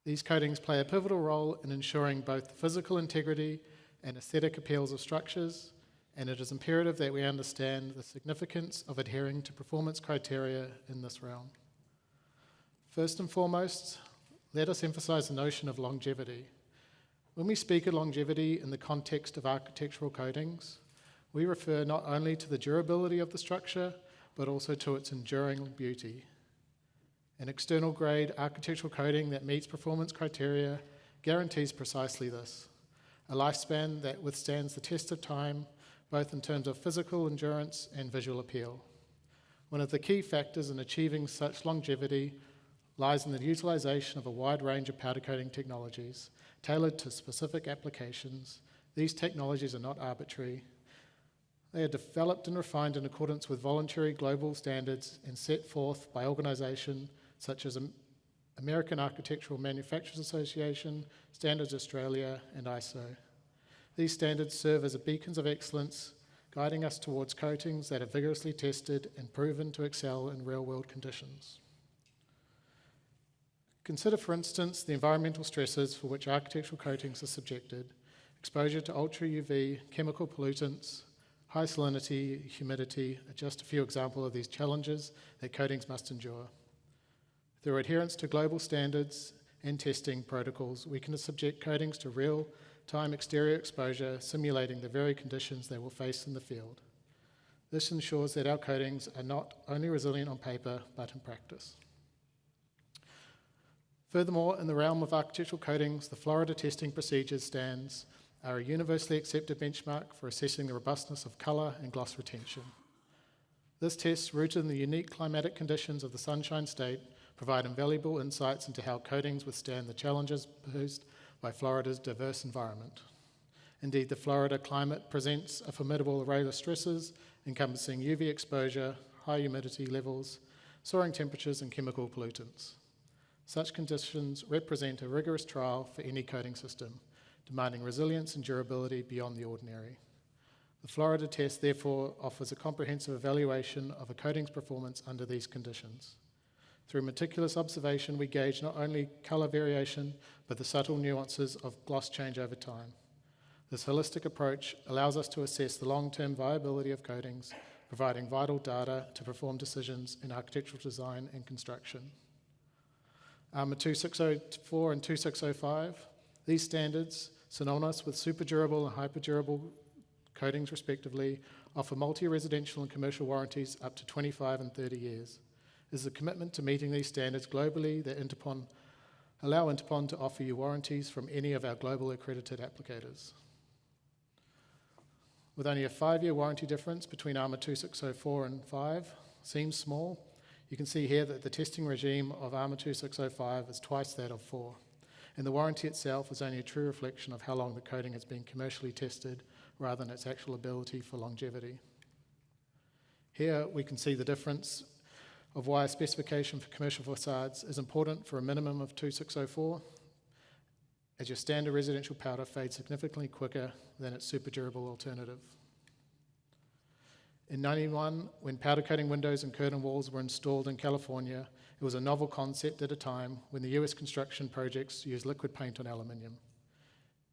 These coatings play a pivotal role in ensuring both the physical integrity and aesthetic appeals of structures, and it is imperative that we understand the significance of adhering to performance criteria in this realm. First and foremost, let us emphasize the notion of longevity. When we speak of longevity in the context of architectural coatings, we refer not only to the durability of the structure, but also to its enduring beauty. An external grade architectural coating that meets performance criteria guarantees precisely this, a lifespan that withstands the test of time, both in terms of physical endurance and visual appeal. One of the key factors in achieving such longevity lies in the utilization of a wide range of powder coating technologies tailored to specific applications. These technologies are not arbitrary. They are developed and refined in accordance with voluntary global standards and set forth by organisations such as American Architectural Manufacturers Association, Standards Australia, and ISO. These standards serve as beacons of excellence, guiding us towards coatings that are vigorously tested and proven to excel in real-world conditions. Consider, for instance, the environmental stresses for which architectural coatings are subjected: exposure to ultra-UV, chemical pollutants, high salinity, humidity are just a few examples of these challenges that coatings must endure. Through adherence to global standards and testing protocols, we can subject coatings to real-time exterior exposure, simulating the very conditions they will face in the field. This ensures that our coatings are not only resilient on paper, but in practice. Furthermore, in the realm of architectural coatings, the Florida testing procedures stands are a universally accepted benchmark for assessing the robustness of colour and gloss retention. This test, rooted in the unique climatic conditions of the Sunshine State, provide invaluable insights into how coatings withstand the challenges posed by Florida's diverse environment. Indeed, the Florida climate presents a formidable array of stresses encompassing UV exposure, high humidity levels, soaring temperatures, and chemical pollutants. Such conditions represent a rigorous trial for any coating system, demanding resilience and durability beyond the ordinary. The Florida test therefore offers a comprehensive evaluation of a coating's performance under these conditions. Through meticulous observation, we gauge not only colour variation, but the subtle nuances of gloss change over time. This holistic approach allows us to assess the long-term viability of coatings, providing vital data to perform decisions in architectural design and construction. ARMA 2604 and 2605, these standards, synonymous with super durable and hyper durable coatings respectively, offer multi-residential and commercial warranties up to 25 and 30 years. It is a commitment to meeting these standards globally that allow Interpon to offer you warranties from any of our global accredited applicators. With only a 5-year warranty difference between ARMA 2604 and 5, seems small. You can see here that the testing regime of ARMA 2605 is twice that of 4, and the warranty itself is only a true reflection of how long the coating has been commercially tested rather than its actual ability for longevity. Here we can see the difference of why a specification for commercial facades is important for a minimum of 2604, as your standard residential powder fades significantly quicker than its super durable alternative. In 1991, when powder coating windows and curtain walls were installed in California, it was a novel concept at a time when the US construction projects used liquid paint on aluminium.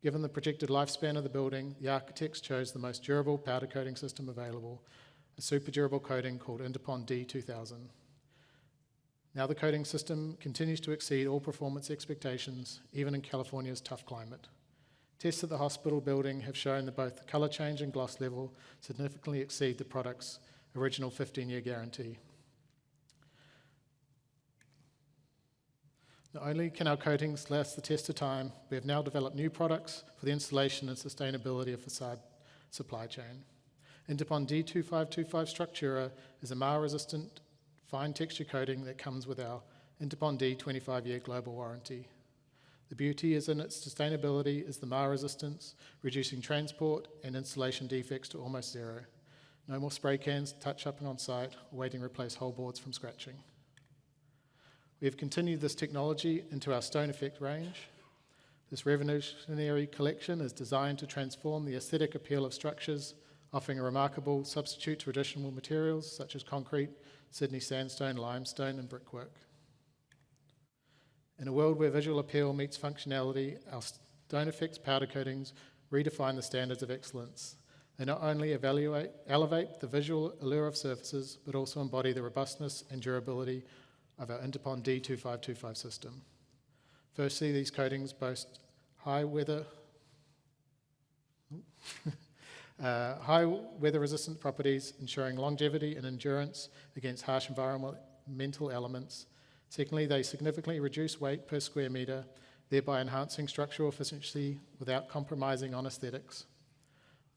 Given the projected lifespan of the building, the architects chose the most durable powder coating system available, a super durable coating called Interpon D2000. Now the coating system continues to exceed all performance expectations, even in California's tough climate. Tests at the hospital building have shown that both the colour change and gloss level significantly exceed the product's original 15-year guarantee. Not only can our coatings last the test of time, we have now developed new products for the installation and sustainability of facade supply chain. Interpon D2525 Structura is a mar-resistant fine texture coating that comes with our Interpon D 25-year global warranty. The beauty is in its sustainability is the mar resistance, reducing transport and installation defects to almost zero. No more spray cans, touch-upping on site, or waiting to replace whole boards from scratching. We have continued this technology into our Stone Effect range. This revolutionary collection is designed to transform the aesthetic appeal of structures, offering a remarkable substitute to traditional materials such as concrete, Sydney sandstone, limestone, and brickwork. In a world where visual appeal meets functionality, our Stone Effects powder coatings redefine the standards of excellence. They not only elevate the visual allure of surfaces, but also embody the robustness and durability of our Interpon D2525 system. Firstly, these coatings boast high weather resistant properties, ensuring longevity and endurance against harsh environmental elements. Secondly, they significantly reduce weight per square metre, thereby enhancing structural efficiency without compromising on aesthetics.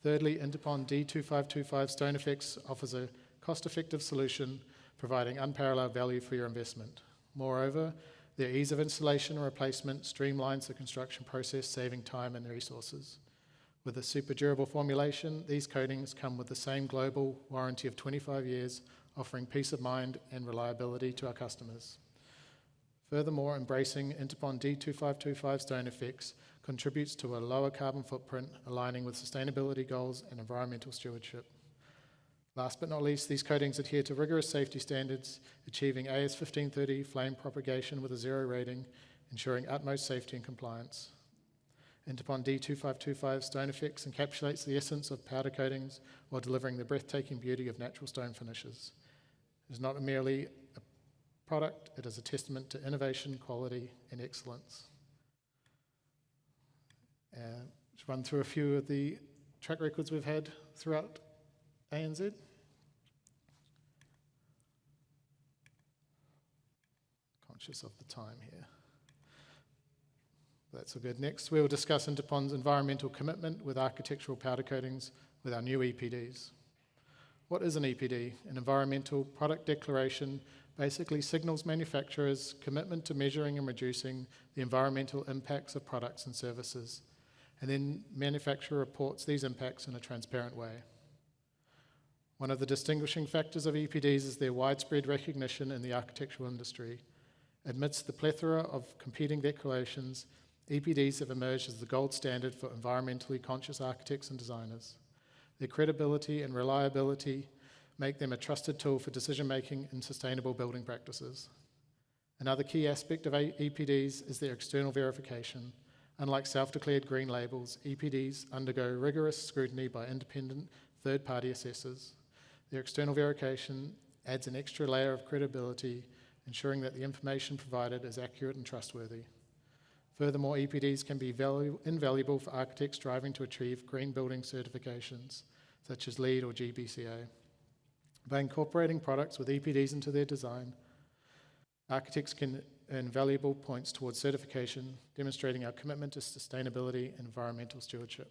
Thirdly, Interpon D2525 Stone Effects offers a cost-effective solution, providing unparalleled value for your investment. Moreover, their ease of installation and replacement streamlines the construction process, saving time and resources. With a super durable formulation, these coatings come with the same global warranty of 25 years, offering peace of mind and reliability to our customers. Furthermore, embracing Interpon D2525 Stone Effects contributes to a lower carbon footprint, aligning with sustainability goals and environmental stewardship. Last but not least, these coatings adhere to rigorous safety standards, achieving AS 1530 flame propagation with a 0 rating, ensuring utmost safety and compliance. Interpon D2525 Stone Effects encapsulates the essence of powder coatings while delivering the breathtaking beauty of natural stone finishes. It is not merely a product, it is a testament to innovation, quality, and excellence. Let's run through a few of the track records we've had throughout ANZ. Conscious of the time here. That's all good. Next, we'll discuss Interpon's environmental commitment with architectural powder coatings with our new EPDs. What is an EPD? An environmental product declaration basically signals manufacturers' commitment to measuring and reducing the environmental impacts of products and services, and then manufacturer reports these impacts in a transparent way. One of the distinguishing factors of EPDs is their widespread recognition in the architectural industry. Amidst the plethora of competing declarations, EPDs have emerged as the gold standard for environmentally conscious architects and designers. Their credibility and reliability make them a trusted tool for decision-making in sustainable building practices. Another key aspect of EPDs is their external verification. Unlike self-declared green labels, EPDs undergo rigorous scrutiny by independent third-party assessors. Their external verification adds an extra layer of credibility, ensuring that the information provided is accurate and trustworthy. Furthermore, EPDs can be invaluable for architects striving to achieve green building certifications, such as LEED or GBCA. By incorporating products with EPDs into their design, architects can earn valuable points towards certification, demonstrating our commitment to sustainability and environmental stewardship.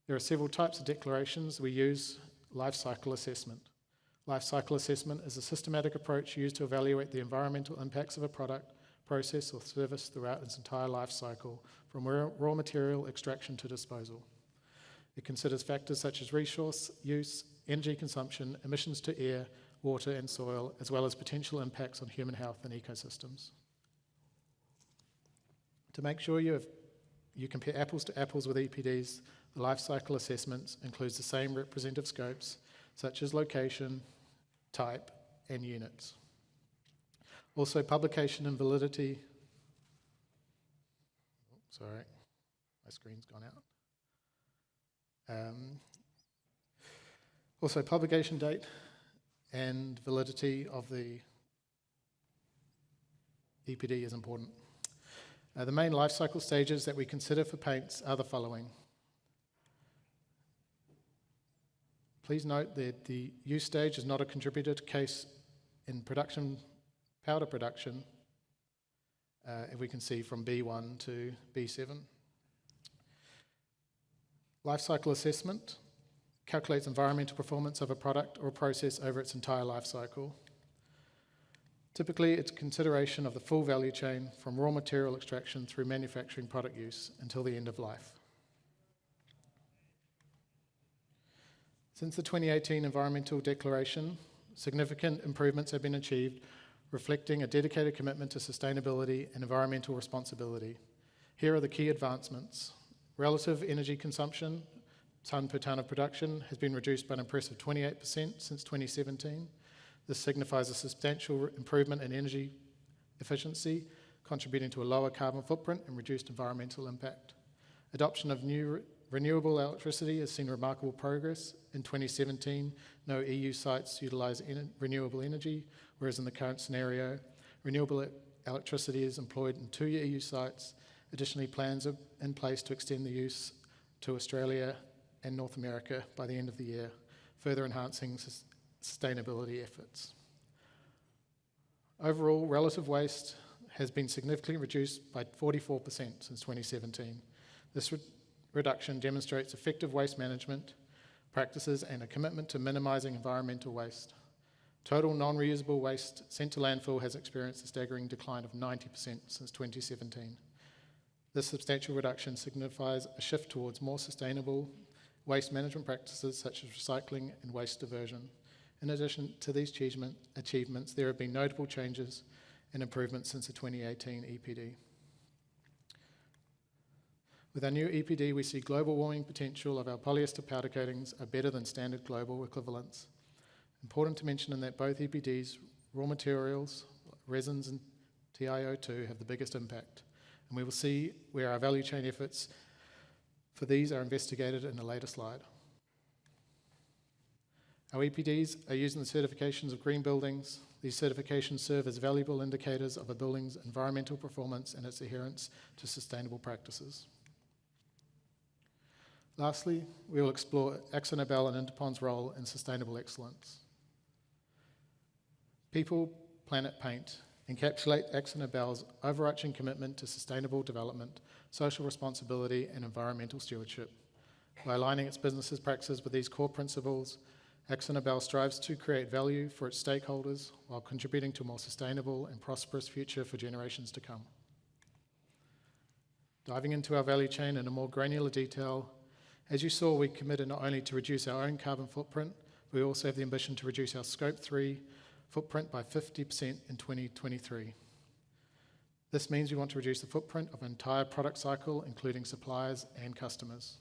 There are several types of declarations. We use life cycle assessment. Life cycle assessment is a systematic approach used to evaluate the environmental impacts of a product, process, or service throughout its entire life cycle, from raw material extraction to disposal. It considers factors such as resource use, energy consumption, emissions to air, water, and soil, as well as potential impacts on human health and ecosystems. To make sure you compare apples to apples with EPDs, the life cycle assessments includes the same representative scopes, such as location, type, and units. Also, publication and validity. Sorry, my screen's gone out. Also, publication date and validity of the EPD is important. The main life cycle stages that we consider for paints are the following. Please note that the use stage is not a contributor to case in production, powder production, if we can see from B1 to B7. Life cycle assessment calculates environmental performance of a product or process over its entire life cycle. Typically, it's consideration of the full value chain from raw material extraction through manufacturing product use until the end of life. Since the 2018 Environmental Declaration, significant improvements have been achieved, reflecting a dedicated commitment to sustainability and environmental responsibility. Here are the key advancements. Relative energy consumption, tonne per tonne of production, has been reduced by an impressive 28% since 2017. This signifies a substantial improvement in energy efficiency, contributing to a lower carbon footprint and reduced environmental impact. Adoption of new renewable electricity has seen remarkable progress. In 2017, no EU sites utilise renewable energy, whereas in the current scenario, renewable electricity is employed in 2 EU sites. Additionally, plans are in place to extend the use to Australia and North America by the end of the year, further enhancing sustainability efforts. Overall, relative waste has been significantly reduced by 44% since 2017. This reduction demonstrates effective waste management practices and a commitment to minimising environmental waste. Total non-reusable waste sent to landfill has experienced a staggering decline of 90% since 2017. This substantial reduction signifies a shift towards more sustainable waste management practices such as recycling and waste diversion. In addition to these achievements, there have been notable changes and improvements since the 2018 EPD. With our new EPD, we see global warming potential of our polyester powder coatings are better than standard global equivalents. Important to mention in that both EPDs, raw materials, resins and TiO2 have the biggest impact, and we will see where our value chain efforts for these are investigated in a later slide. Our EPDs are used in the certifications of green buildings. These certifications serve as valuable indicators of a building's environmental performance and its adherence to sustainable practices. Lastly, we will explore AkzoNobel and Interpon's role in sustainable excellence. People, Planet, Paint encapsulate AkzoNobel's overarching commitment to sustainable development, social responsibility and environmental stewardship. By aligning its business practices with these core principles, AkzoNobel strives to create value for its stakeholders while contributing to a more sustainable and prosperous future for generations to come. Diving into our value chain in a more granular detail, as you saw, we committed not only to reduce our own carbon footprint, we also have the ambition to reduce our Scope 3 footprint by 50% in 2023. This means we want to reduce the footprint of an entire product cycle, including suppliers and customers.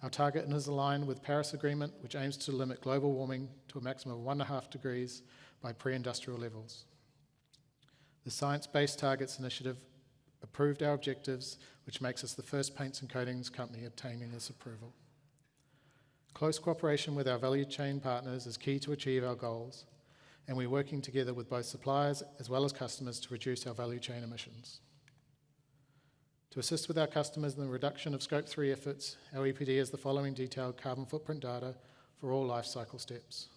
Our target is aligned with Paris Agreement, which aims to limit global warming to a maximum of 1.5 degrees by pre-industrial levels. The Science Based Targets Initiative approved our objectives, which makes us the first paints and coatings company obtaining this approval. Close cooperation with our value chain partners is key to achieve our goals, and we're working together with both suppliers as well as customers to reduce our value chain emissions. To assist with our customers in the reduction of Scope 3 efforts, our EPD has the following detailed carbon footprint data for all life cycle steps.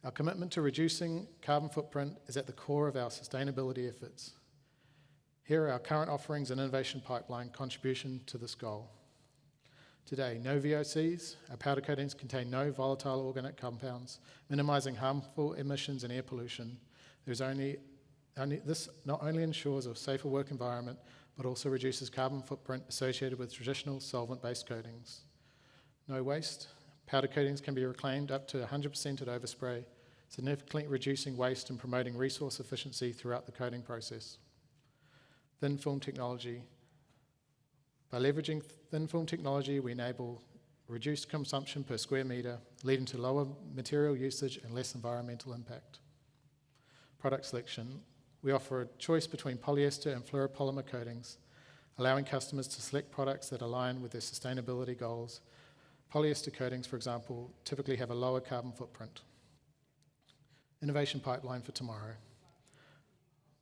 Our commitment to reducing carbon footprint is at the core of our sustainability efforts. Here are our current offerings and innovation pipeline contribution to this goal. Today, no VOCs, our powder coatings contain no volatile organic compounds, minimising harmful emissions and air pollution. This not only ensures a safer work environment, but also reduces carbon footprint associated with traditional solvent-based coatings. No waste. Powder coatings can be reclaimed up to 100% at overspray, significantly reducing waste and promoting resource efficiency throughout the coating process. Thin film technology. By leveraging thin film technology, we enable reduced consumption per square metre, leading to lower material usage and less environmental impact. Product selection. We offer a choice between polyester and fluoropolymer coatings, allowing customers to select products that align with their sustainability goals. Polyester coatings, for example, typically have a lower carbon footprint. Innovation pipeline for tomorrow.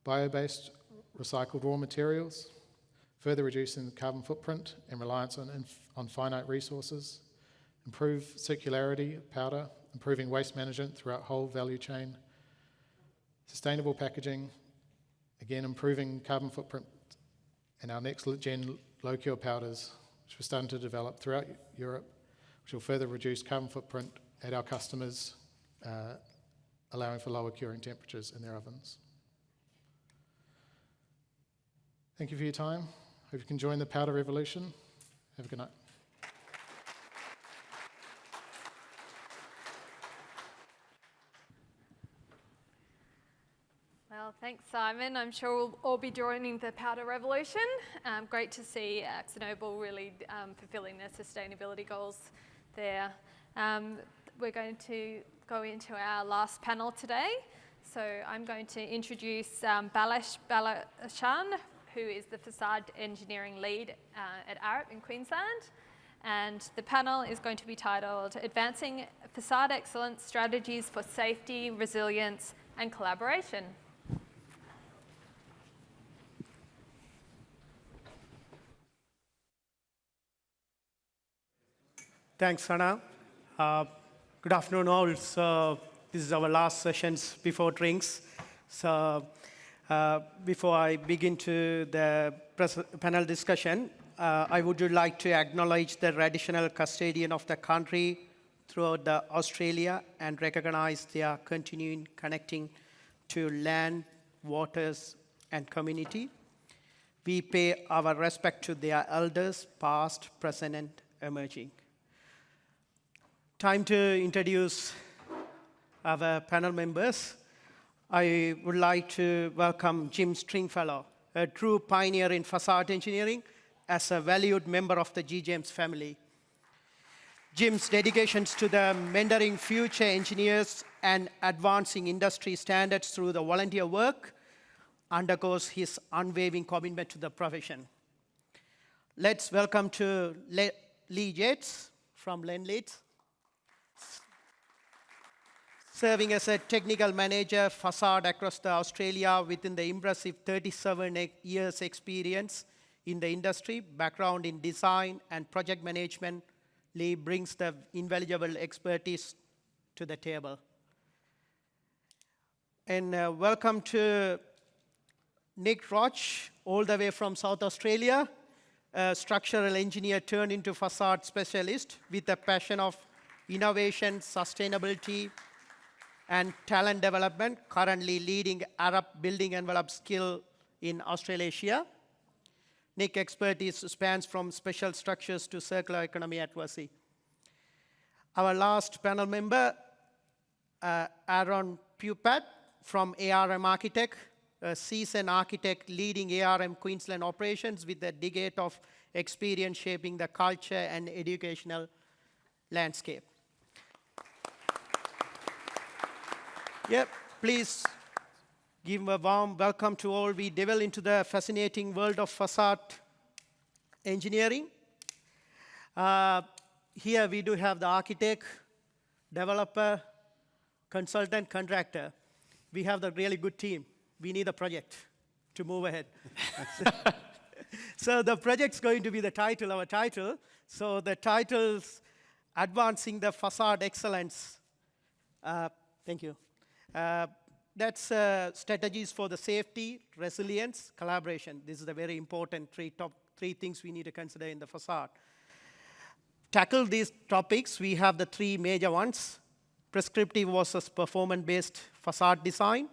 Bio-based recycled raw materials, further reducing the carbon footprint and reliance on finite resources. Improve circularity of powder, improving waste management throughout whole value chain. Sustainable packaging, again improving carbon footprint. And our next gen low-cure powders, which we're starting to develop throughout Europe, which will further reduce carbon footprint at our customers' allowing for lower curing temperatures in their ovens. Thank you for your time. Hope you can join the powder revolution. Have a good night. Well, thanks, Simon. I'm sure we'll all be joining the powder revolution. Great to see AkzoNobel really fulfilling their sustainability goals there. We're going to go into our last panel today. So I'm going to introduce Balash Balashan, who is the facade engineering lead at Arup in Queensland. And the panel is going to be titled Advancing Facade Excellence Strategies for Safety, Resilience and Collaboration. Thanks, Hannah. Good afternoon, all. So this is our last sessions before drinks. So before I begin to the panel discussion, I would like to acknowledge the traditional custodian of the country throughout Australia and recognize their continuing connecting to land, waters, and community. We pay our respect to their elders, past, present, and emerging. Time to introduce our panel members. I would like to welcome Jim Stringfellow, a true pioneer in facade engineering, as a valued member of the GJM's family. Jim's dedications to the mentoring future engineers and advancing industry standards through the volunteer work undergoes his unwavering commitment to the profession. Let's welcome to Lee Jess from Leeds. Serving as a technical manager facade across Australia within the impressive 37 years experience in the industry, background in design and project management, Lee brings the invaluable expertise to the table. And welcome to Nick Roch, all the way from South Australia, a structural engineer turned into facade specialist with a passion of innovation, sustainability, and talent development, currently leading Arab building envelope skill in Australasia. Nick's expertise spans from special structures to circular economy advocacy. Our last panel member, Aaron Pupat from ARM Architect, a seasoned architect leading ARM Queensland operations with a decade of experience shaping the culture and educational landscape. Yep, please give a warm welcome to all. We delve into the fascinating world of facade engineering. Here we do have the architect, developer, consultant, contractor. We have the really good team. We need a project to move ahead. So the project's going to be the title, our title. So the title's Advancing the Facade Excellence. Thank you. That's strategies for the safety, resilience, collaboration. This is the very important top three things we need to consider in the facade. Tackle these topics, we have the three major ones: prescriptive versus performance-based facade design,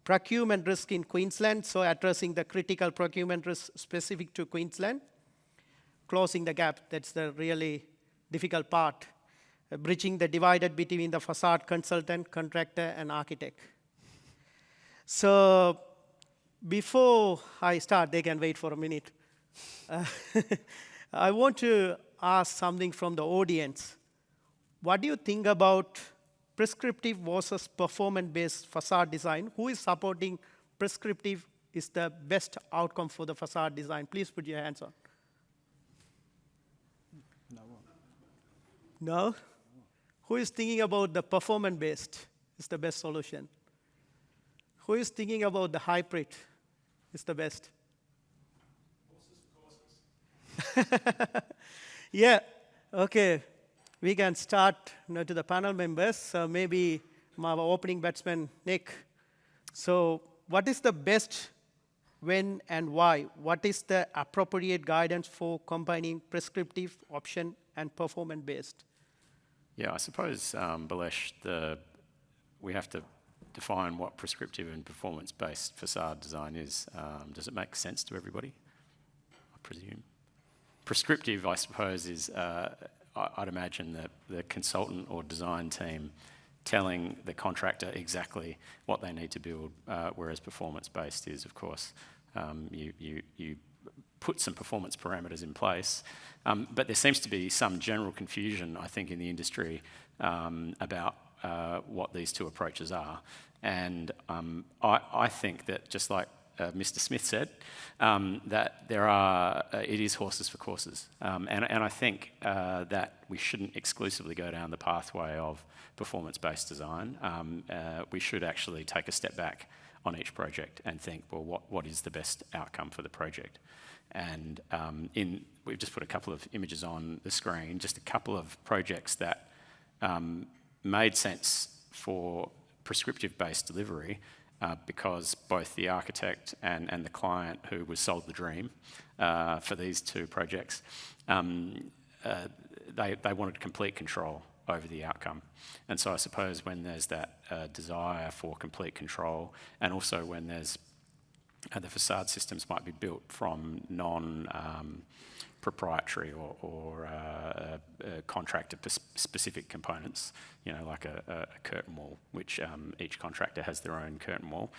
procurement risk in Queensland, so addressing the critical procurement risk specific to Queensland, closing the gap, that's the really difficult part, bridging the divide between the facade consultant, contractor, and architect. So before I start, they can wait for a minute. I want to ask something from the audience. What do you think about prescriptive versus performance-based facade design? Who is supporting prescriptive is the best outcome for the facade design? Please put your hands on. No? Who is thinking about the performance-based is the best solution? Who is thinking about the hybrid is the best? Yeah, okay. We can start now to the panel members. So maybe our opening batsman, Nick. So what is the best, when, and why? What is the appropriate guidance for combining prescriptive option and performance-based? Yeah, I suppose, Balesh, we have to define what prescriptive and performance-based facade design is. Does it make sense to everybody? I presume. Prescriptive, I suppose, is, I'd imagine, that the consultant or design team telling the contractor exactly what they need to build, whereas performance-based is, of course, you put some performance parameters in place. But there seems to be some general confusion, I think, in the industry about what these two approaches are. And I think that, just like Mr. Smith said, that it is horses for courses. And I think that we shouldn't exclusively go down the pathway of performance-based design. We should actually take a step back on each project and think, well, what is the best outcome for the project? And we've just put a couple of images on the screen, just a couple of projects that made sense for prescriptive-based delivery because both the architect and the client who was sold the dream for these two projects, they wanted complete control over the outcome. And so I suppose when there's that desire for complete control, and also when there's the facade systems might be built from non-proprietary or contractor-specific components, you know, like a curtain wall, which each contractor has their own curtain wall.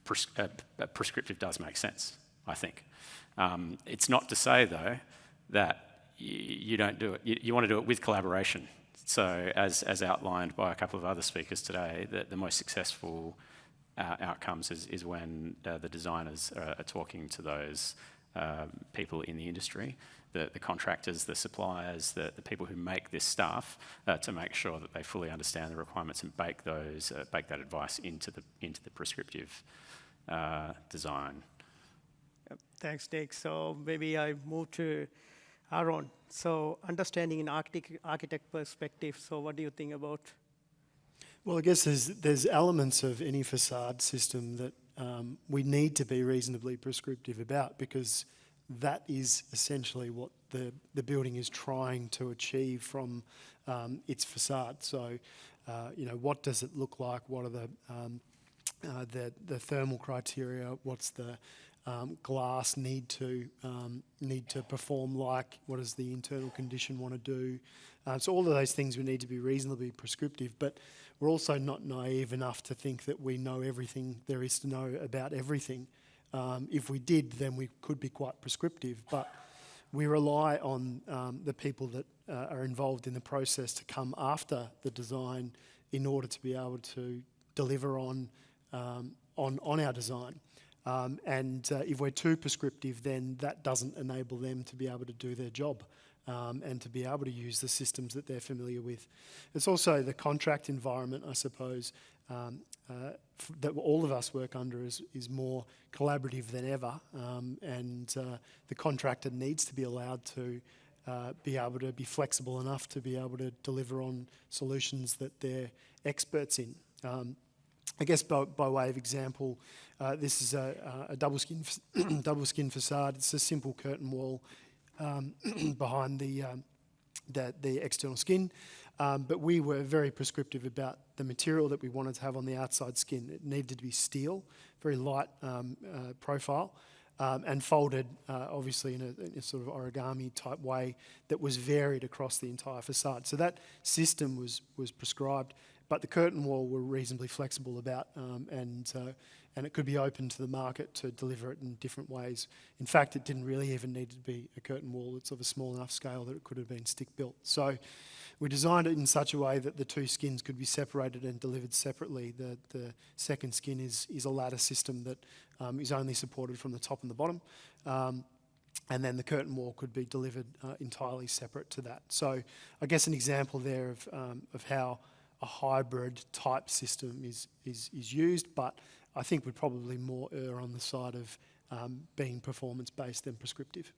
Prescriptive does make sense, I think. It's not to say, though, that you don't do it. You want to do it with collaboration. So as outlined by a couple of other speakers today, the most successful outcomes is when the designers are talking to those people in the industry, the contractors, the suppliers, the people who make this stuff, to make sure that they fully understand the requirements and bake that advice into the prescriptive design. Thanks, Nick. So maybe I move to Aaron. So understanding an architect perspective, so what do you think about? Well, I guess there's elements of any facade system that we need to be reasonably prescriptive about, because that is essentially what the building is trying to achieve from its facade. So, you know, what does it look like? What are the thermal criteria? What's the glass need to perform like? What does the internal condition want to do? So all of those things we need to be reasonably prescriptive, but we're also not naive enough to think that we know everything there is to know about everything. If we did, then we could be quite prescriptive, but we rely on the people that are involved in the process to come after the design in order to be able to deliver on our design. And if we're too prescriptive, then that doesn't enable them to be able to do their job and to be able to use the systems that they're familiar with. It's also the contract environment, I suppose, that all of us work under is more collaborative than ever, and the contractor needs to be allowed to be able to be flexible enough to be able to deliver on solutions that they're experts in. I guess by way of example, this is a double skin facade. It's a simple curtain wall behind the external skin, but we were very prescriptive about the material that we wanted to have on the outside skin. It needed to be steel, very light profile, and folded obviously in a sort of origami type way that was varied across the entire facade. So that system was prescribed. But the curtain wall we're reasonably flexible about, and it could be open to the market to deliver it in different ways. In fact, it didn't really even need to be a curtain wall. It's of a small enough scale that it could have been stick-built. So we designed it in such a way that the two skins could be separated and delivered separately. The second skin is a ladder system that is only supported from the top and the bottom. And then the curtain wall could be delivered entirely separate to that. So I guess an example there of how a hybrid type system is used, but I think we'd probably more err on the side of being performance-based than prescriptive.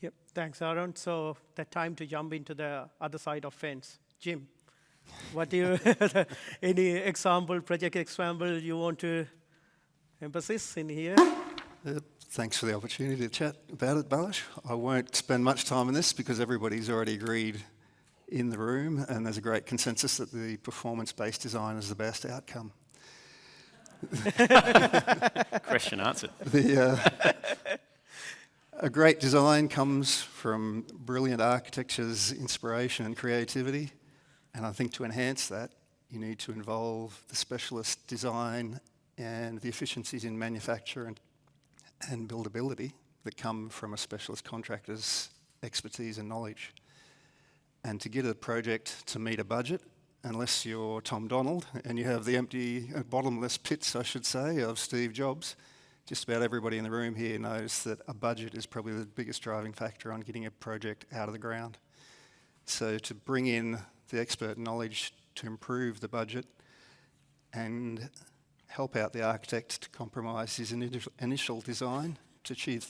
Yep, thanks, Aaron. So the time to jump into the other side of fence. Jim, what do you, any project example you want to emphasize in here? Thanks for the opportunity to chat about it, Balish. I won't spend much time on this because everybody's already agreed in the room, and there's a great consensus that the performance-based design is the best outcome. Question answered. A great design comes from brilliant architecture's inspiration and creativity, and I think to enhance that, you need to involve the specialist design and the efficiencies in manufacture and buildability that come from a specialist contractor's expertise and knowledge. And to get a project to meet a budget, unless you're Tom Donald and you have the empty, bottomless pits, I should say, of Steve Jobs, just about everybody in the room here knows that a budget is probably the biggest driving factor on getting a project out of the ground. So to bring in the expert knowledge to improve the budget and help out the architect to compromise his initial design to achieve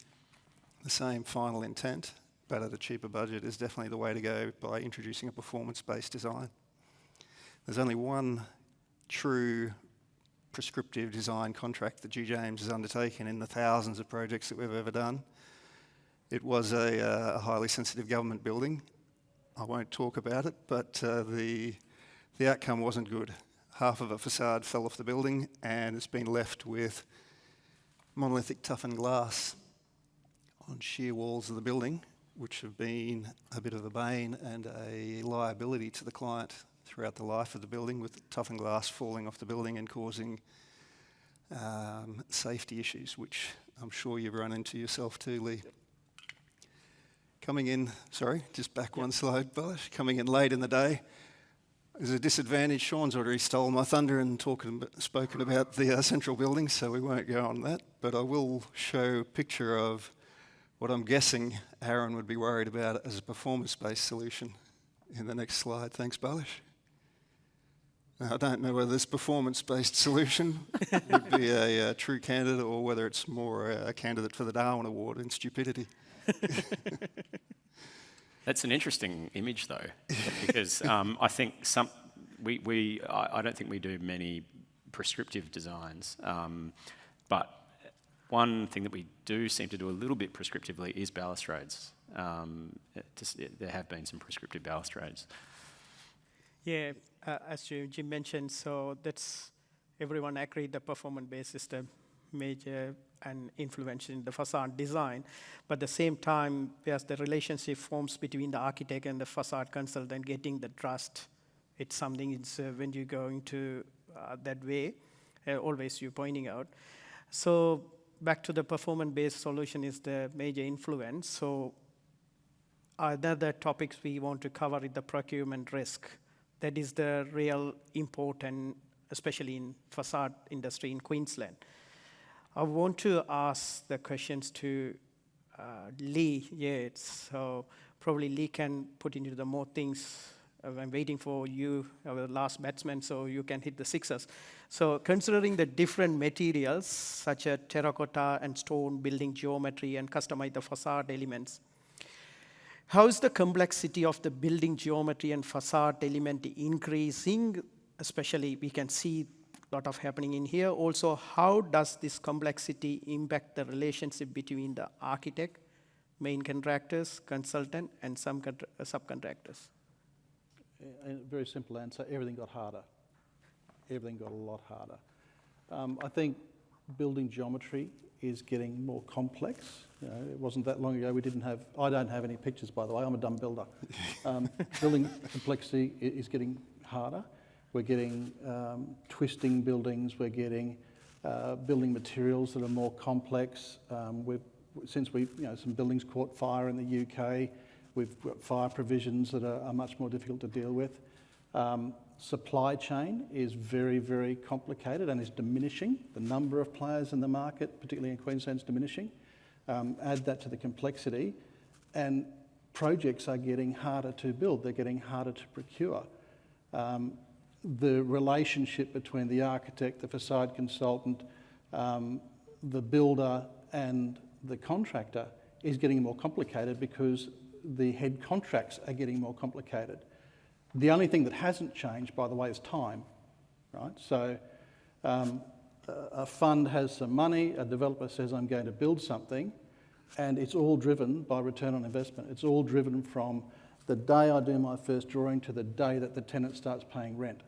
the same final intent, but at a cheaper budget, is definitely the way to go by introducing a performance-based design. There's only one true prescriptive design contract that G. James has undertaken in the thousands of projects that we've ever done. It was a highly sensitive government building. I won't talk about it, but the outcome wasn't good. Half of a facade fell off the building and it's been left with monolithic toughened glass on sheer walls of the building, which have been a bit of a bane and a liability to the client throughout the life of the building, with toughened glass falling off the building and causing safety issues, which I'm sure you've run into yourself too, Lee. Coming in, sorry, just back one slide, Balish. Coming in late in the day is a disadvantage. Sean's already stole my thunder and spoken about the central building, so we won't go on that, but I will show a picture of what I'm guessing Aaron would be worried about as a performance-based solution in the next slide. Thanks, Balish. Now, I don't know whether this performance-based solution would be a true candidate or whether it's more a candidate for the Darwin Award in stupidity. That's an interesting image, though, because I think I don't think we do many prescriptive designs, but one thing that we do seem to do a little bit prescriptively is balustrades. There have been some prescriptive balustrades. Yeah, as Jim mentioned, so that's everyone agreed the performance-based is the major and influential in the facade design. But at the same time, as the relationship forms between the architect and the facade consultant, getting the trust, it's something it's when you go into that way, always you're pointing out. So back to the performance-based solution is the major influence. So another topics we want to cover is the procurement risk. That is the real important, especially in facade industry in Queensland. I want to ask the questions to Lee Yates. So probably Lee can put into the more things. I'm waiting for you, our last batsman, so you can hit the sixers. So considering the different materials, such as terracotta and stone, building geometry, and customize the facade elements, how is the complexity of the building geometry and facade element increasing? Especially, we can see a lot of happening in here. Also, how does this complexity impact the relationship between the architect, main contractors, consultant, and some subcontractors? A very simple answer, everything got harder. Everything got a lot harder. I think building geometry is getting more complex. You know, it wasn't that long ago we didn't have, I don't have any pictures, by the way, I'm a dumb builder. Building complexity is getting harder. We're getting twisting buildings, we're getting building materials that are more complex. Since some buildings caught fire in the UK, we've got fire provisions that are much more difficult to deal with. Supply chain is very, very complicated and is diminishing. The number of players in the market, particularly in Queensland, is diminishing. Add that to the complexity, and projects are getting harder to build. They're getting harder to procure. The relationship between the architect, the facade consultant, the builder and the contractor is getting more complicated because the head contracts are getting more complicated. The only thing that hasn't changed, by the way, is time, right? So a fund has some money, a developer says, I'm going to build something, and it's all driven by return on investment. It's all driven from the day I do my first drawing to the day that the tenant starts paying rent.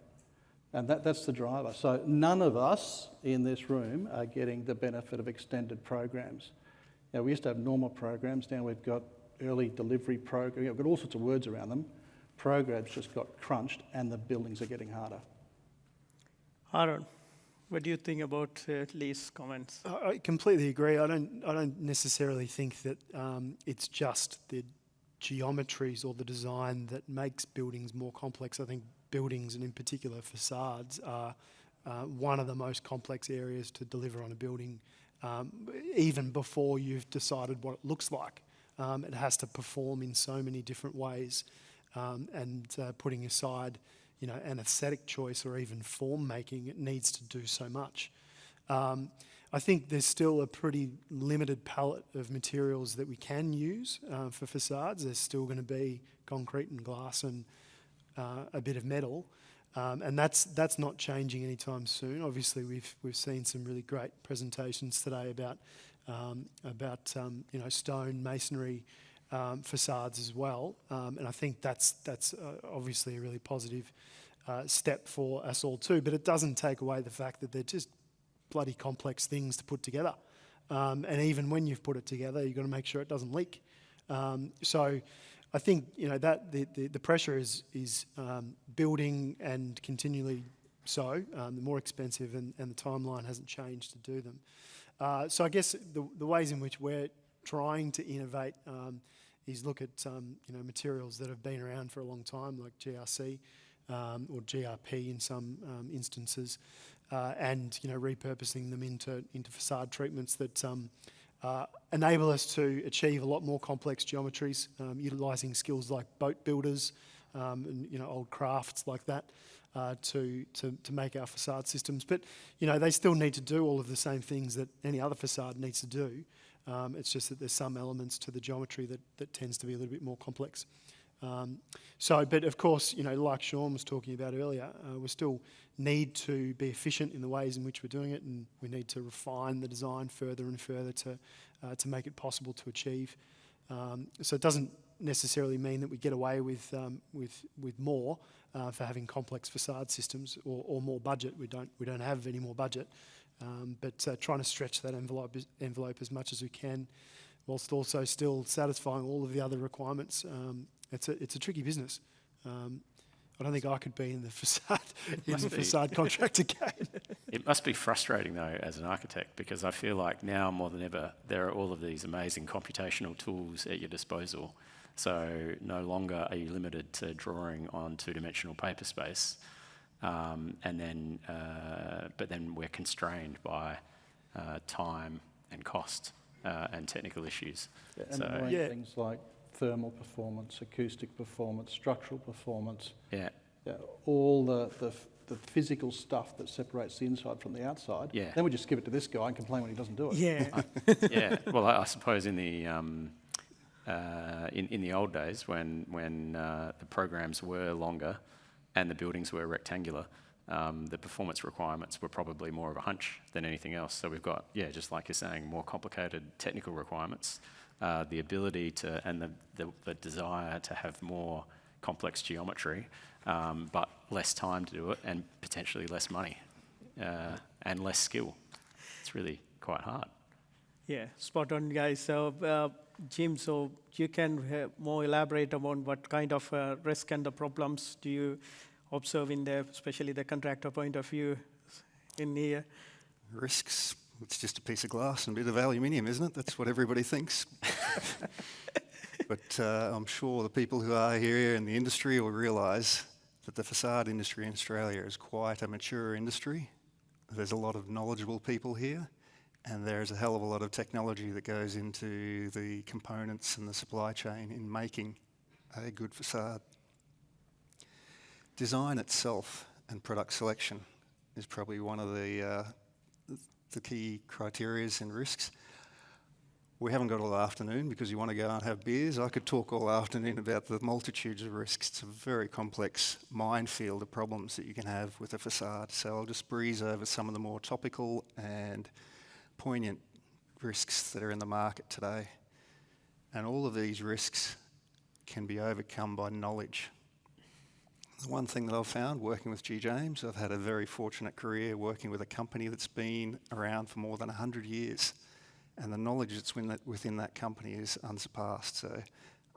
And that's the driver. So none of us in this room are getting the benefit of extended programs. Now, we used to have normal programs. Now we've got early delivery programs. We've got all sorts of words around them. Programs just got crunched and the buildings are getting harder. Aaron, what do you think about Lee's comments? I completely agree. I don't necessarily think that it's just the geometries or the design that makes buildings more complex. I think buildings, and in particular facades, are one of the most complex areas to deliver on a building, even before you've decided what it looks like. It has to perform in so many different ways, and putting aside, an aesthetic choice or even form making, it needs to do so much. I think there's still a pretty limited palette of materials that we can use for facades. There's still going to be concrete and glass and a bit of metal, and that's not changing anytime soon. Obviously, we've seen some really great presentations today about stone masonry facades as well, and I think that's obviously a really positive step for us all too. But it doesn't take away the fact that they're just bloody complex things to put together, and even when you've put it together, you've got to make sure it doesn't leak. So I think that the pressure is building, and continually so. The more expensive, and the timeline hasn't changed to do them. So I guess the ways in which we're trying to innovate is look at materials that have been around for a long time, like GRC or GRP in some instances, and repurposing them into facade treatments that enable us to achieve a lot more complex geometries, utilising skills like boat builders and old crafts like that to make our facade systems. But they still need to do all of the same things that any other facade needs to do. It's just that there's some elements to the geometry that tends to be a little bit more complex. But of course, like Sean was talking about earlier, we still need to be efficient in the ways in which we're doing it, and we need to refine the design further and further to make it possible to achieve. So it doesn't necessarily mean that we get away with more for having complex facade systems or more budget. We don't have any more budget, but trying to stretch that envelope as much as we can, whilst also still satisfying all of the other requirements. It's a tricky business. I don't think I could be in the facade contractor game. It must be frustrating though as an architect, because I feel like now more than ever there are all of these amazing computational tools at your disposal. So no longer are you limited to drawing on two-dimensional paper space, but then we're constrained by time and cost and technical issues. And things like thermal performance, acoustic performance, structural performance. All the physical stuff that separates the inside from the outside. Then we just give it to this guy and complain when he doesn't do it. Well, I suppose in the old days when the programs were longer and the buildings were rectangular, the performance requirements were probably more of a hunch than anything else. So we've got, just like you're saying, more complicated technical requirements. The ability to, and the desire to have more complex geometry, but less time to do it, and potentially less money and less skill. It's really quite hard. Yeah, spot on, guys. So, Jim, so you can more elaborate on what kind of risk and the problems do you observe in there, especially the contractor point of view in here? Risks. It's just a piece of glass and a bit of aluminium, isn't it? That's what everybody thinks. But I'm sure the people who are here in the industry will realise that the facade industry in Australia is quite a mature industry. There's a lot of knowledgeable people here, and there's a hell of a lot of technology that goes into the components and the supply chain in making a good facade. Design itself and product selection is probably one of the key criterias and risks. We haven't got all afternoon because you want to go and have beers. I could talk all afternoon about the multitudes of risks. It's a very complex minefield of problems that you can have with a facade. So I'll just breeze over some of the more topical and poignant risks that are in the market today. And all of these risks can be overcome by knowledge. The one thing that I've found working with G. James, I've had a very fortunate career working with a company that's been around for more than 100 years, and the knowledge that's within that company is unsurpassed. So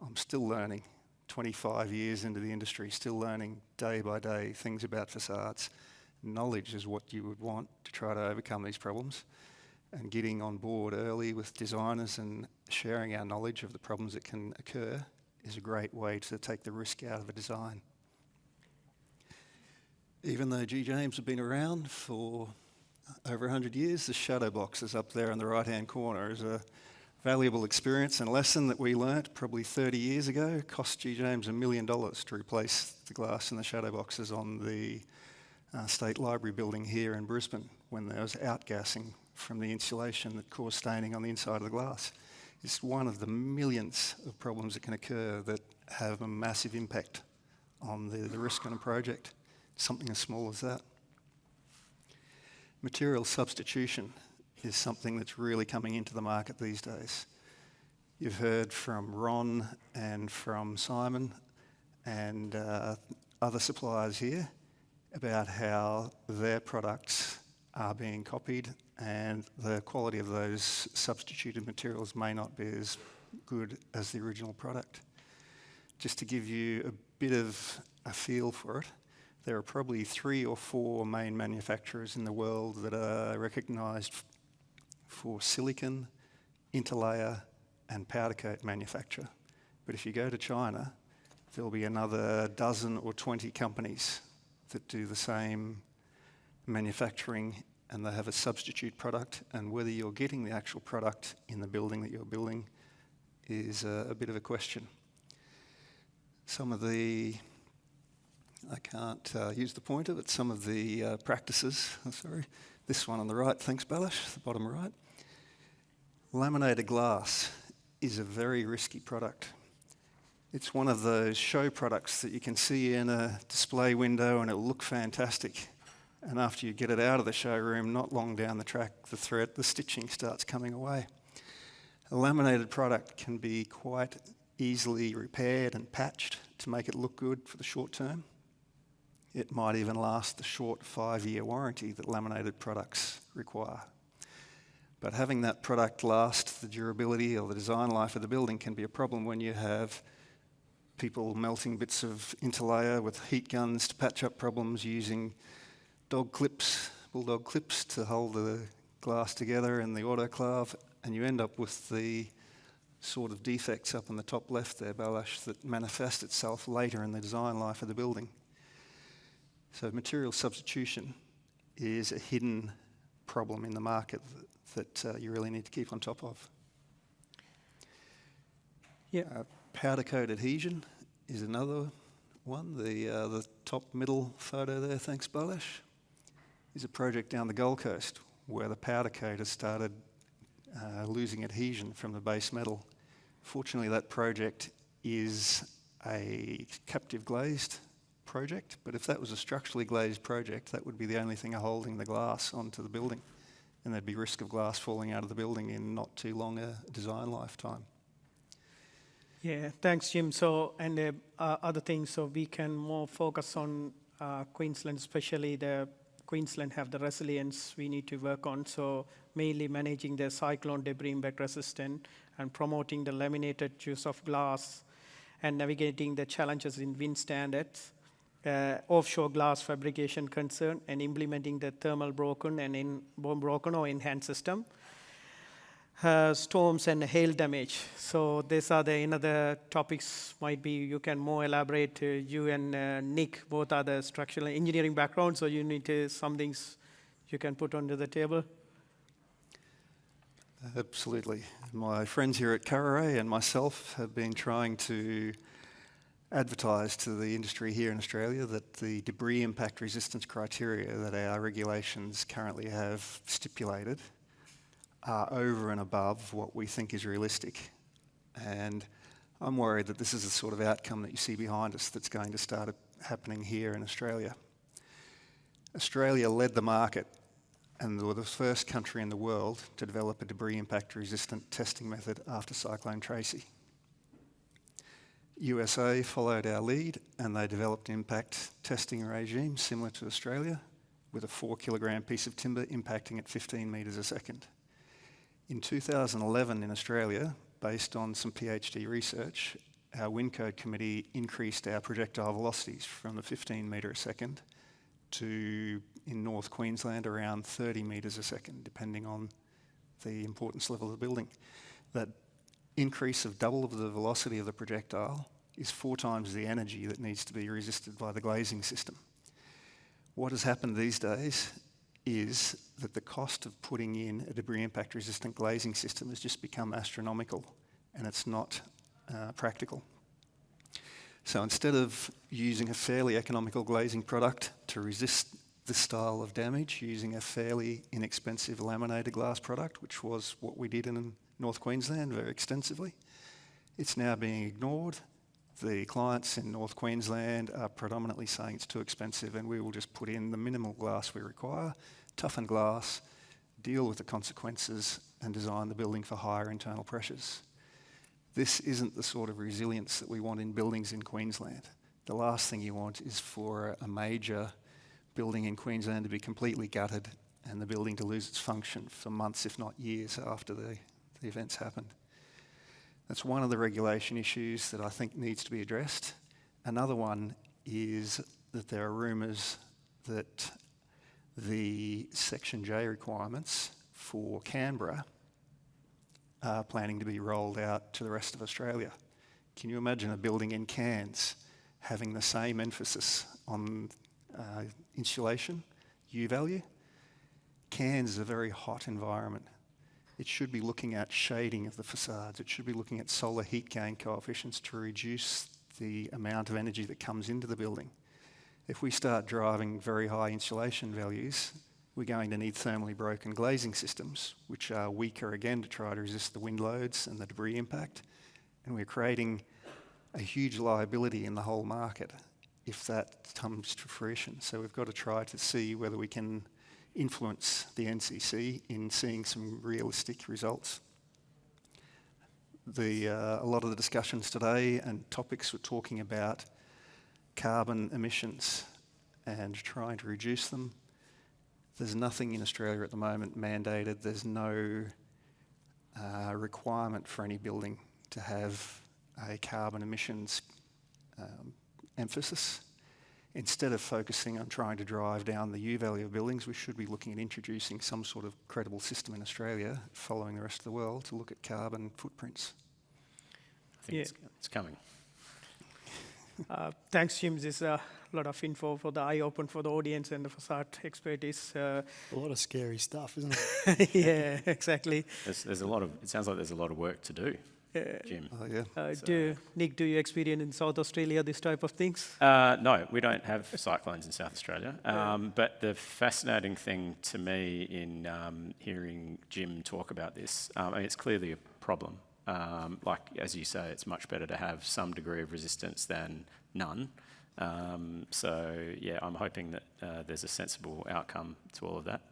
I'm still learning, 25 years into the industry, still learning day by day things about facades. Knowledge is what you would want to try to overcome these problems, and getting on board early with designers and sharing our knowledge of the problems that can occur is a great way to take the risk out of a design. Even though G. James have been around for over 100 years, the shadow boxes up there in the right-hand corner is a valuable experience and lesson that we learnt probably 30 years ago. It cost G. James $1 million to replace the glass in the shadow boxes on the State Library building here in Brisbane when there was outgassing from the insulation that caused staining on the inside of the glass. It's one of the millions of problems that can occur that have a massive impact on the risk on a project. Something as small as that. Material substitution is something that's really coming into the market these days. You've heard from Ron and from Simon and other suppliers here about how their products are being copied and the quality of those substituted materials may not be as good as the original product. Just to give you a bit of a feel for it, there are probably 3 or 4 main manufacturers in the world that are recognised for silicon, interlayer and powder coat manufacture. But if you go to China, there'll be another dozen or 20 companies that do the same manufacturing, and they have a substitute product, and whether you're getting the actual product in the building that you're building is a bit of a question. Some of the I can't use the pointer, but some of the practices, this one on the right, thanks Balash, the bottom right. Laminated glass is a very risky product. It's one of those show products that you can see in a display window and it'll look fantastic. And after you get it out of the showroom, not long down the track, the stitching starts coming away. A laminated product can be quite easily repaired and patched to make it look good for the short term. It might even last the short 5-year warranty that laminated products require. But having that product last the durability or the design life of the building can be a problem when you have people melting bits of interlayer with heat guns to patch up problems, using bulldog clips to hold the glass together in the autoclave, and you end up with the sort of defects up in the top left there, Balash, that manifest itself later in the design life of the building. So material substitution is a hidden problem in the market that you really need to keep on top of. Powder coat adhesion is another one. The top middle photo there, thanks Balash, is a project down the Gold Coast where the powder coat has started losing adhesion from the base metal. Fortunately, that project is a captive glazed project, but if that was a structurally glazed project, that would be the only thing holding the glass onto the building, and there'd be risk of glass falling out of the building in not too long a design lifetime. Yeah, thanks, Jim. So, and other things, so we can more focus on Queensland, especially the Queensland have the resilience we need to work on. So mainly managing the cyclone debris impact resistant and promoting the laminated use of glass and navigating the challenges in wind standards, offshore glass fabrication concern, and implementing the thermal broken and broken or enhanced system. Storms and hail damage. So these are the another topics might be you can more elaborate. You and Nick both are the structural engineering background, so you need some things you can put onto the table. Absolutely. My friends here at Curraray and myself have been trying to advertise to the industry here in Australia that the debris impact resistance criteria that our regulations currently have stipulated are over and above what we think is realistic. And I'm worried that this is the sort of outcome that you see behind us that's going to start happening here in Australia. Australia led the market and they were the first country in the world to develop a debris impact resistant testing method after Cyclone Tracy. USA followed our lead and they developed an impact testing regime similar to Australia, with a 4 kilogram piece of timber impacting at 15 metres a second. In 2011 in Australia, based on some PhD research, our Wind Code Committee increased our projectile velocities from the 15 metre a second to, in North Queensland, around 30 metres a second, depending on the importance level of the building. That increase of double of the velocity of the projectile is 4 times the energy that needs to be resisted by the glazing system. What has happened these days is that the cost of putting in a debris impact resistant glazing system has just become astronomical, and it's not practical. So instead of using a fairly economical glazing product to resist this style of damage, using a fairly inexpensive laminated glass product, which was what we did in North Queensland very extensively, it's now being ignored. The clients in North Queensland are predominantly saying it's too expensive and we will just put in the minimal glass we require, toughen glass, deal with the consequences and design the building for higher internal pressures. This isn't the sort of resilience that we want in buildings in Queensland. The last thing you want is for a major building in Queensland to be completely gutted and the building to lose its function for months, if not years, after the events happened. That's one of the regulation issues that I think needs to be addressed. Another one is that there are rumours that the Section J requirements for Canberra are planning to be rolled out to the rest of Australia. Can you imagine a building in Cairns having the same emphasis on insulation, U value? Cairns is a very hot environment. It should be looking at shading of the facades. It should be looking at solar heat gain coefficients to reduce the amount of energy that comes into the building. If we start driving very high insulation values, we're going to need thermally broken glazing systems, which are weaker again to try to resist the wind loads and the debris impact. And we're creating a huge liability in the whole market if that comes to fruition. So we've got to try to see whether we can influence the NCC in seeing some realistic results. A lot of the discussions today and topics were talking about carbon emissions and trying to reduce them. There's nothing in Australia at the moment mandated. There's no requirement for any building to have a carbon emissions emphasis. Instead of focusing on trying to drive down the U value of buildings, we should be looking at introducing some sort of credible system in Australia, following the rest of the world, to look at carbon footprints. I think it's coming. Thanks, Jim. This is a lot of info for the eye open for the audience and the facade expertise. A lot of scary stuff, isn't it? Yeah, exactly. There's a lot of. It sounds like there's a lot of work to do. Jim. Oh, yeah. Nick, do you experience in South Australia this type of things? No, we don't have cyclones in South Australia. But the fascinating thing to me in hearing Jim talk about this, it's clearly a problem. Like, as you say, it's much better to have some degree of resistance than none. So, yeah, I'm hoping that there's a sensible outcome to all of that.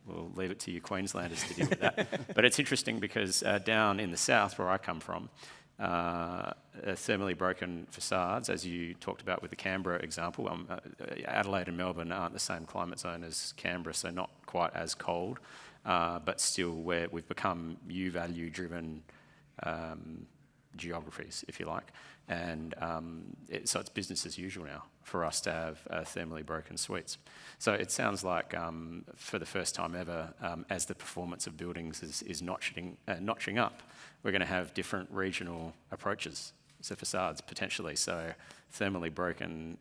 We'll leave it to you Queenslanders to deal with that. But it's interesting because down in the south, where I come from, thermally broken facades, as you talked about with the Canberra example, Adelaide and Melbourne aren't the same climate zone as Canberra, so not quite as cold, but still where we've become U-value driven geographies, if you like. And so it's business as usual now for us to have thermally broken suites. So it sounds like for the first time ever, as the performance of buildings is notching up, we're going to have different regional approaches to facades potentially. So thermally broken,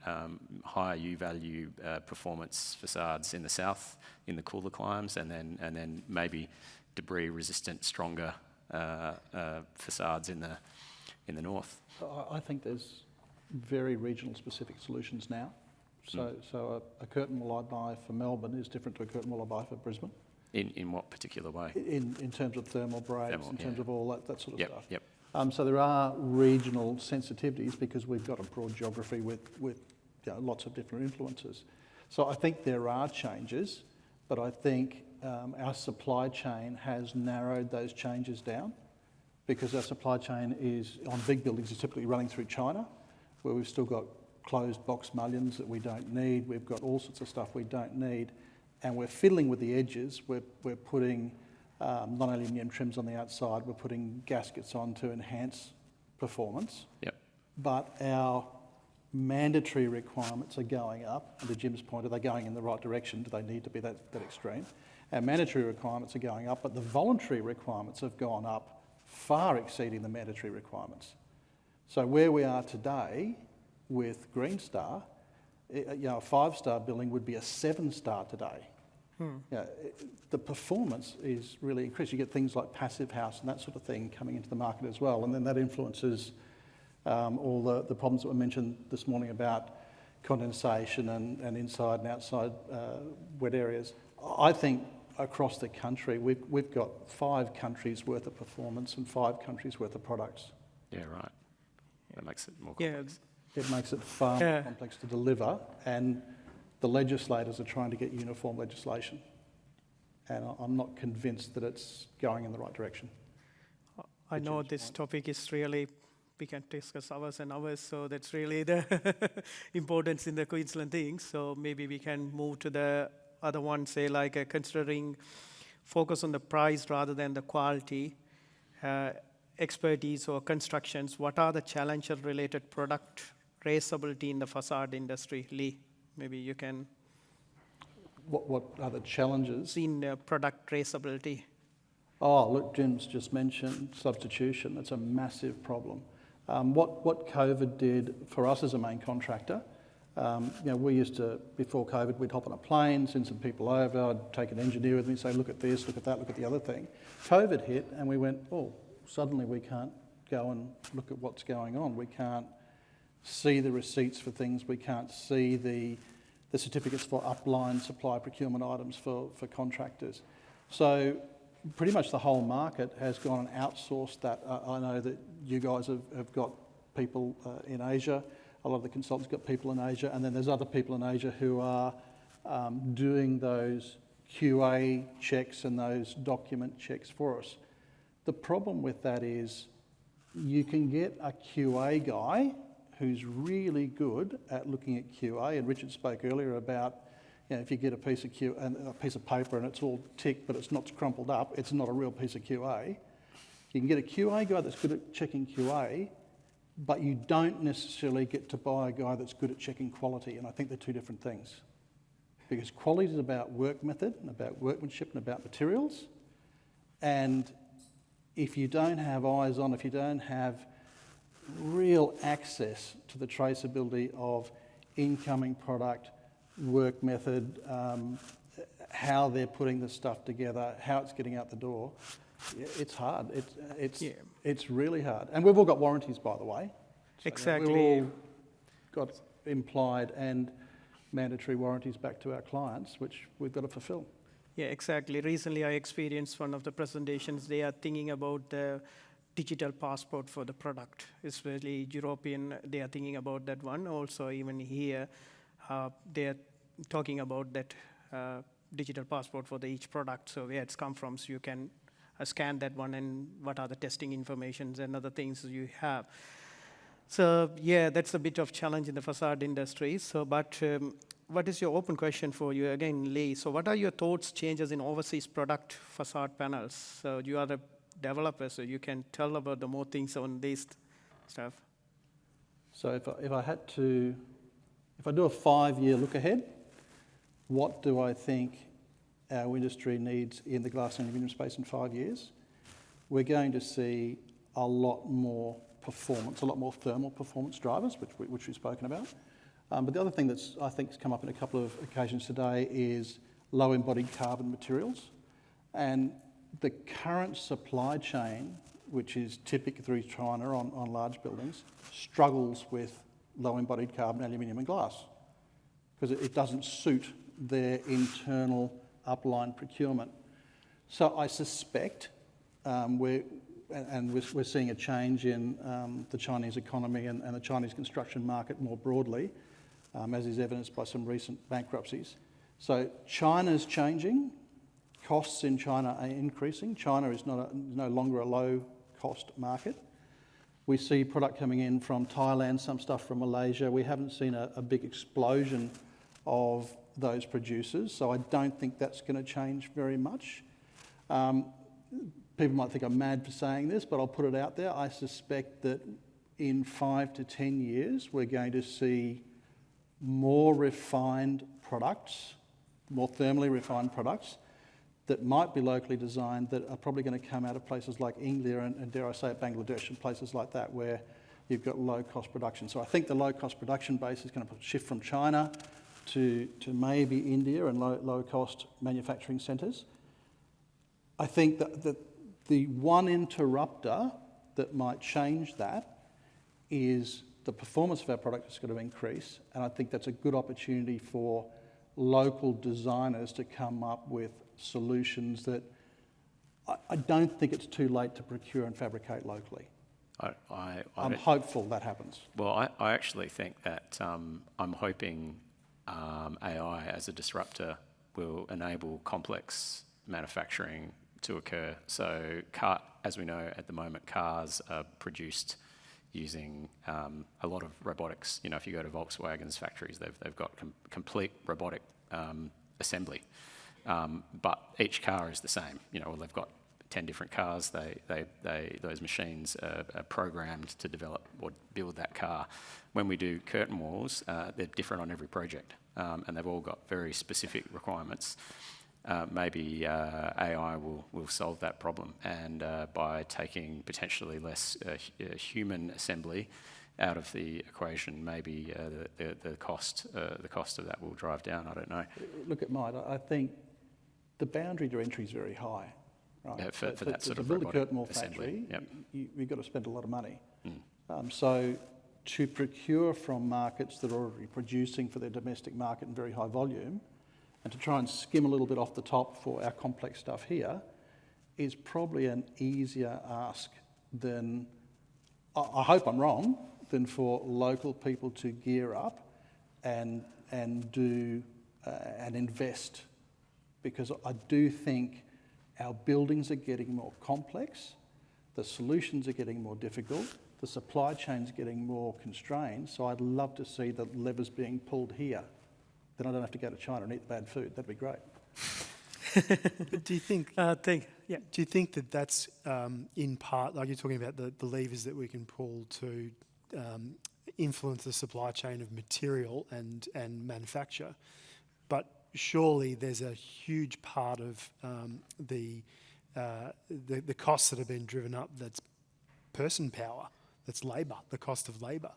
higher U-value performance facades in the south, in the cooler climes, and then maybe debris resistant, stronger facades in the north. I think there's very regional specific solutions now. So a curtain wall I buy for Melbourne is different to a curtain wall I buy for Brisbane. In what particular way? In terms of thermal breaks, in terms of all that sort of stuff. Yep. So there are regional sensitivities because we've got a broad geography with lots of different influences. So I think there are changes, but I think our supply chain has narrowed those changes down. because our supply chain is, on big buildings, is typically running through China, where we've still got closed box mullions that we don't need. We've got all sorts of stuff we don't need. And we're fiddling with the edges. We're putting non-aluminium trims on the outside. We're putting gaskets on to enhance performance. Yep. But our mandatory requirements are going up. And to Jim's point, are they going in the right direction? Do they need to be that extreme? Our mandatory requirements are going up, but the voluntary requirements have gone up, far exceeding the mandatory requirements. So where we are today with Green Star, a 5-star building would be a 7-star today. The performance is really increased. You get things like passive house and that sort of thing coming into the market as well, and then that influences all the problems that were mentioned this morning about condensation and inside and outside wet areas. I think across the country, we've got 5 countries worth of performance and 5 countries worth of products. Yeah, right. That makes it more complex. It makes it far more complex to deliver, and the legislators are trying to get uniform legislation. And I'm not convinced that it's going in the right direction. I know this topic is really, we can discuss hours and hours, so that's really the importance in the Queensland thing. So maybe we can move to the other one, say like considering focus on the price rather than the quality, expertise or constructions. What are the challenger-related product traceability in the facade industry? Lee, maybe you can. What are the challenges? In product traceability. Oh, look, Jim's just mentioned substitution. That's a massive problem. What COVID did for us as a main contractor, we used to, before COVID, we'd hop on a plane, send some people over, I'd take an engineer with me, say, look at this, look at that, look at the other thing. COVID hit and we went, suddenly we can't go and look at what's going on. We can't see the receipts for things. We can't see the certificates for upline supply procurement items for contractors. So pretty much the whole market has gone and outsourced that. I know that you guys have got people in Asia. A lot of the consultants got people in Asia, and then there's other people in Asia who are doing those QA checks and those document checks for us. The problem with that is you can get a QA guy who's really good at looking at QA, and Richard spoke earlier about if you get a piece of paper and it's all ticked but it's not crumpled up, it's not a real piece of QA. You can get a QA guy that's good at checking QA, but you don't necessarily get to buy a guy that's good at checking quality, and I think they're 2 different things. Because quality is about work method, and about workmanship, and about materials, and if you don't have eyes on, if you don't have real access to the traceability of incoming product, work method, how they're putting the stuff together, how it's getting out the door, it's hard. It's really hard. And we've all got warranties, by the way. So exactly. We've all got implied and mandatory warranties back to our clients, which we've got to fulfill. Yeah, exactly. Recently I experienced one of the presentations. They are thinking about the digital passport for the product. Especially European, they are thinking about that one. Also, even here, they are talking about that digital passport for each product. So where it's come from, so you can scan that one and what are the testing informations and other things you have. So yeah, that's a bit of challenge in the facade industry. So, but what is your open question for you again, Lee? So what are your thoughts, changes in overseas product facade panels? So you are the developer, so you can tell about the more things on this stuff. So if I do a 5-year look ahead, what do I think our industry needs in the glass and aluminium space in 5 years? We're going to see a lot more performance, a lot more thermal performance drivers, which we've spoken about. But the other thing that's I think has come up in a couple of occasions today is low embodied carbon materials. And the current supply chain, which is typically through China on large buildings, struggles with low embodied carbon aluminium and glass because it doesn't suit their internal upline procurement. So I suspect we're seeing a change in the Chinese economy and the Chinese construction market more broadly, as is evidenced by some recent bankruptcies. So China's changing. Costs in China are increasing. China is no longer a low cost market. We see product coming in from Thailand, some stuff from Malaysia. We haven't seen a big explosion of those producers, so I don't think that's going to change very much. People might think I'm mad for saying this, but I'll put it out there. I suspect that in 5 to 10 years, we're going to see more refined products, more thermally refined products that might be locally designed that are probably going to come out of places like India and dare I say it, Bangladesh and places like that where you've got low-cost production. So I think the low-cost production base is going to shift from China to maybe India and low-cost manufacturing centres. I think that the one interrupter that might change that is the performance of our product is going to increase, and I think that's a good opportunity for local designers to come up with solutions that I don't think it's too late to procure and fabricate locally. I'm hopeful that happens. Well, I actually think that I'm hoping AI as a disruptor will enable complex manufacturing to occur. So as we know at the moment, cars are produced using a lot of robotics. You know, if you go to Volkswagen's factories, they've got complete robotic assembly. But each car is the same. You know, well, they've got 10 different cars. Those machines are programmed to develop or build that car. When we do curtain walls, they're different on every project, and they've all got very specific requirements. Maybe AI will solve that problem, and by taking potentially less human assembly out of the equation, maybe the cost of that will drive down. I don't know. Look at mine. I think the boundary to entry is very high. Right? Yeah, for that sort of to build a robotic curtain wall assembly, factory, you've got to spend a lot of money. So to procure from markets that are already producing for their domestic market in very high volume, and to try and skim a little bit off the top for our complex stuff here, is probably an easier ask than, I hope I'm wrong, than for local people to gear up and do and invest. Because I do think our buildings are getting more complex, the solutions are getting more difficult, the supply chain's getting more constrained, so I'd love to see the levers being pulled here. Then I don't have to go to China and eat bad food. That'd be great. But do you think? Do you think that that's in part, like you're talking about the levers that we can pull to influence the supply chain of material and manufacture, but surely there's a huge part of the costs that have been driven up. That's person power. That's labour. The cost of labour.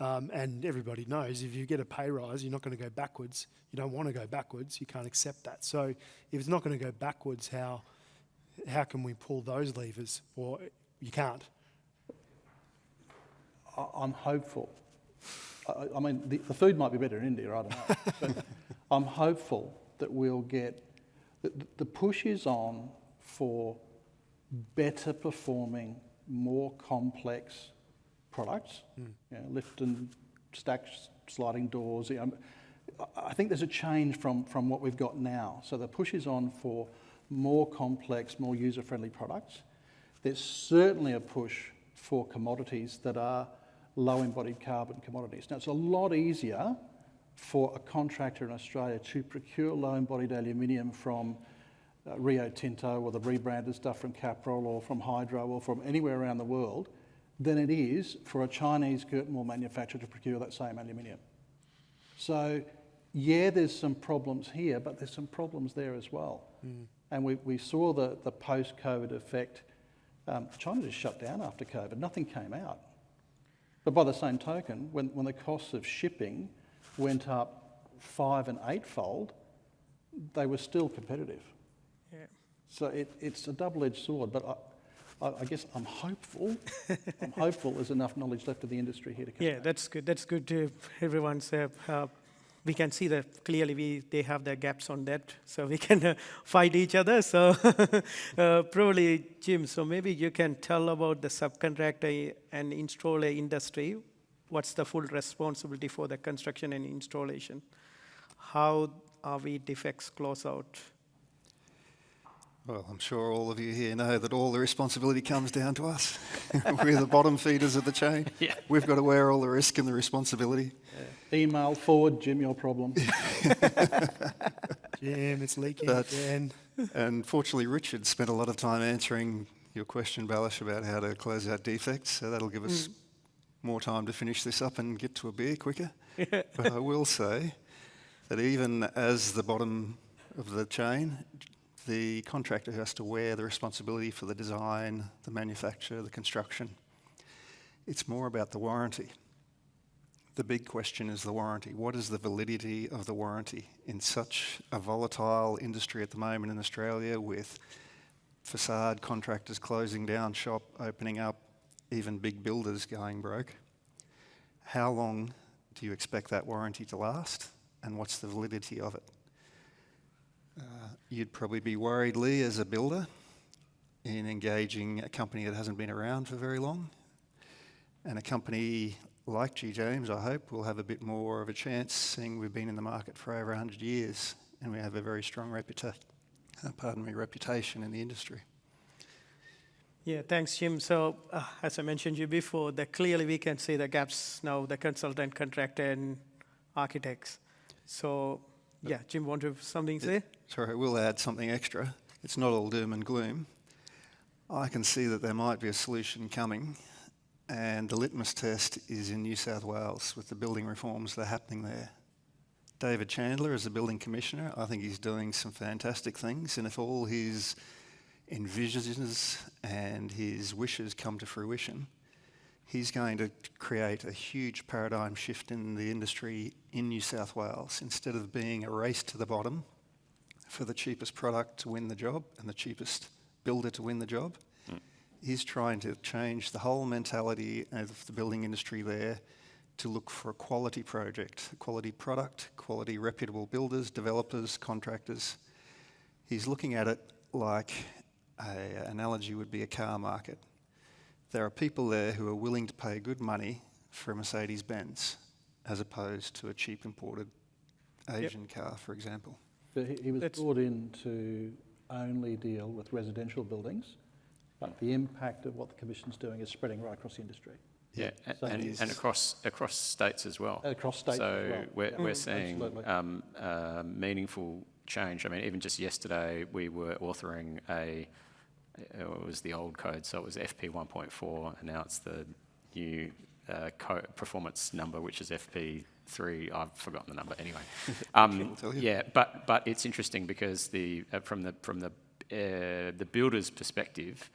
And everybody knows if you get a pay rise, you're not going to go backwards. You don't want to go backwards. You can't accept that. So if it's not going to go backwards, how can we pull those levers? Or you can't. I'm hopeful. I mean, the food might be better in India, I don't know. But I'm hopeful that we'll get... The push is on for better performing, more complex products, lift and stack sliding doors. I think there's a change from what we've got now. So the push is on for more complex, more user-friendly products. There's certainly a push for commodities that are low embodied carbon commodities. Now, it's a lot easier for a contractor in Australia to procure low embodied aluminium from Rio Tinto or the rebranded stuff from Caprol or from Hydro or from anywhere around the world than it is for a Chinese curtain wall manufacturer to procure that same aluminium. So, yeah, there's some problems here, but there's some problems there as well. And we saw the post-COVID effect. China just shut down after COVID. Nothing came out. But by the same token, when the costs of shipping went up 5- and 8-fold, they were still competitive. Yeah. So it's a double-edged sword, but I guess I'm hopeful. I'm hopeful there's enough knowledge left of the industry here to come back. That's good. That's good to everyone's... we can see that clearly they have their gaps on that, so we can fight each other. So probably, Jim, so maybe you can tell about the subcontractor and installer industry. What's the full responsibility for the construction and installation? How are we defects close out? Well, I'm sure all of you here know that all the responsibility comes down to us. We're the bottom feeders of the chain. Yeah. We've got to wear all the risk and the responsibility. Email forward, Jim, your problem. Jim, it's leaking again. And fortunately, Richard spent a lot of time answering your question, Balish, about how to close out defects, so that'll give us more time to finish this up and get to a beer quicker. But I will say that even as the bottom of the chain, the contractor has to wear the responsibility for the design, the manufacture, the construction. It's more about the warranty. The big question is the warranty. What is the validity of the warranty in such a volatile industry at the moment in Australia, with facade contractors closing down shop, opening up, even big builders going broke? How long do you expect that warranty to last, and what's the validity of it? You'd probably be worried, Lee, as a builder, in engaging a company that hasn't been around for very long. And a company like G. James, I hope, will have a bit more of a chance, seeing we've been in the market for over 100 years and we have a very strong reputation in the industry. Yeah, thanks, Jim. So, as I mentioned to you before, clearly we can see the gaps now, the consultant, contractor, and architects. So, yeah, Jim, want to have something to say? Sorry, I will add something extra. It's not all doom and gloom. I can see that there might be a solution coming, and the litmus test is in New South Wales with the building reforms that are happening there. David Chandler, as the building commissioner, I think he's doing some fantastic things, and if all his envisions and his wishes come to fruition, he's going to create a huge paradigm shift in the industry in New South Wales. Instead of being a race to the bottom for the cheapest product to win the job and the cheapest builder to win the job, he's trying to change the whole mentality of the building industry there to look for a quality project, a quality product, quality reputable builders, developers, contractors. He's looking at it like an analogy would be a car market. There are people there who are willing to pay good money for a Mercedes-Benz as opposed to a cheap imported Asian car, for example. But he was brought in to only deal with residential buildings, but the impact of what the Commission's doing is spreading right across the industry. Yeah, and across states as well. Across states as well. So we're seeing meaningful change. I mean, even just yesterday we were authoring it was the old code, so it was FP 1.4 announced the new performance number, which is FP3. I've forgotten the number anyway. Yeah, but it's interesting because from the builder's perspective,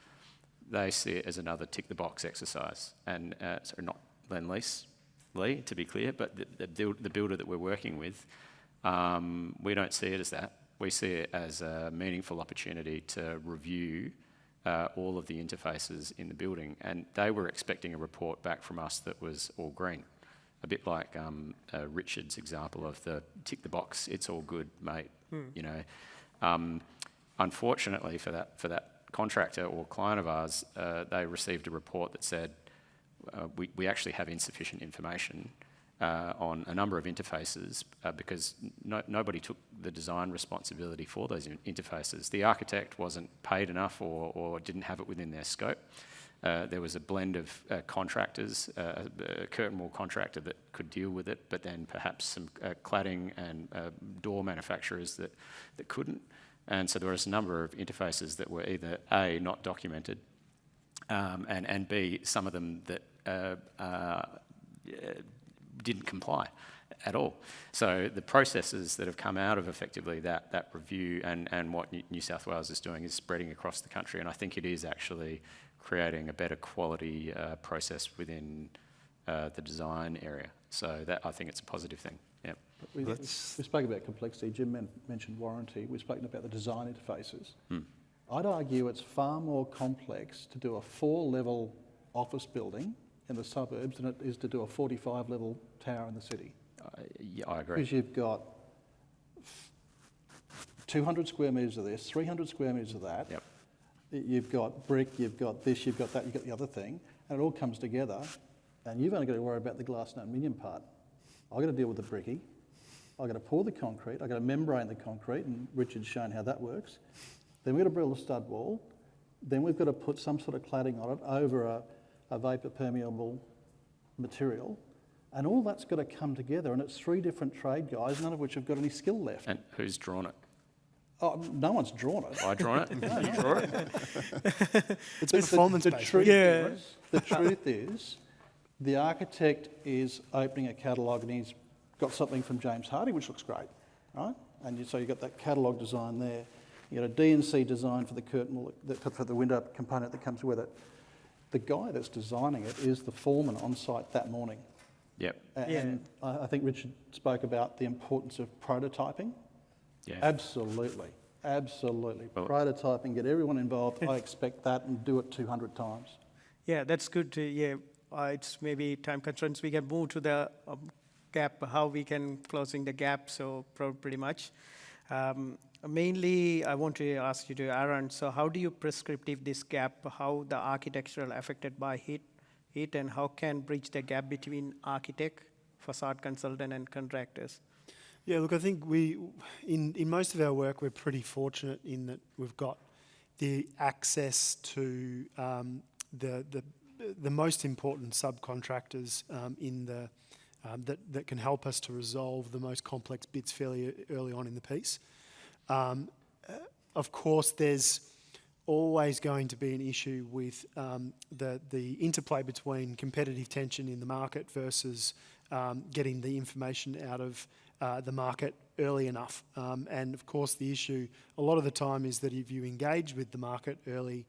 they see it as another tick-the-box exercise. And so not Lend-Lease, Lee, to be clear, but the builder that we're working with, we don't see it as that. We see it as a meaningful opportunity to review all of the interfaces in the building. And they were expecting a report back from us that was all green, a bit like Richard's example of the tick-the-box, it's all good, mate. You know, unfortunately for that contractor or client of ours, they received a report that said we actually have insufficient information on a number of interfaces because nobody took the design responsibility for those interfaces. The architect wasn't paid enough or didn't have it within their scope. There was a blend of contractors, a curtain wall contractor that could deal with it, but then perhaps some cladding and door manufacturers that couldn't. And so there was a number of interfaces that were either A, not documented, and B, some of them that didn't comply at all. So the processes that have come out of effectively that review and what New South Wales is doing is spreading across the country, and I think it is actually creating a better quality process within the design area. So that, I think it's a positive thing. Yeah. We spoke about complexity. Jim mentioned warranty. We've spoken about the design interfaces. I'd argue it's far more complex to do a 4-level office building in the suburbs than it is to do a 45-level tower in the city. Yeah, I agree. Because you've got 200 square metres of this, 300 square metres of that. Yep. You've got brick, you've got this, you've got that, you've got the other thing, and it all comes together, and you've only got to worry about the glass and aluminium part. I've got to deal with the bricky. I've got to pour the concrete. I've got to membrane the concrete, and Richard's shown how that works. Then we've got to build a stud wall. Then we've got to put some sort of cladding on it over a vapour permeable material. And all that's got to come together, and it's 3 different trade guys, none of which have got any skill left. And who's drawn it? Oh, no one's drawn it. I drawn it? No, You no. draw it? It's performance-based. The truth is, the architect is opening a catalogue and he's got something from James Hardie, which looks great, right? And so you've got that catalogue design there. You've got a D&C design for the curtain wall, for the window component that comes with it. The guy that's designing it is the foreman on site that morning. Yep. And I think Richard spoke about the importance of prototyping. Yeah. Absolutely. Absolutely. Well, Prototyping, get everyone involved. I expect that, and do it 200 times. Yeah, that's good. It's maybe time constraints. We can move to the gap, how we can closing the gap, so pretty much. Mainly, I want to ask you to Aaron, so how do you prescriptive this gap, how the architectural affected by heat, and how can bridge the gap between architect, facade consultant, and contractors? Yeah, look, I think in most of our work, we're pretty fortunate in that we've got the access to the most important subcontractors that can help us to resolve the most complex bits fairly early on in the piece. Of course, there's always going to be an issue with the interplay between competitive tension in the market versus getting the information out of the market early enough. And of course, the issue a lot of the time is that if you engage with the market early,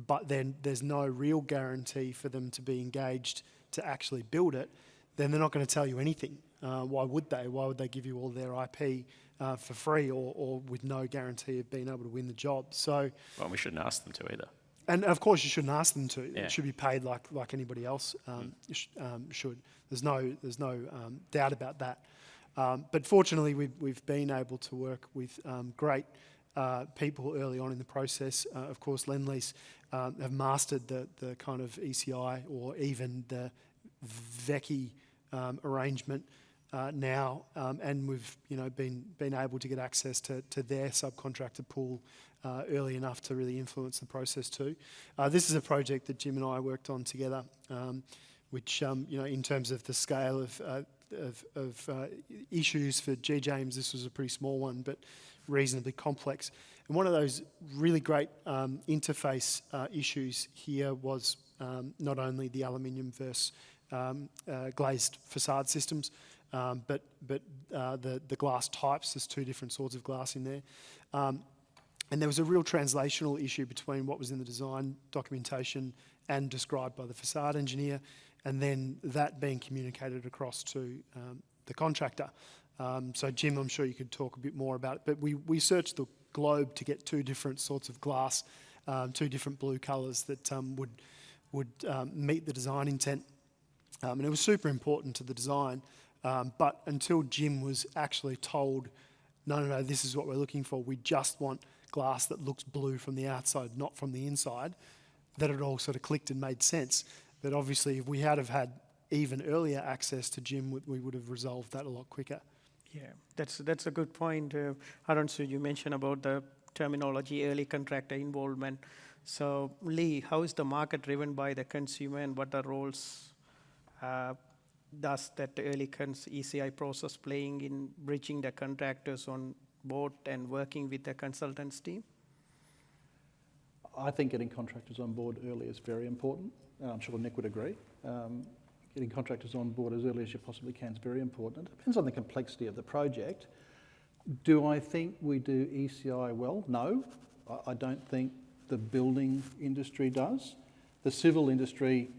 but then there's no real guarantee for them to be engaged to actually build it, then they're not going to tell you anything. Why would they? Why would they give you all their IP for free or with no guarantee of being able to win the job? So, well, we shouldn't ask them to either. And of course, you shouldn't ask them to. Yeah. It should be paid like anybody else should. There's no doubt about that. But fortunately, we've been able to work with great people early on in the process. Of course, Lendlease have mastered the kind of ECI or even the VECI arrangement now, and we've been able to get access to their subcontractor pool early enough to really influence the process too. This is a project that Jim and I worked on together, which in terms of the scale of issues for G. James, this was a pretty small one, but reasonably complex. And one of those really great interface issues here was not only the aluminium versus glazed facade systems, but the glass types. There's 2 different sorts of glass in there. And there was a real translational issue between what was in the design documentation and described by the facade engineer, and then that being communicated across to the contractor. So Jim, I'm sure you could talk a bit more about it, but we searched the globe to get 2 different sorts of glass, 2 different blue colours that would meet the design intent. And it was super important to the design, but until Jim was actually told, no, this is what we're looking for, we just want glass that looks blue from the outside, not from the inside, that it all sort of clicked and made sense. But obviously, if we had have had even earlier access to Jim, we would have resolved that a lot quicker. Yeah, that's a good point. Aaron, so you mentioned about the terminology, early contractor involvement. So Lee, how is the market driven by the consumer, and what are roles does that early ECI process playing in bridging the contractors on board and working with the consultants team? I think getting contractors on board early is very important. I'm sure Nick would agree. Getting contractors on board as early as you possibly can is very important. It depends on the complexity of the project. Do I think we do ECI well? No, I don't think the building industry does. The civil industry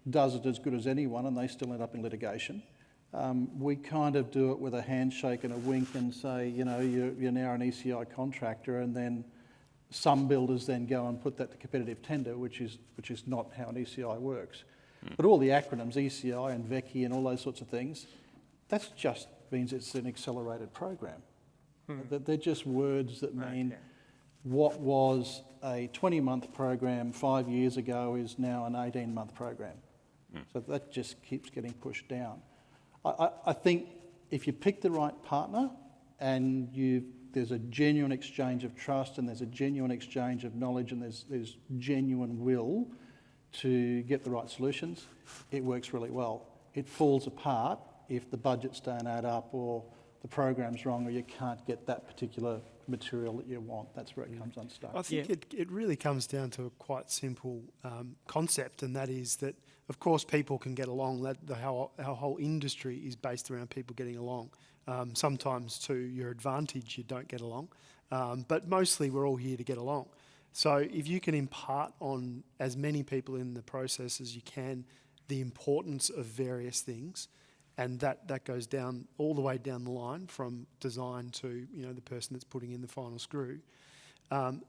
does it as good as anyone, and they still end up in litigation. We kind of do it with a handshake and a wink and say, you're now an ECI contractor, and then some builders then go and put that to competitive tender, which is not how an ECI works. But all the acronyms, ECI and VECI and all those sorts of things, that just means it's an accelerated program. They're just words that mean what was a 20-month program 5 years ago is now an 18-month program. So that just keeps getting pushed down. I think if you pick the right partner and you've there's a genuine exchange of trust and there's a genuine exchange of knowledge and there's genuine will to get the right solutions, it works really well. It falls apart if the budgets don't add up or the program's wrong or you can't get that particular material that you want. That's where it comes unstuck. I think it really comes down to a quite simple concept, and that is that, of course, people can get along. Our whole industry is based around people getting along. Sometimes to your advantage you don't get along, but mostly we're all here to get along. So if you can impart on as many people in the process as you can the importance of various things, and that goes down all the way down the line from design to the person that's putting in the final screw,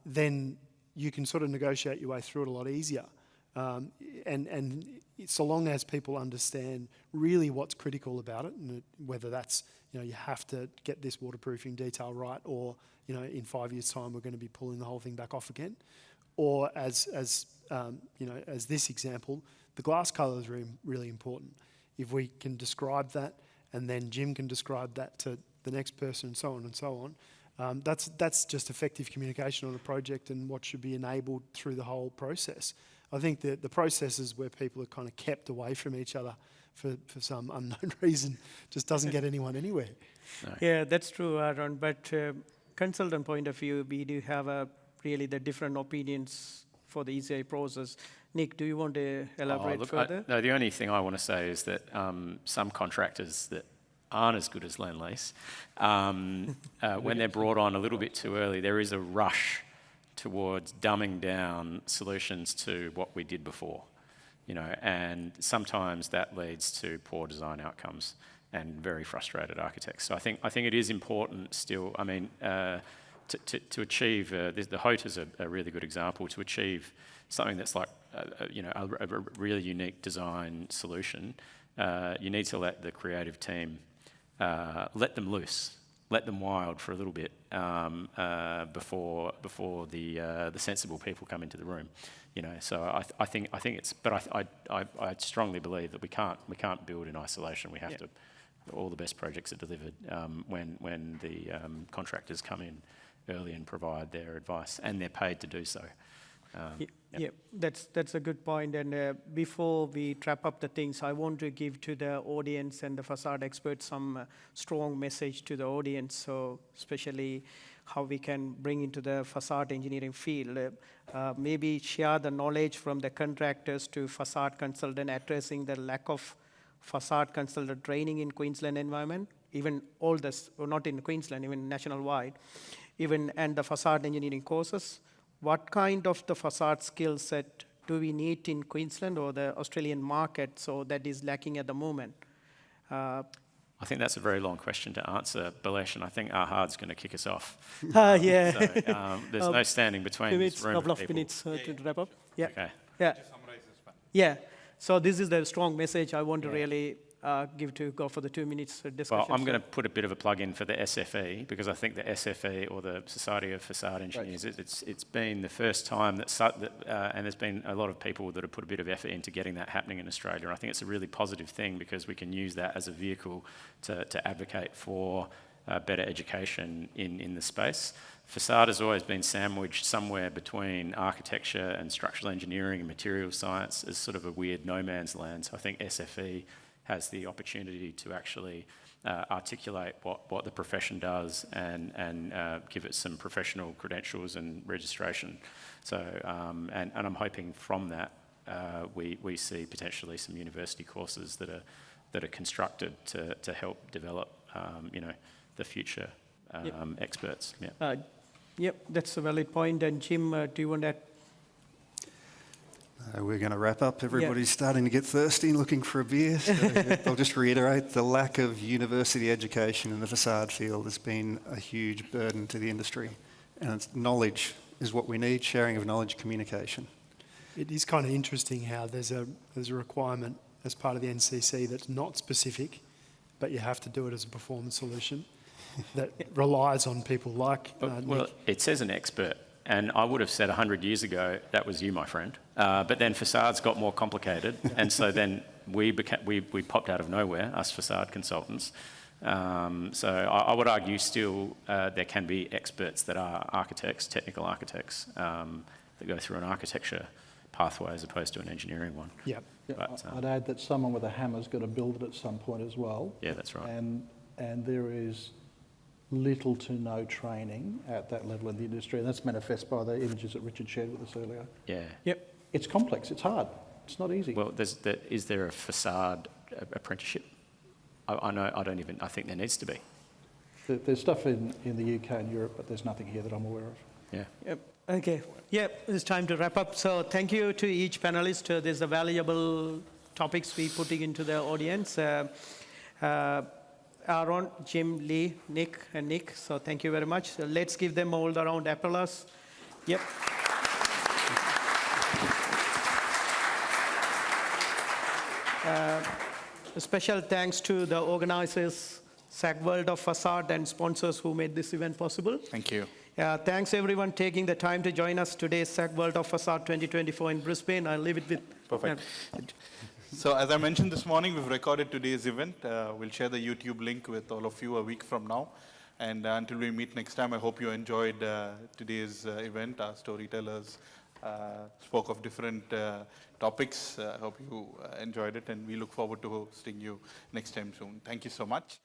then you can sort of negotiate your way through it a lot easier. And so long as people understand really what's critical about it, and whether that's you have to get this waterproofing detail right, or in 5 years' time we're going to be pulling the whole thing back off again, or as this example, the glass colour is really important. If we can describe that, and then Jim can describe that to the next person, and so on, that's just effective communication on a project and what should be enabled through the whole process. I think that the processes where people are kind of kept away from each other for some unknown reason just doesn't get anyone anywhere. No. Yeah, that's true, Aaron. But consultant point of view, we do have really the different opinions for the ECI process. Nick, do you want to elaborate further? No, the only thing I want to say is that some contractors that aren't as good as Lendlease, when they're brought on a little bit too early, there is a rush towards dumbing down solutions to what we did before, and sometimes that leads to poor design outcomes and very frustrated architects. So I think it is important still. I mean, to achieve the Hote is a really good example. To achieve something that's like a really unique design solution, you need to let the creative team let them loose. Let them wild for a little bit before the sensible people come into the room, So I think it's, but I strongly believe that we can't build in isolation. We have to. All the best projects are delivered when the contractors come in early and provide their advice, and they're paid to do so. That's a good point. And before we wrap up the things, I want to give to the audience and the facade experts some strong message to the audience. So especially how we can bring into the facade engineering field. Maybe share the knowledge from the contractors to facade consultant, addressing the lack of facade consultant training in Queensland environment, even all this, or not in Queensland, even national-wide, and the facade engineering courses. What kind of the facade skill set do we need in Queensland or the Australian market, so that is lacking at the moment? I think that's a very long question to answer, Balesh, and I think Ahad's going to kick us off. Yeah. So, there's no standing between this room couple of of people. minutes to wrap up. Yeah. Okay. Yeah. Yeah. So this is the strong message I want to really go for the 2 minutes discussion. Well, I'm going to put a bit of a plug in for the SFE, because I think the SFE, or the Society of Facade Engineers, it's been the first time and there's been a lot of people that have put a bit of effort into getting that happening in Australia. And I think it's a really positive thing, because we can use that as a vehicle to advocate for better education in the space. Facade has always been sandwiched somewhere between architecture and structural engineering and materials science as sort of a weird no man's land. So I think SFE has the opportunity to actually articulate what the profession does and give it some professional credentials and registration. So, and I'm hoping from that we see potentially some university courses that are constructed to help develop the future experts. Yeah. Yep, that's a valid point. And Jim, do you want to? We're going to wrap up. Everybody's starting to get thirsty, looking for a beer. So I'll just reiterate, the lack of university education in the facade field has been a huge burden to the industry. And knowledge is what we need, sharing of knowledge, communication. It is kind of interesting how there's a requirement as part of the NCC that's not specific, but you have to do it as a performance solution that relies on people like Well, Nick. it says an expert. And I would have said 100 years ago, that was you, my friend. But then facades got more complicated. And so then we popped out of nowhere, us facade consultants. So I would argue still there can be experts that are architects, technical architects, that go through an architecture pathway as opposed to an engineering one. Yep. But, I'd add that someone with a hammer's got to build it at some point as well. Yeah, that's right. And there is little to no training at that level in the industry, and that's manifest by the images that Richard shared with us earlier. Yeah. Yep. It's complex. It's hard. It's not easy. Well, is there a facade apprenticeship? I think there needs to be. There's stuff in the UK and Europe, but there's nothing here that I'm aware of. Yeah. Yep. Okay. Yep. It's time to wrap up. So thank you to each panelist. There's a valuable topics we putting into the audience. Aaron, Jim, Lee, Nick, and Nick. So thank you very much. So let's give them all the round applause. Yep. A special thanks to the organizers, Zak World of Façades, and sponsors who made this event possible. Thank you. Thanks everyone taking the time to join us today, Zak World of Façades 2024 in Brisbane. I'll leave it with... Perfect. So as I mentioned this morning, we've recorded today's event. We'll share the YouTube link with all of you a week from now. And until we meet next time, I hope you enjoyed today's event. Our storytellers spoke of different topics. I hope you enjoyed it, and we look forward to hosting you next time soon. Thank you so much.